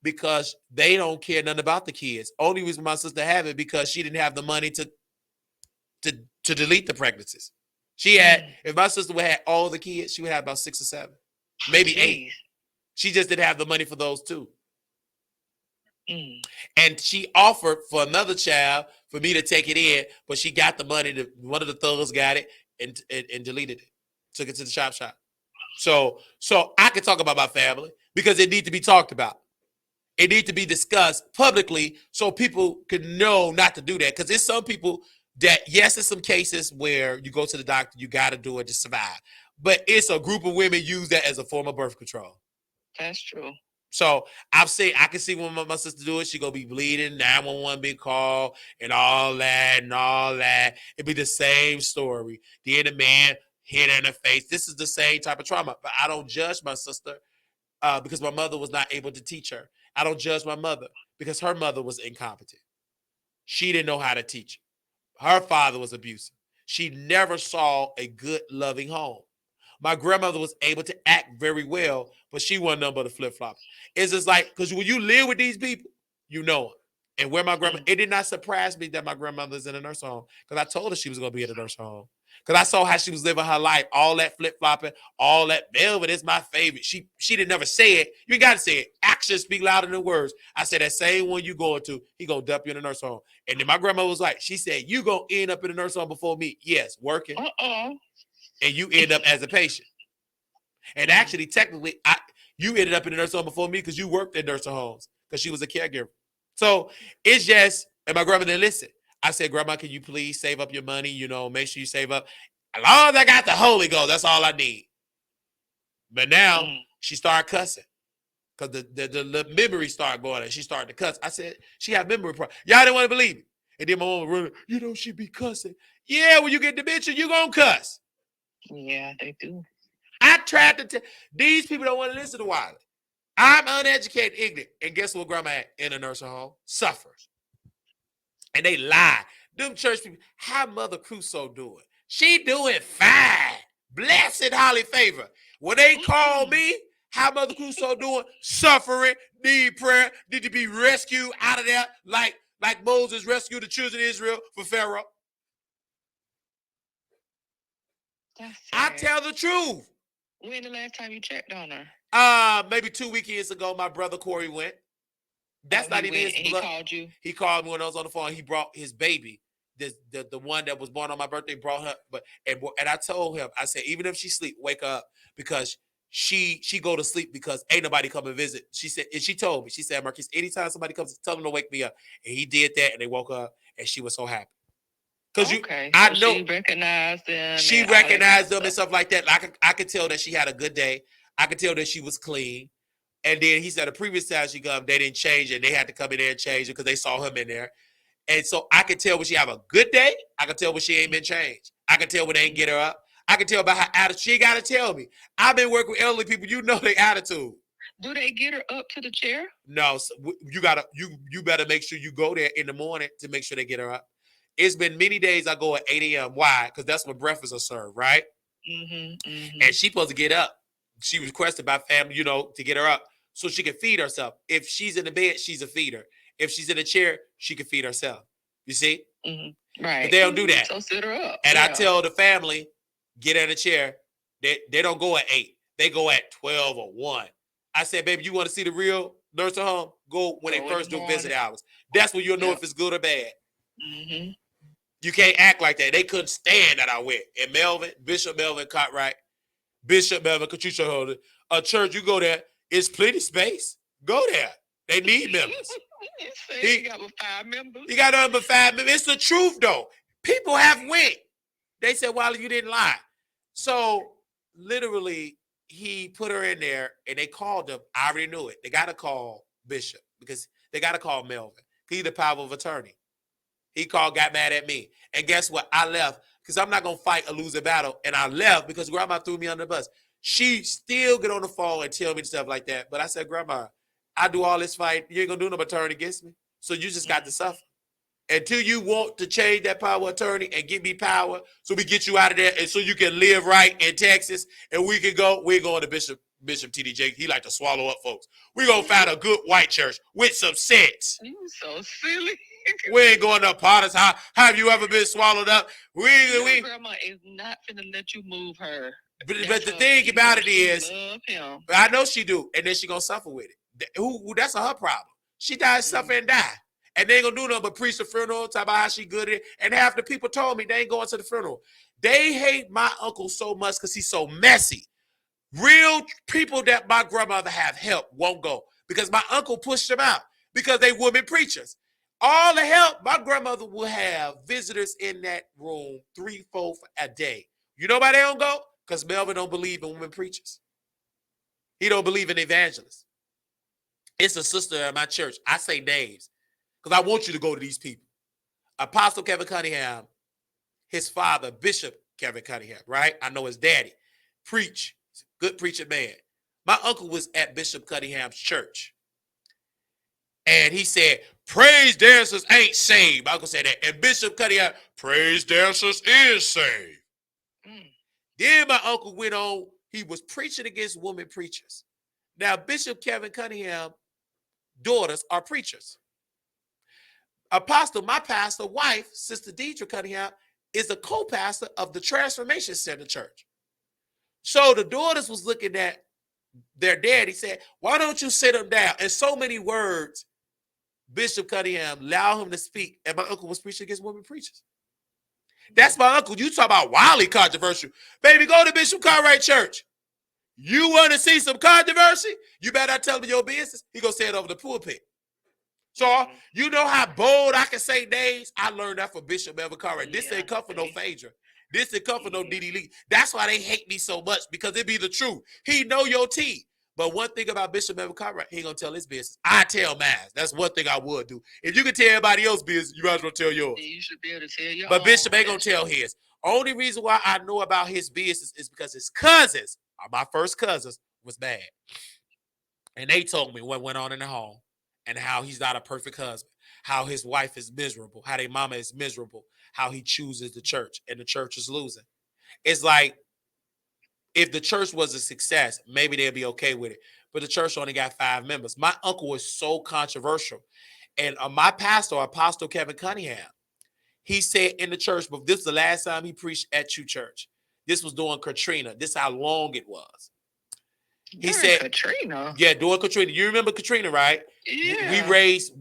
because they don't care nothing about the kids. Only reason my sister have it because she didn't have the money to delete the pregnancies. She had, if my sister would have all the kids, she would have about 6 or 7, maybe 8. She just didn't have the money for those 2. And she offered for another child for me to take it in, but she got the money. One of the thugs got it and deleted it, took it to the shop. So I can talk about my family because it needs to be talked about. It needs to be discussed publicly so people can know not to do that. Because there's some people that, yes, there's some cases where you go to the doctor, you got to do it to survive. But it's a group of women use that as a form of birth control. That's true. So I can see when my sister do it, she gonna be bleeding, 911 big call, and all that. It'd be the same story. Then the man hit her in the face. This is the same type of trauma. But I don't judge my sister because my mother was not able to teach her. I don't judge my mother because her mother was incompetent. She didn't know how to teach her. Her father was abusive. She never saw a good, loving home. My grandmother was able to act very well, but she wasn't nothing but a flip-flop. It's just like, because when you live with these people, you know them. And where my grandma, it did not surprise me that my grandmother's in a nursing home because I told her she was going to be in a nursing home. Because I saw how she was living her life, all that flip-flopping, all that velvet is my favorite. She didn't never say it. You ain't got to say it. Actions speak louder than words. I said, that same one you going to, he going to dump you in a nursing home. And then my grandma was like, she said, you going to end up in a nursing home before me. Yes, working. And you end up as a patient. And actually, technically, you ended up in a nursing home before me because you worked in nursing homes because she was a caregiver. So it's just, and my grandma didn't listen. I said, Grandma, can you please save up your money? You know, make sure you save up. As long as I got the Holy Ghost, that's all I need. But now she started cussing because the memory started going and she started to cuss. I said, she had memory problems. Y'all didn't want to believe it. And then my mom was running, you know, she be cussing. Yeah, when you get dementia, you going to cuss. Yeah, they do. I tried to tell these people don't want to listen to Wiley. I'm uneducated, ignorant. And guess what grandma at in a nursing home? Suffers. And they lie. Them church people, how Mother Crusoe doing? She doing fine. Blessed highly favor. When they call me, how Mother Crusoe doing? Suffering, need prayer, need to be rescued out of there like Moses rescued the children of Israel for Pharaoh. I tell the truth. When the last time you checked on her? Maybe 2 weekends ago, my brother Corey went. That's not even his blood. He called you? He called me when I was on the phone. He brought his baby, the one that was born on my birthday, brought her. And I told him, I said, even if she sleep, wake up because she go to sleep because ain't nobody come and visit. She said, and she told me, she said, Marquise, anytime somebody comes, tell them to wake me up. And he did that, and they woke up, and she was so happy. Because I know she recognized them. She recognized them and stuff like that. I could tell that she had a good day. I could tell that she was clean. And then he said the previous time she come, they didn't change it. They had to come in there and change it because they saw him in there. And so I could tell when she have a good day. I could tell when she ain't been changed. I could tell when they ain't get her up. I could tell by her attitude. She ain't got to tell me. I've been working with elderly people. You know their attitude. Do they get her up to the chair? No. So you better make sure you go there in the morning to make sure they get her up. It's been many days I go at 8 a.m. Why? Because that's when breakfast are served, right? And she's supposed to get up. She requested by family, to get her up so she can feed herself. If she's in the bed, she's a feeder. If she's in a chair, she can feed herself. You see? Right. But they don't do that. So sit her up. And I tell the family, get in a chair. They don't go at 8. They go at 12 or 1. I said, baby, you want to see the real nursing home? Go when they first do visit hours. That's when you'll know if it's good or bad. You can't act like that. They couldn't stand that I went. And Melvin, Bishop Melvin Cartwright, Bishop Melvin Katricia Holder, a church, you go there, it's plenty space. Go there. They need members. He got 5 members. He got number 5 members. It's the truth, though. People have went. They said, Wiley, you didn't lie. So, literally, he put her in there, and they called him. I already knew it. They got to call Bishop because they got to call Melvin. He's the power of attorney. He got mad at me. And guess what? I left because I'm not going to fight a losing battle. And I left because Grandma threw me under the bus. She still get on the phone and tell me stuff like that. But I said, Grandma, I do all this fight. You ain't going to do no attorney against me. So you just got to suffer. Until you want to change that power of attorney and give me power so we get you out of there and so you can live right in Texas and we can go, we're going to Bishop TDJ. He like to swallow up folks. We're going to find a good white church with some sense. You so silly. We ain't going to Potter's house. Have you ever been swallowed up? Grandma is not finna let you move her. But the thing about it is, I know she do, and then she gonna suffer with it. That's her problem. She died, suffer, and die. And they ain't gonna do nothing but preach the funeral, talk about how she good at it. And half the people told me they ain't going to the funeral. They hate my uncle so much because he's so messy. Real people that my grandmother have helped won't go because my uncle pushed them out because they women preachers. All the help, my grandmother will have visitors in that room 3-4 a day. You know why they don't go? Because Melvin don't believe in women preachers. He don't believe in evangelists. It's a sister at my church. I say names because I want you to go to these people. Apostle Kevin Cunningham, his father, Bishop Kevin Cunningham, right? I know his daddy. Preach. Good preaching man. My uncle was at Bishop Cunningham's church. And he said, praise dancers ain't saved. My uncle said that. And Bishop Cunningham, praise dancers is saved. Then my uncle went on. He was preaching against women preachers. Now, Bishop Kevin Cunningham daughters are preachers. Apostle, my pastor wife, Sister Deidre Cunningham, is a co-pastor of the Transformation Center Church. So the daughters was looking at their daddy, said, why don't you sit him down? And so many words, Bishop Cunningham allowed him to speak, and my uncle was preaching against women preachers. That's my uncle. You talk about wildly controversial. Baby, go to Bishop Cartwright Church. You want to see some controversy? You better not tell me your business. He gonna say it over the pulpit. So you know how bold I can say names? I learned that from Bishop Melvin Cartwright. This ain't come for no Phaedra. This ain't come for no Dee Dee Lee. That's why they hate me so much, because it be the truth. He know your tea. But one thing about Bishop Melvin Cartwright, he ain't gonna tell his business. I tell mine. That's one thing I would do. If you can tell everybody else's business, you might as well tell yours. You should be able to tell your own. But Bishop ain't gonna tell his. Only reason why I know about his business is because his cousins, my first cousins, was bad. And they told me what went on in the home and how he's not a perfect husband, how his wife is miserable, how their mama is miserable, how he chooses the church and the church is losing. It's like, if the church was a success, maybe they'd be okay with it. But the church only got 5 members. My uncle was so controversial. And my pastor, Apostle Kevin Cunningham, he said in the church, but this is the last time he preached at your church. This was during Katrina. This is how long it was. He said, Katrina? Yeah, during Katrina. You remember Katrina, right? Yeah.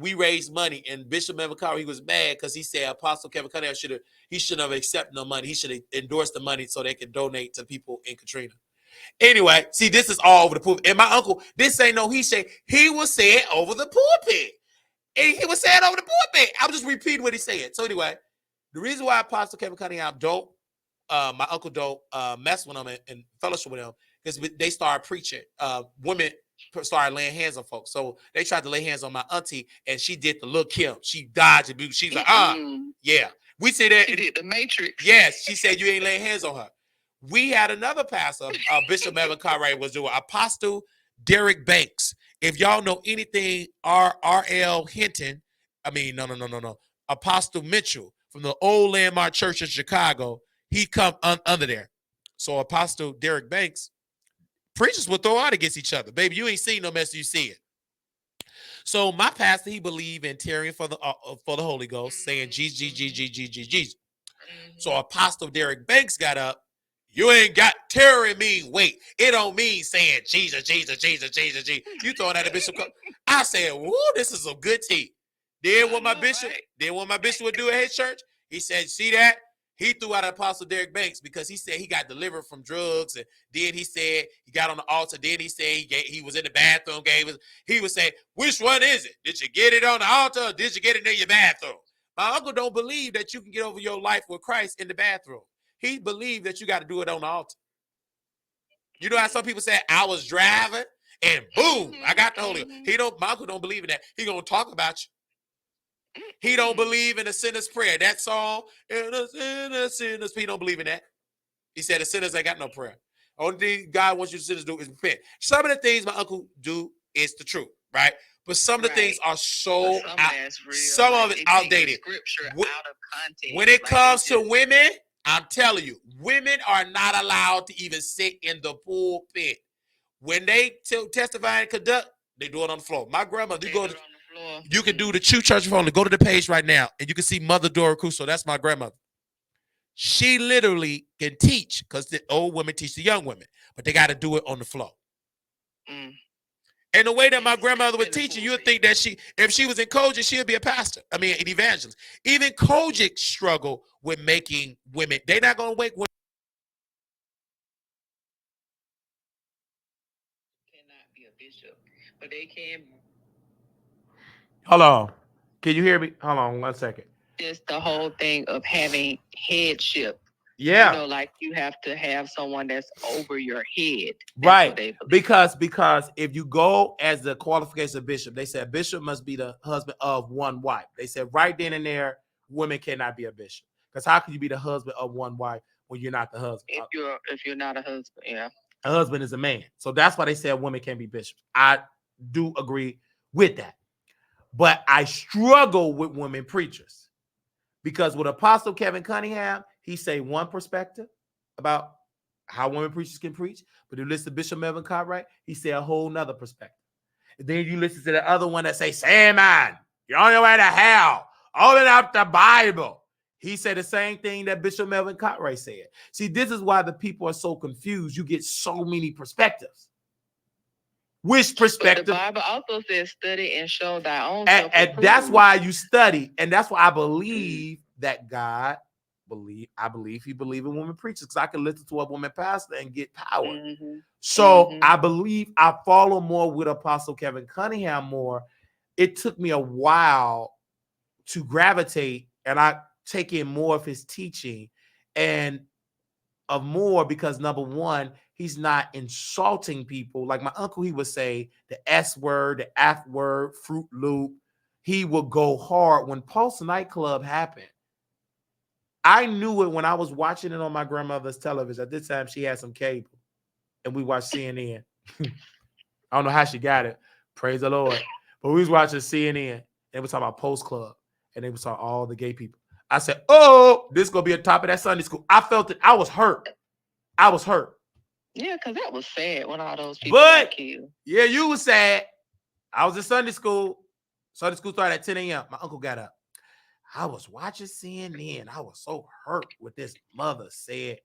We raised money, and Bishop Melvin Cartwright, he was mad because he said Apostle Kevin Cunningham shouldn't have accepted no money. He should have endorsed the money so they could donate to people in Katrina. Anyway, see, this is all over the pulpit. And my uncle, this ain't no he say. He was saying over the pulpit. And he was saying over the pulpit. I was just repeating what he said. So anyway, The reason why Apostle Kevin Cunningham don't, my uncle don't mess with him and fellowship with him, because they started preaching. Women started laying hands on folks. So they tried to lay hands on my auntie, and she did the look Kim. She dodged it. She's like, yeah. We see that. She did the Matrix. Yes, she said you ain't laying hands on her. We had another pastor, Bishop Melvin Cartwright was doing, Apostle Derek Banks. If y'all know anything, R.L. Hinton, no. Apostle Mitchell from the old Landmark Church in Chicago, he come under there. So Apostle Derek Banks, preachers will throw out against each other. Baby, you ain't seen no mess, you see it. So my pastor, he believed in tearing for the Holy Ghost, saying Jesus, Jesus. So Apostle Derek Banks got up. You ain't got tearing mean wait. It don't mean saying Jesus, Jesus, Jesus, Jesus, Jesus. You throwing that at Bishop. I said, woo, this is some good tea. Then what my bishop would do at his church, he said, see that? He threw out Apostle Derek Banks because he said he got delivered from drugs, and then he said he got on the altar. Then he said he was in the bathroom. He would say, which one is it? Did you get it on the altar, or did you get it in your bathroom? My uncle don't believe that you can get over your life with Christ in the bathroom. He believed that you got to do it on the altar. You know how some people say, I was driving and boom, I got the Holy Ghost. My uncle don't believe in that. He gonna talk about you. He don't believe in the sinner's prayer. That song, in the sinner's, he don't believe in that. He said the sinners ain't got no prayer. Only thing God wants you to sinners do is repent. Some of the things my uncle do is the truth, right? But some of the things are so some of it outdated. Scripture out of context. When it comes to women, I'm telling you, women are not allowed to even sit in the pulpit. When they testify and conduct, they do it on the floor. My grandmother, you can do the True Church of Only. Go to the page right now, and you can see Mother Dora Crusoe. That's my grandmother. She literally can teach, because the old women teach the young women, but they got to do it on the floor. And the way that my grandmother was teaching, you would think that if she was in Kojic, she would be a pastor. An evangelist. Even Kojic struggle with making women. They're not going to make women. Cannot be a bishop, but they can. Hold on. Can you hear me? Hold on 1 second. Just the whole thing of having headship. Yeah. You know, like you have to have someone that's over your head. That's right. Because if you go as the qualification of bishop, they said bishop must be the husband of one wife. They said right then and there, women cannot be a bishop. Because how can you be the husband of one wife when you're not the husband? If you're not a husband, yeah. A husband is a man. So that's why they said women can't be bishops. I do agree with that. But I struggle with women preachers. Because with Apostle Kevin Cunningham, he say one perspective about how women preachers can preach. But you listen to Bishop Melvin Cartwright, he say a whole nother perspective. And then you listen to the other one that say, say, man, you're on your way to hell. Open up the Bible. He said the same thing that Bishop Melvin Cartwright said. See, this is why the people are so confused. You get so many perspectives. Which perspective? But the Bible also says study and show thy own. And that's why you study. And that's why I believe that God I believe he believes in women preachers, because I can listen to a woman pastor and get power. So I believe I follow more with Apostle Kevin Cunningham more. It took me a while to gravitate, and I take in more of his teaching and of more because, number one, he's not insulting people. Like my uncle, he would say the S word, the F word, Fruit Loop. He would go hard. When Pulse nightclub happened, I knew it when I was watching it on my grandmother's television. At this time, she had some cable, and we watched CNN. I don't know how she got it. Praise the Lord. But we was watching CNN, and we was talking about Post Club, and they was talking all the gay people. I said, oh, this is going to be on top of that Sunday school. I felt it. I was hurt. Yeah, because that was sad when all those people got killed. Yeah, you was sad. I was in Sunday school. Sunday school started at 10 a.m. My uncle got up. I was watching CNN. I was so hurt what this mother said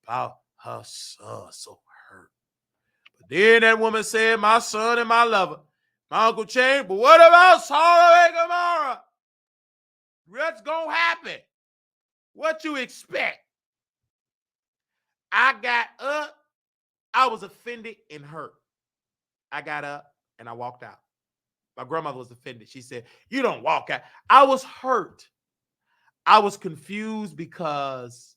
about her son. So hurt. But then that woman said, my son and my lover. My uncle changed. But what about Sodom and Gomorrah? What's going to happen? What you expect? I got up. I was offended and hurt. I got up and I walked out. My grandmother was offended. She said, you don't walk out. I was hurt. I was confused because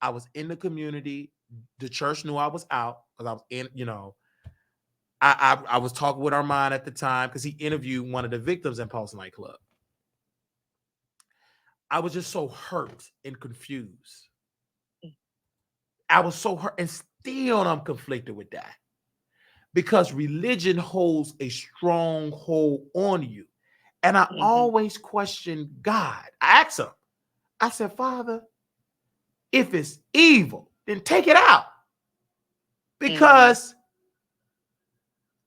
I was in the community. The church knew I was out because I was in, I was talking with Armand at the time because he interviewed one of the victims in Pulse nightclub. I was just so hurt and confused. I was so hurt, and still I'm conflicted with that because religion holds a strong hold on you. And I always question God. I asked him, I said, Father, if it's evil, then take it out. Because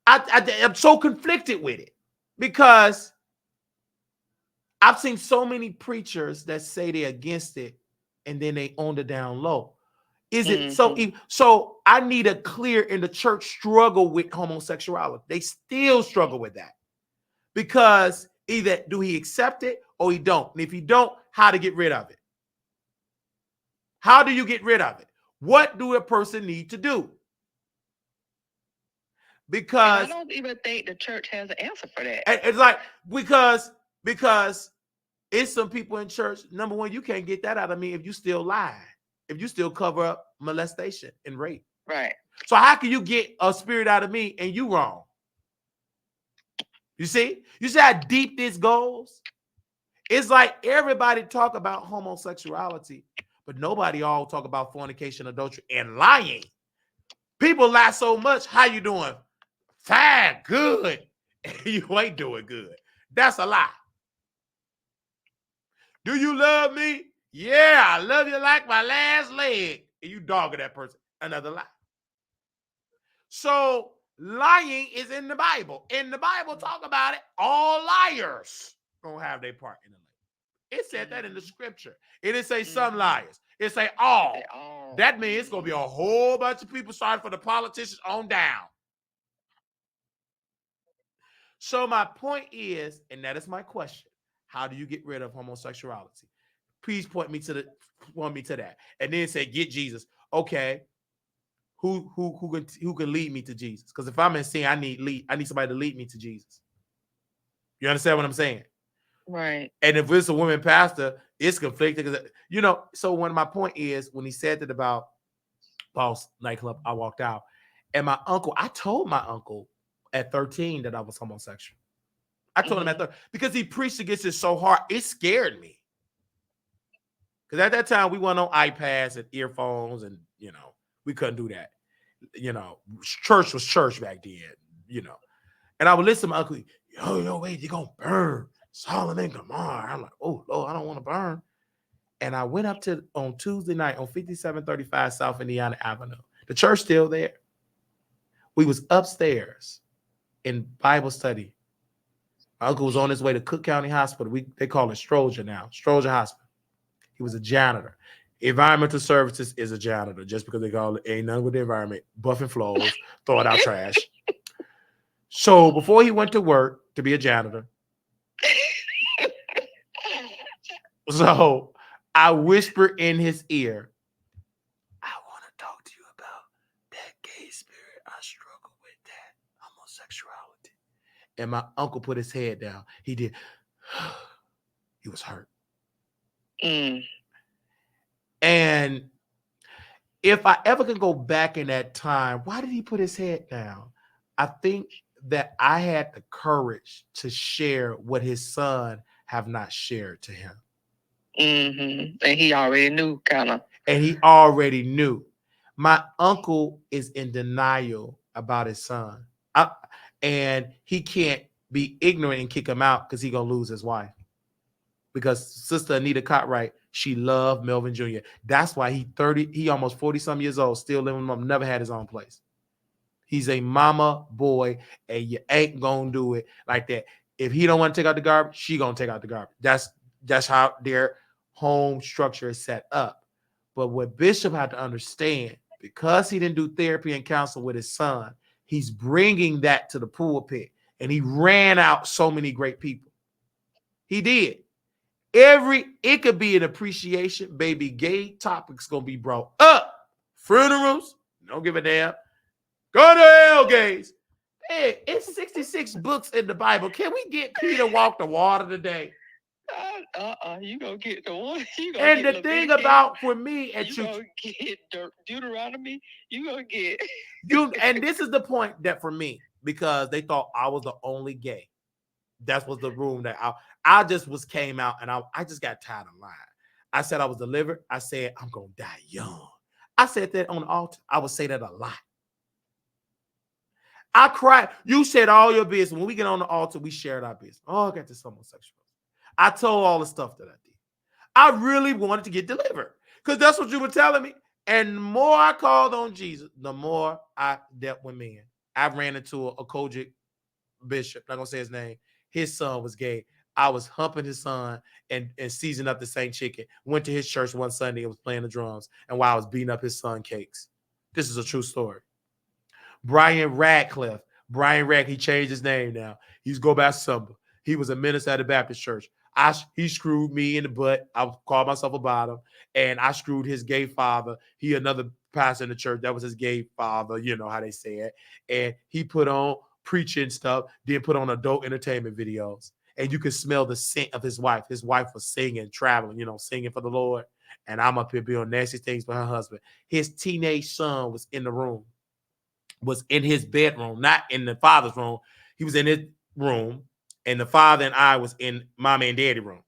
I'm so conflicted with it. Because I've seen so many preachers that say they're against it and then they own it down low. Is it so I need a clear, in the church struggle with homosexuality. They still struggle with that. Because either do he accept it or he don't. And if he don't, how to get rid of it? How do you get rid of it? What do a person need to do? Because and I don't even think the church has an answer for that. It's like because it's some people in church. Number one, you can't get that out of me if you still lie, if you still cover up molestation and rape. Right. So how can you get a spirit out of me and you wrong? You see how deep this goes? It's like everybody talk about homosexuality, but nobody all talk about fornication, adultery, and lying. People lie so much. How you doing? Fine, good. You ain't doing good. That's a lie. Do you love me? Yeah, I love you like my last leg. And you dogging that person. Another lie. So lying is in the Bible. In the Bible, talk about it. All liars gonna have their part in the lake. It said that in the scripture. It didn't say some liars. It say all. That means it's gonna be a whole bunch of people starting for the politicians on down. So my point is, and that is my question: how do you get rid of homosexuality? Please point me to that, and then say, get Jesus. Okay, who can lead me to Jesus? Because if I'm in sin, I need somebody to lead me to Jesus. You understand what I'm saying? Right. And if it's a woman pastor, it's conflicted because So when my point is, when he said that about Pulse nightclub, I walked out, and I told my uncle at 13 that I was homosexual. I told him at 13 because he preached against it so hard, it scared me. Because at that time we weren't on iPads and earphones, and we couldn't do that. Church was church back then. And I would listen to my uncle. Yo, wait, you're gonna burn Solomon and Gomorrah. I'm like, oh Lord, I don't want to burn. And I went up on Tuesday night on 5735 South Indiana Avenue. The church still there. We was upstairs in Bible study. My uncle was on his way to Cook County Hospital. They call it Stroger now. Stroger Hospital. He was a janitor. Environmental services is a janitor, just because they call it ain't nothing with the environment. Buffing floors, throwing out trash. So before he went to work to be a janitor, so I whispered in his ear, I want to talk to you about that gay spirit. I struggle with that homosexuality. And my uncle put his head down. He did. He was hurt. And if I ever can go back in that time, why did he put his head down? I think that I had the courage to share what his son have not shared to him. And he already knew, kind of. And he already knew. My uncle is in denial about his son. And he can't be ignorant and kick him out because he's going to lose his wife. Because Sister Anita Cartwright, she loved Melvin Jr. That's why he almost 40-some years old, still living with mom, never had his own place. He's a mama boy, and you ain't gonna do it like that. If he don't want to take out the garbage, she gonna take out the garbage. That's how their home structure is set up. But what Bishop had to understand, because he didn't do therapy and counsel with his son, he's bringing that to the pulpit, and he ran out so many great people. He did. It could be an appreciation, baby. Gay topics gonna be brought up. Funerals, don't give a damn. Go to hell, gays. Hey, it's 66 books in the Bible. Can we get Peter walk the water today? You gonna get the one. You gonna And get the thing Leviticus. about for me at You you, gonna get Deuteronomy. You gonna get. and this is the point that for me, because they thought I was the only gay. That was the room that I just was came out and I just got tired of lying. I said I was delivered. I said I'm gonna die young. I said that on the altar. I would say that a lot. I cried. You said all your business. When we get on the altar, we shared our business. Oh, I got this homosexual. I told all the stuff that I did. I really wanted to get delivered because that's what you were telling me. And the more I called on Jesus, the more I dealt with men. I ran into a Kojic bishop, not gonna say his name. His son was gay. I was humping his son and seasoning up the same chicken. Went to his church one Sunday and was playing the drums. And while I was beating up his son cakes. This is a true story. Brian Radcliffe. Brian Radcliffe, he changed his name now. He's go back Sumba. He was a minister at the Baptist church. He screwed me in the butt. I called myself a bottom. And I screwed his gay father. He another pastor in the church. That was his gay father. You know how they say it. And he put on preaching stuff, then put on adult entertainment videos. And you could smell the scent of his wife. His wife was singing, traveling, singing for the Lord. And I'm up here doing nasty things for her husband. His teenage son was in the room. Was in his bedroom, not in the father's room. He was in his room, and the father and I was in mommy and daddy room.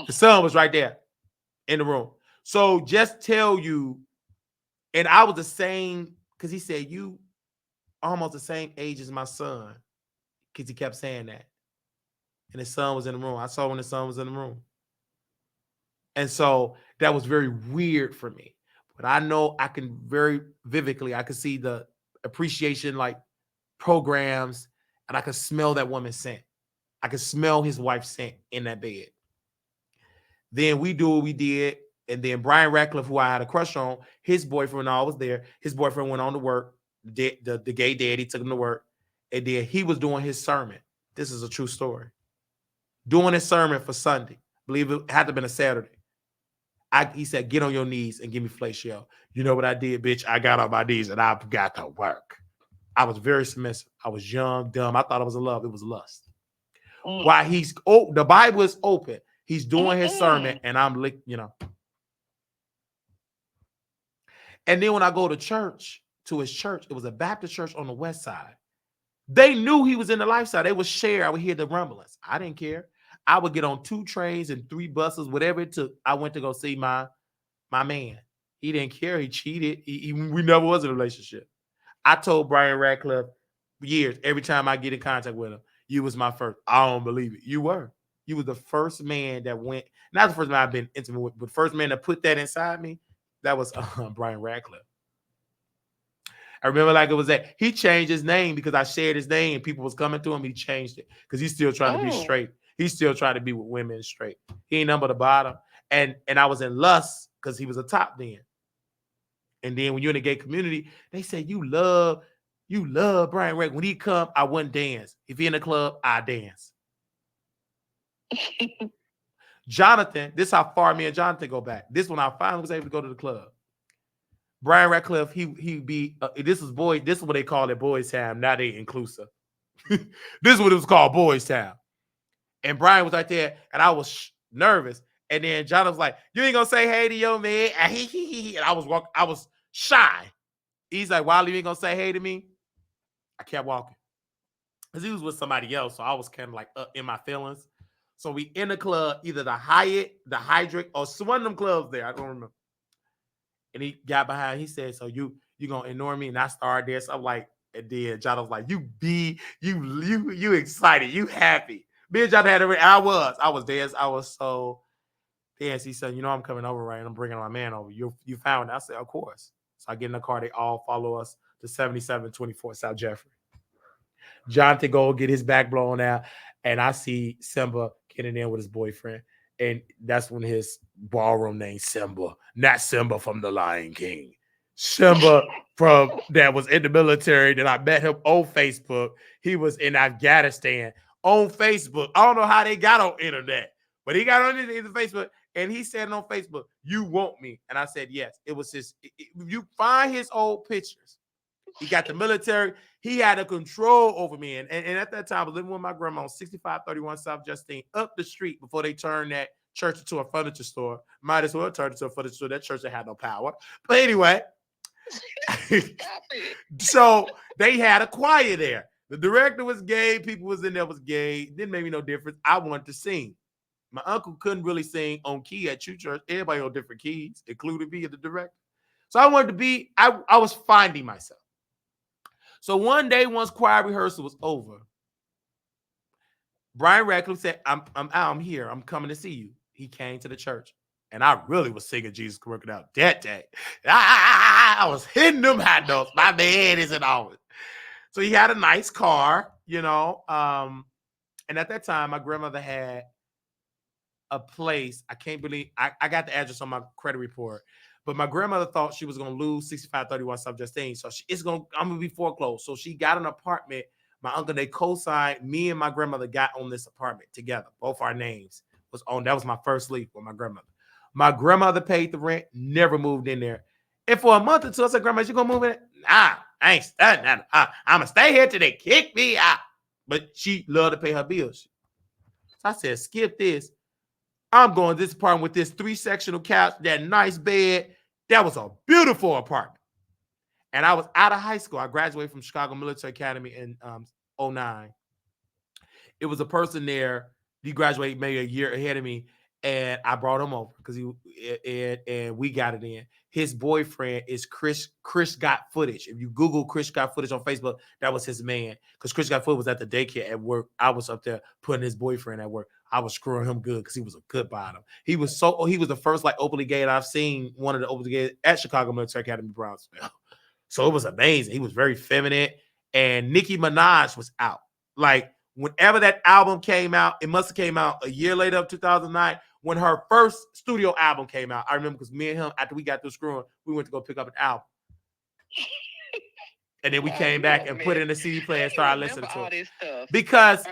The son was right there in the room. So just tell you, and I was the same, because he said, you almost the same age as my son, because he kept saying that. And his son was in the room. I saw when his son was in the room. And so that was very weird for me. But I know I can very vividly, I could see the appreciation, like programs, and I could smell that woman's scent. I could smell his wife's scent in that bed. Then we do what we did. And then Brian Radcliffe, who I had a crush on, his boyfriend, I was there. His boyfriend went on to work. The gay daddy took him to work. And then he was doing his sermon. This is a true story. Doing his sermon for Sunday. I believe it had to have been a Saturday. He said, get on your knees and give me fellatio. You know what I did, bitch? I got on my knees and I got to work. I was very submissive. I was young, dumb. I thought it was a love. It was lust. While the Bible is open. He's doing his sermon and I'm like, And then when I go to church, to his church, it was a Baptist church on the west side. They knew he was in the lifestyle. They would share. I would hear the rumblings. I didn't care. I would get on 2 trains and 3 buses, whatever it took. I went to go see my man. He didn't care. He cheated. We never was in a relationship. I told Brian Radcliffe years, every time I get in contact with him, you was my first. I don't believe it. You were. You was the first man that went, not the first man I've been intimate with, but the first man that put that inside me. That was Brian Radcliffe. I remember like it was that he changed his name because I shared his name and people was coming to him. He changed it because he's still trying to be straight. He's still trying to be with women straight. He ain't number the bottom. And I was in lust because he was a top then. And then when you're in the gay community, they say you love Brian Radcliffe. When he come, I wouldn't dance. If he in the club, I dance. Jonathan, this is how far me and Jonathan go back. This when I finally was able to go to the club. Brian Radcliffe, he be this is what they call it, Boys Town. Now they inclusive. This is what it was called, Boys Town. And Brian was right there, and I was nervous. And then John was like, "You ain't gonna say hey to your man?" And I was shy. He's like, "Wiley, you ain't gonna say hey to me?" I kept walking because he was with somebody else, so I was kind of like in my feelings. So we in the club, either the Hyatt, the Hydric, or one of them clubs there. I don't remember. And he got behind. He said, "So you gonna ignore me?" And I started this. I'm like, and then John was like, you excited, you happy." Me and John had it. I was dancing. I was so dancing. He said, "I'm coming over, right? And I'm bringing my man over. You found it." I said, "Of course." So I get in the car. They all follow us to 7724 South Jeffrey. Jonathan go get his back blown out, and I see Simba getting in with his boyfriend. And that's when his ballroom name Simba, not Simba from the Lion King. Simba from that was in the military that I met him on Facebook. He was in Afghanistan on Facebook. I don't know how they got on internet, but he got on the Facebook and he said on Facebook, "You want me?" And I said, yes. It was his. You find his old pictures. He got the military. He had a control over me. And at that time, I was living with my grandma on 6531 South Justine, up the street before they turned that church into a furniture store. Might as well turn it into a furniture store. That church had no power. But anyway, so they had a choir there. The director was gay. People was in there was gay. Didn't make me no difference. I wanted to sing. My uncle couldn't really sing on key at church. Everybody on different keys, including me and the director. So I wanted to be, I was finding myself. So one day, once choir rehearsal was over, Brian Radcliffe said, I'm here. I'm coming to see you. He came to the church. And I really was singing Jesus Working Out that day. I was hitting them high notes. My man isn't always. So he had a nice car, you know. And at that time, my grandmother had a place. I can't believe I got the address on my credit report. But my grandmother thought she was going to lose 6531 South Justine. So I'm going to be foreclosed. So she got an apartment. My uncle, they co-signed. Me and my grandmother got on this apartment together. Both our names was on. That was my first lease with my grandmother. My grandmother paid the rent, never moved in there. And for a month or two, I said, Grandma, you going to move in? Nah, I ain't studying that. I'm going to stay here till they kick me out. But she loved to pay her bills. So I said, skip this. I'm going to this apartment with this 3-sectional couch, that nice bed. That was a beautiful apartment. And I was out of high school. I graduated from Chicago Military Academy in 2009. It was a person there. He graduated maybe a year ahead of me. And I brought him over because we got it in. His boyfriend is Chris Got Footage. If you Google Chris Got Footage on Facebook, that was his man. Because Chris Got Footage was at the daycare at work. I was up there putting his boyfriend at work. I was screwing him good because he was a good bottom. He was the first like openly gay, and I've seen one of the openly gay at Chicago Military Academy Brownsville. So it was amazing. He was very feminine. And Nicki Minaj was out. Like whenever that album came out, it must have came out a year later, 2009. When her first studio album came out, I remember because me and him, after we got through screwing, we went to go pick up an album. And then we came back and put it in the CD player and started listening to it. Because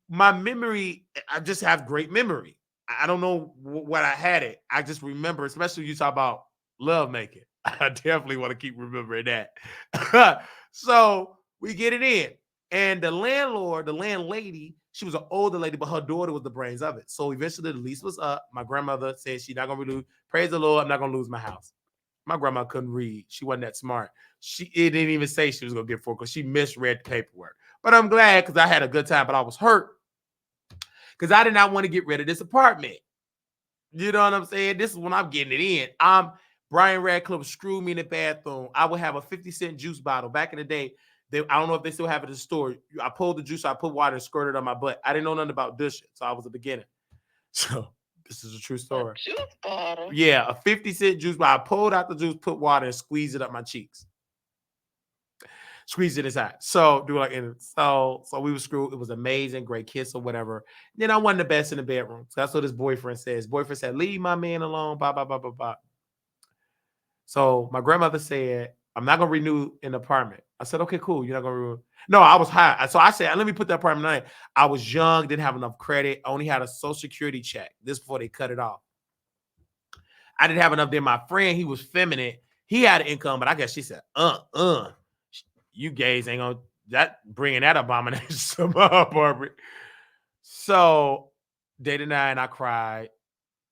my memory, I just have great memory. I don't know what I had it. I just remember, especially when you talk about love making. I definitely want to keep remembering that. So we get it in. And the landlady, she was an older lady, but her daughter was the brains of it. So eventually the lease was up. My grandmother said she's not going to renew. Praise the Lord, I'm not going to lose my house. My grandma couldn't read. She wasn't that smart. It didn't even say she was going to get foreclosed. She misread the paperwork. But I'm glad because I had a good time, but I was hurt because I did not want to get rid of this apartment. You know what I'm saying? This is when I'm getting it in. Brian Radcliffe screwed me in the bathroom. I would have a 50-cent juice bottle. Back in the day, I don't know if they still have it in the store. I pulled the juice, I put water and squirted on my butt. I didn't know nothing about dishing, so I was a beginner. So this is a true story. A juice bottle? Yeah, a 50-cent juice bottle. I pulled out the juice, put water, and squeezed it up my cheeks. Squeezed it inside. So we were screwed. It was amazing, great kiss or whatever. Then I wasn't the best in the bedroom. So that's what his boyfriend says. His boyfriend said, leave my man alone, blah, blah, blah, blah, blah. So my grandmother said, I'm not going to renew an apartment. I said, okay, cool. You're not going to renew. No, I was high. So I said, let me put the apartment on. I was young, didn't have enough credit. I only had a Social Security check. This before they cut it off. I didn't have enough. Then my friend, he was feminine. He had an income, but I guess she said, you gays ain't going to bringing that abomination to my apartment. So day to night, I cried.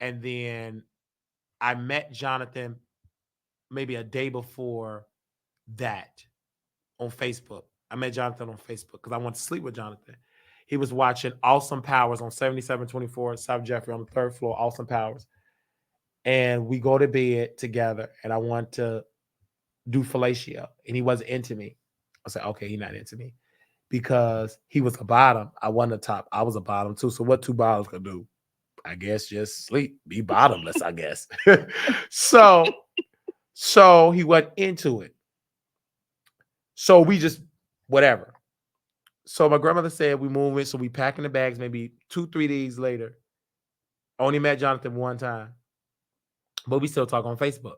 And then I met Jonathan maybe a day before that on Facebook. I met Jonathan on Facebook because I wanted to sleep with Jonathan. He was watching Awesome Powers on 7724 South Jeffrey on the 3rd floor, Awesome Powers. And we go to bed together and I want to do fellatio. And he wasn't into me. I said, okay, he's not into me. Because he was a bottom. I wasn't a top. I was a bottom too. So what two bottoms could do? I guess just sleep. Be bottomless, I guess. So he wasn't into it. So we just, whatever. So my grandmother said we move in. So we packing the bags maybe 2-3 days later. I only met Jonathan one time. But we still talk on Facebook.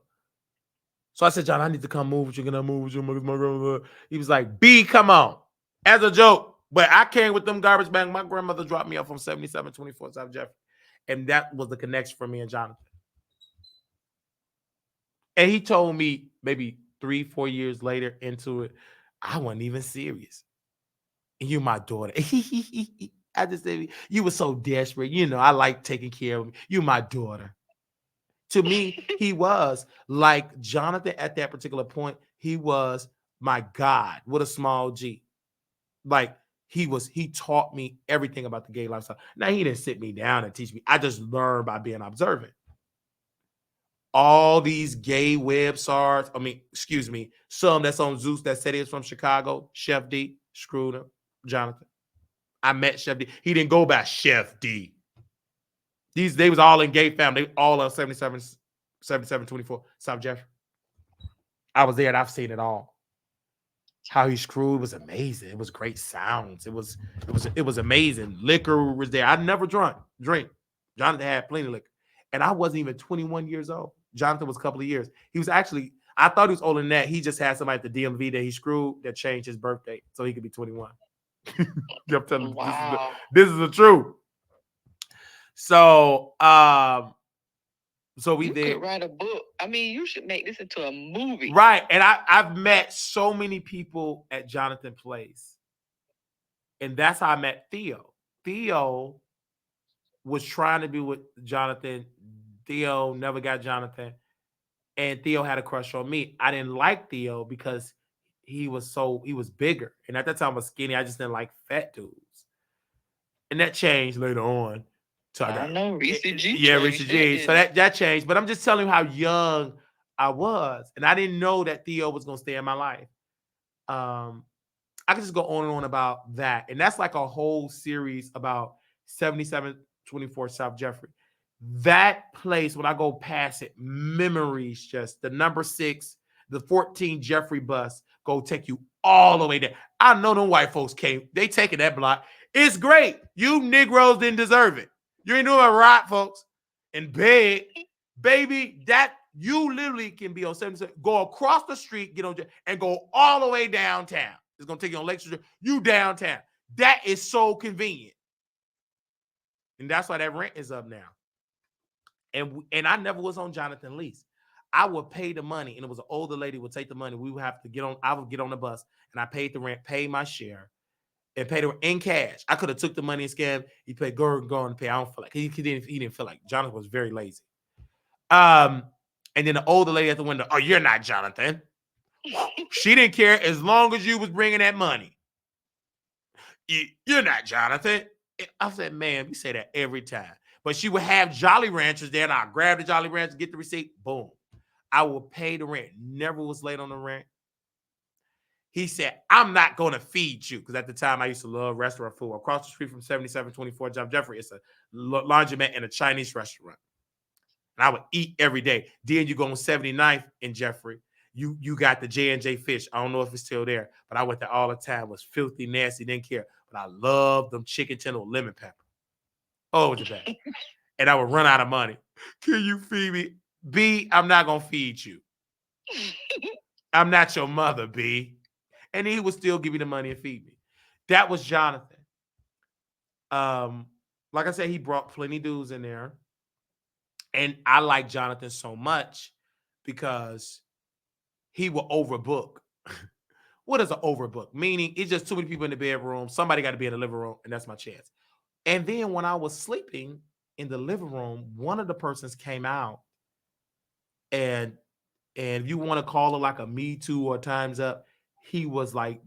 So I said, John, I need to come move with you. Can I move with you? My grandmother. He was like, B, come on. As a joke. But I came with them garbage bags. My grandmother dropped me off from 7724 South Jeffrey. And that was the connection for me and Jonathan. And he told me maybe 3-4 years later into it, I wasn't even serious. And you my daughter. I just said you were so desperate. You know, I like taking care of you. You my daughter. To me, he was like Jonathan at that particular point. He was my God with a small G. Like he taught me everything about the gay lifestyle. Now he didn't sit me down and teach me. I just learned by being observant. All these gay websites, excuse me, some that's on Zeus that said it's from Chicago, Chef D, screwed him, Jonathan. I met Chef D. He didn't go by Chef D. They was all in gay family. They all on 7724 South Jeffrey. I was there and I've seen it all. How he screwed was amazing. It was great sounds. It was amazing. Liquor was there. I never drink. Jonathan had plenty of liquor. And I wasn't even 21 years old. Jonathan was a couple of years. He was actually, I thought he was older than that. He just had somebody at the DMV that he screwed that changed his birthday so he could be 21. I'm telling you, Wow. this is the truth. So we You did could write a book. I mean, you should make this into a movie. right. And I've met so many people at Jonathan Place. And that's how I met Theo. Theo was trying to be with Jonathan. Theo never got Jonathan. And Theo had a crush on me. I didn't like Theo because he was bigger. And at that time I was skinny. I just didn't like fat dudes. And that changed later on. So I know, Reese G. Yeah, Reese G. So that changed. But I'm just telling you how young I was. And I didn't know that Theo was going to stay in my life. I can just go on and on about that. And that's like a whole series about 7724 South Jeffrey. That place, when I go past it, memories just the number 6, the 14 Jeffrey bus go take you all the way there. I know them white folks came. They taking that block. It's great. You Negroes didn't deserve it. You ain't doing it right, folks. And big, baby, that you literally can be on 77, go across the street, get on and go all the way downtown. It's gonna take you on Lake Street. You downtown. That is so convenient. And that's why that rent is up now. And I never was on Jonathan lease. I would pay the money, and it was an older lady would take the money. We would have to get on. I would get on the bus, and I paid the rent, paid my share, and paid her in cash. I could have took the money and scammed. He paid go and pay. I don't feel like he didn't feel like Jonathan was very lazy. And then the older lady at the window. Oh, you're not Jonathan. She didn't care as long as you was bringing that money. You're not Jonathan. I said, man, we say that every time. But she would have Jolly Ranchers there, and I'll grab the Jolly Ranchers, get the receipt, boom. I will pay the rent. Never was late on the rent. He said, I'm not going to feed you. Because at the time, I used to love restaurant food. Across the street from 7724 John Jeffrey, it's a laundromat and a Chinese restaurant. And I would eat every day. Then you go on 79th in Jeffrey. You got the J&J Fish. I don't know if it's still there, but I went there all the time. It was filthy, nasty, didn't care. But I loved them chicken tender with lemon pepper. Oh, it was the best. And I would run out of money. Can you feed me? B, I'm not going to feed you. I'm not your mother, B. And he would still give me the money and feed me. That was Jonathan. Like I said, he brought plenty dudes in there. And I like Jonathan so much because he will overbook. What is an overbook? Meaning it's just too many people in the bedroom. Somebody got to be in the living room, and that's my chance. And then when I was sleeping in the living room, one of the persons came out, and if you want to call it like a Me Too or Time's Up, he was like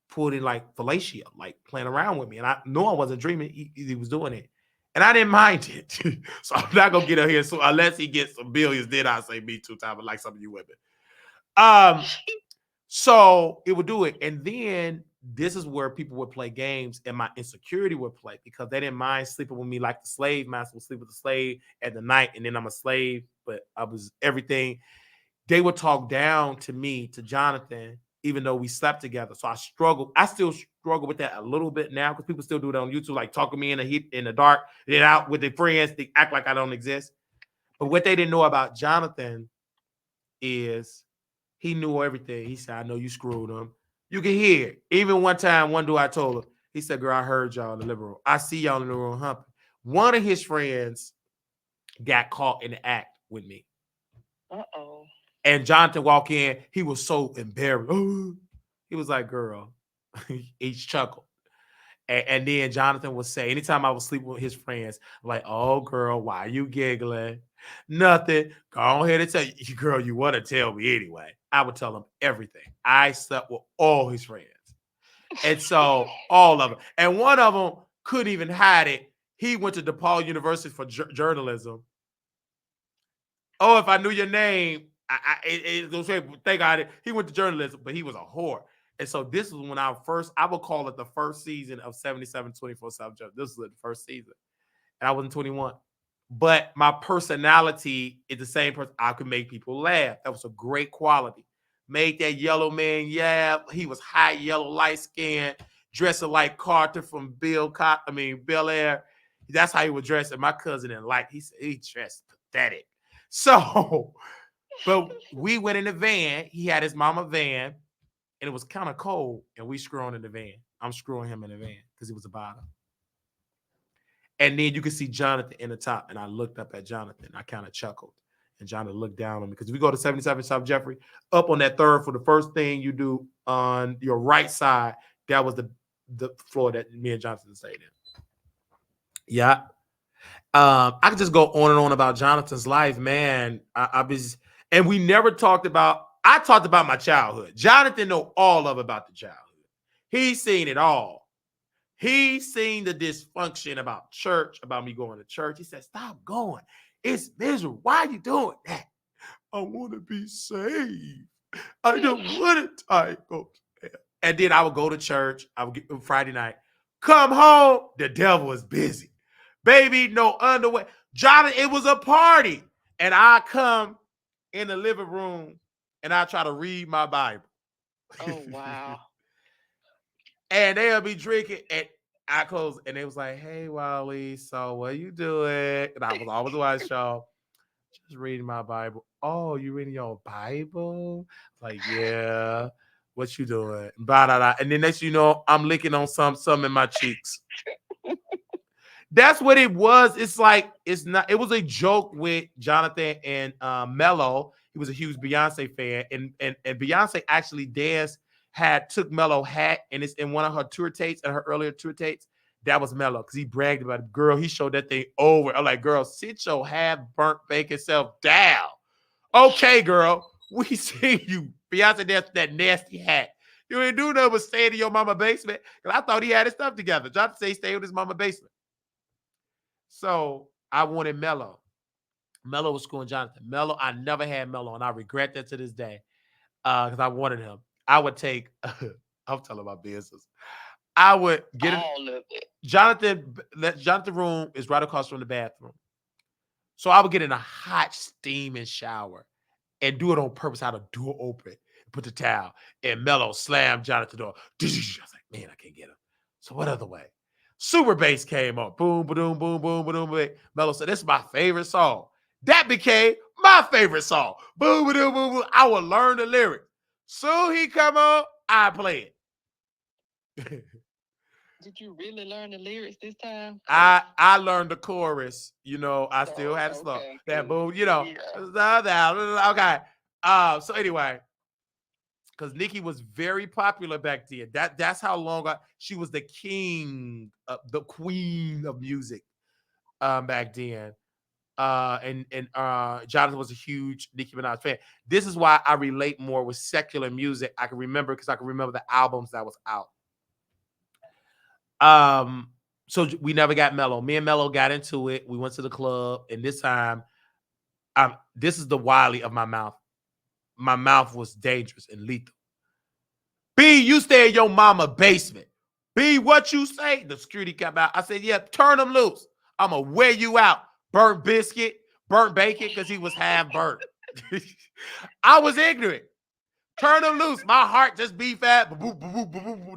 putting like fellatio, like playing around with me. And I know I wasn't dreaming. He was doing it. And I didn't mind it. So I'm not going to get out here. So unless he gets some billions, then I'll say Me Too time, like some of you women. So it would do it. And then this is where people would play games and my insecurity would play because they didn't mind sleeping with me like the slave master would sleep with the slave at the night. And then I'm a slave, but I was everything. They would talk down to me, to Jonathan, even though we slept together. So I struggle. I still struggle with that a little bit now because people still do it on YouTube, like talking me in the heat, in the dark, then out with their friends, they act like I don't exist. But what they didn't know about Jonathan is he knew everything. He said, I know you screwed him. You can hear it. Even one time, one dude I told him, he said, girl, I heard y'all in the living room. I see y'all in the room humping. One of his friends got caught in the act with me. Uh-oh. And Jonathan walk in, he was so embarrassed. He was like, girl, he chuckled. And then Jonathan would say, anytime I was sleeping with his friends, I'm like, oh, girl, why are you giggling? Nothing. Go ahead and tell you, girl, you want to tell me anyway. I would tell him everything. I slept with all his friends. And so all of them. And one of them couldn't even hide it. He went to DePaul University for journalism. Oh, if I knew your name, thank God he went to journalism, but he was a whore. And so this is when I would call it the first season of 77 24/7. This was the first season. And I wasn't 21. But my personality is the same person. I could make people laugh. That was a great quality. Made that yellow man yap. He was high yellow, light skin, dressing like Carter from Bel Air. That's how he was dressed. And my cousin didn't like. He said he dressed pathetic. So, but we went in the van. He had his mama van, and it was kind of cold, and we screwing in the van. I'm screwing him in the van because he was a bottom. And then you could see Jonathan in the top, and I looked up at Jonathan. I kind of chuckled, and Jonathan looked down on me because we go to 77 South Jeffrey, up on that third for the first thing you do on your right side. That was the floor that me and Jonathan stayed in. Yeah. I could just go on and on about Jonathan's life, man. And we never talked about. I talked about my childhood. Jonathan know all about the childhood. He's seen it all. He's seen the dysfunction about church, about me going to church. He said, "Stop going. It's miserable. Why are you doing that? I want to be saved. I don't want to go." And then I would go to church. I would get Friday night. Come home. The devil is busy. Baby, no underwear. Jonathan, it was a party. And I come in the living room and I try to read my Bible. Oh, wow. And they'll be drinking and I close and they was like, "Hey, Wiley, so what you doing?" And I was always watching show. Just reading my Bible. "Oh, you reading your Bible?" Like, "Yeah." "What you doing?" Blah, blah, blah. And then next you know, I'm licking on some in my cheeks. That's what it was. It's like it's not. It was a joke with Jonathan and Mello. He was a huge Beyonce fan, and Beyonce actually took Mello hat, and it's in one of her tour tapes and her earlier tour tapes. That was Mello because he bragged about it. Girl, he showed that thing over. I'm like, girl, sit your half burnt bacon self down. Okay, girl, we see you. Beyonce danced that nasty hat. You ain't do nothing but stay in your mama basement. Because I thought he had his stuff together. Jonathan said he stayed with his mama basement. So I wanted Mello. Mello was schooling Jonathan. Mello, I never had Mello, and I regret that to this day because I wanted him. I would take, I'm telling my business. I would get all of it. Jonathan room is right across from the bathroom. So I would get in a hot steaming shower and do it on purpose, how the door open, put the towel, and Mello slammed Jonathan door. I was like, man, I can't get him. So what other way? Super bass came on. Boom, boom, boom, boom, boom, boom. Mello said, "This is my favorite song." That became my favorite song. Boom, boom, boom, boom. I would learn the lyrics. Soon he come on, I play it. Did you really learn the lyrics this time? I learned the chorus. You know, I still had to slow. Okay, That boom, you know. yeah. Okay. So anyway, because Nicki was very popular back then. That's how long she was the queen of music back then. And Jonathan was a huge Nicki Minaj fan. This is why I relate more with secular music. I can remember because I can remember the albums that was out. So we never got Mello. Me and Mello got into it. We went to the club, and this time, this is the Wiley of my mouth. My mouth was dangerous and lethal. B, you stay in your mama basement. B, what you say? The security came out. I said, yeah, turn them loose. I'm going to wear you out. Burnt biscuit, burnt bacon, because he was half burnt. I was ignorant. Turn them loose. My heart just beat fat.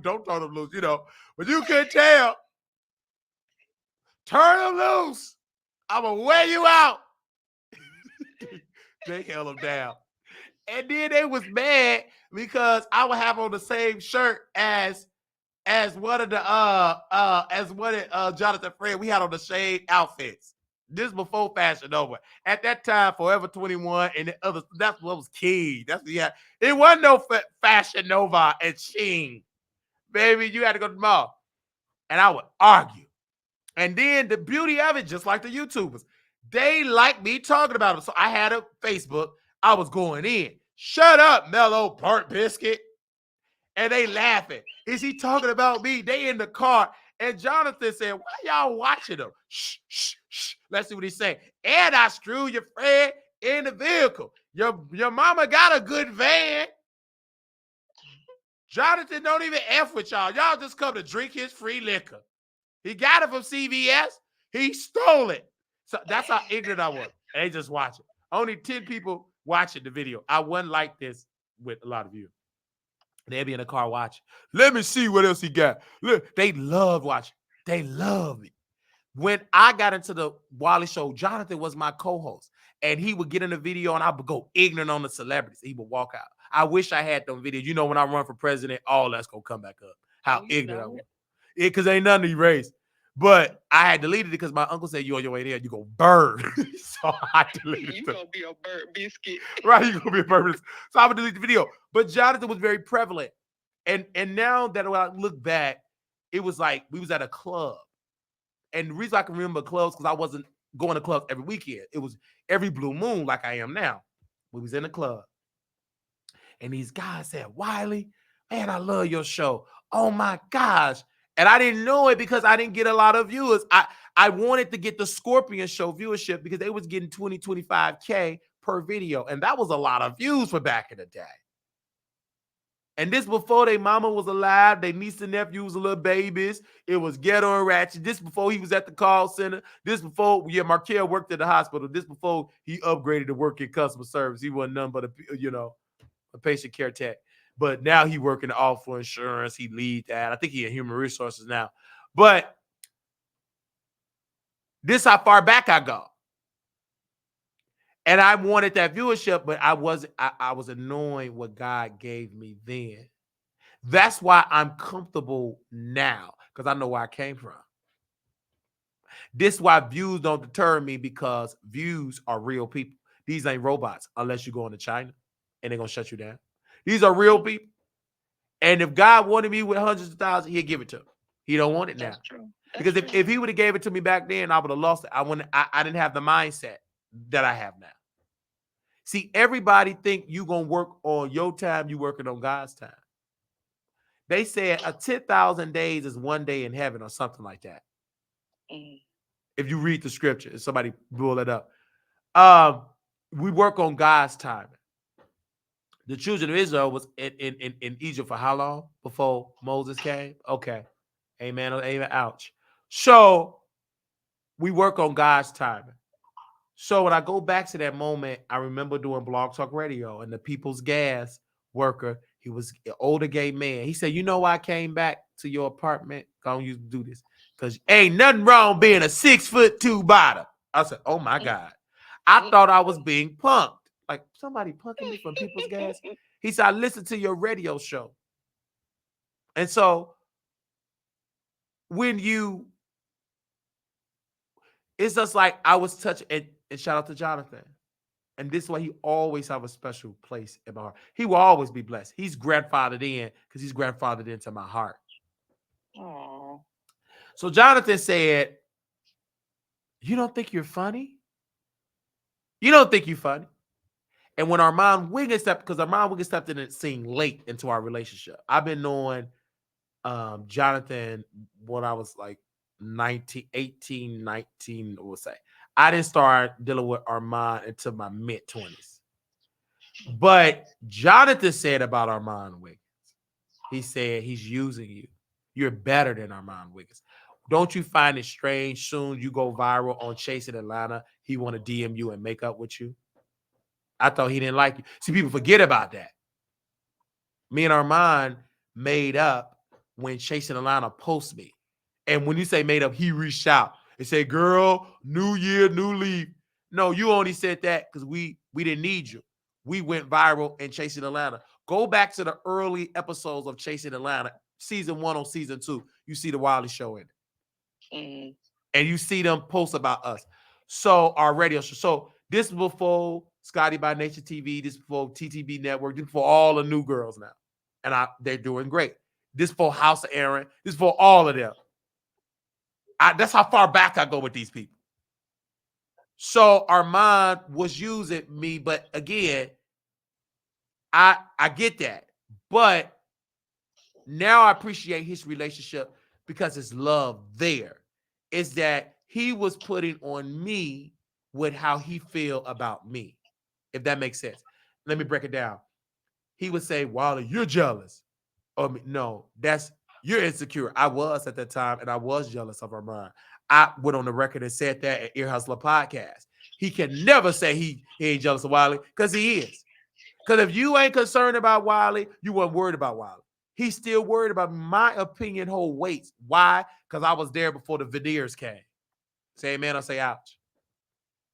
Don't turn them loose, you know. But you could tell. Turn them loose. I'm going to wear you out. They held him down. And then they was mad because I would have on the same shirt as one of the Jonathan Fred. We had on the same outfits. This before Fashion Nova. At that time, Forever 21 and the others, that's what was key. That's yeah. It wasn't no Fashion Nova and Sheen. Baby, you had to go to the mall. And I would argue. And then the beauty of it, just like the YouTubers, they like me talking about it. So I had a Facebook. I was going in. Shut up, Mellow Burnt Biscuit. And they laughing. Is he talking about me? They in the car. And Jonathan said, why y'all watching them? Shh, shh, shh. Let's see what he's saying. And I strew your friend in the vehicle. Your mama got a good van. Jonathan don't even F with y'all. Y'all just come to drink his free liquor. He got it from CVS. He stole it. So that's how ignorant I was. And they just watch it. Only 10 people watching the video. I wasn't like this with a lot of you. They'd be in the car watching. Let me see what else he got. Look, they love watching. They love it. When I got into the Wiley Show, Jonathan was my co-host. And he would get in the video and I would go ignorant on the celebrities. He would walk out. I wish I had them videos. You know, when I run for president, all that's going to come back up. How ignorant I was. Yeah, because ain't nothing to erase. But I had deleted it because my uncle said, you on your way there, you go burn. So I deleted it. You gonna be a burnt biscuit. Right, you gonna be a burn. So I would delete the video. But Jonathan was very prevalent. And now that when I look back, it was like we was at a club. And the reason I can remember clubs because I wasn't going to clubs every weekend. It was every blue moon like I am now. We was in the club. And these guys said, Wiley, man, I love your show. Oh my gosh. And I didn't know it because I didn't get a lot of viewers. I wanted to get the Scorpion Show viewership because they was getting 20, 25K per video. And that was a lot of views for back in the day. And this before their mama was alive. Their niece and nephew was little babies. It was ghetto and ratchet. This before he was at the call center. This before, yeah, Markel worked at the hospital. This before he upgraded to work in customer service. He wasn't nothing but a patient care tech. But now he working off for insurance. He lead that. I think he in human resources now. But this how far back I go. And I wanted that viewership, but I was annoying what God gave me then. That's why I'm comfortable now, because I know where I came from. This is why views don't deter me, because views are real people. These ain't robots, unless you go into China and they're going to shut you down. These are real people. And if God wanted me with hundreds of thousands, he'll give it to me. He don't want it now. That's true. Because if he would have gave it to me back then, I would have lost it. I didn't have the mindset that I have now. See, everybody think you going to work on your time, you working on God's time. They said 10,000 days is one day in heaven or something like that. If you read the scripture, if somebody pull it up. We work on God's timing. The children of Israel was in Egypt for how long before Moses came? Okay. Amen. Amen. Ouch. So we work on God's timing. So when I go back to that moment, I remember doing Blog Talk Radio, and the People's Gas worker, he was an older gay man. He said, you know why I came back to your apartment? Gonna use to do this. Because ain't nothing wrong being a 6'2" bottom. I said, oh my God. I thought I was being punked. Like, somebody punking me from People's Gas? He said, I listened to your radio show. And so when it's just like I was touching, and shout out to Jonathan. And this is why he always have a special place in my heart. He will always be blessed. He's grandfathered in because he's grandfathered into my heart. Aww. So Jonathan said, you don't think you're funny? You don't think you're funny? And when Armand Wiggins stepped in the scene late into our relationship. I've been knowing Jonathan when I was like 18, 19, we'll say. I didn't start dealing with Armand until my mid-20s. But Jonathan said about Armand Wiggins, he said he's using you. You're better than Armand Wiggins. Don't you find it strange soon you go viral on Chasing Atlanta, he want to DM you and make up with you? I thought he didn't like you. See, people forget about that. Me and Armand made up when Chasing Atlanta post me. And when you say made up, he reached out and said, girl, new year, new leaf. No, you only said that because we didn't need you. We went viral in Chasing Atlanta. Go back to the early episodes of Chasing Atlanta, season 1 on season 2. You see the Wiley Show in it. And you see them post about us. So our radio show. So this is before Scotty by Nature TV. This is before TTB Network. This is for all the new girls now, and they're doing great. This is for House of Aaron. This is for all of them. That's how far back I go with these people. So Armand was using me, but again, I get that, but now I appreciate his relationship because it's love there. Is that he was putting on me with how he feel about me, if that makes sense. Let me break it down. He would say, Wiley, you're jealous. Oh, no, you're insecure. I was at that time, and I was jealous of Armand. I went on the record and said that at Ear Hustler Podcast. He can never say he ain't jealous of Wiley because he is. Because if you ain't concerned about Wiley, you weren't worried about Wiley. He's still worried about my opinion hold weight. Why? Because I was there before the veneers came. Say amen or say ouch.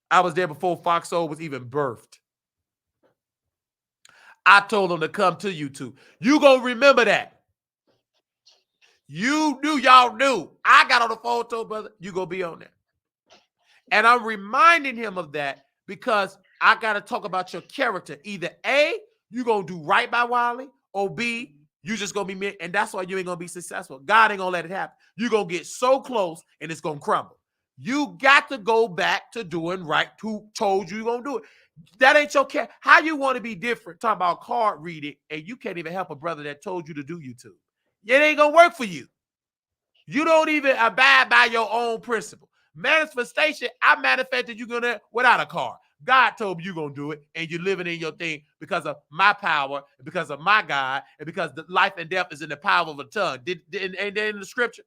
I was there before Fox Soul was even birthed. I told him to come to YouTube. You gonna remember that. You knew, y'all knew. I got on the phone, told brother, you gonna be on there. And I'm reminding him of that because I gotta talk about your character. Either A, you gonna do right by Wiley, or B, you just gonna be, and that's why you ain't gonna be successful. God ain't gonna let it happen. You're gonna get so close and it's gonna crumble. You got to go back to doing right. Who told you gonna do it? That ain't your care. How you want to be different? Talking about card reading, and you can't even help a brother that told you to do YouTube. It ain't gonna work for you. You don't even abide by your own principle. Manifestation, I manifested you gonna without a car. God told me you're gonna do it, and you're living in your thing because of my power, because of my God, and because the life and death is in the power of a tongue. Ain't that in the scripture?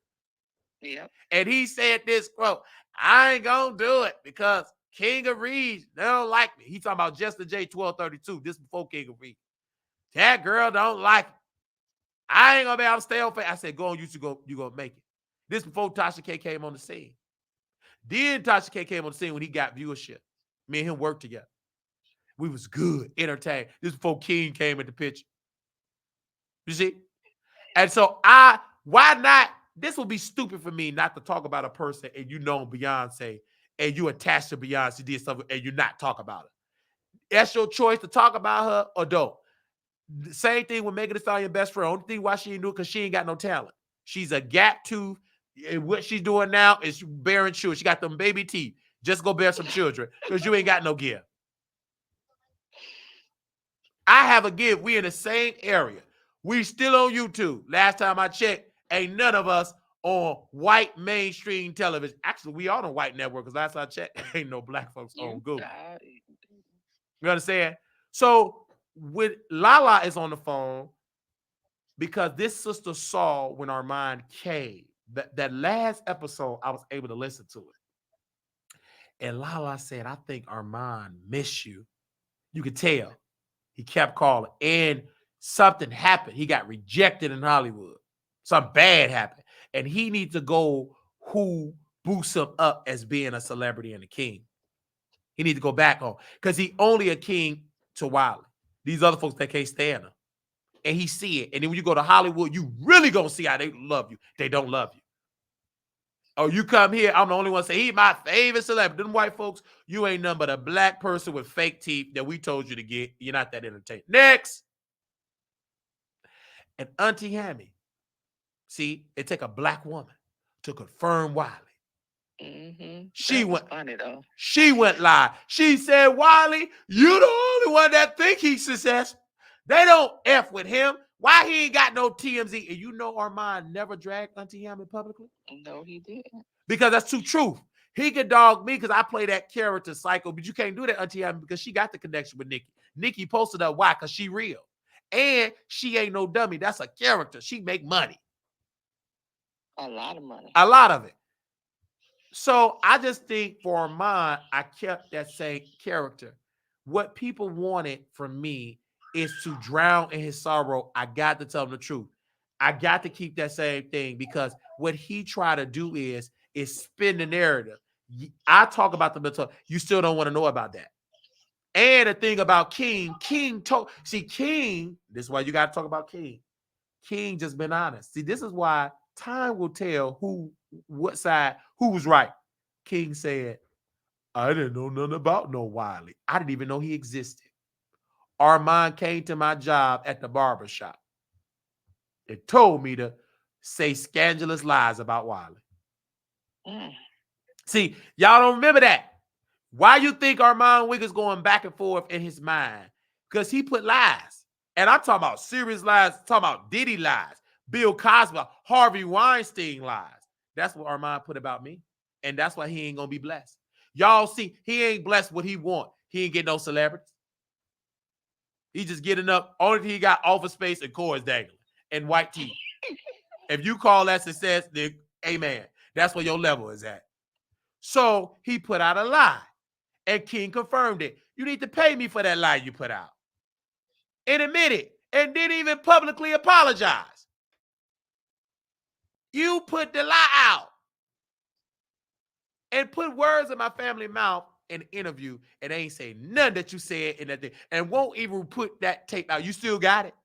Yeah. And he said this quote, I ain't gonna do it because King of Reeds, they don't like me. He talking about Jester J 1232. This before King of Reeds. That girl don't like me. I ain't gonna be able to stay on face. I said, go on YouTube, you gonna make it. This before Tasha K came on the scene. Then Tasha K came on the scene when he got viewership. Me and him worked together. We was good, entertained. This before King came in the picture. You see? And so why not? This would be stupid for me not to talk about a person and you know Beyonce and you attached to Beyonce did something and you not talk about it. That's your choice to talk about her or don't. The same thing with Megan Thee Stallion best friend. Only thing why she ain't do it because she ain't got no talent. She's a gap tooth. And what she's doing now is bearing children. She got them baby teeth. Just go bear some children because you ain't got no gift. I have a gift. We in the same area. We still on YouTube. Last time I checked, ain't none of us on white mainstream television. Actually, we are on white network because last time I checked, ain't no black folks on Google. You understand? So with Lala is on the phone because this sister saw when Armand came. That last episode, I was able to listen to it. And Lala said, I think Armand missed you. You could tell. He kept calling. And something happened. He got rejected in Hollywood. Something bad happened. And he needs to go who boosts him up as being a celebrity and a king. He needs to go back home. Because he only a king to Wiley. These other folks, they can't stand him. And he see it. And then when you go to Hollywood, you really gonna see how they love you. They don't love you. Oh, you come here, I'm the only one say he my favorite celebrity. Them white folks, you ain't nothing but a black person with fake teeth that we told you to get. You're not that entertaining. Next. And Auntie Hammy. See, it take a black woman to confirm Wiley. Mm-hmm. She went funny though. She went live. She said, Wiley, you the only one that think he's successful. They don't F with him. Why he ain't got no TMZ? And you know Armand never dragged Auntie Hammy publicly? No, he didn't. Because that's too true. He could dog me because I play that character cycle, but you can't do that Auntie Hammy because she got the connection with Nicki. Nicki posted up why? Because she real. And she ain't no dummy. That's a character. She make money. A lot of money. A lot of it. So I just think for Armand, I kept that same character. What people wanted from me is to drown in his sorrow. I got to tell him the truth. I got to keep that same thing because what he tried to do is spin the narrative. I talk about the mental. You still don't want to know about that. And the thing about King told, see, King, this is why you got to talk about King. King just been honest. See, this is why time will tell what side, who was right. King said, I didn't know nothing about no Wiley. I didn't even know he existed. Armand came to my job at the barber shop and told me to say scandalous lies about Wiley. See, y'all don't remember that. Why you think Armand Wiggins going back and forth in his mind? Because he put lies. And I'm talking about serious lies, talking about Diddy lies, Bill Cosby, Harvey Weinstein lies. That's what Armand put about me. And that's why he ain't going to be blessed. Y'all see, he ain't blessed what he want. He ain't get no celebrities. He just getting up. Only thing he got office space and cords dangling and white teeth. If you call that success, then amen. That's where your level is at. So he put out a lie. And King confirmed it. You need to pay me for that lie you put out. And admit it. And didn't even publicly apologize. You put the lie out. And put words in my family mouth in an interview. And they ain't say none that you said in that thing. And won't even put that tape out. You still got it.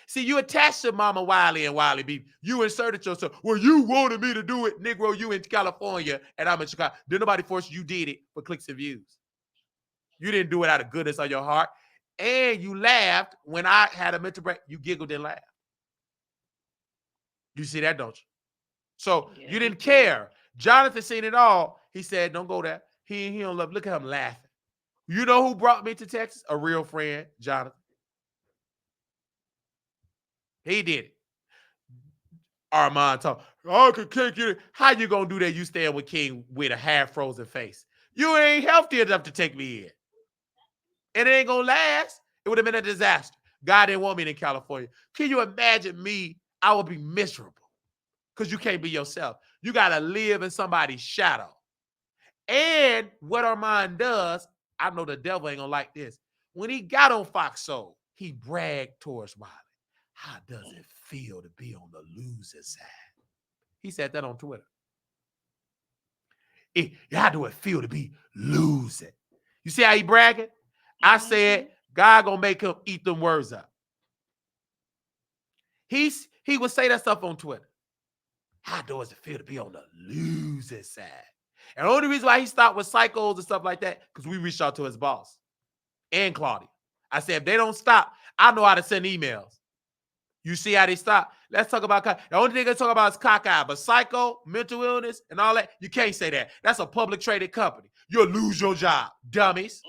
See, you attached to Mama Wiley and Wiley B. You inserted yourself. Well, you wanted me to do it, Negro. You in California and I'm in Chicago. Did nobody force you? You did it for clicks and views. You didn't do it out of goodness of your heart. And you laughed when I had a mental break. You giggled and laughed. You see that, don't you? So yeah, you didn't care. Jonathan seen it all. He said, don't go there. He don't love. Look at him laughing. You know who brought me to Texas? A real friend, Jonathan. He did it. Armand talk, I could kick you. How you gonna do that? You stand with King with a half-frozen face. You ain't healthy enough to take me in. And it ain't gonna last. It would have been a disaster. God didn't want me in California. Can you imagine me? I would be miserable because you can't be yourself. You gotta live in somebody's shadow. And what Armand does, I know the devil ain't gonna like this. When he got on Fox Soul, he bragged towards Wiley. How does it feel to be on the loser side? He said that on Twitter. How do it feel to be losing? You see how he bragging? I said, God gonna make him eat them words up. He would say that stuff on Twitter. How does it feel to be on the losing side? And the only reason why he stopped with psychos and stuff like that, because we reached out to his boss and Claudia. I said, if they don't stop, I know how to send emails. You see how they stop? Let's talk about the only thing they talk about is cockeye, but psycho, mental illness, and all that, you can't say that. That's a public traded company. You'll lose your job, dummies.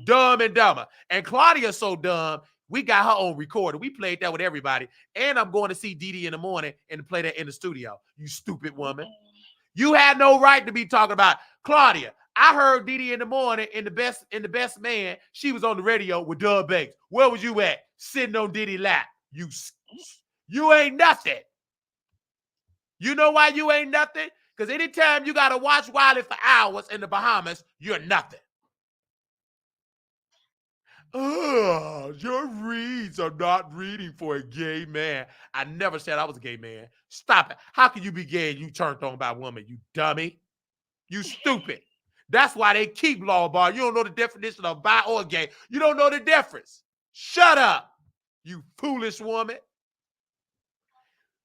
Dumb and dumber. And Claudia's so dumb, we got her own recorder. We played that with everybody. And I'm going to see Didi in the morning and play that in the studio. You stupid woman. You had no right to be talking about Claudia. I heard Didi in the morning in the best man. She was on the radio with Doug Banks. Where was you at? Sitting on Diddy's lap. You ain't nothing. You know why you ain't nothing? Because anytime you got to watch Wiley for hours in the Bahamas, you're nothing. Oh, your reads are not reading for a gay man. I never said I was a gay man. Stop it. How can you be gay and you turned on by a woman, you dummy? You stupid. That's why they keep law bar. You don't know the definition of bi or gay. You don't know the difference. Shut up, you foolish woman.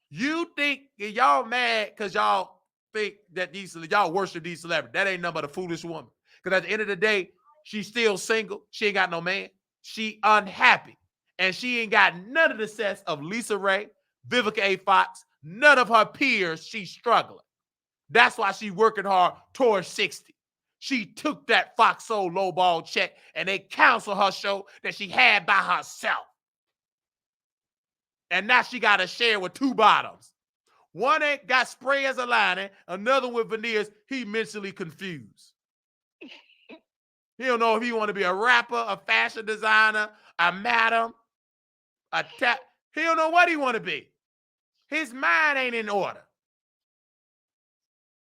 You think y'all mad because y'all think that y'all worship these celebrities. That ain't nothing but a foolish woman. Because at the end of the day, she's still single. She ain't got no man. She unhappy. And she ain't got none of the sets of Lisa Ray, Vivica A. Fox, none of her peers. She's struggling. That's why she's working hard towards 60. She took that Fox Soul lowball check and they canceled her show that she had by herself. And now she got to share with two bottoms. One ain't got spray as a lining, another with veneers. He mentally confused. He don't know if he want to be a rapper, a fashion designer, a madam, a tap. He don't know what he want to be. His mind ain't in order.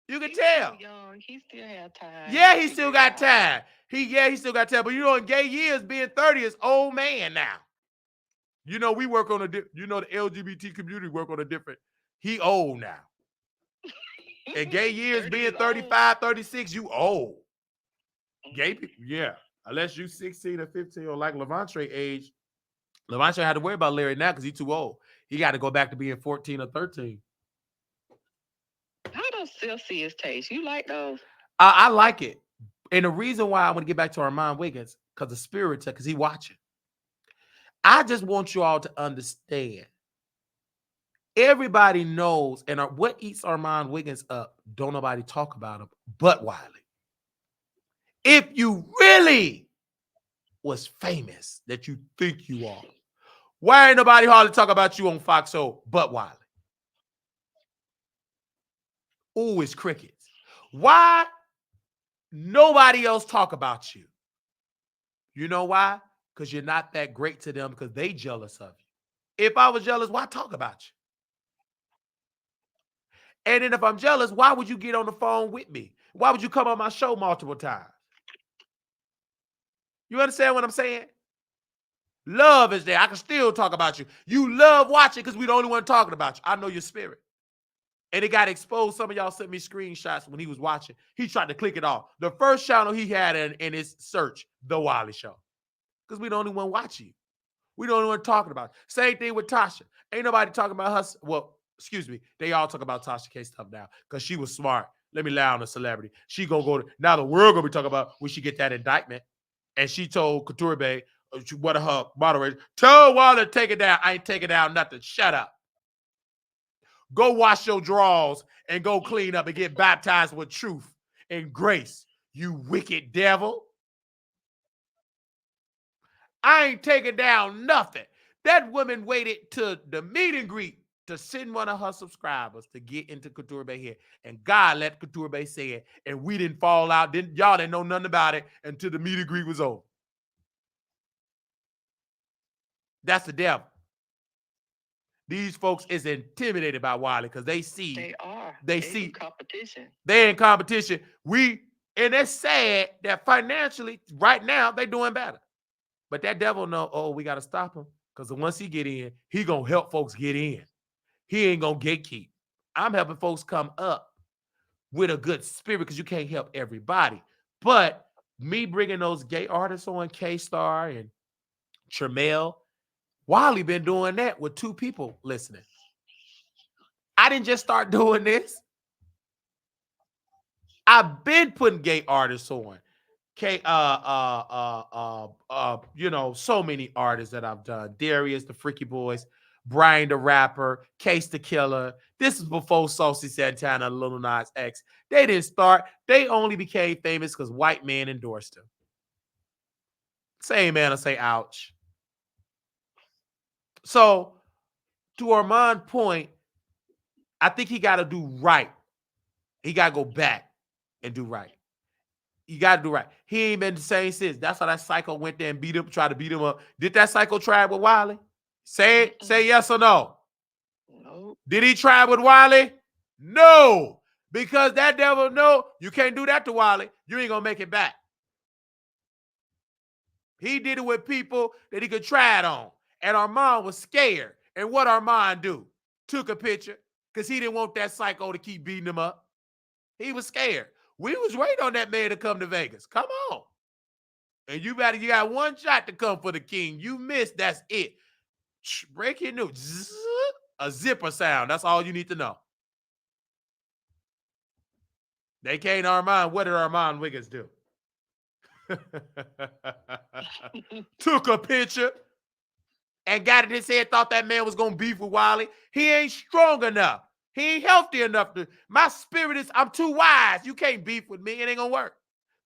You can tell. Young. He still have time. Yeah, he still got time. He still got time. But you know, in gay years, being 30 is old man now. You know, we work on the LGBT community work on a different. He old now. In gay years, being 35, 36, you old. Gay people, yeah. Unless you 16 or 15 or like Levante age. Levante had to worry about Larry now because he's too old. He got to go back to being 14 or 13. How does Celsius taste? You like those? I like it, And the reason why I want to get back to Armand Wiggins, because the spirit, because he watching. I just want you all to understand. Everybody knows, and what eats Armand Wiggins up, don't nobody talk about him but Wiley. If you really was famous that you think you are, why ain't nobody hardly talk about you on Fox O but Wiley? Ooh, it's crickets. Why nobody else talk about you? You know why? Because you're not that great to them because they jealous of you. If I was jealous, why talk about you? And then if I'm jealous, why would you get on the phone with me? Why would you come on my show multiple times? You understand what I'm saying? Love is there. I can still talk about you. You love watching because we the only one talking about you. I know your spirit. And it got exposed. Some of y'all sent me screenshots when he was watching. He tried to click it off. The first channel he had in his search, The Wiley Show. Because we the only one watching you. We the only one talking about it. Same thing with Tasha. Ain't nobody talking about her. Well, excuse me. They all talk about Tasha K stuff now because she was smart. Let me lie on a celebrity. She gonna go to, now the world gonna be talking about when she get that indictment. And she told Couture Bay, one of her moderators, tell Wiley to take it down. I ain't taking down nothing. Shut up. Go wash your drawers and go clean up and get baptized with truth and grace, you wicked devil. I ain't taking down nothing. That woman waited to the meet and greet to send one of her subscribers to get into Couture Bay here. And God let Couture Bay say it. And we didn't fall out. Y'all didn't know nothing about it until the meet and greet was over. That's the devil. These folks is intimidated by Wiley because they see. They are. They see competition. They're in competition. And it's sad that financially, right now, they're doing better. But that devil know, oh, we got to stop him. Because once he get in, he going to help folks get in. He ain't going to gatekeep. I'm helping folks come up with a good spirit because you can't help everybody. But me bringing those gay artists on, K-Star and Tremel, Wiley been doing that with 2 people listening. I didn't just start doing this. I've been putting gay artists on. So many artists that I've done. Darius, the Freaky Boys, Brian the Rapper, Case the Killer. This is before Saucy Santana, Lil Nas X. They didn't start. They only became famous because white men endorsed them. Say amen or say ouch. So, to Armand's point, I think he got to do right. He got to go back and do right. You got to do right. He ain't been the same since. That's how that psycho went there and beat him, tried to beat him up. Did that psycho try with Wiley? Say yes or no. No. Did he try with Wiley? No. Because that devil know you can't do that to Wiley. You ain't going to make it back. He did it with people that he could try it on. And Armand was scared. And what Armand do? Took a picture because he didn't want that psycho to keep beating him up. He was scared. We was waiting on that man to come to Vegas. Come on. And you got one shot to come for the king. You missed, that's it. Breaking news. A zipper sound. That's all you need to know. They came to Armand. What did Armand Wiggins do? Took a picture and got in his head, thought that man was going to beef with Wiley. He ain't strong enough. He ain't healthy enough to. My spirit is, I'm too wise. You can't beef with me. It ain't going to work.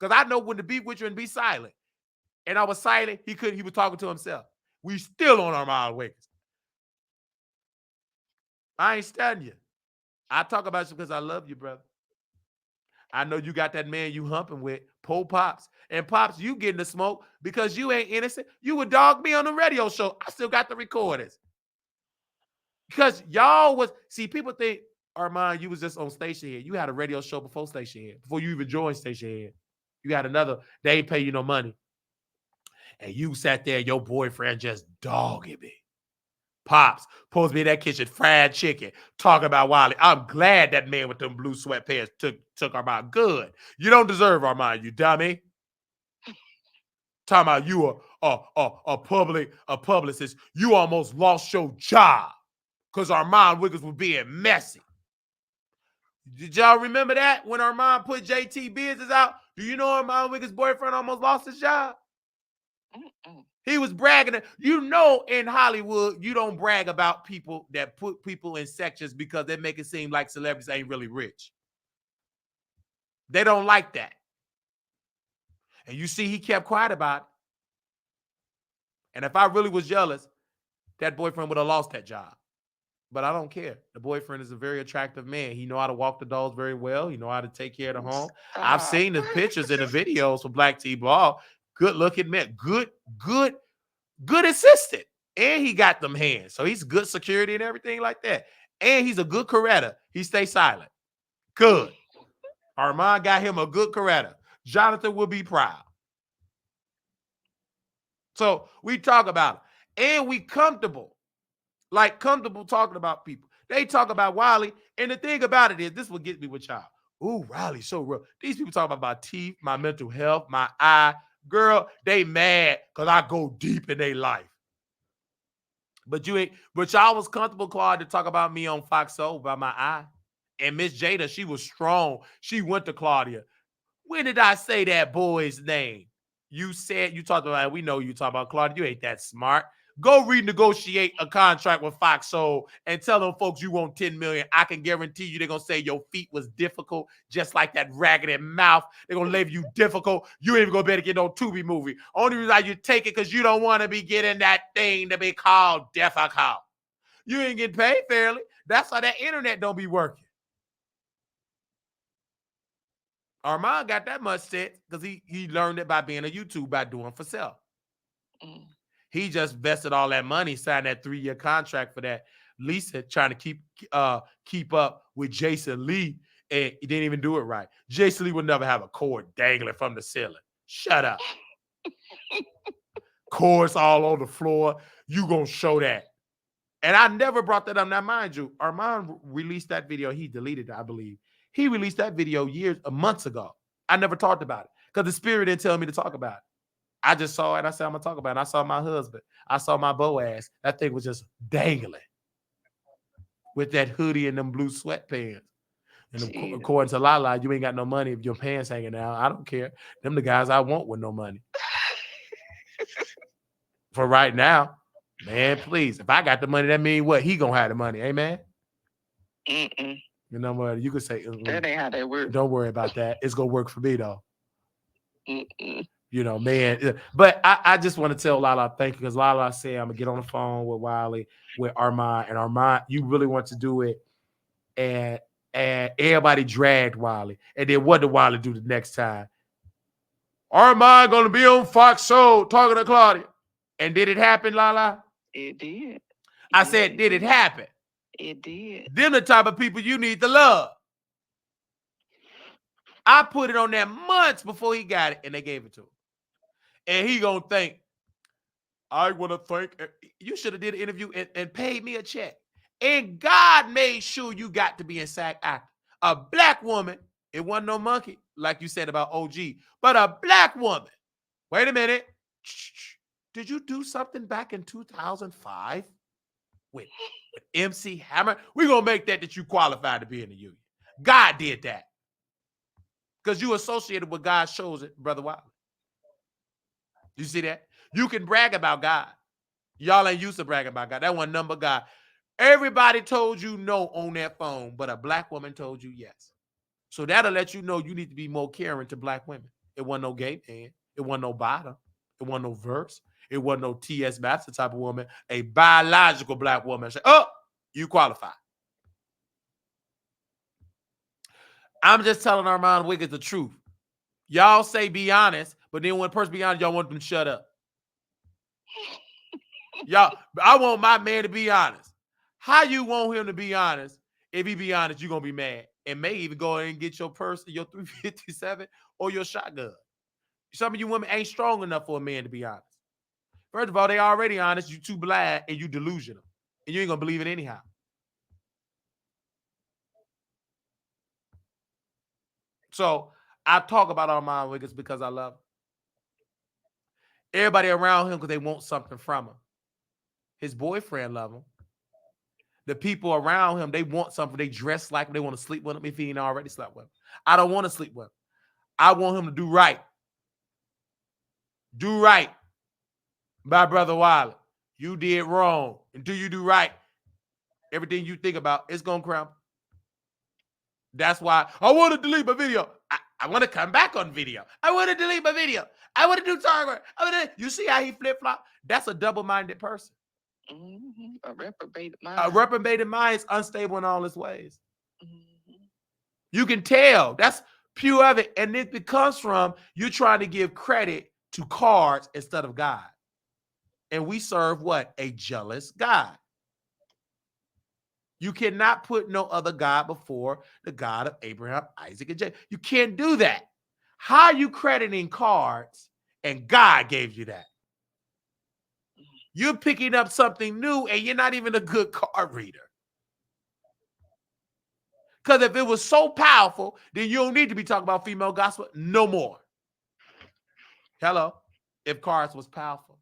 Because I know when to beef with you and be silent. And I was silent. He was talking to himself. We still on Armand Wiggins. I ain't studying you. I talk about you because I love you, brother. I know you got that man you humping with, Poe Pops. And Pops, you getting the smoke because you ain't innocent. You would dog me on the radio show. I still got the recordings. Because y'all was, see, people think, Armand, you was just on Station Head. You had a radio show before Station Head, before you even joined Station Head. You had another, they ain't pay you no money. And you sat there, your boyfriend just dogging me. Pops, supposed to be in that kitchen, fried chicken, talking about Wiley. I'm glad that man with them blue sweatpants took Armand. Good. You don't deserve Armand, you dummy. Talking about you a publicist. You almost lost your job because Armand Wiggins was being messy. Did y'all remember that when Armand put JT business out? Do you know Armand Wiggins' boyfriend almost lost his job? Mm-mm. He was bragging. You know, in Hollywood, you don't brag about people that put people in sections because they make it seem like celebrities ain't really rich. They don't like that. And you see, he kept quiet about it. And if I really was jealous, that boyfriend would have lost that job. But I don't care. The boyfriend is a very attractive man. He know how to walk the dogs very well. He know how to take care of the home. I've seen the pictures and the videos for Black T-Ball. Good looking man. Good assistant. And he got them hands. So he's good security and everything like that. And he's a good corrector. He stays silent. Good. Armand got him a good corrector. Jonathan will be proud. So we talk about it. And we comfortable talking about people. They talk about Wiley. And the thing about it is, this will get me with y'all. Ooh, Riley, so real. These people talk about my teeth, my mental health, my eye. Girl, they mad because I go deep in their life. But y'all was comfortable, Claude, to talk about me on Fox Soul about my eye. And Miss Jada, she was strong. She went to Claudia. When did I say that boy's name? You talked about it. We know you talk about Claudia. You ain't that smart. Go renegotiate a contract with Fox Soul and tell them folks you want $10 million. I can guarantee you they're going to say your feet was difficult, just like that raggedy mouth. They're going to label you difficult. You ain't even going to be able to get no Tubi movie. Only reason you take it because you don't want to be getting that thing to be called difficult. You ain't getting paid fairly. That's why that internet don't be working. Armand got that much sense because he learned it by being a YouTube, by doing for self. Mm. He just vested all that money, signed that 3-year contract for that Lisa, trying to keep up with Jason Lee, and he didn't even do it right. Jason Lee would never have a cord dangling from the ceiling. Shut up. Cords all on the floor. You gonna show that. And I never brought that up. Now, mind you, Armand released that video. He deleted it, I believe. He released that video months ago. I never talked about it because the spirit didn't tell me to talk about it. I just saw it. And I said, I'm going to talk about it. And I saw my husband. I saw my Boaz. That thing was just dangling with that hoodie and them blue sweatpants. And according to Lala, you ain't got no money if your pants hanging out. I don't care. Them the guys I want with no money. For right now, man, please. If I got the money, that means what? He going to have the money. Amen? Mm-mm. You know what? You could say, that ain't how that works. Don't worry about that. It's going to work for me, though. Mm-mm. You know, man. But I just want to tell Lala thank you because Lala said I'm going to get on the phone with Wiley, with Armand. And Armand, you really want to do it. And everybody dragged Wiley. And then what did Wiley do the next time? Armand going to be on Fox Soul talking to Claudia. And did it happen, Lala? It did. I said, did it happen? It did. Them the type of people you need to love. I put it on there months before he got it, and they gave it to him. And he gonna think, I want to thank, you should have did an interview and paid me a check. And God made sure you got to be in SAG actor. A black woman, it wasn't no monkey, like you said about OG, but a black woman. Wait a minute. Did you do something back in 2005 with MC Hammer? We're going to make that you qualified to be in the union. God did that. Because you associated with God's shows, Brother Wiley. You see that? You can brag about God. Y'all ain't used to bragging about God. That one number God. Everybody told you no on that phone, but a black woman told you yes. So that'll let you know you need to be more caring to black women. It wasn't no gay man. It wasn't no bottom. It wasn't no verse. It wasn't no T.S. Master type of woman. A biological black woman. Say, oh, you qualify. I'm just telling Armand Wiggins the truth. Y'all say be honest, but then when a person be honest, y'all want them to shut up. Y'all, I want my man to be honest. How you want him to be honest? If he be honest, you're going to be mad. And may even go ahead and get your purse, your 357 or your shotgun. Some of you women ain't strong enough for a man to be honest. First of all, they already honest. You too blind and you delusional. And you ain't going to believe it anyhow. So I talk about Armand Wiggins because I love him. Everybody around him because they want something from him. His boyfriend love him. The people around him, they want something. They dress like him. They want to sleep with him if he ain't already slept with him. I don't want to sleep with him. I want him to do right. Do right. My brother Wiley, you did wrong. Until you do right, everything you think about, it's going to crumble. That's why I want to delete my video. I want to come back on video. I want to delete my video. I want to do target. You see how he flip-flop? That's a double-minded person. Mm-hmm. A reprobated mind. A reprobated mind is unstable in all its ways. Mm-hmm. You can tell. That's pure of it. And it comes from you trying to give credit to cards instead of God. And we serve what? A jealous God. You cannot put no other God before the God of Abraham, Isaac, and Jacob. You can't do that. How are you crediting cards and God gave you that? You're picking up something new and you're not even a good card reader. Because if it was so powerful, then you don't need to be talking about female gospel no more. Hello? If cards was powerful.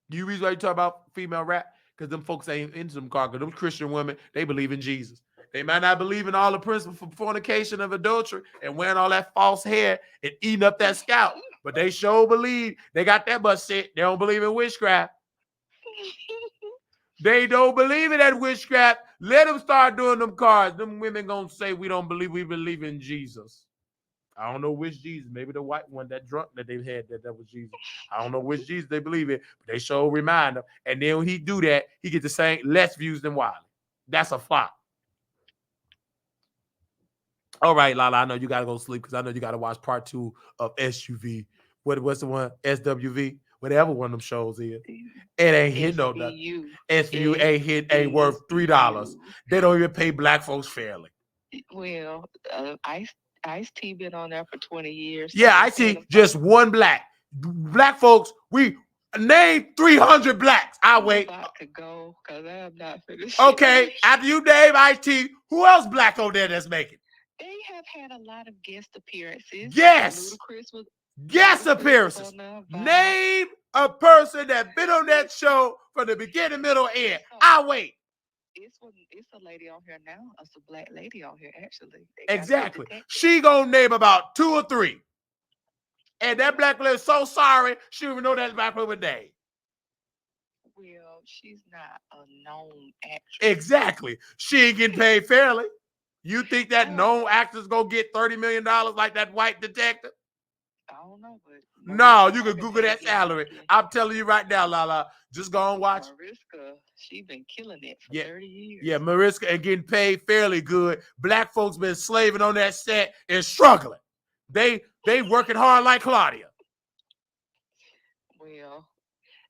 You reason why you talk about female rap? Because them folks ain't into them cards. Because them Christian women, they believe in Jesus. They might not believe in all the principles for fornication of adultery and wearing all that false hair and eating up that scalp. But they sure believe. They got that much shit. They don't believe in witchcraft. They don't believe in that witchcraft. Let them start doing them cards. Them women gonna say we believe in Jesus. I don't know which Jesus. Maybe the white one, that drunk that they had, that was Jesus. I don't know which Jesus they believe in, but they sure remind them. And then when he do that, he gets the same less views than Wiley. That's a flop. All right, Lala, I know you got to go sleep because I know you got to watch part 2 of SUV. What's the one? SWV? Whatever one of them shows is. It ain't hit no nothing. SVU ain't worth $3. They don't even pay black folks fairly. Well, Ice-T been on there for 20 years. Yeah, Ice-T, just one black. Black folks, we name 300 blacks. I'll wait. I'm about to go because I am not finished. Okay, after you name Ice-T, who else black on there that's making? They have had a lot of guest appearances. Yes. Guest appearances. Name a person that been on that show from the beginning, middle, end. I'll wait. It's a lady on here now. It's a black lady on here, actually. Exactly. She gonna name about 2 or 3. And that black lady is so sorry, she don't even know that black woman's name. Well, she's not a known actress. Exactly. She ain't getting paid fairly. You think that known actor's gonna get $30 million like that white detective? I don't know, but no, you can Google that salary. I'm telling you right now, Lala. Just go and watch. Mariska, she been killing it for 30 years. Yeah, Mariska and getting paid fairly good. Black folks been slaving on that set and struggling. They working hard like Claudia. Well,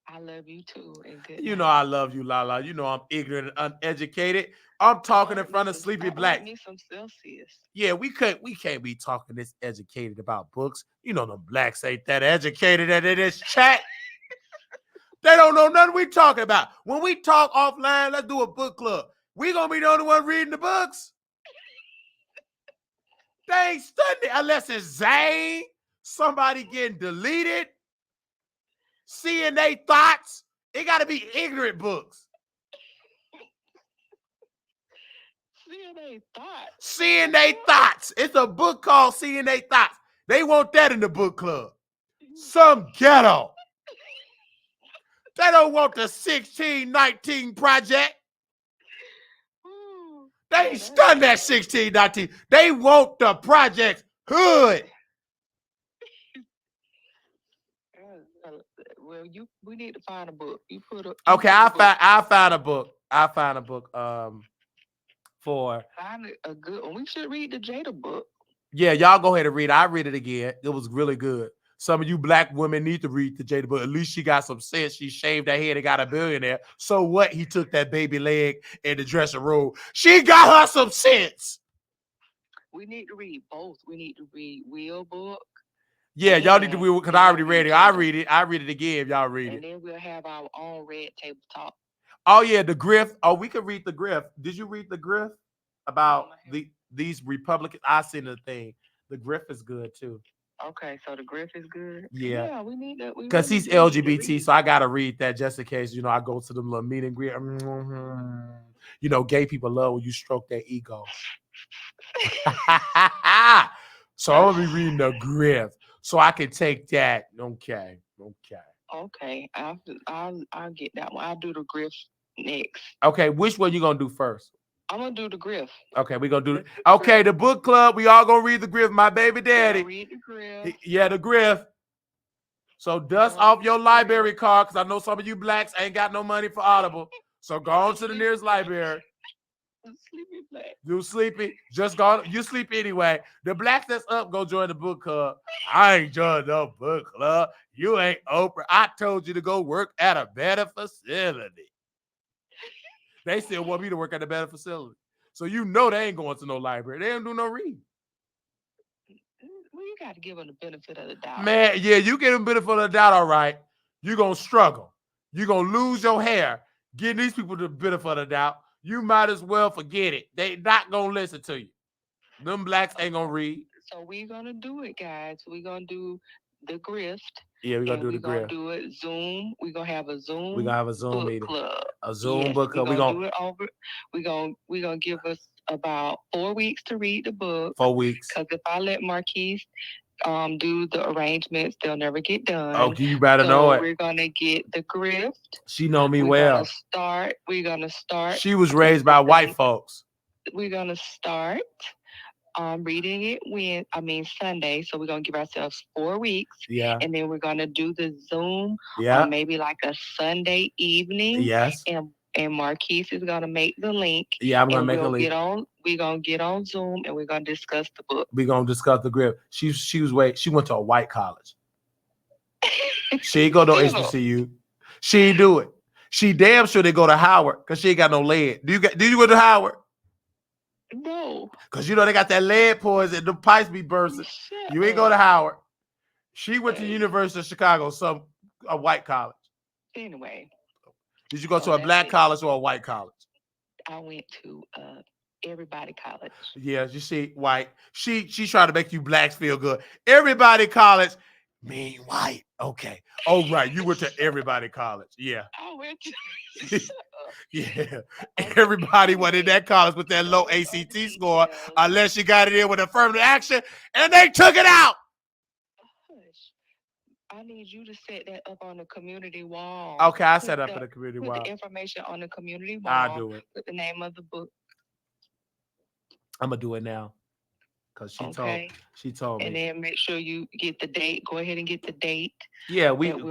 I love you too. And good you know I love you, Lala. You know I'm ignorant and uneducated. I'm talking in front of Sleepy Black. Me some Celsius. Yeah, we can't be talking this educated about books. You know the blacks ain't that educated at this chat. They don't know nothing we talking about. When we talk offline, let's do a book club. We gonna be the only one reading the books. They ain't studying unless it's Zane, somebody getting deleted, seeing they thoughts. It got to be ignorant books. Seeing they thoughts. It's a book called Seeing They Thoughts. They want that in the book club. Some ghetto. They don't want the 1619 project. They ain't stunned that 1619. They want the project hood. Well, we need to find a book. Okay, I found a book. I found a book. For find a good one. We should read the Jada book. Yeah, y'all go ahead and read it. I read it again. It was really good. Some of you black women need to read the Jada book. At least she got some sense. She shaved her head and got a billionaire. So what? He took that baby leg in the dressing room. She got her some sense. We need to read both. We need to read Will book. Yeah, y'all need to read because I already read it. I read it again if y'all read it. And then we'll have our own red table talk. Oh yeah, the grift. Oh, we could read the grift. Did you read the grift about these Republicans? I seen the thing. The grift is good too. Okay, so the grift is good. Yeah, we need that because he's LGBT, so I gotta read that just in case. You know, I go to them little meet and greet. You know, gay people love when you stroke their ego. So I'm gonna be reading the Griff, so I can take that. Okay. Okay, I'll get that one. I'll do the Griff next. Okay, which one you gonna do first? I'm gonna do the Griff. Okay, we gonna do it. Okay, the book club. We all gonna read the Griff. My baby daddy. Read the Griff. Yeah, the Griff. So dust off your library card, because I know some of you blacks ain't got no money for Audible. So go on to the nearest library. Sleepy black. You sleepy? Just go. You sleep anyway. The blacks that's up, go join the book club. I ain't joined no book club. You ain't Oprah. I told you to go work at a better facility. They still want me to work at a better facility. So you know they ain't going to no library. They don't do no reading. Well, you got to give them the benefit of the doubt. Man, yeah, you get them benefit of the doubt, all right. You're going to struggle. You're going to lose your hair. Getting these people the benefit of the doubt. You might as well forget it. They not going to listen to you. Them blacks ain't going to read. So we're going to do it, guys. We're going to do the grift. Yeah, we're going to do the grift. We're going to do it Zoom. We're going to have a Zoom. We're going to have a Zoom book meeting. Club. A Zoom book club. We're going to do it over. We're going to give us about 4 weeks to read the book. 4 weeks. Because if I let Marquise do the arrangements, they'll never get done. Oh, you better know it. We're gonna get the grift. She know me well. We're gonna start. She was raised by white folks. We're gonna start reading it Sunday. So we're gonna give ourselves 4 weeks. Yeah. And then we're gonna do the Zoom. Yeah. Maybe like a Sunday evening. Yes. And Marquise is gonna make the link. Yeah, I'm gonna make a link. We're gonna get on Zoom and we're gonna discuss the book. We're gonna discuss the grip. She went to a white college. She ain't go to HBCU. She ain't do it. She damn sure they go to Howard because she ain't got no lead. Did you go to Howard? No. Because you know they got that lead poison, the pipes be bursting. You ain't go to Howard. She went to the University of Chicago, a white college. Anyway. Did you go to a black college or a white college? I went to Everybody College. Yeah, you see, white. She tried to make you blacks feel good. Everybody College, mean white. Okay. Oh, right. You went to Everybody College. Yeah. I went to. Yeah. Everybody went in that college with that low ACT score, unless you got it in with affirmative action, and they took it out. I need you to set that up on the community wall. Okay, I set up in the community wall. Put the information on the community wall. I'll do it. Put the name of the book. I'm gonna do it now. Because she told me. And then make sure you get the date. Go ahead and get the date. Yeah, we'll be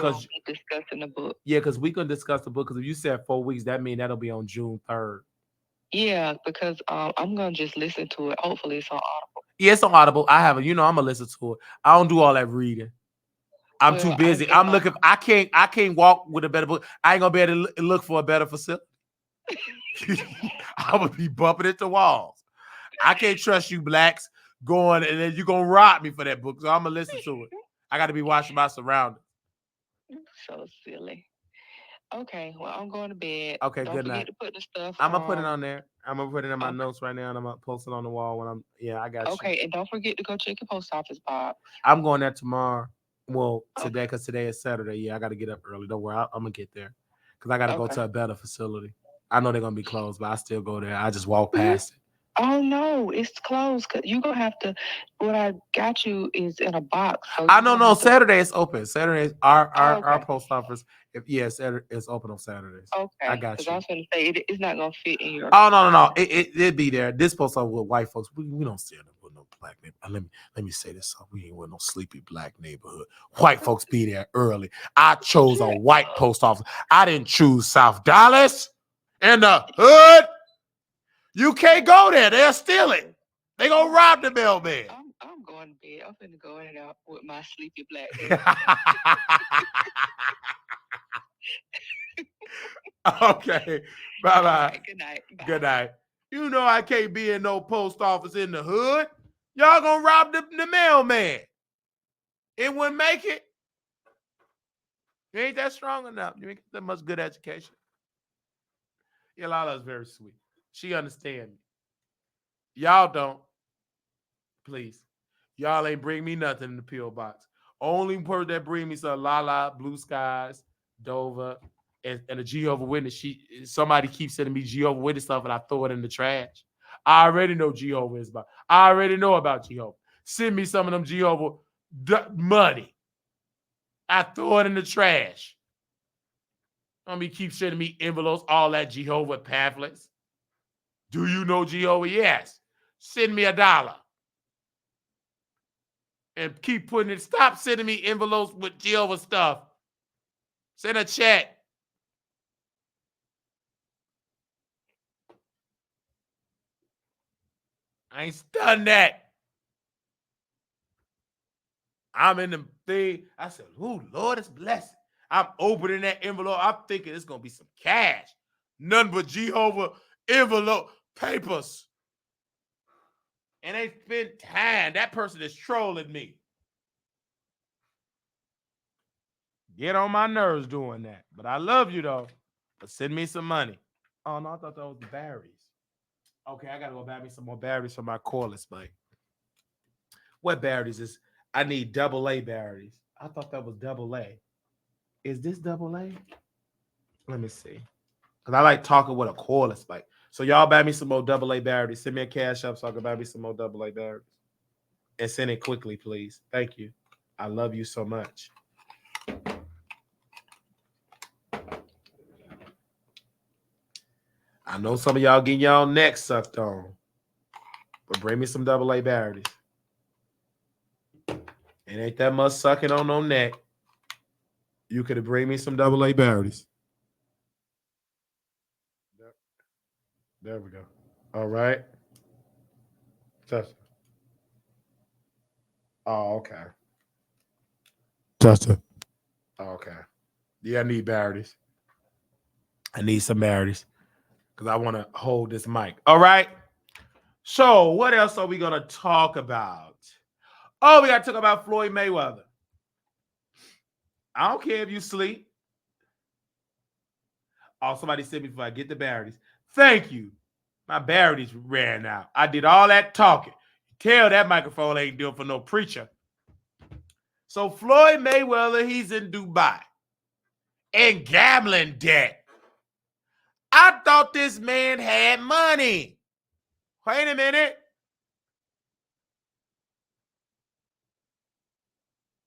discussing the book. Yeah, because we can discuss the book. Because if you said 4 weeks, that means that'll be on June 3rd. Yeah, because I'm gonna just listen to it. Hopefully it's on Audible. Yeah, it's on Audible. I have it. I'm gonna listen to it. I don't do all that reading. I'm too busy. I'm looking. I can't walk with a better book. I ain't gonna be able to look for a better facility. I would be bumping into walls. I can't trust you blacks going and then you're gonna rob me for that book. So I'm gonna listen to it. I got to be watching my surroundings. So silly. Okay, well I'm going to bed. Okay, Don't good forget night. To put the stuff. I'm gonna put it on there. I'm gonna put it in my notes right now, and I'm gonna post it on the wall when I got you. Okay, and don't forget to go check your post office box. I'm going there tomorrow. Well, today, because today is Saturday. Yeah, I got to get up early. Don't worry, I'm going to get there. Because I got to go to a better facility. I know they're going to be closed, but I still go there. I just walk past it. Oh, no, it's closed. You're going to have to, what I got you is in a box. So I don't know. Saturday is open. Saturday, our post office, Saturday is open on Saturdays. Okay. I got you. Because I was going to say, it's not going to fit in your. Oh, no. It'd be there. This post office with white folks, we don't see it with no black neighborhood. Let me say this. We ain't with no sleepy black neighborhood. White folks be there early. I chose a white post office. I didn't choose South Dallas and the hood. You can't go there. They'll steal it. They gonna rob the mailman. I'm going to bed. I'm finna go in and out with my sleepy black. Okay. Bye-bye. Right, good night. Bye. Good night. You know I can't be in no post office in the hood. Y'all gonna rob the mailman. It wouldn't make it. You ain't that strong enough. You ain't got that much good education. Yolala's very sweet. She understands me. Y'all don't. Please. Y'all ain't bring me nothing in the P.O. box. Only person that bring me some Lala, Blue Skies, Dover, and a Jehovah Witness. Somebody keeps sending me Jehovah Witness stuff, and I throw it in the trash. I already know Jehovah is about. I already know about Jehovah. send me some of them Jehovah money. I throw it in the trash. Don't be keep sending me envelopes, all that Jehovah pamphlets. Do you know Jehovah? Yes. Send me $1. And keep putting it. Stop sending me envelopes with Jehovah stuff. Send a check. I ain't done that. I'm in the thing. I said, "Ooh, Lord, it's blessed." I'm opening that envelope. I'm thinking it's gonna be some cash. None but Jehovah envelope papers. And they spend time. That person is trolling me. Get on my nerves doing that. But I love you though. But send me some money. Oh no, I thought that was the batteries. Okay, I gotta go buy me some more batteries for my cordless bike. What batteries is? I need AA batteries. I thought that was AA. Is this AA? Let me see. Because I like talking with a cordless bike. So y'all buy me some more AA batteries. Send me a cash up so I can buy me some more AA batteries. And send it quickly, please. Thank you. I love you so much. I know some of y'all getting y'all necks sucked on. But bring me some AA batteries. It ain't that much sucking on no neck. You could bring me some AA batteries. There we go. All right. Tasha. Oh, okay. Tasha. Oh, okay. Yeah, I need batteries. I need some batteries because I want to hold this mic. All right. So, what else are we going to talk about? Oh, we got to talk about Floyd Mayweather. I don't care if you sleep. Oh, somebody said before I get the batteries. Thank you. My batteries ran out. I did all that talking. Tell that microphone ain't doing for no preacher. So Floyd Mayweather, he's in Dubai in gambling debt. I thought this man had money. Wait a minute.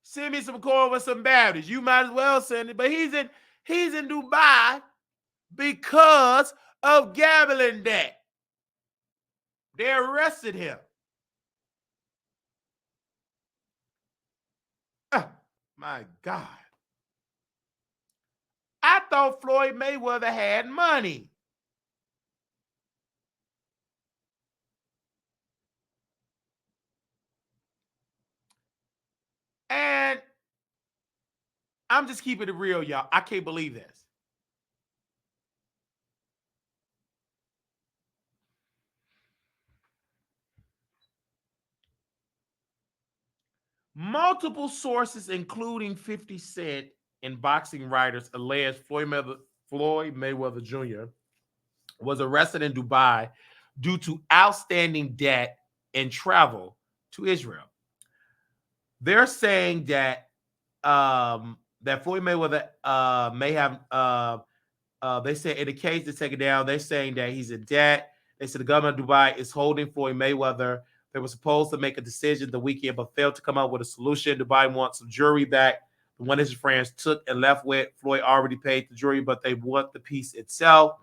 Send me some corn with some batteries. You might as well send it. But he's in Dubai because of gambling debt. They arrested him. My God. I thought Floyd Mayweather had money. And I'm just keeping it real, y'all. I can't believe this. Multiple sources, including 50 Cent and boxing writers, allege Floyd Mayweather Jr. was arrested in Dubai due to outstanding debt and travel to Israel. They're saying that that Floyd Mayweather may have. They said in the case to take it down, they're saying that he's in debt. They said the government of Dubai is holding Floyd Mayweather. They were supposed to make a decision the weekend, but failed to come up with a solution. Dubai wants some jury back. The one his friends took and left with. Floyd already paid the jury, but they want the piece itself.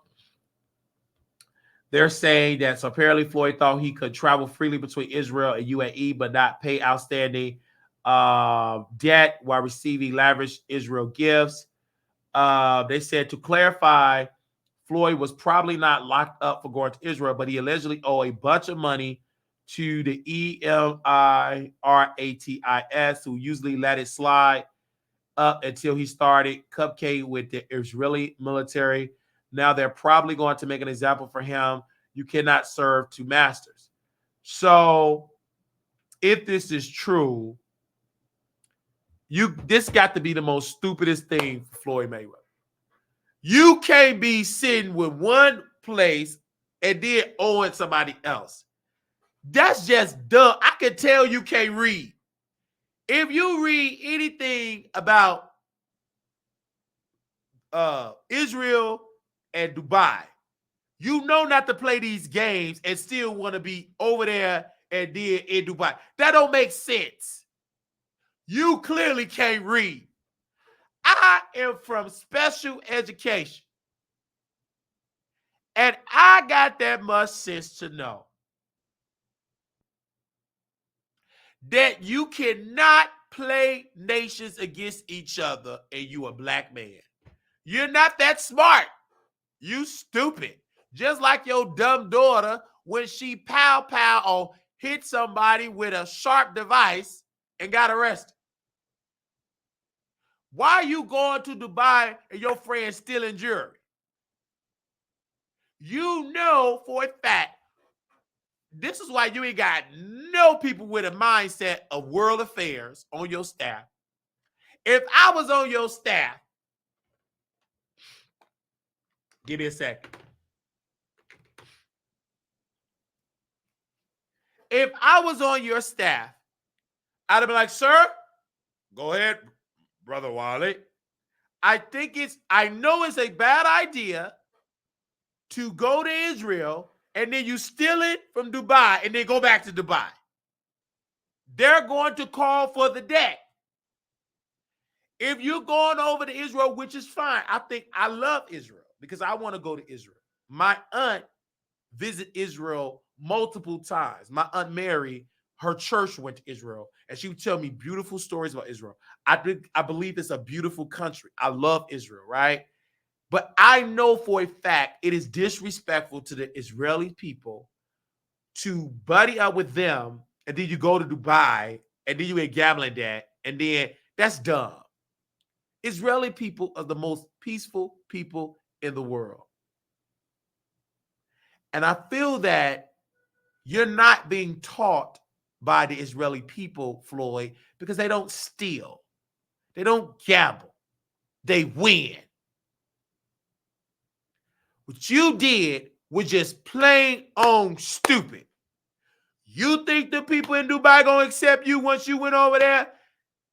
They're saying that so apparently Floyd thought he could travel freely between Israel and UAE, but not pay outstanding debt while receiving lavish Israel gifts. They said to clarify, Floyd was probably not locked up for going to Israel, but he allegedly owed a bunch of money to the Emirattis, who usually let it slide up until he started cupcake with the Israeli military. Now they're probably going to make an example for him. You cannot serve two masters. So if this is true, this got to be the most stupidest thing for Floyd Mayweather. You can't be sitting with one place and then owing somebody else. That's just dumb. I can tell you can't read. If you read anything about Israel and Dubai, you know not to play these games and still want to be over there and then in Dubai. That don't make sense. You clearly can't read. I am from special education. And I got that much sense to know that you cannot play nations against each other and you a black man. You're not that smart. You stupid. Just like your dumb daughter when she pow or hit somebody with a sharp device and got arrested. Why are you going to Dubai and your friend stealing jewelry? You know for a fact, this is why you ain't got no people with a mindset of world affairs on your staff. If I was on your staff, give me a second. If I was on your staff, I'd have been like, sir, go ahead, Brother Wiley. I know it's a bad idea to go to Israel and then you steal it from Dubai and then go back to Dubai. They're going to call for the debt. If you're going over to Israel, which is fine, I love Israel because I want to go to Israel. My aunt visited Israel multiple times. My Aunt Mary, her church went to Israel, and she would tell me beautiful stories about Israel. I believe it's a beautiful country. I love Israel, right? But I know for a fact it is disrespectful to the Israeli people to buddy up with them, and then you go to Dubai, and then you get gambling debt, and then that's dumb. Israeli people are the most peaceful people in the world. And I feel that you're not being taught by the Israeli people, Floyd, because they don't steal. They don't gamble. They win. What you did was just plain on stupid. You think the people in Dubai gonna accept you once you went over there,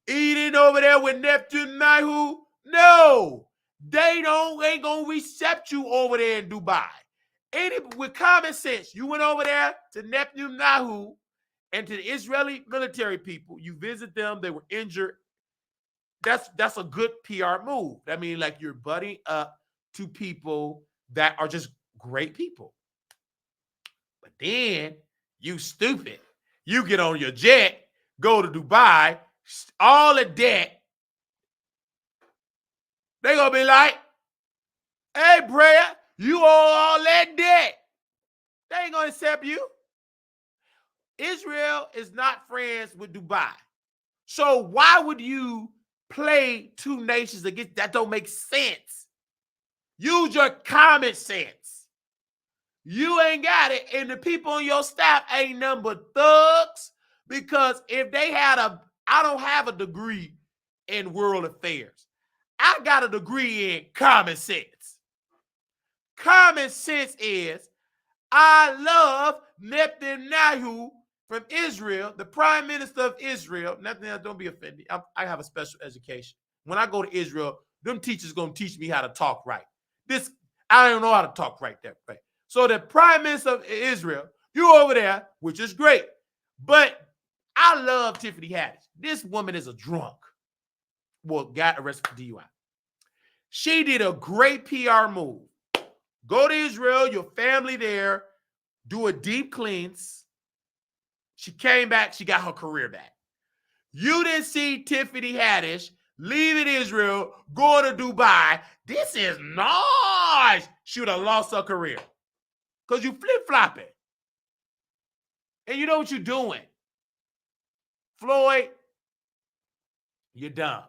eating over there with Neptune Nahu? No, they ain't gonna accept you over there in Dubai. With common sense, you went over there to Neptune Nahu and to the Israeli military people. You visit them; they were injured. That's a good PR move. I mean, like you're buddying up to people that are just great people. But then you stupid. You get on your jet, go to Dubai, all the debt. They gonna be like, hey, Brea, you owe all that debt. They ain't gonna accept you. Israel is not friends with Dubai. So why would you play two nations against that? Don't make sense. Use your common sense. You ain't got it, and the people on your staff ain't nothing but thugs. Because if they had I don't have a degree in world affairs. I got a degree in common sense. Common sense is I love Netanyahu from Israel, the prime minister of Israel. Netanyahu, don't be offended. I have a special education. When I go to Israel, them teachers going to teach me how to talk right. I don't know how to talk right that way. So the prime minister of Israel, you over there, which is great. But I love Tiffany Haddish. This woman is a drunk. Well, got arrested for DUI. She did a great PR move. Go to Israel, your family there, do a deep cleanse. She came back, she got her career back. You didn't see Tiffany Haddish leaving Israel, going to Dubai. This is nice. She would have lost her career. Because you flip-flopping. And you know what you're doing. Floyd, you're dumb.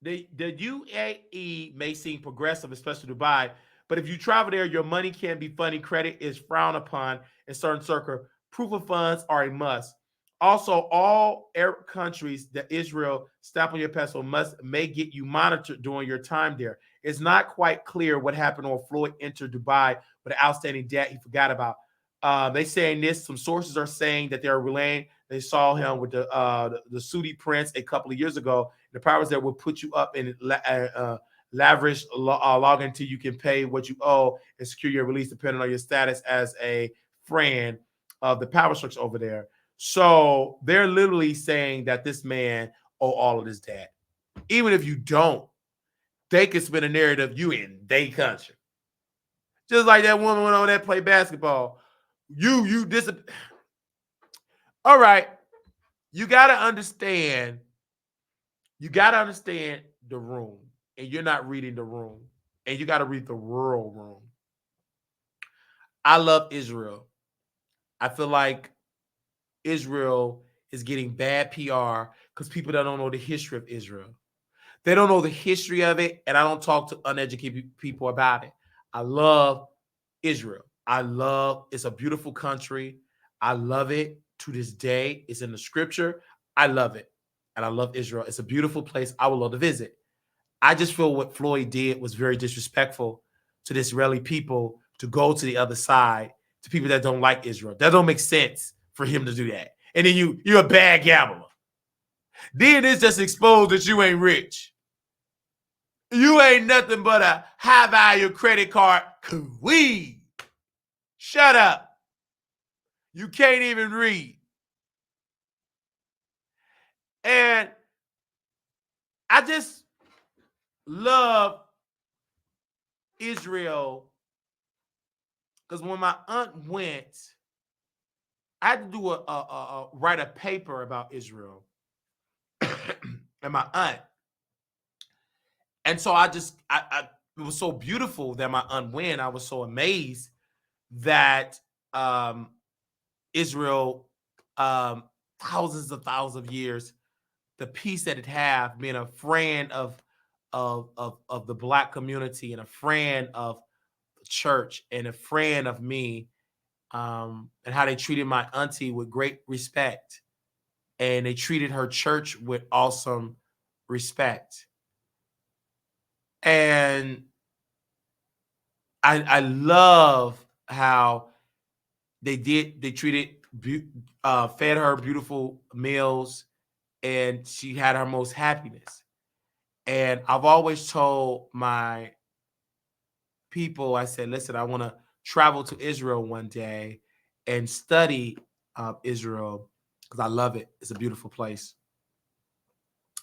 The UAE may seem progressive, especially Dubai, but if you travel there, your money can be funny. Credit is frowned upon in certain circles. Proof of funds are a must. Also, all Arab countries that Israel stamp on your peso may get you monitored during your time there. It's not quite clear what happened when Floyd entered Dubai with an outstanding debt he forgot about. They saying this. Some sources are saying that they're relaying. They saw him with the Saudi prince a couple of years ago. The powers that will put you up in lavish login until you can pay what you owe and secure your release depending on your status as a friend of the power structure over there. So they're literally saying that this man owe all of his debt. Even if you don't, they can spin a narrative you in they country. Just like that woman went over there play basketball. You dis. All right, you gotta understand. You gotta understand the room, and you're not reading the room, and you gotta read the rural room. I love Israel. I feel like Israel is getting bad PR because people that don't know the history of Israel. They don't know the history of it, and I don't talk to uneducated people about it. I love Israel. It's a beautiful country. I love it to this day. It's in the scripture. I love it. And I love Israel. It's a beautiful place. I would love to visit. I just feel what Floyd did was very disrespectful to the Israeli people to go to the other side, to people that don't like Israel. That don't make sense for him to do that. And then you're a bad gambler. Then it's just exposed that you ain't rich. You ain't nothing but a high value credit card queen. Shut up. You can't even read. And I just love Israel because when my aunt went, I had to do write a paper about Israel and my aunt. And so it was so beautiful that my aunt went. I was so amazed that Israel, thousands of years, the peace that it have, being a friend of the Black community and a friend of the church and a friend of me, and how they treated my auntie with great respect, and they treated her church with awesome respect. And I love how they treated, fed her beautiful meals, and she had her most happiness. And I've always told my people, I said, listen, I want to travel to Israel one day and study Israel because I love it. It's a beautiful place.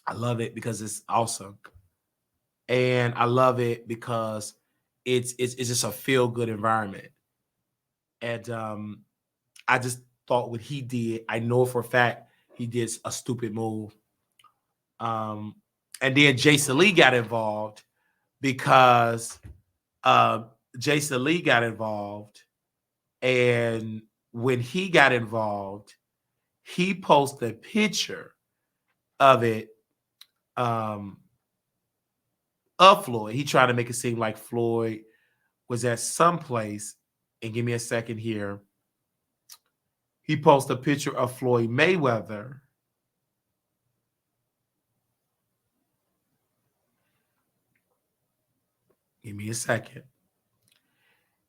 I love it because it's awesome. And I love it because it's just a feel good environment. And I just thought what he did, I know for a fact he did a stupid move. And then Jason Lee got involved because Jason Lee got involved. And when he got involved, he posted a picture of it of Floyd. He tried to make it seem like Floyd was at some place. And give me a second here. He posted a picture of Floyd Mayweather. Give me a second.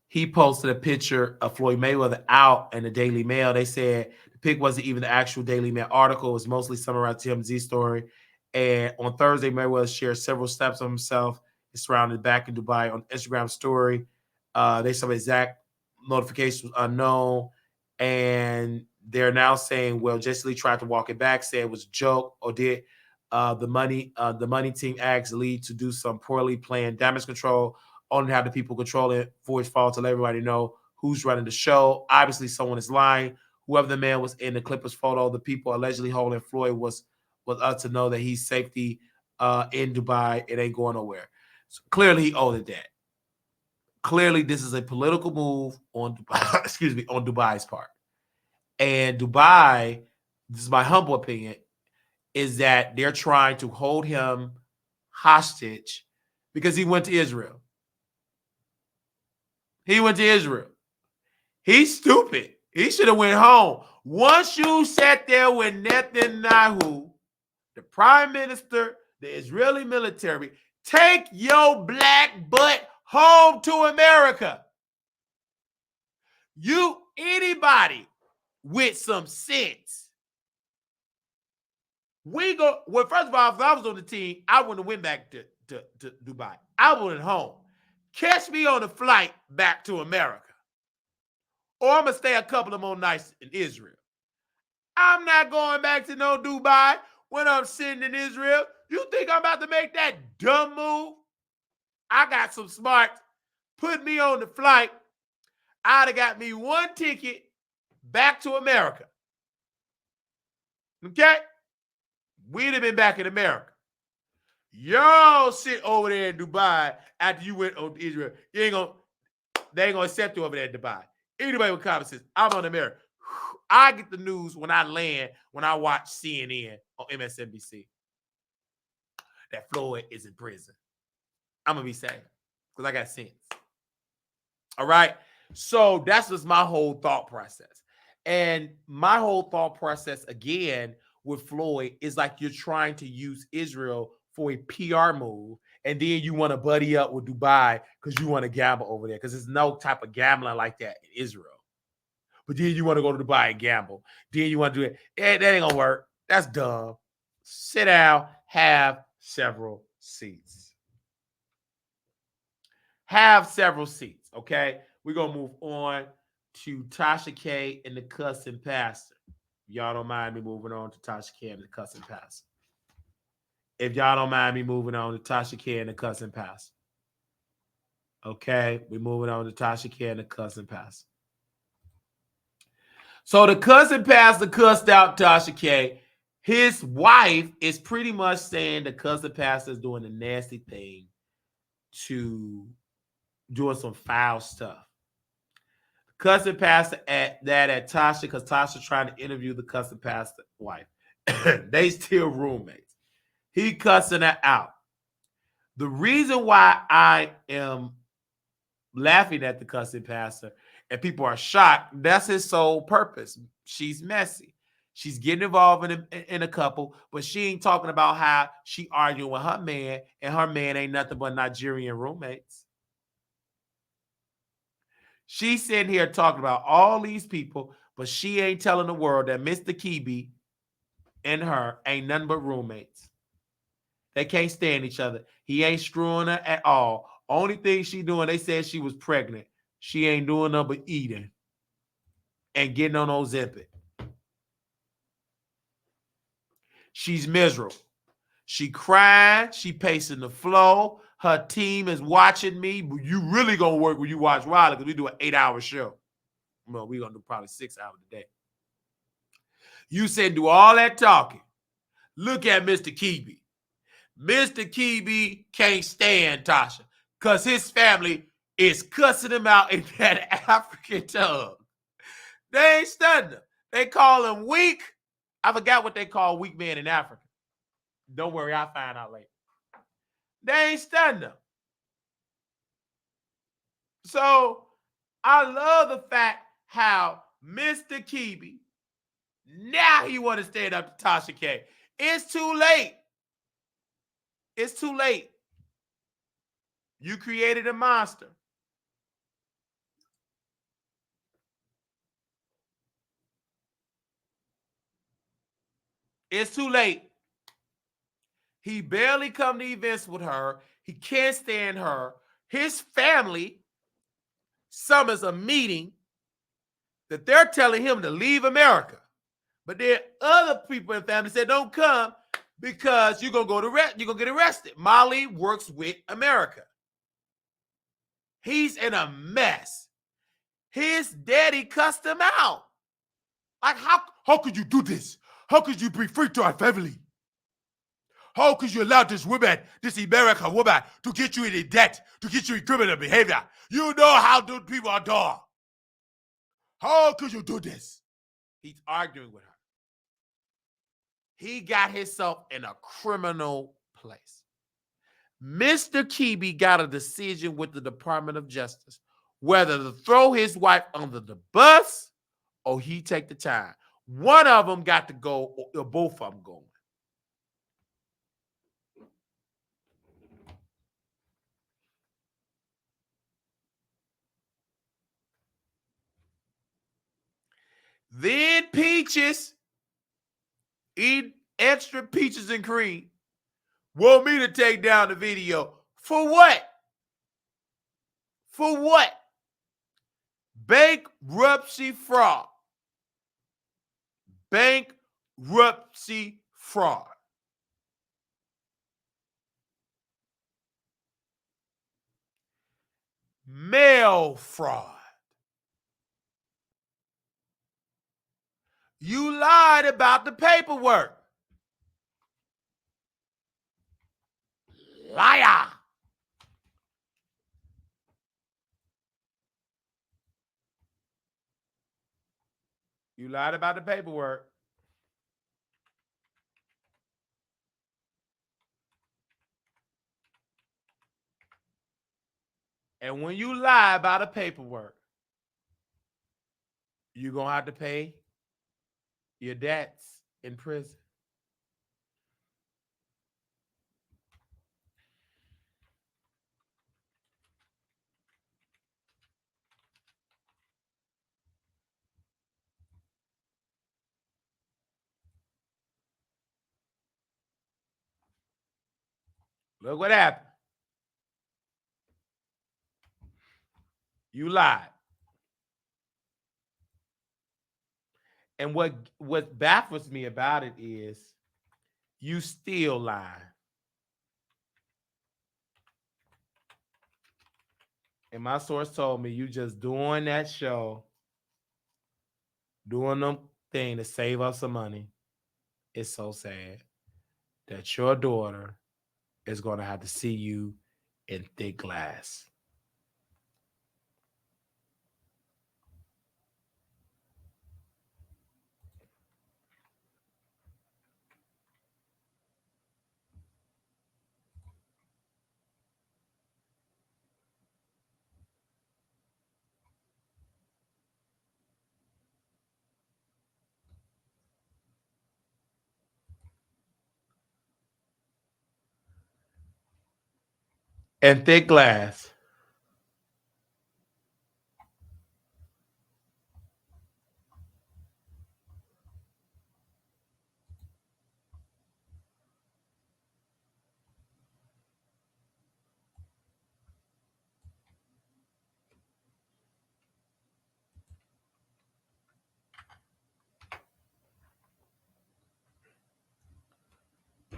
He posted a picture of Floyd Mayweather out in the Daily Mail. They said the pic wasn't even the actual Daily Mail article. It was mostly summarized TMZ story. And on Thursday, Mayweather shared several snaps of himself surrounded back in Dubai on Instagram story. They said exact notification was unknown. And they're now saying, well, Jesse Lee tried to walk it back, said it was a joke, or did the money team asked Lee to do some poorly planned damage control, only to have the people controlling it for his fault to let everybody know who's running the show. Obviously, someone is lying. Whoever the man was in the Clippers photo, the people allegedly holding Floyd was us to know that he's safety in Dubai. It ain't going nowhere. So clearly, he owed that. Clearly, this is a political move on Dubai, excuse me, on Dubai's part. And Dubai, this is my humble opinion, is that they're trying to hold him hostage because he went to Israel. He went to Israel. He's stupid. He should have went home. Once you sat there with Netanyahu, the prime minister, the Israeli military, take your black butt home to America. Anybody with some sense. Well, first of all, if I was on the team, I wouldn't have went back to to Dubai. I wasn't home. Catch me on the flight back to America. Or I'm going to stay a couple of more nights in Israel. I'm not going back to no Dubai when I'm sitting in Israel. You think I'm about to make that dumb move? I got some smarts. Put me on the flight. I'd have got me one ticket back to America. Okay? We'd have been back in America. Y'all sit over there in Dubai after you went on Israel. They ain't gonna accept you over there in Dubai. Anybody with common sense, I'm on America. I get the news when I land, when I watch CNN on MSNBC that Floyd is in prison. I'm gonna be sad because I got sense. All right. So that's just my whole thought process. And my whole thought process again with Floyd is like you're trying to use Israel for a PR move, and then you want to buddy up with Dubai because you want to gamble over there because there's no type of gambling like that in Israel. But then you want to go to Dubai and gamble. Then you want to do it. That ain't gonna work. That's dumb. Sit down, have several seats. Have several seats, okay? We're going to move on to Tasha K and the Cussing Pastor. Y'all don't mind me moving on to Tasha K and the Cussing Pastor. If y'all don't mind me moving on to Tasha K and the Cussing Pastor. Okay, we're moving on to Tasha K and the Cussing Pastor. So the Cussing Pastor cussed out Tasha K. His wife is pretty much saying the Cussing Pastor is doing a nasty thing to doing some foul stuff. Cussing Pastor at Tasha because Tasha trying to interview the Cussing Pastor wife. They still roommates. He cussing her out. The reason why I am laughing at the Cussing Pastor and people are shocked, that's his sole purpose. She's messy. She's getting involved in a couple, but she ain't talking about how she arguing with her man, and her man ain't nothing but Nigerian roommates. She's sitting here talking about all these people, but she ain't telling the world that Mr. Kibi and her ain't nothing but roommates. They can't stand each other. He ain't screwing her at all. Only thing she doing, they said she was pregnant. She ain't doing nothing but eating and getting on Ozempic. She's miserable. She crying. She pacing the floor. Her team is watching me. But you really gonna work when you watch Wiley because we do an 8-hour show. Well, we're going to do probably 6 hours a day. You said do all that talking. Look at Mr. Kibi. Mr. Kibi can't stand Tasha because his family is cussing him out in that African tongue. They ain't studying him. They call him weak. I forgot what they call weak men in Africa. Don't worry, I'll find out later. They ain't studying him. So I love the fact how Mr. Kibi, now he want to stand up to Tasha K. It's too late. It's too late. You created a monster. It's too late. He barely come to events with her. He can't stand her. His family summons a meeting that they're telling him to leave America. But then other people in the family said, don't come because you're gonna get arrested. Molly works with America. He's in a mess. His daddy cussed him out. Like, how could you do this? How could you be free to our family? How could you allow this woman, this American woman, to get you in debt, to get you in criminal behavior? You know how those people are done. How could you do this? He's arguing with her. He got himself in a criminal place. Mr. Kibi got a decision with the Department of Justice whether to throw his wife under the bus or he take the time. One of them got to go, or both of them going. Then Peaches, eat extra peaches and cream, Want me to take down the video. For what? For what? Bankruptcy fraud. Bankruptcy fraud. Mail fraud. You lied about the paperwork. Liar. You lied about the paperwork. And when you lie about the paperwork, you're going to have to pay your debts in prison. Look what happened. You lied. And what baffles me about it is you still lying. And my source told me you just doing that show, doing them thing to save up some money. It's so sad that your daughter is going to have to see you in thick glass. And thick glass.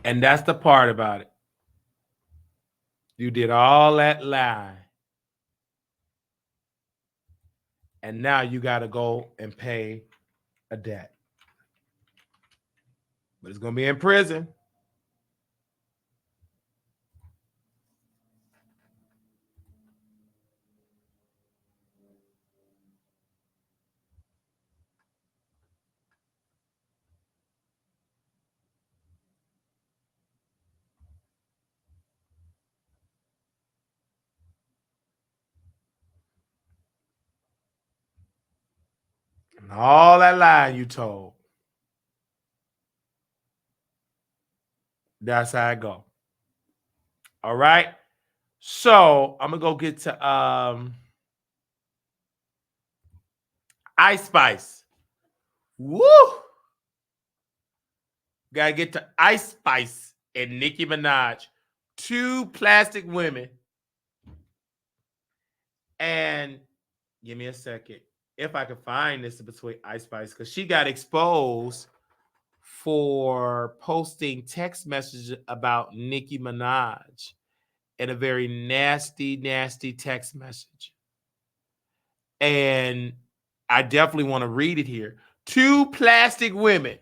And that's the part about it. You did all that lie. And now you got to go and pay a debt. But it's going to be in prison. And all that lying you told. That's how it go. All right. So I'm gonna go get to Ice Spice. Woo! Gotta get to Ice Spice and Nicki Minaj. Two plastic women. And give me a second. If I can find this between Ice Spice, because she got exposed for posting text messages about Nicki Minaj in a very nasty, nasty text message. And I definitely want to read it here. Two plastic women.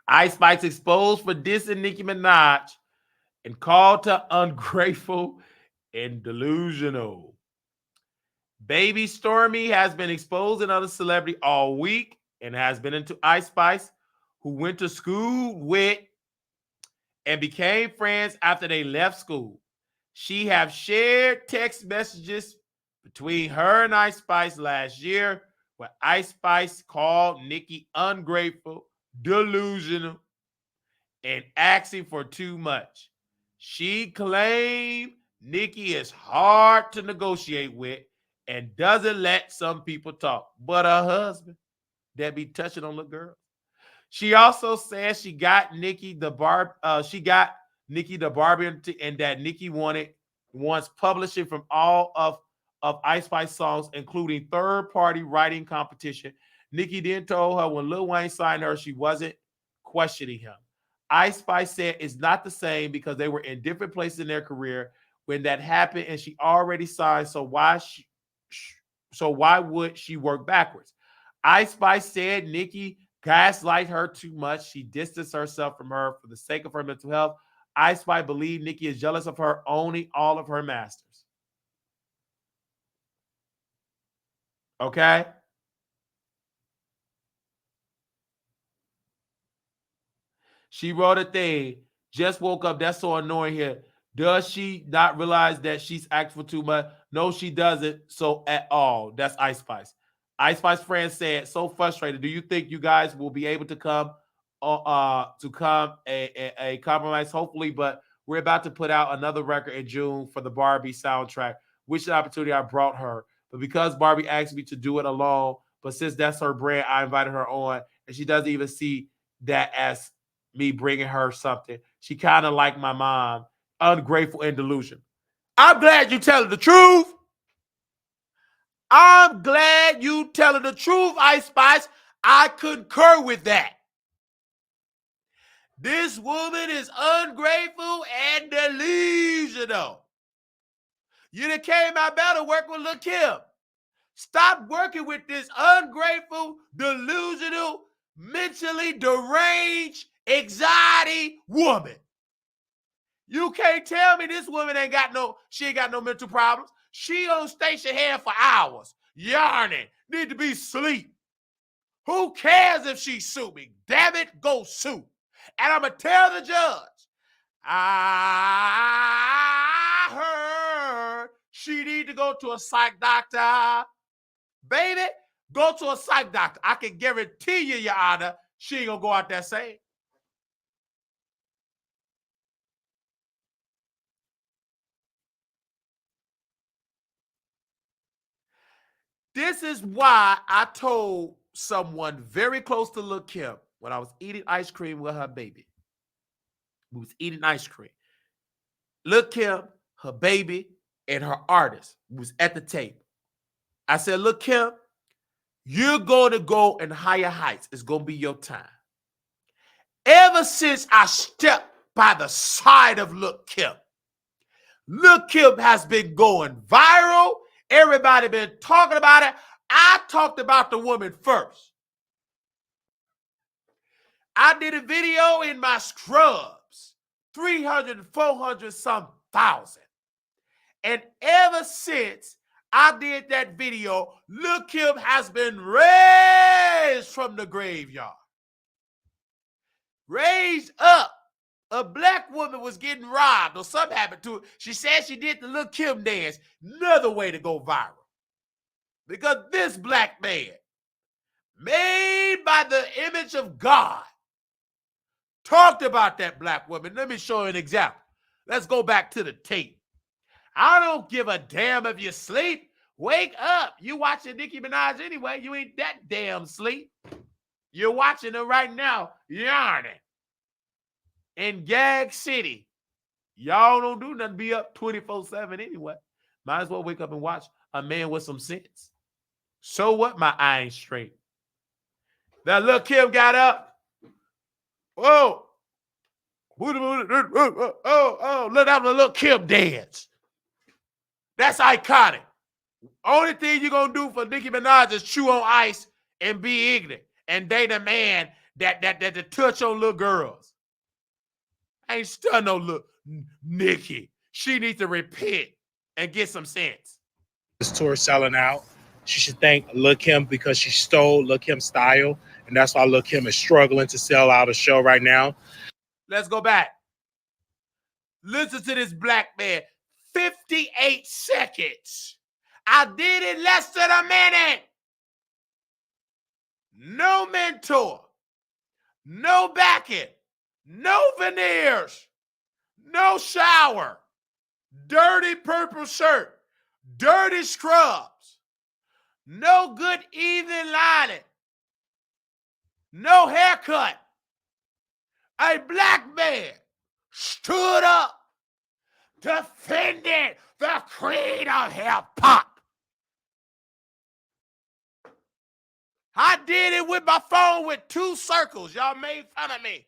Ice Spice exposed for dissing Nicki Minaj and called her ungrateful and delusional. Baby Stormy has been exposed another celebrity all week and has been into Ice Spice, who went to school with and became friends after they left school. She have shared text messages between her and Ice Spice last year, where Ice Spice called Nicki ungrateful, delusional, and asking for too much. She claimed Nicki is hard to negotiate with and doesn't let some people talk, but her husband that be touching on the girl. She also said she got Nicki the Barbie, and that Nicki wants publishing from all of Ice Spice songs, including third-party writing competition. Nicki then told her when Lil Wayne signed her, she wasn't questioning him. Ice Spice said it's not the same because they were in different places in their career when that happened, and she already signed. So why would she work backwards? Ice Spice said Nicki gaslight her too much. She distanced herself from her for the sake of her mental health. Ice Spice believed Nicki is jealous of her owning all of her masters. Okay? She wrote a thing. Just woke up. That's so annoying here. Does she not realize that she's asked for too much? No, she doesn't. So at all. That's Ice Spice. Ice Spice friend said, so frustrated. Do you think you guys will be able to come a compromise? Hopefully, but we're about to put out another record in June for the Barbie soundtrack, which is an opportunity I brought her. But because Barbie asked me to do it alone, but since that's her brand, I invited her on, and she doesn't even see that as me bringing her something. She kind of like my mom, ungrateful and delusional. I'm glad you telling the truth. I'm glad you telling the truth, Ice Spice. I concur with that. This woman is ungrateful and delusional. You done came out better work with Lil' Kim. Stop working with this ungrateful, delusional, mentally deranged, anxiety woman. You can't tell me this woman ain't got no mental problems. She on station here for hours, yarning, need to be asleep. Who cares if she sue me? Damn it, go sue. And I'm going to tell the judge, I heard she need to go to a psych doctor. Baby, go to a psych doctor. I can guarantee you, Your Honor, she ain't going to go out there saying. This is why I told someone very close to Lil' Kim when I was eating ice cream with her baby. We was eating ice cream. Lil' Kim, her baby, and her artist was at the table. I said, Lil' Kim, you're going to go in higher heights. It's going to be your time. Ever since I stepped by the side of Lil' Kim has been going viral. Everybody been talking about it. I talked about the woman first. I did a video in my scrubs, 300, 400 some thousand. And ever since I did that video, Lil' Kim has been raised from the graveyard. Raised up. A black woman was getting robbed or something happened to her. She said she did the Lil' Kim dance. Another way to go viral. Because this black man, made by the image of God, talked about that black woman. Let me show you an example. Let's go back to the tape. I don't give a damn if you sleep. Wake up. You watching Nicki Minaj anyway. You ain't that damn sleep. You're watching her right now, yarning. In Gag City. Y'all don't do nothing, be up 24/7 anyway. Might as well wake up and watch a man with some sense. So what? My eye ain't straight. That Lil' Kim got up. Whoa. Oh, look, that was a Lil' Kim dance. That's iconic. Only thing you're going to do for Nicki Minaj is chew on ice and be ignorant and date a man that touch on little girls. I ain't stunned no little Nicki. She needs to repent and get some sense. This tour selling out. She should thank Lil' Kim because she stole Lil' Kim's style, and that's why Lil' Kim is struggling to sell out a show right now. Let's go back. Listen to this black man. 58 seconds. I did it less than a minute. No mentor. No backing. No veneers. No shower. Dirty purple shirt. Dirty scrubs. No good evening lining. no haircut. A black man stood up, defended the queen of hip hop. I did it with my phone with 2 circles. Y'all made fun of me.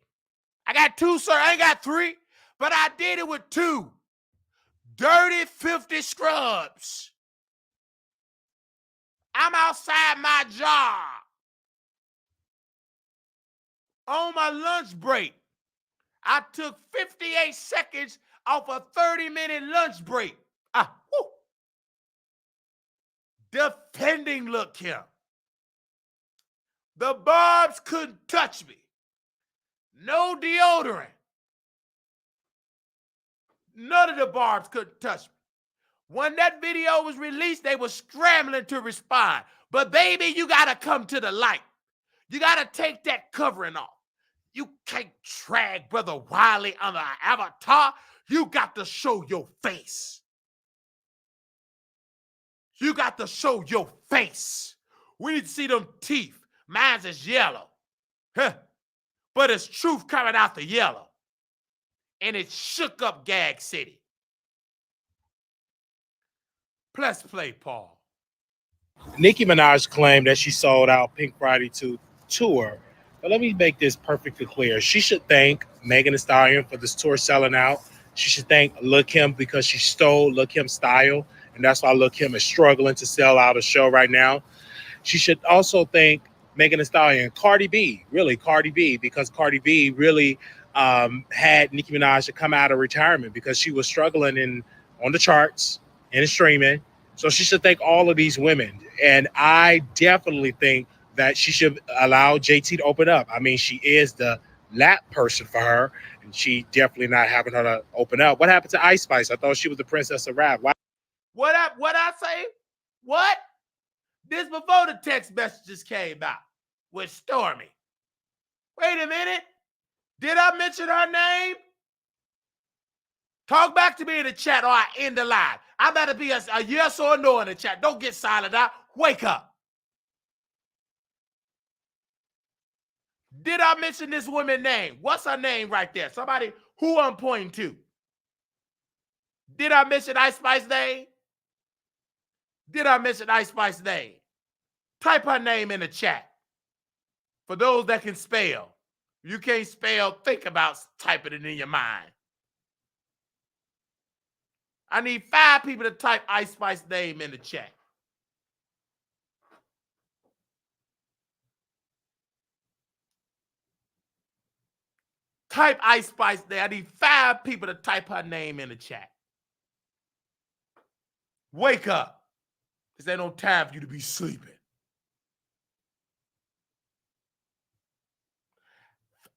I got 2 circles. I ain't got 3, but I did it with 2. Dirty 50 scrubs. I'm outside my job on my lunch break. I took 58 seconds off a 30-minute lunch break. Defending Look Kim. The barbs couldn't touch me. No deodorant. None of the barbs couldn't touch me. When that video was released, they were scrambling to respond. But baby, you gotta come to the light. You gotta take that covering off. You can't drag Brother Wiley on an avatar. You got to show your face. You got to show your face. We need to see them teeth. Mine's is yellow. Huh. But it's truth coming out the yellow. And it shook up Gag City. Let's play, Paul. Nicki Minaj claimed that she sold out Pink Friday 2 tour. But let me make this perfectly clear. She should thank Megan Thee Stallion for this tour selling out. She should thank Lil' Kim because she stole Lil' Kim's style. And that's why Lil' Kim is struggling to sell out a show right now. She should also thank Megan Thee Stallion, Cardi B, because Cardi B really had Nicki Minaj to come out of retirement because she was struggling on the charts and streaming. So she should thank all of these women. And I definitely think that she should allow JT to open up. I mean, she is the lap person for her, and she definitely not having her to open up. What happened to Ice Spice? I thought she was the princess of rap. Why? What I say? What? This before the text messages came out with Stormy. Wait a minute. Did I mention her name? Talk back to me in the chat or I end the live. I better be a yes or a no in the chat. Don't get silent out. Wake up. Did I mention this woman's name? What's her name right there? Somebody who I'm pointing to. Did I mention Ice Spice's name? Did I mention Ice Spice's name? Type her name in the chat. For those that can spell. If you can't spell, think about typing it in your mind. I need 5 people to type Ice Spice's name in the chat. Type Ice Spice there. I need 5 people to type her name in the chat. Wake up. Because there's no time for you to be sleeping.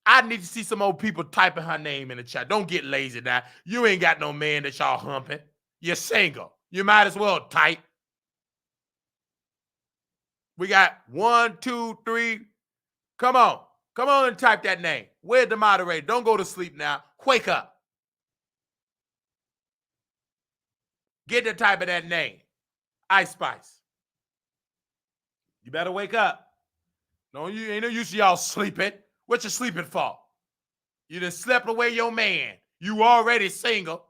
I need to see some old people typing her name in the chat. Don't get lazy now. You ain't got no man that y'all humping. You're single. You might as well type. We got 1, 2, 3. Come on. Come on and type that name. Where's the moderator? Don't go to sleep now. Wake up. Get the type of that name. Ice Spice. You better wake up. No, you ain't no use y'all sleeping. What you sleeping for? You done slept away your man. You already single.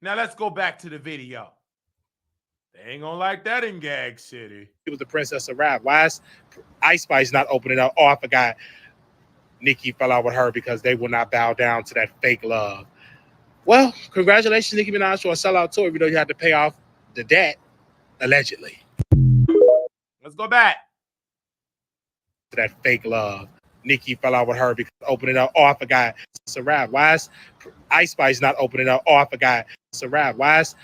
Now let's go back to the video. They ain't gonna like that in Gag City. She was the princess of rap. Why is Ice Spice not opening up? Oh, I forgot. Nicki fell out with her because they will not bow down to that fake love. Well, congratulations, Nicki Minaj, for a sellout tour, even though you had to pay off the debt, allegedly. Let's go back to that fake love. Nicki fell out with her because opening up. Oh, I forgot. It's a rap. Why is Ice Spice not opening up? Oh, I forgot. It's a rap. Why is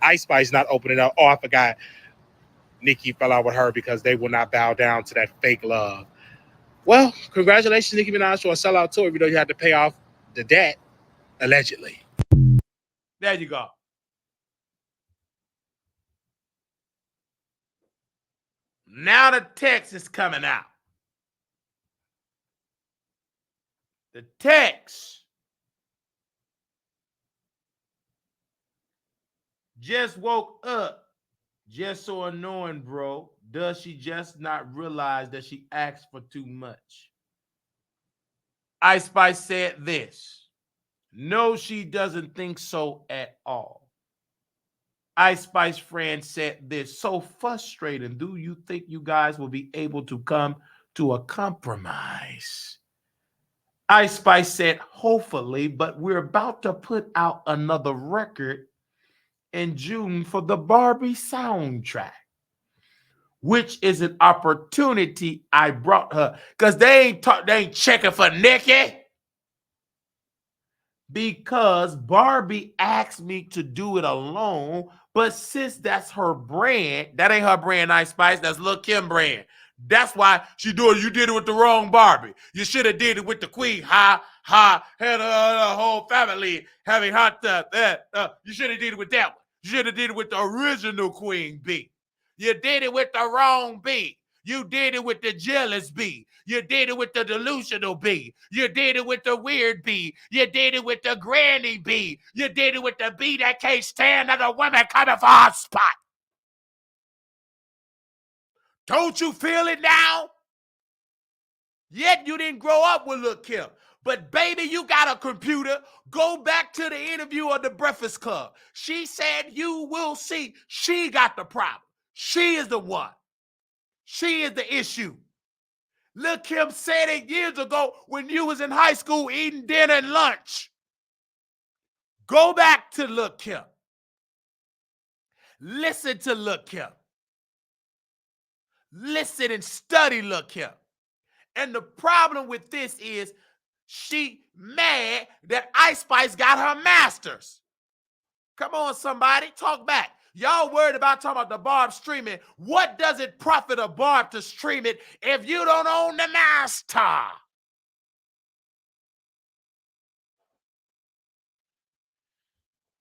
Ice Spice not opening up? Oh, I forgot. Nicki fell out with her because they will not bow down to that fake love. Well, congratulations, Nicki Minaj, for a sellout tour, even though you had to pay off the debt, allegedly. There you go. Now the text is coming out. The text. Just woke up. Just so annoying, bro. Does she just not realize that she asked for too much? Ice Spice said this. No, she doesn't think so at all. Ice Spice friend said this. So frustrating. Do you think you guys will be able to come to a compromise? Ice Spice said, hopefully, but we're about to put out another record in June for the Barbie soundtrack, which is an opportunity I brought her. Because they ain't checking for Nicki. Because Barbie asked me to do it alone, but since that's her brand, that ain't her brand, Ice Spice, that's Lil' Kim brand. That's why she doing. You did it with the wrong Barbie. You should have did it with the queen. Had a whole family having hot tub. You should have did it with that one. You should have did it with the original Queen Bee. You did it with the wrong bee. You did it with the jealous bee. You did it with the delusional bee. You did it with the weird bee. You did it with the granny bee. You did it with the bee that can't stand other women coming for her spot. Don't you feel it now? Yet you didn't grow up with Lil' Kim. But baby, you got a computer. Go back to the interview of the Breakfast Club. She said you will see. She got the problem. She is the one. She is the issue. Lil' Kim said it years ago when you was in high school eating dinner and lunch. Go back to Lil' Kim. Listen to Lil' Kim. Listen and study Lil' Kim. And the problem with this is she mad that Ice Spice got her masters. Come on, somebody, talk back. Y'all worried about talking about the Barb streaming. What does it profit a Barb to stream it if you don't own the master?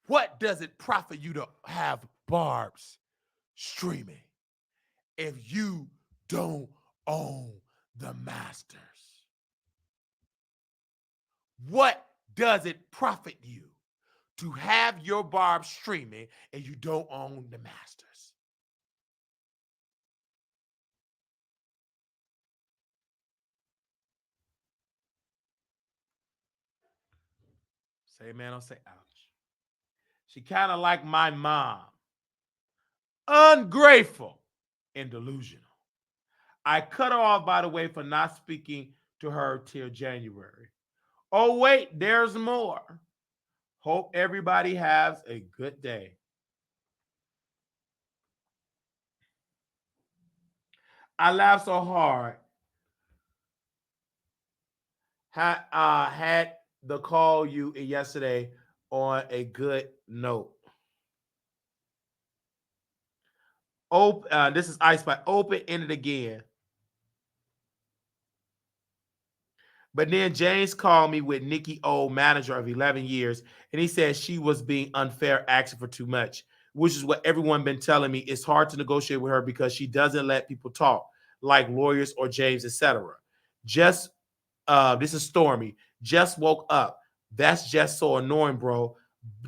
What does it profit you to have Barb's streaming if you don't own the masters? What does it profit you to have your Barb streaming and you don't own the masters? Say man, don't say ouch. She kind of like my mom. Ungrateful and delusional. I cut her off, by the way, for not speaking to her till January. Oh, wait, there's more. Hope everybody has a good day. I laughed so hard. Had to call you yesterday on a good note. This is Ice by Open ended again. But then James called me with Nicki O, manager of 11 years, and he said she was being unfair, asking for too much, which is what everyone been telling me. It's hard to negotiate with her because she doesn't let people talk, like lawyers or James, etc. Just this is Stormy. Just woke up. That's just so annoying, bro.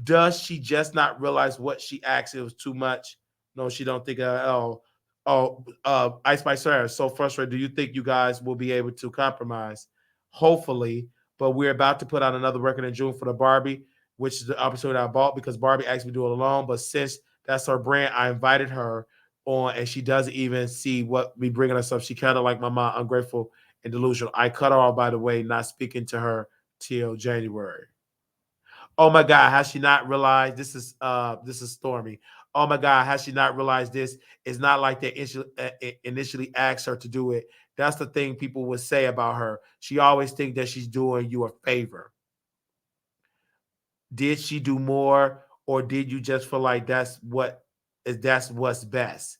Does she just not realize what she asked? It was too much. No, she don't think. Ice Spice Sarah, so frustrated. Do you think you guys will be able to compromise? Hopefully, but we're about to put out another record in June for the Barbie, which is the opportunity I bought because Barbie asked me to do it alone. But since that's her brand, I invited her on, and she doesn't even see what we bringing us up. She kind of like my mom, ungrateful and delusional. I cut her off, by the way, not speaking to her till January. Oh my God, has she not realized this is Stormy? Oh my God, has she not realized this? It's not like they initially asked her to do it. That's the thing people would say about her. She always think that she's doing you a favor. Did she do more, or did you just feel like that's what's best?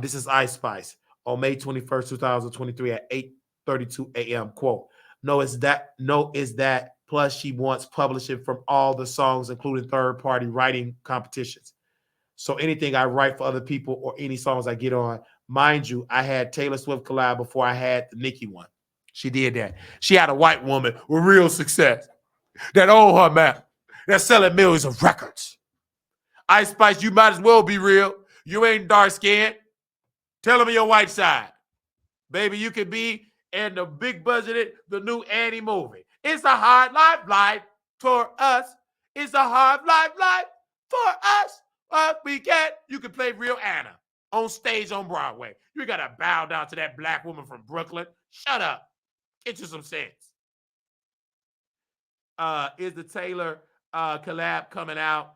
This is Ice Spice on May 21st, 2023 at 8:32 a.m. Quote, no, is that plus she wants publishing from all the songs, including third-party writing competitions. So anything I write for other people or any songs I get on, mind you, I had Taylor Swift collab before I had the Nicki one. She did that. She had a white woman with real success that owned her man, that's selling millions of records. Ice Spice, you might as well be real. You ain't dark skinned. Tell them your white side. Baby, you could be in the big budgeted, the new Annie movie. It's a hard life for us. It's a hard life for us. But you can play real Anna on stage on Broadway. You got to bow down to that black woman from Brooklyn. Shut up. Get you some sense. Is the Taylor collab coming out?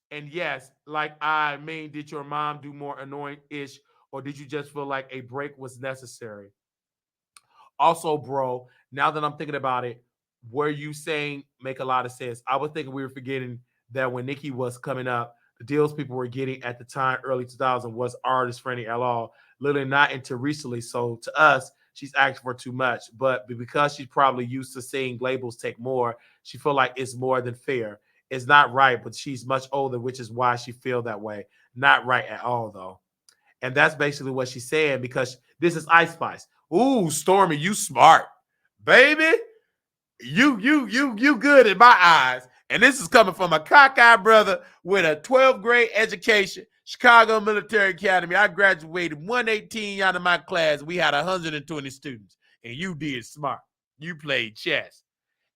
And yes, did your mom do more annoying-ish, or did you just feel like a break was necessary? Also, bro, now that I'm thinking about it, were you saying make a lot of sense? I was thinking we were forgetting that when Nicki was coming up, the deals people were getting at the time, early 2000, was artist friendly at all, literally not into recently. So to us, she's asking for too much. But because she's probably used to seeing labels take more, she feel like it's more than fair. It's not right, but she's much older, which is why she feel that way. Not right at all, though. And that's basically what she's saying, because this is Ice Spice. Ooh, Stormy, you smart. Baby, you good in my eyes. And this is coming from a cockeyed brother with a 12th grade education, Chicago Military Academy. I graduated 118 out of my class. We had 120 students. And you did smart. You played chess.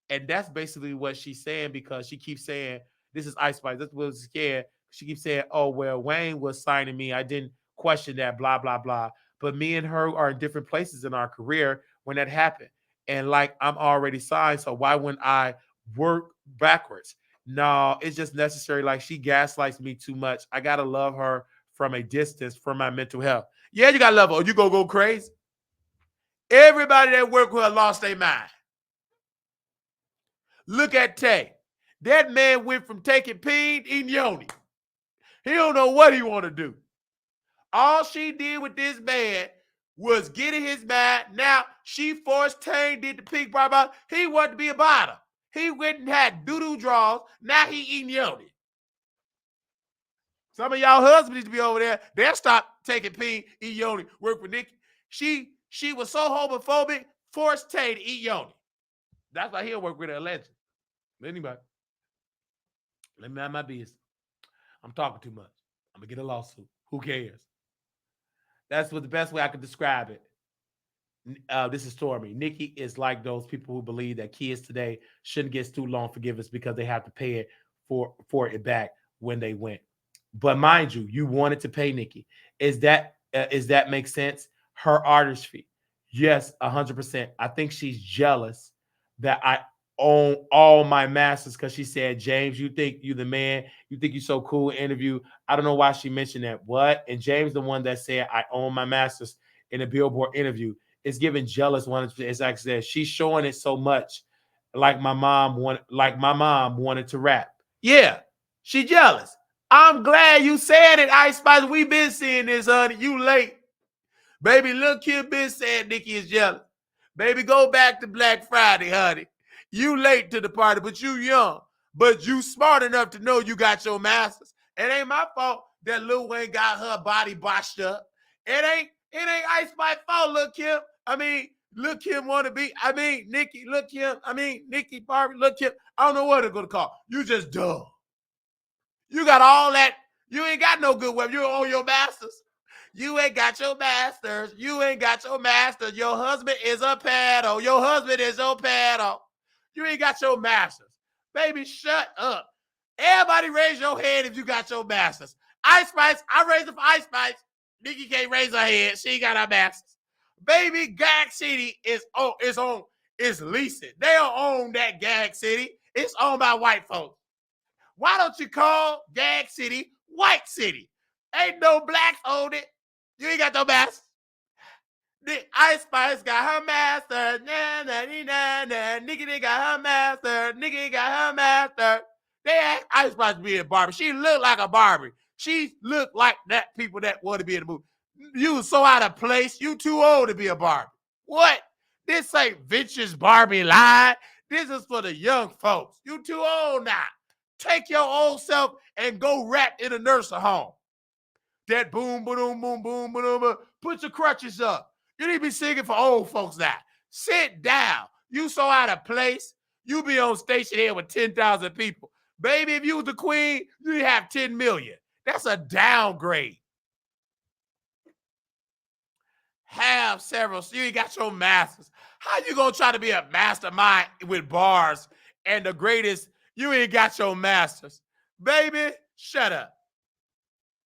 And that's basically what she's saying, because she keeps saying, this is Ice Spice. That's what scared. She keeps saying, oh, well, Wayne was signing me. I didn't question that, blah, blah, blah. But me and her are in different places in our career when that happened. And I'm already signed, so why wouldn't I work backwards? No, it's just necessary. Like, she gaslights me too much. I got to love her from a distance for my mental health. Yeah, you got to love her. Or you going to go crazy? Everybody that worked with her lost their mind. Look at Tay. That man went from taking pain eating yoni. He don't know what he want to do. All she did with this man was getting his mind. Now she forced Tay, did the pink bar. He wanted to be a bottom. He went and had doo-doo draws. Now he eating yoni. Some of y'all husbands need to be over there. They'll stop taking pain, eat yoni, work with Nicki. She was so homophobic, forced Tay to eat yoni. That's why he'll work with her legend. Anybody, let me have my business. I'm talking too much. I'm gonna get a lawsuit. Who cares? That's what the best way I could describe it. This is Stormy. Nicki is like those people who believe that kids today shouldn't get student loan forgiveness because they have to pay it for it back when they went. But mind you, you wanted to pay Nicki. Is that make sense? Her artist fee, yes, 100%. I think she's jealous that I own all my masters, because she said, James, you think you the man, you think you so cool. Interview. I don't know why she mentioned that. What? And James, the one that said I own my masters in a Billboard interview, is giving jealous. One, as I said, she's showing it so much, like my mom wanted to rap. Yeah, she jealous. I'm glad you said it, Ice Spice. We've been seeing this, honey. You late. Baby, look here, been saying Nicki is jealous. Baby, go back to Black Friday, honey. You late to the party, but you young. But you smart enough to know you got your masters. It ain't my fault that Lil Wayne got her body botched up. It ain't Ice Spice fault, Lil Kim. Lil Kim want to be, Nicki, Lil Kim, Nicki, Barbie, Lil Kim. I don't know what they're going to call. You just dumb. You got all that. You ain't got no good weapon. You don't own your masters. You ain't got your masters. You ain't got your masters. Your husband is a pedo. Your husband is a pedo. You ain't got your masters. Baby, shut up. Everybody raise your hand if you got your masters. Ice Spice, I raised it for Ice Spice. Nicki can't raise her hand. She ain't got her masters. Baby, Gag City is leasing. They don't own that Gag City. It's owned by white folks. Why don't you call Gag City White City? Ain't no blacks own it. You ain't got no masters. The Ice Spice got her master. Nicki they got her master. Nicki got her master. They asked Ice Spice to be a Barbie. She looked like a Barbie. She looked like that people that want to be in the movie. You was so out of place. You too old to be a Barbie. What? This ain't vintage Barbie line. This is for the young folks. You too old now. Take your old self and go rap in a nursing home. That boom, boom, boom, boom, boom, boom. Put your crutches up. You need to be singing for old folks now. Sit down. You so out of place. You be on station here with 10,000 people. Baby, if you was the queen, you'd have 10 million. That's a downgrade. Have several. You ain't got your masters. How you gonna try to be a mastermind with bars and the greatest? You ain't got your masters. Baby, shut up.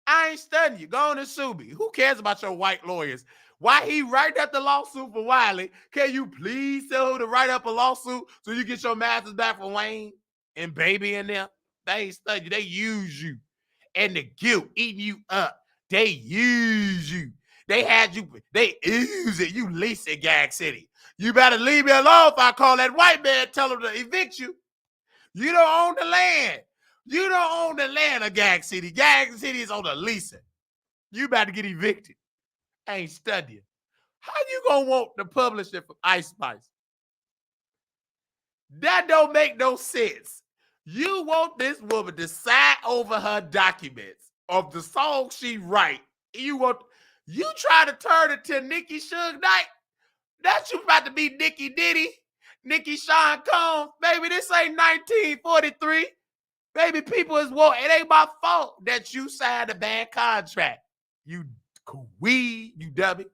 I ain't studying you. Go on and sue me. Who cares about your white lawyers? Why he write up the lawsuit for Wiley? Can you please tell her to write up a lawsuit so you get your masters back from Wayne and Baby in there? They ain't studying you. They use you. And the guilt eating you up. They use you. They had you. They use it. You lease in Gag City. You better leave me alone if I call that white man, tell him to evict you. You don't own the land. You don't own the land of Gag City. Gag City is on the leasing. You about to get evicted. I ain't studying. How you gonna want to publish it from Ice Spice? That don't make no sense. You want this woman to sign over her documents of the song she write. You try to turn it to Nicki Suge Knight. That you about to be Nicki Diddy, Nicki Sean Combs. Baby, this ain't 1943. Baby, people is woke. It ain't my fault that you signed a bad contract. You queen, you dummy.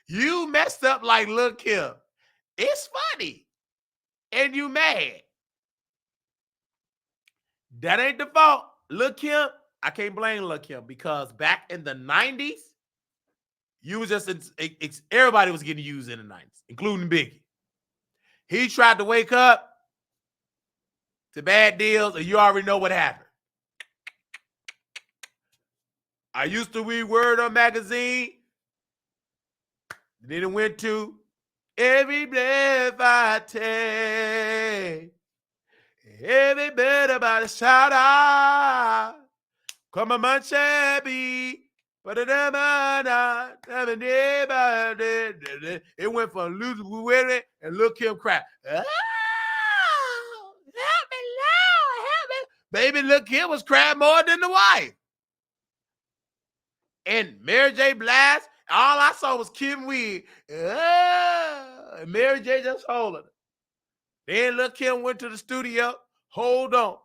You messed up like Lil' Kim. It's funny. And you mad. That ain't the fault. Lil' Kim, I can't blame Lil' Kim because back in the 90s, you was just, everybody was getting used in the 90s, including Biggie. He tried to wake up to bad deals, and you already know what happened. I used to read Word on magazine. Then it went to every breath I take, every bit about a shout out. Come on, man, shabby. It went from Luther Willie and Lil' Kim cry. Oh, help me, Lord, help me. Baby, Lil' Kim was crying more than the wife. And Mary J. Blige, all I saw was Kim Weed. And Mary J. just holding her. Then Lil' Kim went to the studio. Hold on.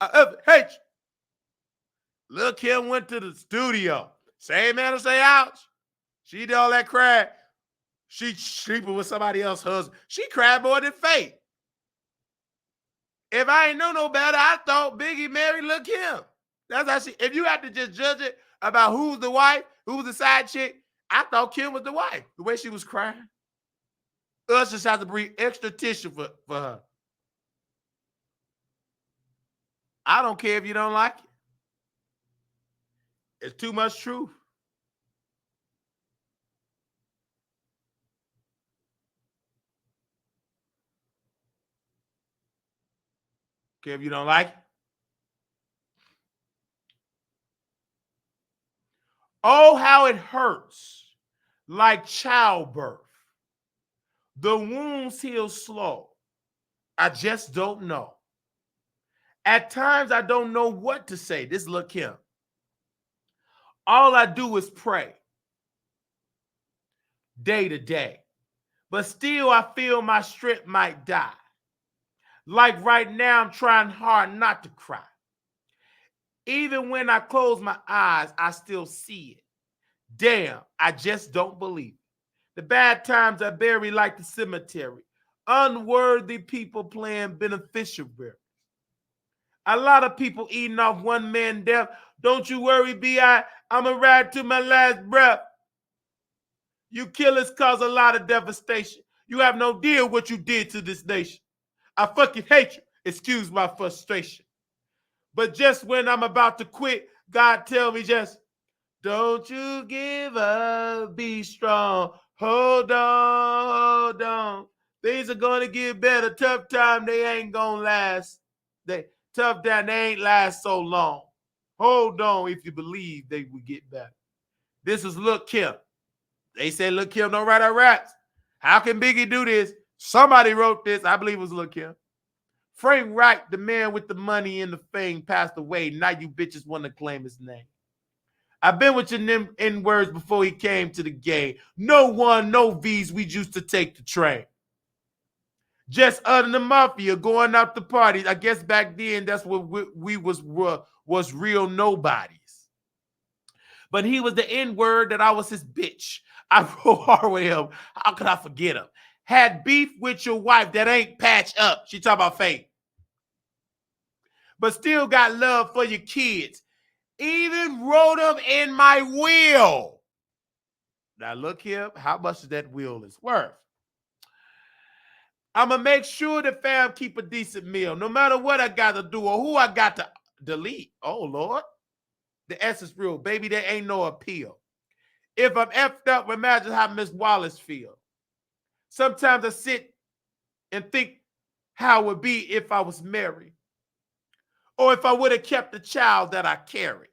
I hate you. Lil' Kim went to the studio. Same man to say ouch. She did all that cry. She sleeping with somebody else's husband. She cried more than Faith. If I ain't know no better, I thought Biggie married Lil' Kim. That's how she, if you had to just judge it about who's the wife, who's the side chick, I thought Kim was the wife, the way she was crying. Us just have to bring extra tissue for her. I don't care if you don't like it. It's too much truth. Care if you don't like it. Oh, how it hurts, like childbirth. The wounds heal slow. I just don't know. At times, I don't know what to say. This Lil' Kim. All I do is pray day to day. But still, I feel my strength might die. Like right now, I'm trying hard not to cry. Even when I close my eyes, I still see it. Damn, I just don't believe it. The bad times I bury like the cemetery. Unworthy people playing beneficiary. A lot of people eating off one man's death. Don't you worry, B.I. I'm going to ride to my last breath. You killers cause a lot of devastation. You have no idea what you did to this nation. I fucking hate you. Excuse my frustration. But just when I'm about to quit, God tell me just, don't you give up, be strong. Hold on, hold on. Things are going to get better. Tough time, they ain't going to last. Tough time, they ain't last so long. Hold on if you believe they will get better. This is Lil' Kim. They said Lil' Kim don't write our raps. How can Biggie do this? Somebody wrote this. I believe it was Lil' Kim. Frank Wright, the man with the money and the fame, passed away. Now you bitches want to claim his name. I've been with your N-words before he came to the game. No one, no V's, we used to take the train. Just other than the mafia going out to parties. I guess back then that's what we was real nobodies. But he was the N-word that I was his bitch. I rode hard with him. How could I forget him? Had beef with your wife that ain't patched up. She talk about faith. But still got love for your kids. Even wrote them in my will. Now look here, how much of that will is worth. I'm going to make sure the fam keep a decent meal, no matter what I got to do or who I got to delete. Oh, Lord. The S is real. Baby, there ain't no appeal. If I'm effed up, imagine how Miss Wallace feel. Sometimes I sit and think how it would be if I was married or if I would have kept the child that I carried.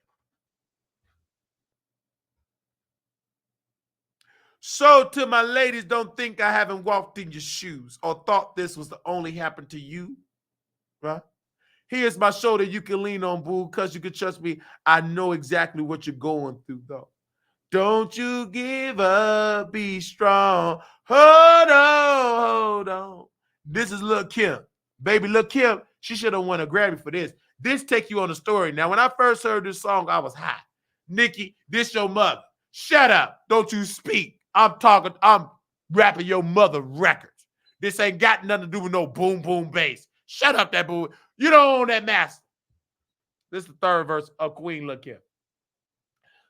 So to my ladies, don't think I haven't walked in your shoes or thought this was the only happen to you, right? Here's my shoulder you can lean on, boo, because you can trust me. I know exactly what you're going through, though. Don't you give up, be strong. Hold on. This is Lil' Kim. Baby, Lil' Kim, she should have won a Grammy for this. This take you on the story. Now, when I first heard this song, I was hot. Nicki, this your mother. Shut up. Don't you speak. I'm rapping your mother records. This ain't got nothing to do with no boom, boom bass. Shut up, that boo. You don't own that master. This is the third verse of Queen Lil' Kim.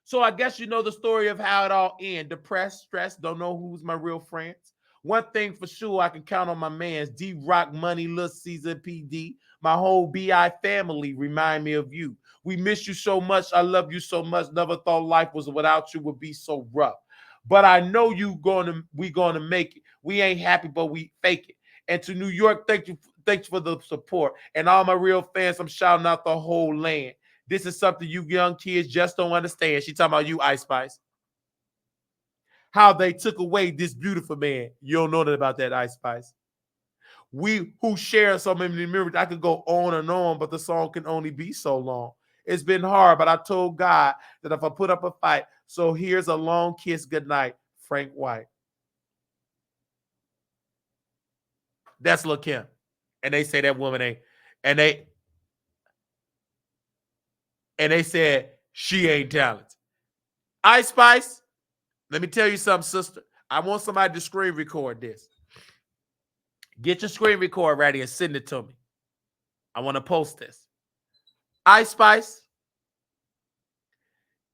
So I guess you know the story of how it all ended. Depressed, stressed, don't know who's my real friends. One thing for sure, I can count on my mans. D-Rock, Money, Lil Caesar, PD. My whole BI family remind me of you. We miss you so much. I love you so much. Never thought life was without you would be so rough. But I know we gonna make it. We ain't happy, but we fake it. And to New York, thank you for the support. And all my real fans, I'm shouting out the whole land. This is something you young kids just don't understand. She talking about you, Ice Spice. How they took away this beautiful man. You don't know that about that, Ice Spice. We who share so many memories, I could go on and on, but the song can only be so long. It's been hard, but I told God that if I put up a fight, so here's a long kiss goodnight, Frank White. That's Lil' Kim. And they say that woman ain't, and they said she ain't talented. Ice Spice, let me tell you something, sister. I want somebody to screen record this. Get your screen record ready and send it to me. I want to post this. Ice Spice,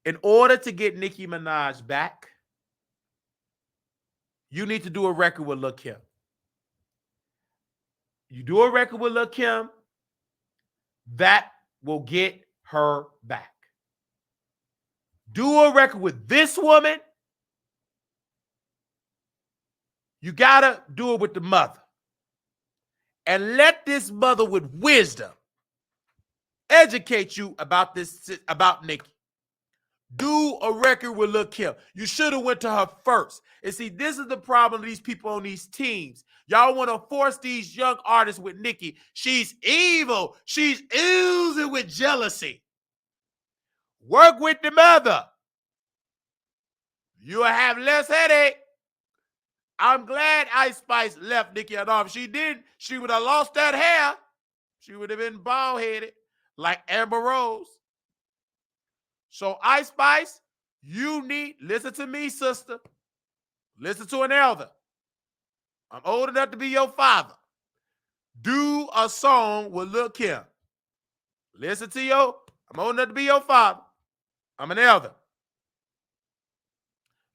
in order to get Nicki Minaj back, you need to do a record with Lil' Kim. You do a record with Lil' Kim, that will get her back. Do a record with this woman. You got to do it with the mother. And let this mother with wisdom educate you about Nicki. Do a record with Lil' Kim. You should have went to her first. And see, this is the problem of these people on these teams. Y'all want to force these young artists with Nicki. She's evil. She's oozing with jealousy. Work with the mother. You'll have less headache. I'm glad Ice Spice left Nicki alone. If she didn't, she would have lost that hair. She would have been bald-headed like Amber Rose. So Ice Spice, listen to me, sister. Listen to an elder. I'm old enough to be your father. Do a song with Lil' Kim. I'm old enough to be your father. I'm an elder.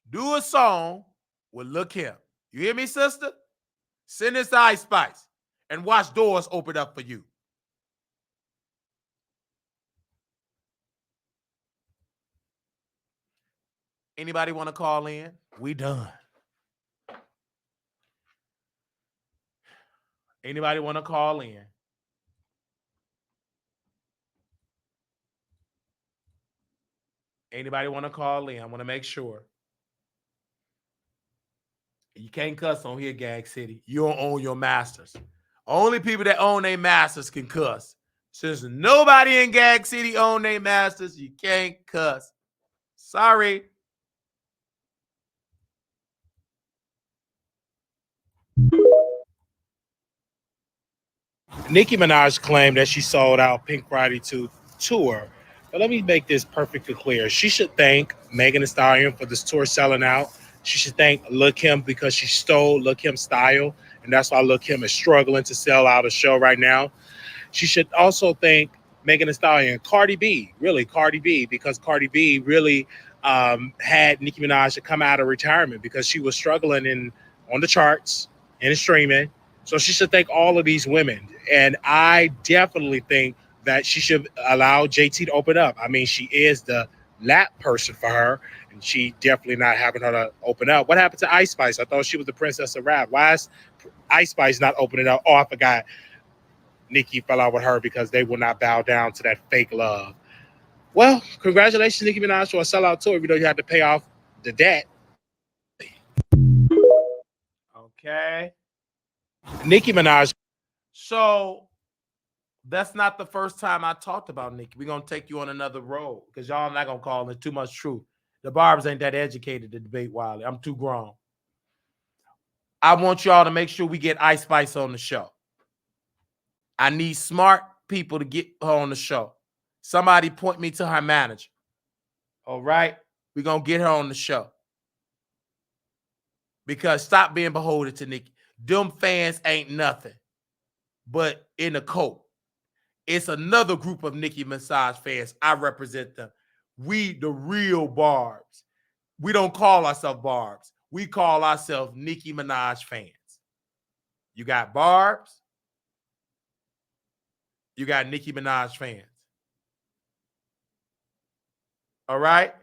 Do a song with Lil' Kim. You hear me, sister? Send this to Ice Spice and watch doors open up for you. Anybody want to call in? We done. Anybody want to call in? Anybody want to call in? I want to make sure. You can't cuss on here, Gag City. You don't own your masters. Only people that own their masters can cuss. Since nobody in Gag City own their masters, you can't cuss. Sorry. Nicki Minaj claimed that she sold out Pink Friday 2 tour. But let me make this perfectly clear. She should thank Megan Thee Stallion for this tour selling out. She should thank Lil Kim because she stole Lil Kim's style. And that's why Lil Kim is struggling to sell out a show right now. She should also thank Megan Thee Stallion, Cardi B, really Cardi B, because Cardi B really had Nicki Minaj to come out of retirement because she was struggling on the charts and in streaming. So she should thank all of these women. And I definitely think that she should allow JT to open up. I mean, she is the lap person for her, and she definitely not having her to open up. What happened to Ice Spice? I thought she was the princess of rap. Why is Ice Spice not opening up? Oh, I forgot. Nicki fell out with her because they will not bow down to that fake love. Well, congratulations, Nicki Minaj, for a sellout tour, even though you had to pay off the debt. Okay. Nicki Minaj. So that's not the first time I talked about Nicki. We're gonna take you on another road because y'all not gonna call it too much truth. The barbers ain't that educated to debate Wiley. I'm too grown. I want y'all to make sure we get Ice Spice on the show. I need smart people to get her on the show. Somebody point me to her manager. All right? We're going to get her on the show. Because stop being beholden to Nicki. Them fans ain't nothing but in a cult. It's another group of Nicki Minaj fans. I represent them. We, the real barbs. We don't call ourselves barbs. We call ourselves Nicki Minaj fans. You got barbs. You got Nicki Minaj fans. All right?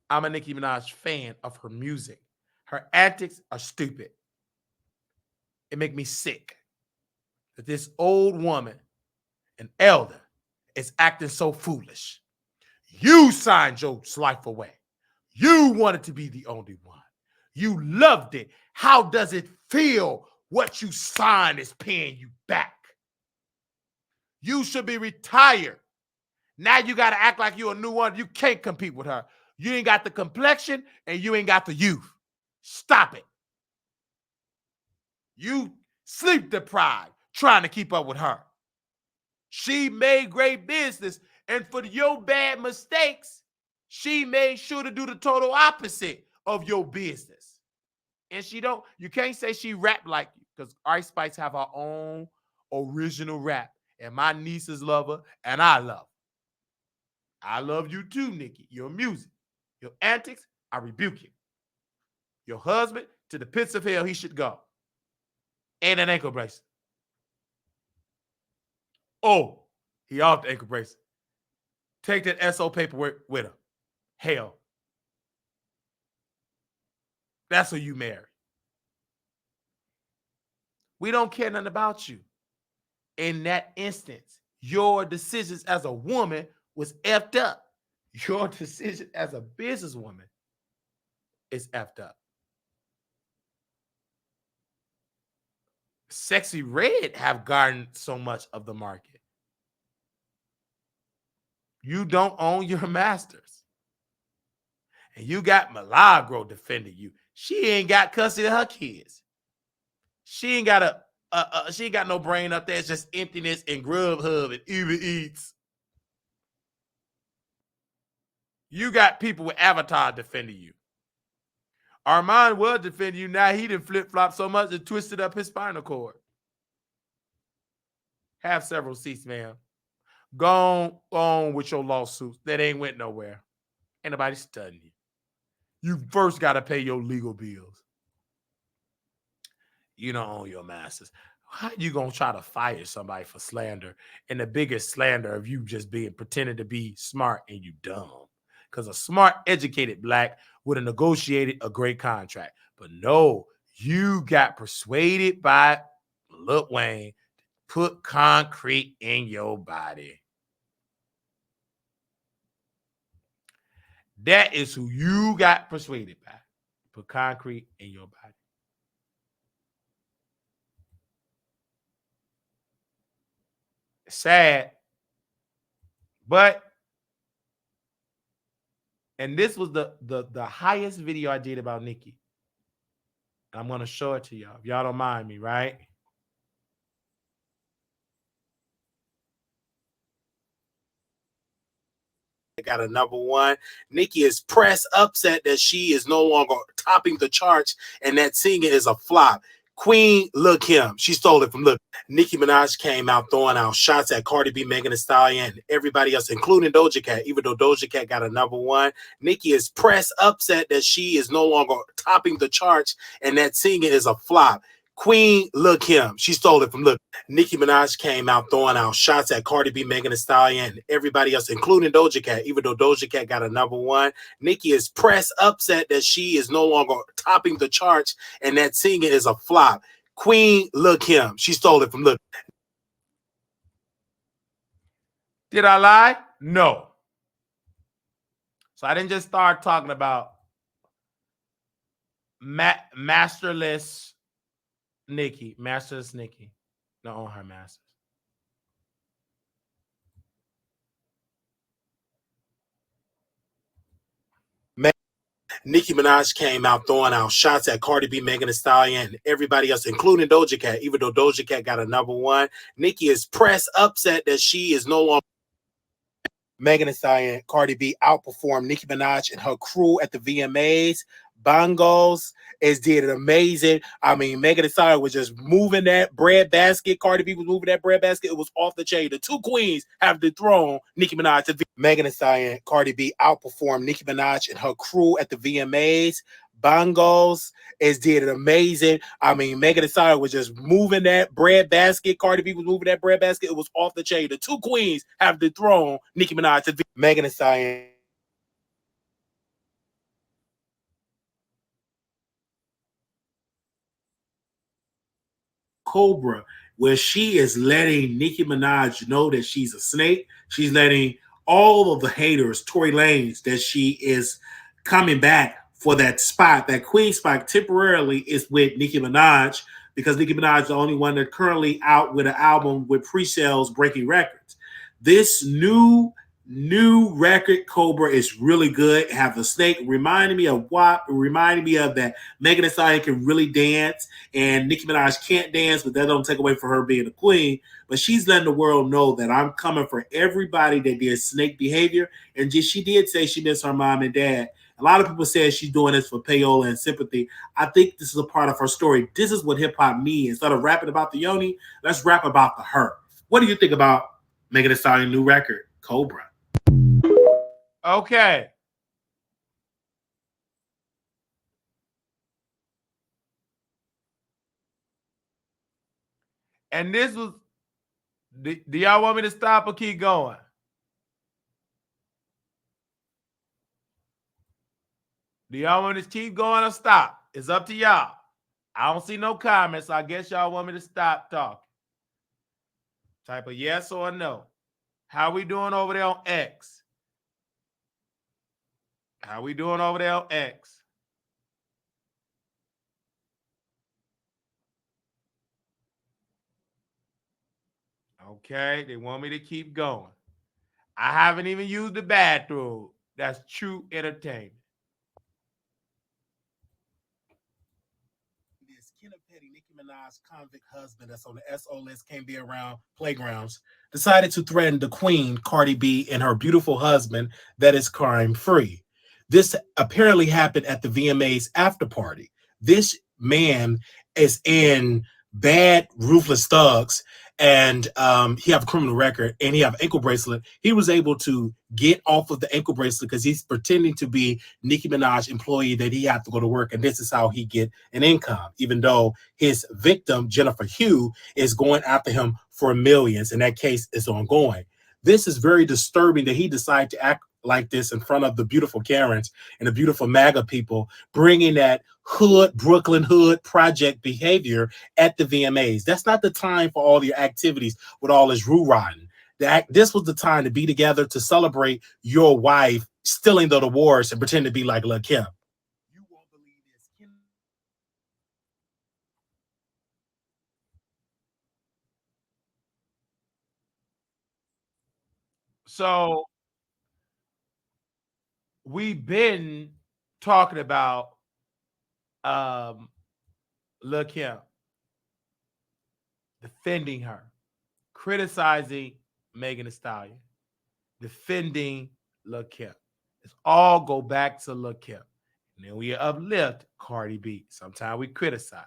I'm a Nicki Minaj fan of her music. Her antics are stupid. It make me sick that this old woman, an elder, is acting so foolish. You signed your life away. You wanted to be the only one. You loved it. How does it feel? What you signed is paying you back. You should be retired. Now you got to act like you're a new one. You can't compete with her. You ain't got the complexion and you ain't got the youth. Stop it. You sleep deprived trying to keep up with her. She made great business, and for your bad mistakes, she made sure to do the total opposite of your business. And you can't say she rap like you, because Ice Spice have her own original rap. And my nieces love her, and I love her. I love you too, Nicki. Your music, your antics, I rebuke you. Your husband, to the pits of hell he should go. And an ankle bracelet. Oh, he off the ankle bracelet. Take that SO paperwork with him. Hell. That's who you marry. We don't care nothing about you. In that instance, your decisions as a woman was effed up. Your decision as a businesswoman is effed up. Sexy Red have garnered so much of the market. You don't own your masters. And you got Milagro defending you. She ain't got custody of her kids. She ain't got she ain't got no brain up there. It's just emptiness and Grubhub and Uber Eats. You got people with Avatar defending you. Armand was defending you. Now he done flip-flop so much it twisted up his spinal cord. Have several seats, ma'am. Go on with your lawsuits. That ain't went nowhere. Ain't nobody studying you. You first got to pay your legal bills. You don't own your masters. How you gonna try to fire somebody for slander? And the biggest slander of you just pretending to be smart and you dumb. Because a smart, educated black would have negotiated a great contract. But no, you got persuaded by Lil Wayne to put concrete in your body. That is who you got persuaded by. Put concrete in your body. Sad. But, and this was the highest video I did about Nicki. I'm going to show it to y'all, if y'all don't mind me, right? Got a #1. Nicki is press upset that she is no longer topping the charts and that singing is a flop. Queen, look him. She stole it from look. Nicki Minaj came out throwing out shots at Cardi B, Megan Thee Stallion, and everybody else, including Doja Cat. Even though Doja Cat got a #1, Nicki is press upset that she is no longer topping the charts and that singing is a flop. Queen, look him. She stole it from look. Nicki Minaj came out throwing out shots at Cardi B, Megan Thee Stallion, and everybody else, including Doja Cat. Even though Doja Cat got a #1, Nicki is press upset that she is no longer topping the charts and that singing is a flop. Queen, look him. She stole it from look. Did I lie? No. So I didn't just start talking about masterless Nicki. Masterless Nicki. No, on her masters. Nicki Minaj came out throwing out shots at Cardi B, Megan Thee Stallion, and everybody else, including Doja Cat. Even though Doja Cat got a #1, Nicki is press upset that she is no longer. Megan Thee Stallion, Cardi B outperformed Nicki Minaj and her crew at the VMAs. Bongos is did it amazing. I mean, Megan Thee Stallion was just moving that bread basket. Cardi B was moving that bread basket. It was off the chain. The two queens have dethroned Nicki Minaj. Megan Thee Stallion, Cardi B outperformed Nicki Minaj and her crew at the VMAs. Bongos is did it amazing. I mean, Megan Thee Stallion was just moving that bread basket. Cardi B was moving that bread basket. It was off the chain. The two queens have dethroned Nicki Minaj. Megan Thee Stallion. Cobra, where she is letting Nicki Minaj know that she's a snake. She's letting all of the haters, Tory Lanez, that she is coming back for that spot, that queen spot temporarily is with Nicki Minaj, because Nicki Minaj is the only one that's currently out with an album with pre-sales breaking records. This new record, Cobra, is really good. Have the snake reminding me of WAP, reminding me of that Megan Thee Stallion can really dance, and Nicki Minaj can't dance, but that don't take away from her being a queen. But she's letting the world know that I'm coming for everybody that did snake behavior. And she did say she missed her mom and dad. A lot of people say she's doing this for payola and sympathy. I think this is a part of her story. This is what hip hop means. Instead of rapping about the yoni, let's rap about the her. What do you think about Megan Thee Stallion's new record, Cobra? Okay. And this was, do y'all want me to stop or keep going? Do y'all want me to keep going or stop? It's up to y'all. I don't see no comments, so I guess y'all want me to stop talking. Type a yes or a no. How we doing over there on X? How we doing over there on X? Okay, they want me to keep going. I haven't even used the bathroom. That's true entertainment. This Kenneth Petty, Nicki Minaj's convict husband that's on the SO list, can't be around playgrounds, decided to threaten the queen, Cardi B, and her beautiful husband that is crime-free. This apparently happened at the VMA's after party. This man is in Bad Ruthless Thugs, and he have a criminal record, and he have an ankle bracelet. He was able to get off of the ankle bracelet because he's pretending to be Nicki Minaj employee that he had to go to work, and this is how he get an income, even though his victim, Jennifer Hugh, is going after him for millions, and that case is ongoing. This is very disturbing that he decided to act like this in front of the beautiful Karens and the beautiful MAGA people, bringing that hood, Brooklyn hood project behavior at the VMAs. That's not the time for all your activities with all this roo-rotten. This was the time to be together to celebrate your wife stealing the awards and pretend to be like Lil' Kim. You won't believe this. So we've been talking about Lil Kim, defending her, criticizing Megan Thee Stallion, defending Lil Kim. It's all go back to Lil Kim. And then we uplift Cardi B. Sometimes we criticize.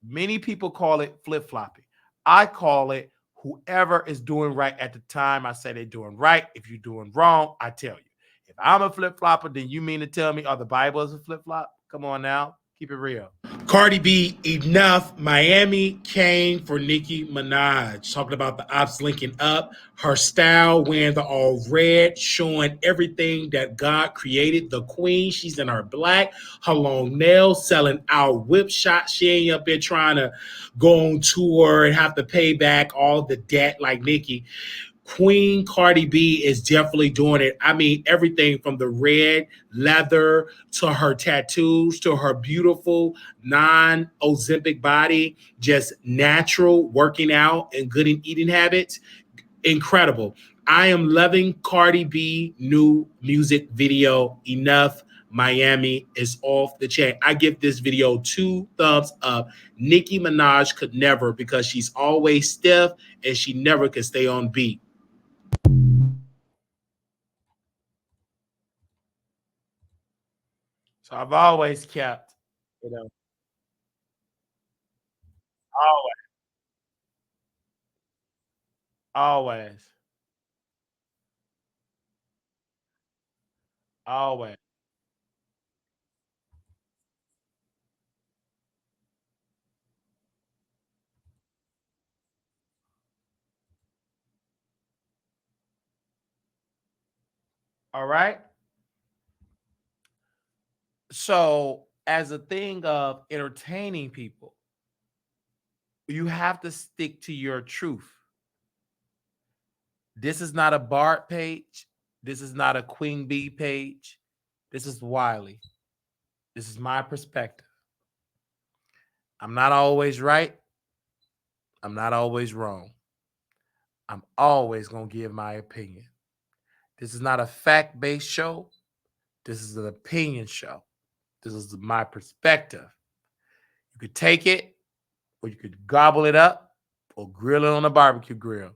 Many people call it flip-flopping. I call it whoever is doing right at the time. I say they're doing right. If you're doing wrong, I tell you. If I'm a flip-flopper, then you mean to tell me, the Bible is a flip-flop? Come on now. Keep it real. Cardi B, enough. Miami came for Nicki Minaj. Talking about the ops linking up. Her style, wearing the all red, showing everything that God created. The queen, she's in her black. Her long nails, selling out whip shots. She ain't up there trying to go on tour and have to pay back all the debt like Nicki. Queen Cardi B is definitely doing it. I mean, everything from the red leather to her tattoos to her beautiful non-Ozempic body, just natural working out and good eating habits. Incredible. I am loving Cardi B new music video. Enough. Miami is off the chain. I give this video 2 thumbs up. Nicki Minaj could never, because she's always stiff and she never could stay on beat. So I've always kept, always, always, always. All right. So, as a thing of entertaining people, you have to stick to your truth. This is not a Bart page. This is not a Queen Bee page. This is Wiley. This is my perspective. I'm not always right. I'm not always wrong. I'm always going to give my opinion. This is not a fact based show. This is an opinion show. This is my perspective. You could take it, or you could gobble it up, or grill it on a barbecue grill.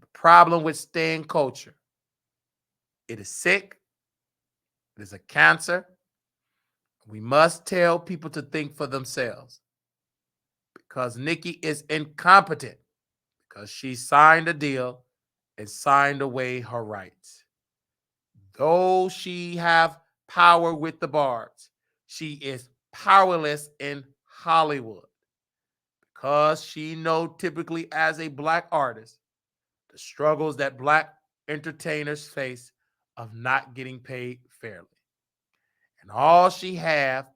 The problem with staying culture, it is sick. It is a cancer. We must tell people to think for themselves, because Nicki is incompetent, because she signed a deal and signed away her rights. Though she have power with the barbs, she is powerless in Hollywood, because she know typically as a black artist the struggles that black entertainers face of not getting paid fairly. And all she have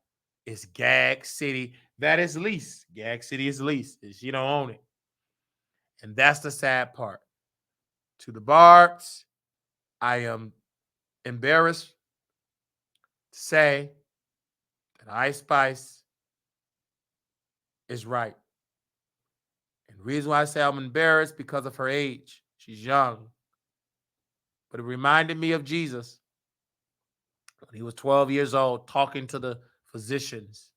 is Gag City that is leased. Gag City is leased. She don't own it. And that's the sad part. To the Barbs, I am embarrassed to say that Ice Spice is right. And the reason why I say I'm embarrassed, because of her age. She's young. But it reminded me of Jesus when he was 12 years old talking to the physicians.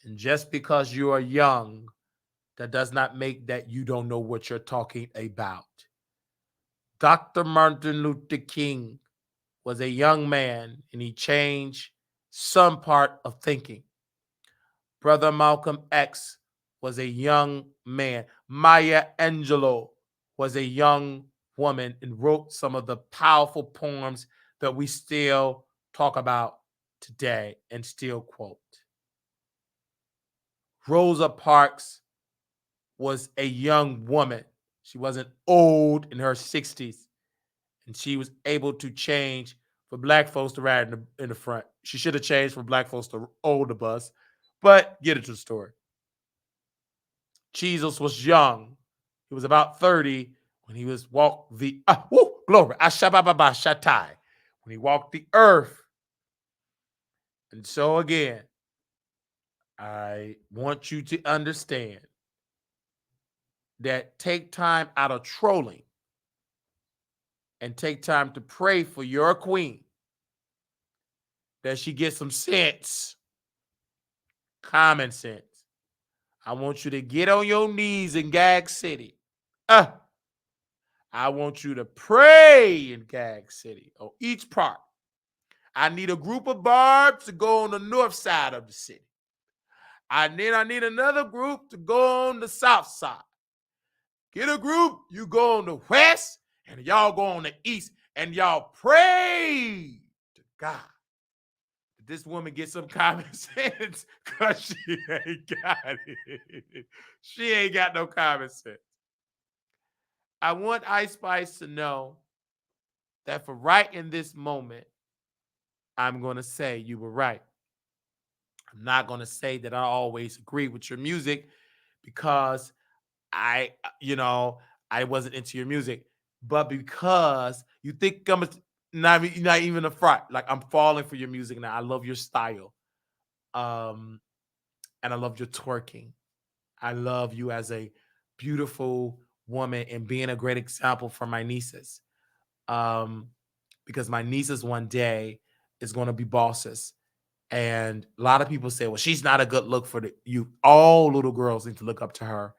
And just because you are young, that does not make that you don't know what you're talking about. Dr. Martin Luther King was a young man, and he changed some part of thinking. Brother Malcolm X was a young man. Maya Angelou was a young woman and wrote some of the powerful poems that we still talk about today and still quote. Rosa Parks was a young woman. She wasn't old, in her 60s, and she was able to change for black folks to ride in the front. She should have changed for black folks to hold the bus, but get into the story. Jesus was young. He was about 30 when he was walked the glory. Ashababa Shatai. When he walked the earth. And so again, I want you to understand that take time out of trolling and take time to pray for your queen, that she gets some sense, common sense. I want you to get on your knees in Gag City. I want you to pray in Gag City on each part. I need a group of barbs to go on the north side of the city. I need another group to go on the south side. Get a group, you go on the west, and y'all go on the east, and y'all pray to God. This woman get some common sense because she ain't got it. She ain't got no common sense. I want Ice Spice to know that for right in this moment, I'm going to say you were right. I'm not going to say that I always agree with your music because I wasn't into your music, but because you think I'm not even a front. Like, I'm falling for your music now. I love your style. And I love your twerking. I love you as a beautiful woman and being a great example for my nieces. Because my nieces one day is going to be bosses. And a lot of people say, well, she's not a good look for you. All little girls need to look up to her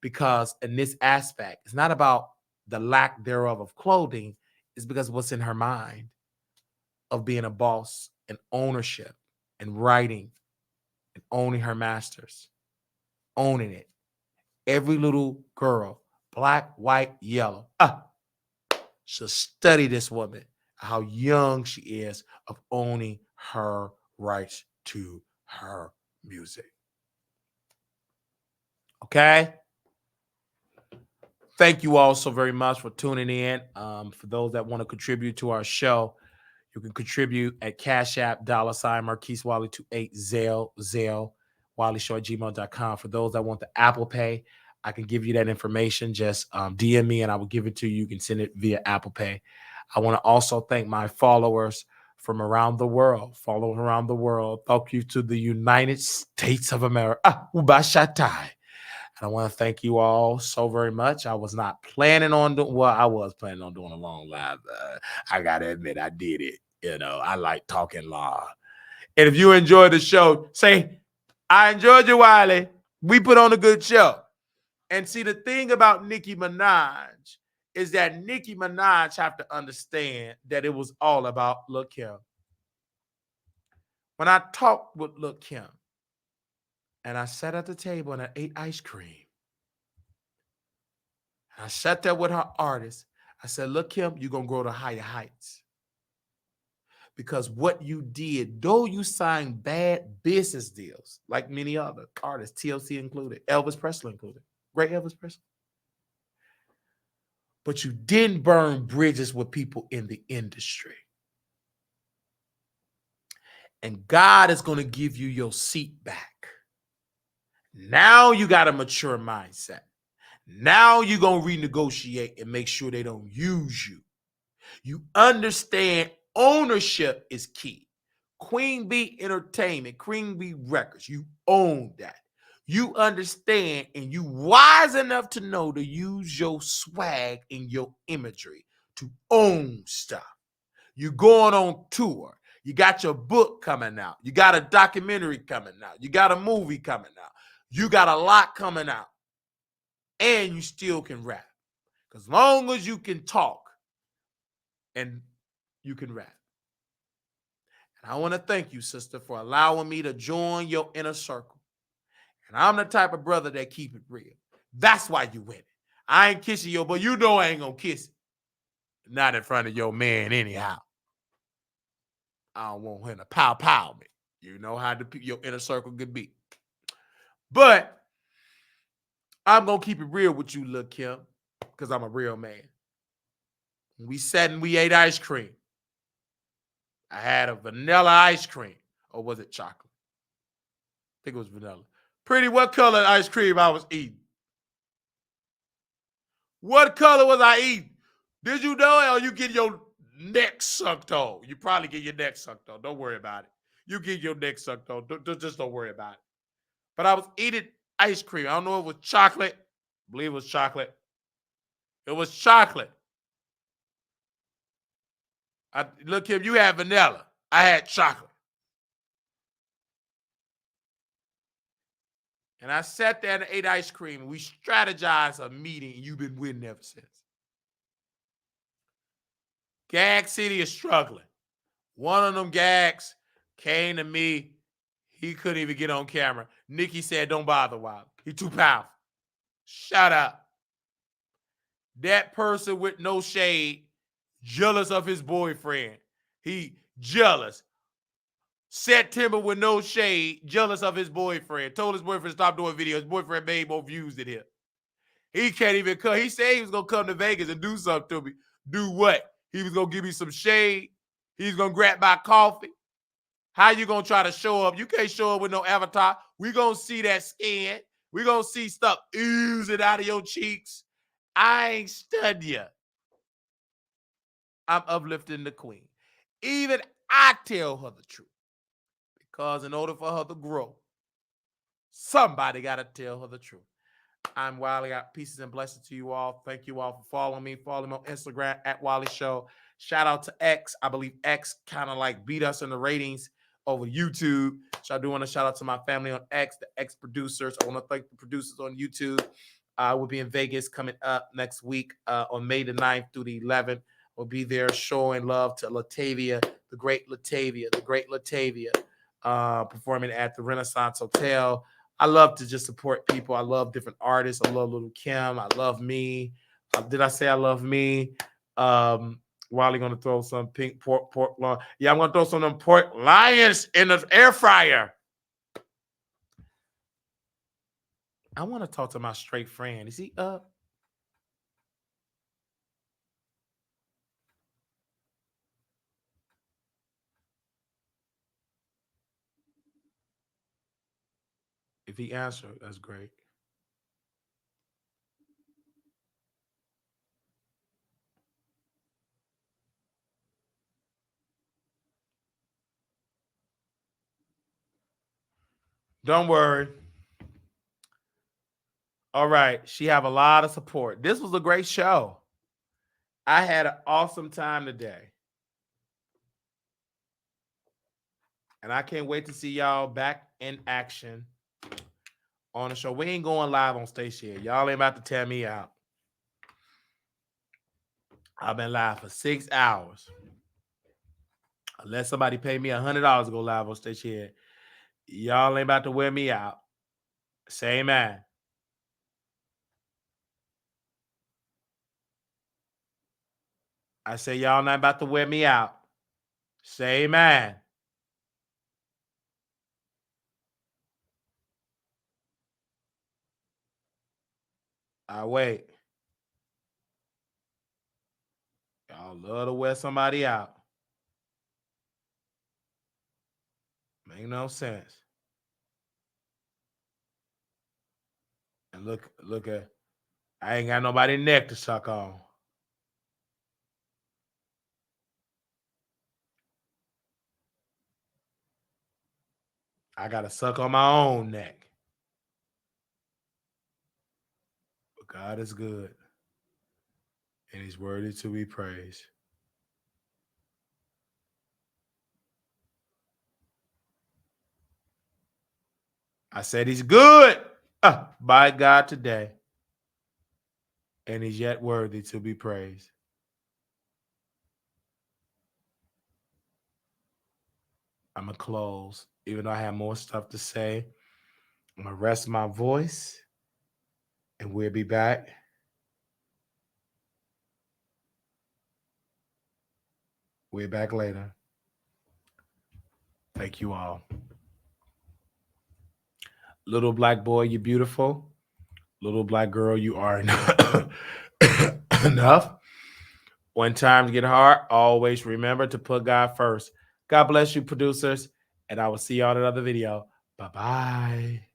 because in this aspect, it's not about the lack thereof of clothing. It's because of what's in her mind of being a boss and ownership and writing and owning her masters, owning it. Every little girl, black, white, yellow, should study this woman, how young she is of owning her rights to her music. Okay? Thank you all so very much for tuning in. For those that want to contribute to our show, you can contribute at Cash App, $ Marquise Wiley 28 Zelle, WileyShow@gmail.com. For those that want the Apple Pay, I can give you that information. Just DM me and I will give it to you. You can send it via Apple Pay. I want to also thank my followers from around the world. Following around the world. Thank you to the United States of America. Ubashatai. And I want to thank you all so very much. I was not planning on doing, well, I was planning on doing a long live. I got to admit, I did it. I like talking law. And if you enjoyed the show, say, I enjoyed you, Wiley. We put on a good show. And see, the thing about Nicki Minaj is that Nicki Minaj have to understand that it was all about Lil' Kim. When I talked with Lil' Kim, and I sat at the table and I ate ice cream, I sat there with her artist. I said, look, Kim, you're going to grow to higher heights. Because what you did, though you signed bad business deals, like many other artists, TLC included, Elvis Presley included, great Elvis Presley, but you didn't burn bridges with people in the industry. And God is going to give you your seat back. Now you got a mature mindset. Now you're going to renegotiate and make sure they don't use you. You understand ownership is key. Queen Bee Entertainment, Queen Bee Records, you own that. You understand and you wise enough to know to use your swag and your imagery to own stuff. You're going on tour. You got your book coming out. You got a documentary coming out. You got a movie coming out. You got a lot coming out. And you still can rap. Because as long as you can talk and you can rap. And I want to thank you, sister, for allowing me to join your inner circle. And I'm the type of brother that keep it real. That's why you win it. I ain't kissing you, but you know I ain't going to kiss it. Not in front of your man anyhow. I don't want him to pow me. You know how your inner circle could be. But I'm going to keep it real with you, Lil' Kim, because I'm a real man. We sat and we ate ice cream. I had a vanilla ice cream. Or was it chocolate? I think it was vanilla. Pretty, what color ice cream I was eating? What color was I eating? Did you know it or you get your neck sucked on? You probably get your neck sucked on. Don't worry about it. You get your neck sucked on. Just don't worry about it. But I was eating ice cream. I don't know if it was chocolate I believe it was chocolate. It was chocolate. Look, Kim, you had vanilla. I had chocolate. And I sat there and ate ice cream. And we strategized a meeting, and you've been winning ever since. Gag City is struggling. One of them gags came to me. He couldn't even get on camera. Nicki said, don't bother, Wiley. He too powerful. Shut up. That person with no shade, jealous of his boyfriend. He jealous. Set timber with no shade, jealous of his boyfriend. Told his boyfriend to stop doing videos. His boyfriend made more views than him. He can't even come. He said he was going to come to Vegas and do something to me. Do what? He was going to give me some shade. He's going to grab my coffee. How you going to try to show up? You can't show up with no avatar. We going to see that skin. We going to see stuff oozing out of your cheeks. I ain't stunned you. I'm uplifting the queen. Even I tell her the truth. Because in order for her to grow, somebody got to tell her the truth. I'm Wiley. Pieces and blessings to you all. Thank you all for following me. Follow me on Instagram at Wiley Show. Shout out to X. I believe X kind of like beat us in the ratings over YouTube. So I do want to shout out to my family on X, the X producers. I want to thank the producers on YouTube. We'll be in Vegas coming up next week on May the 9th through the 11th. We'll be there showing love to Latavia, the great Latavia, performing at the Renaissance Hotel. I love to just support people. I love different artists. I love Little Kim. I love me. Did I say I love me? Wiley gonna throw some pink pork loin. Yeah, I'm gonna throw some of them pork lions in the air fryer. I want to talk to my straight friend. Is he up? If he answered, that's great. Don't worry. All right. She have a lot of support. This was a great show. I had an awesome time today. And I can't wait to see y'all back in action on the show. We ain't going live on stage yet. Y'all ain't about to tear me out. I've been live for 6 hours. Unless somebody pay me $100 to go live on stage here, y'all ain't about to wear me out. Say amen. I say y'all not about to wear me out. Say amen. I wait. Y'all love to wear somebody out. Make no sense. And look at, I ain't got nobody neck to suck on. I gotta suck on my own neck. But God is good. And he's worthy to be praised. I said he's good by God today. And he's yet worthy to be praised. I'm going to close. Even though I have more stuff to say, I'm going to rest my voice. And we'll be back. We're back later. Thank you all. Little black boy, you're beautiful. Little black girl, you are enough. When times get hard, always remember to put God first. God bless you, producers, and I will see you on another video. Bye-bye.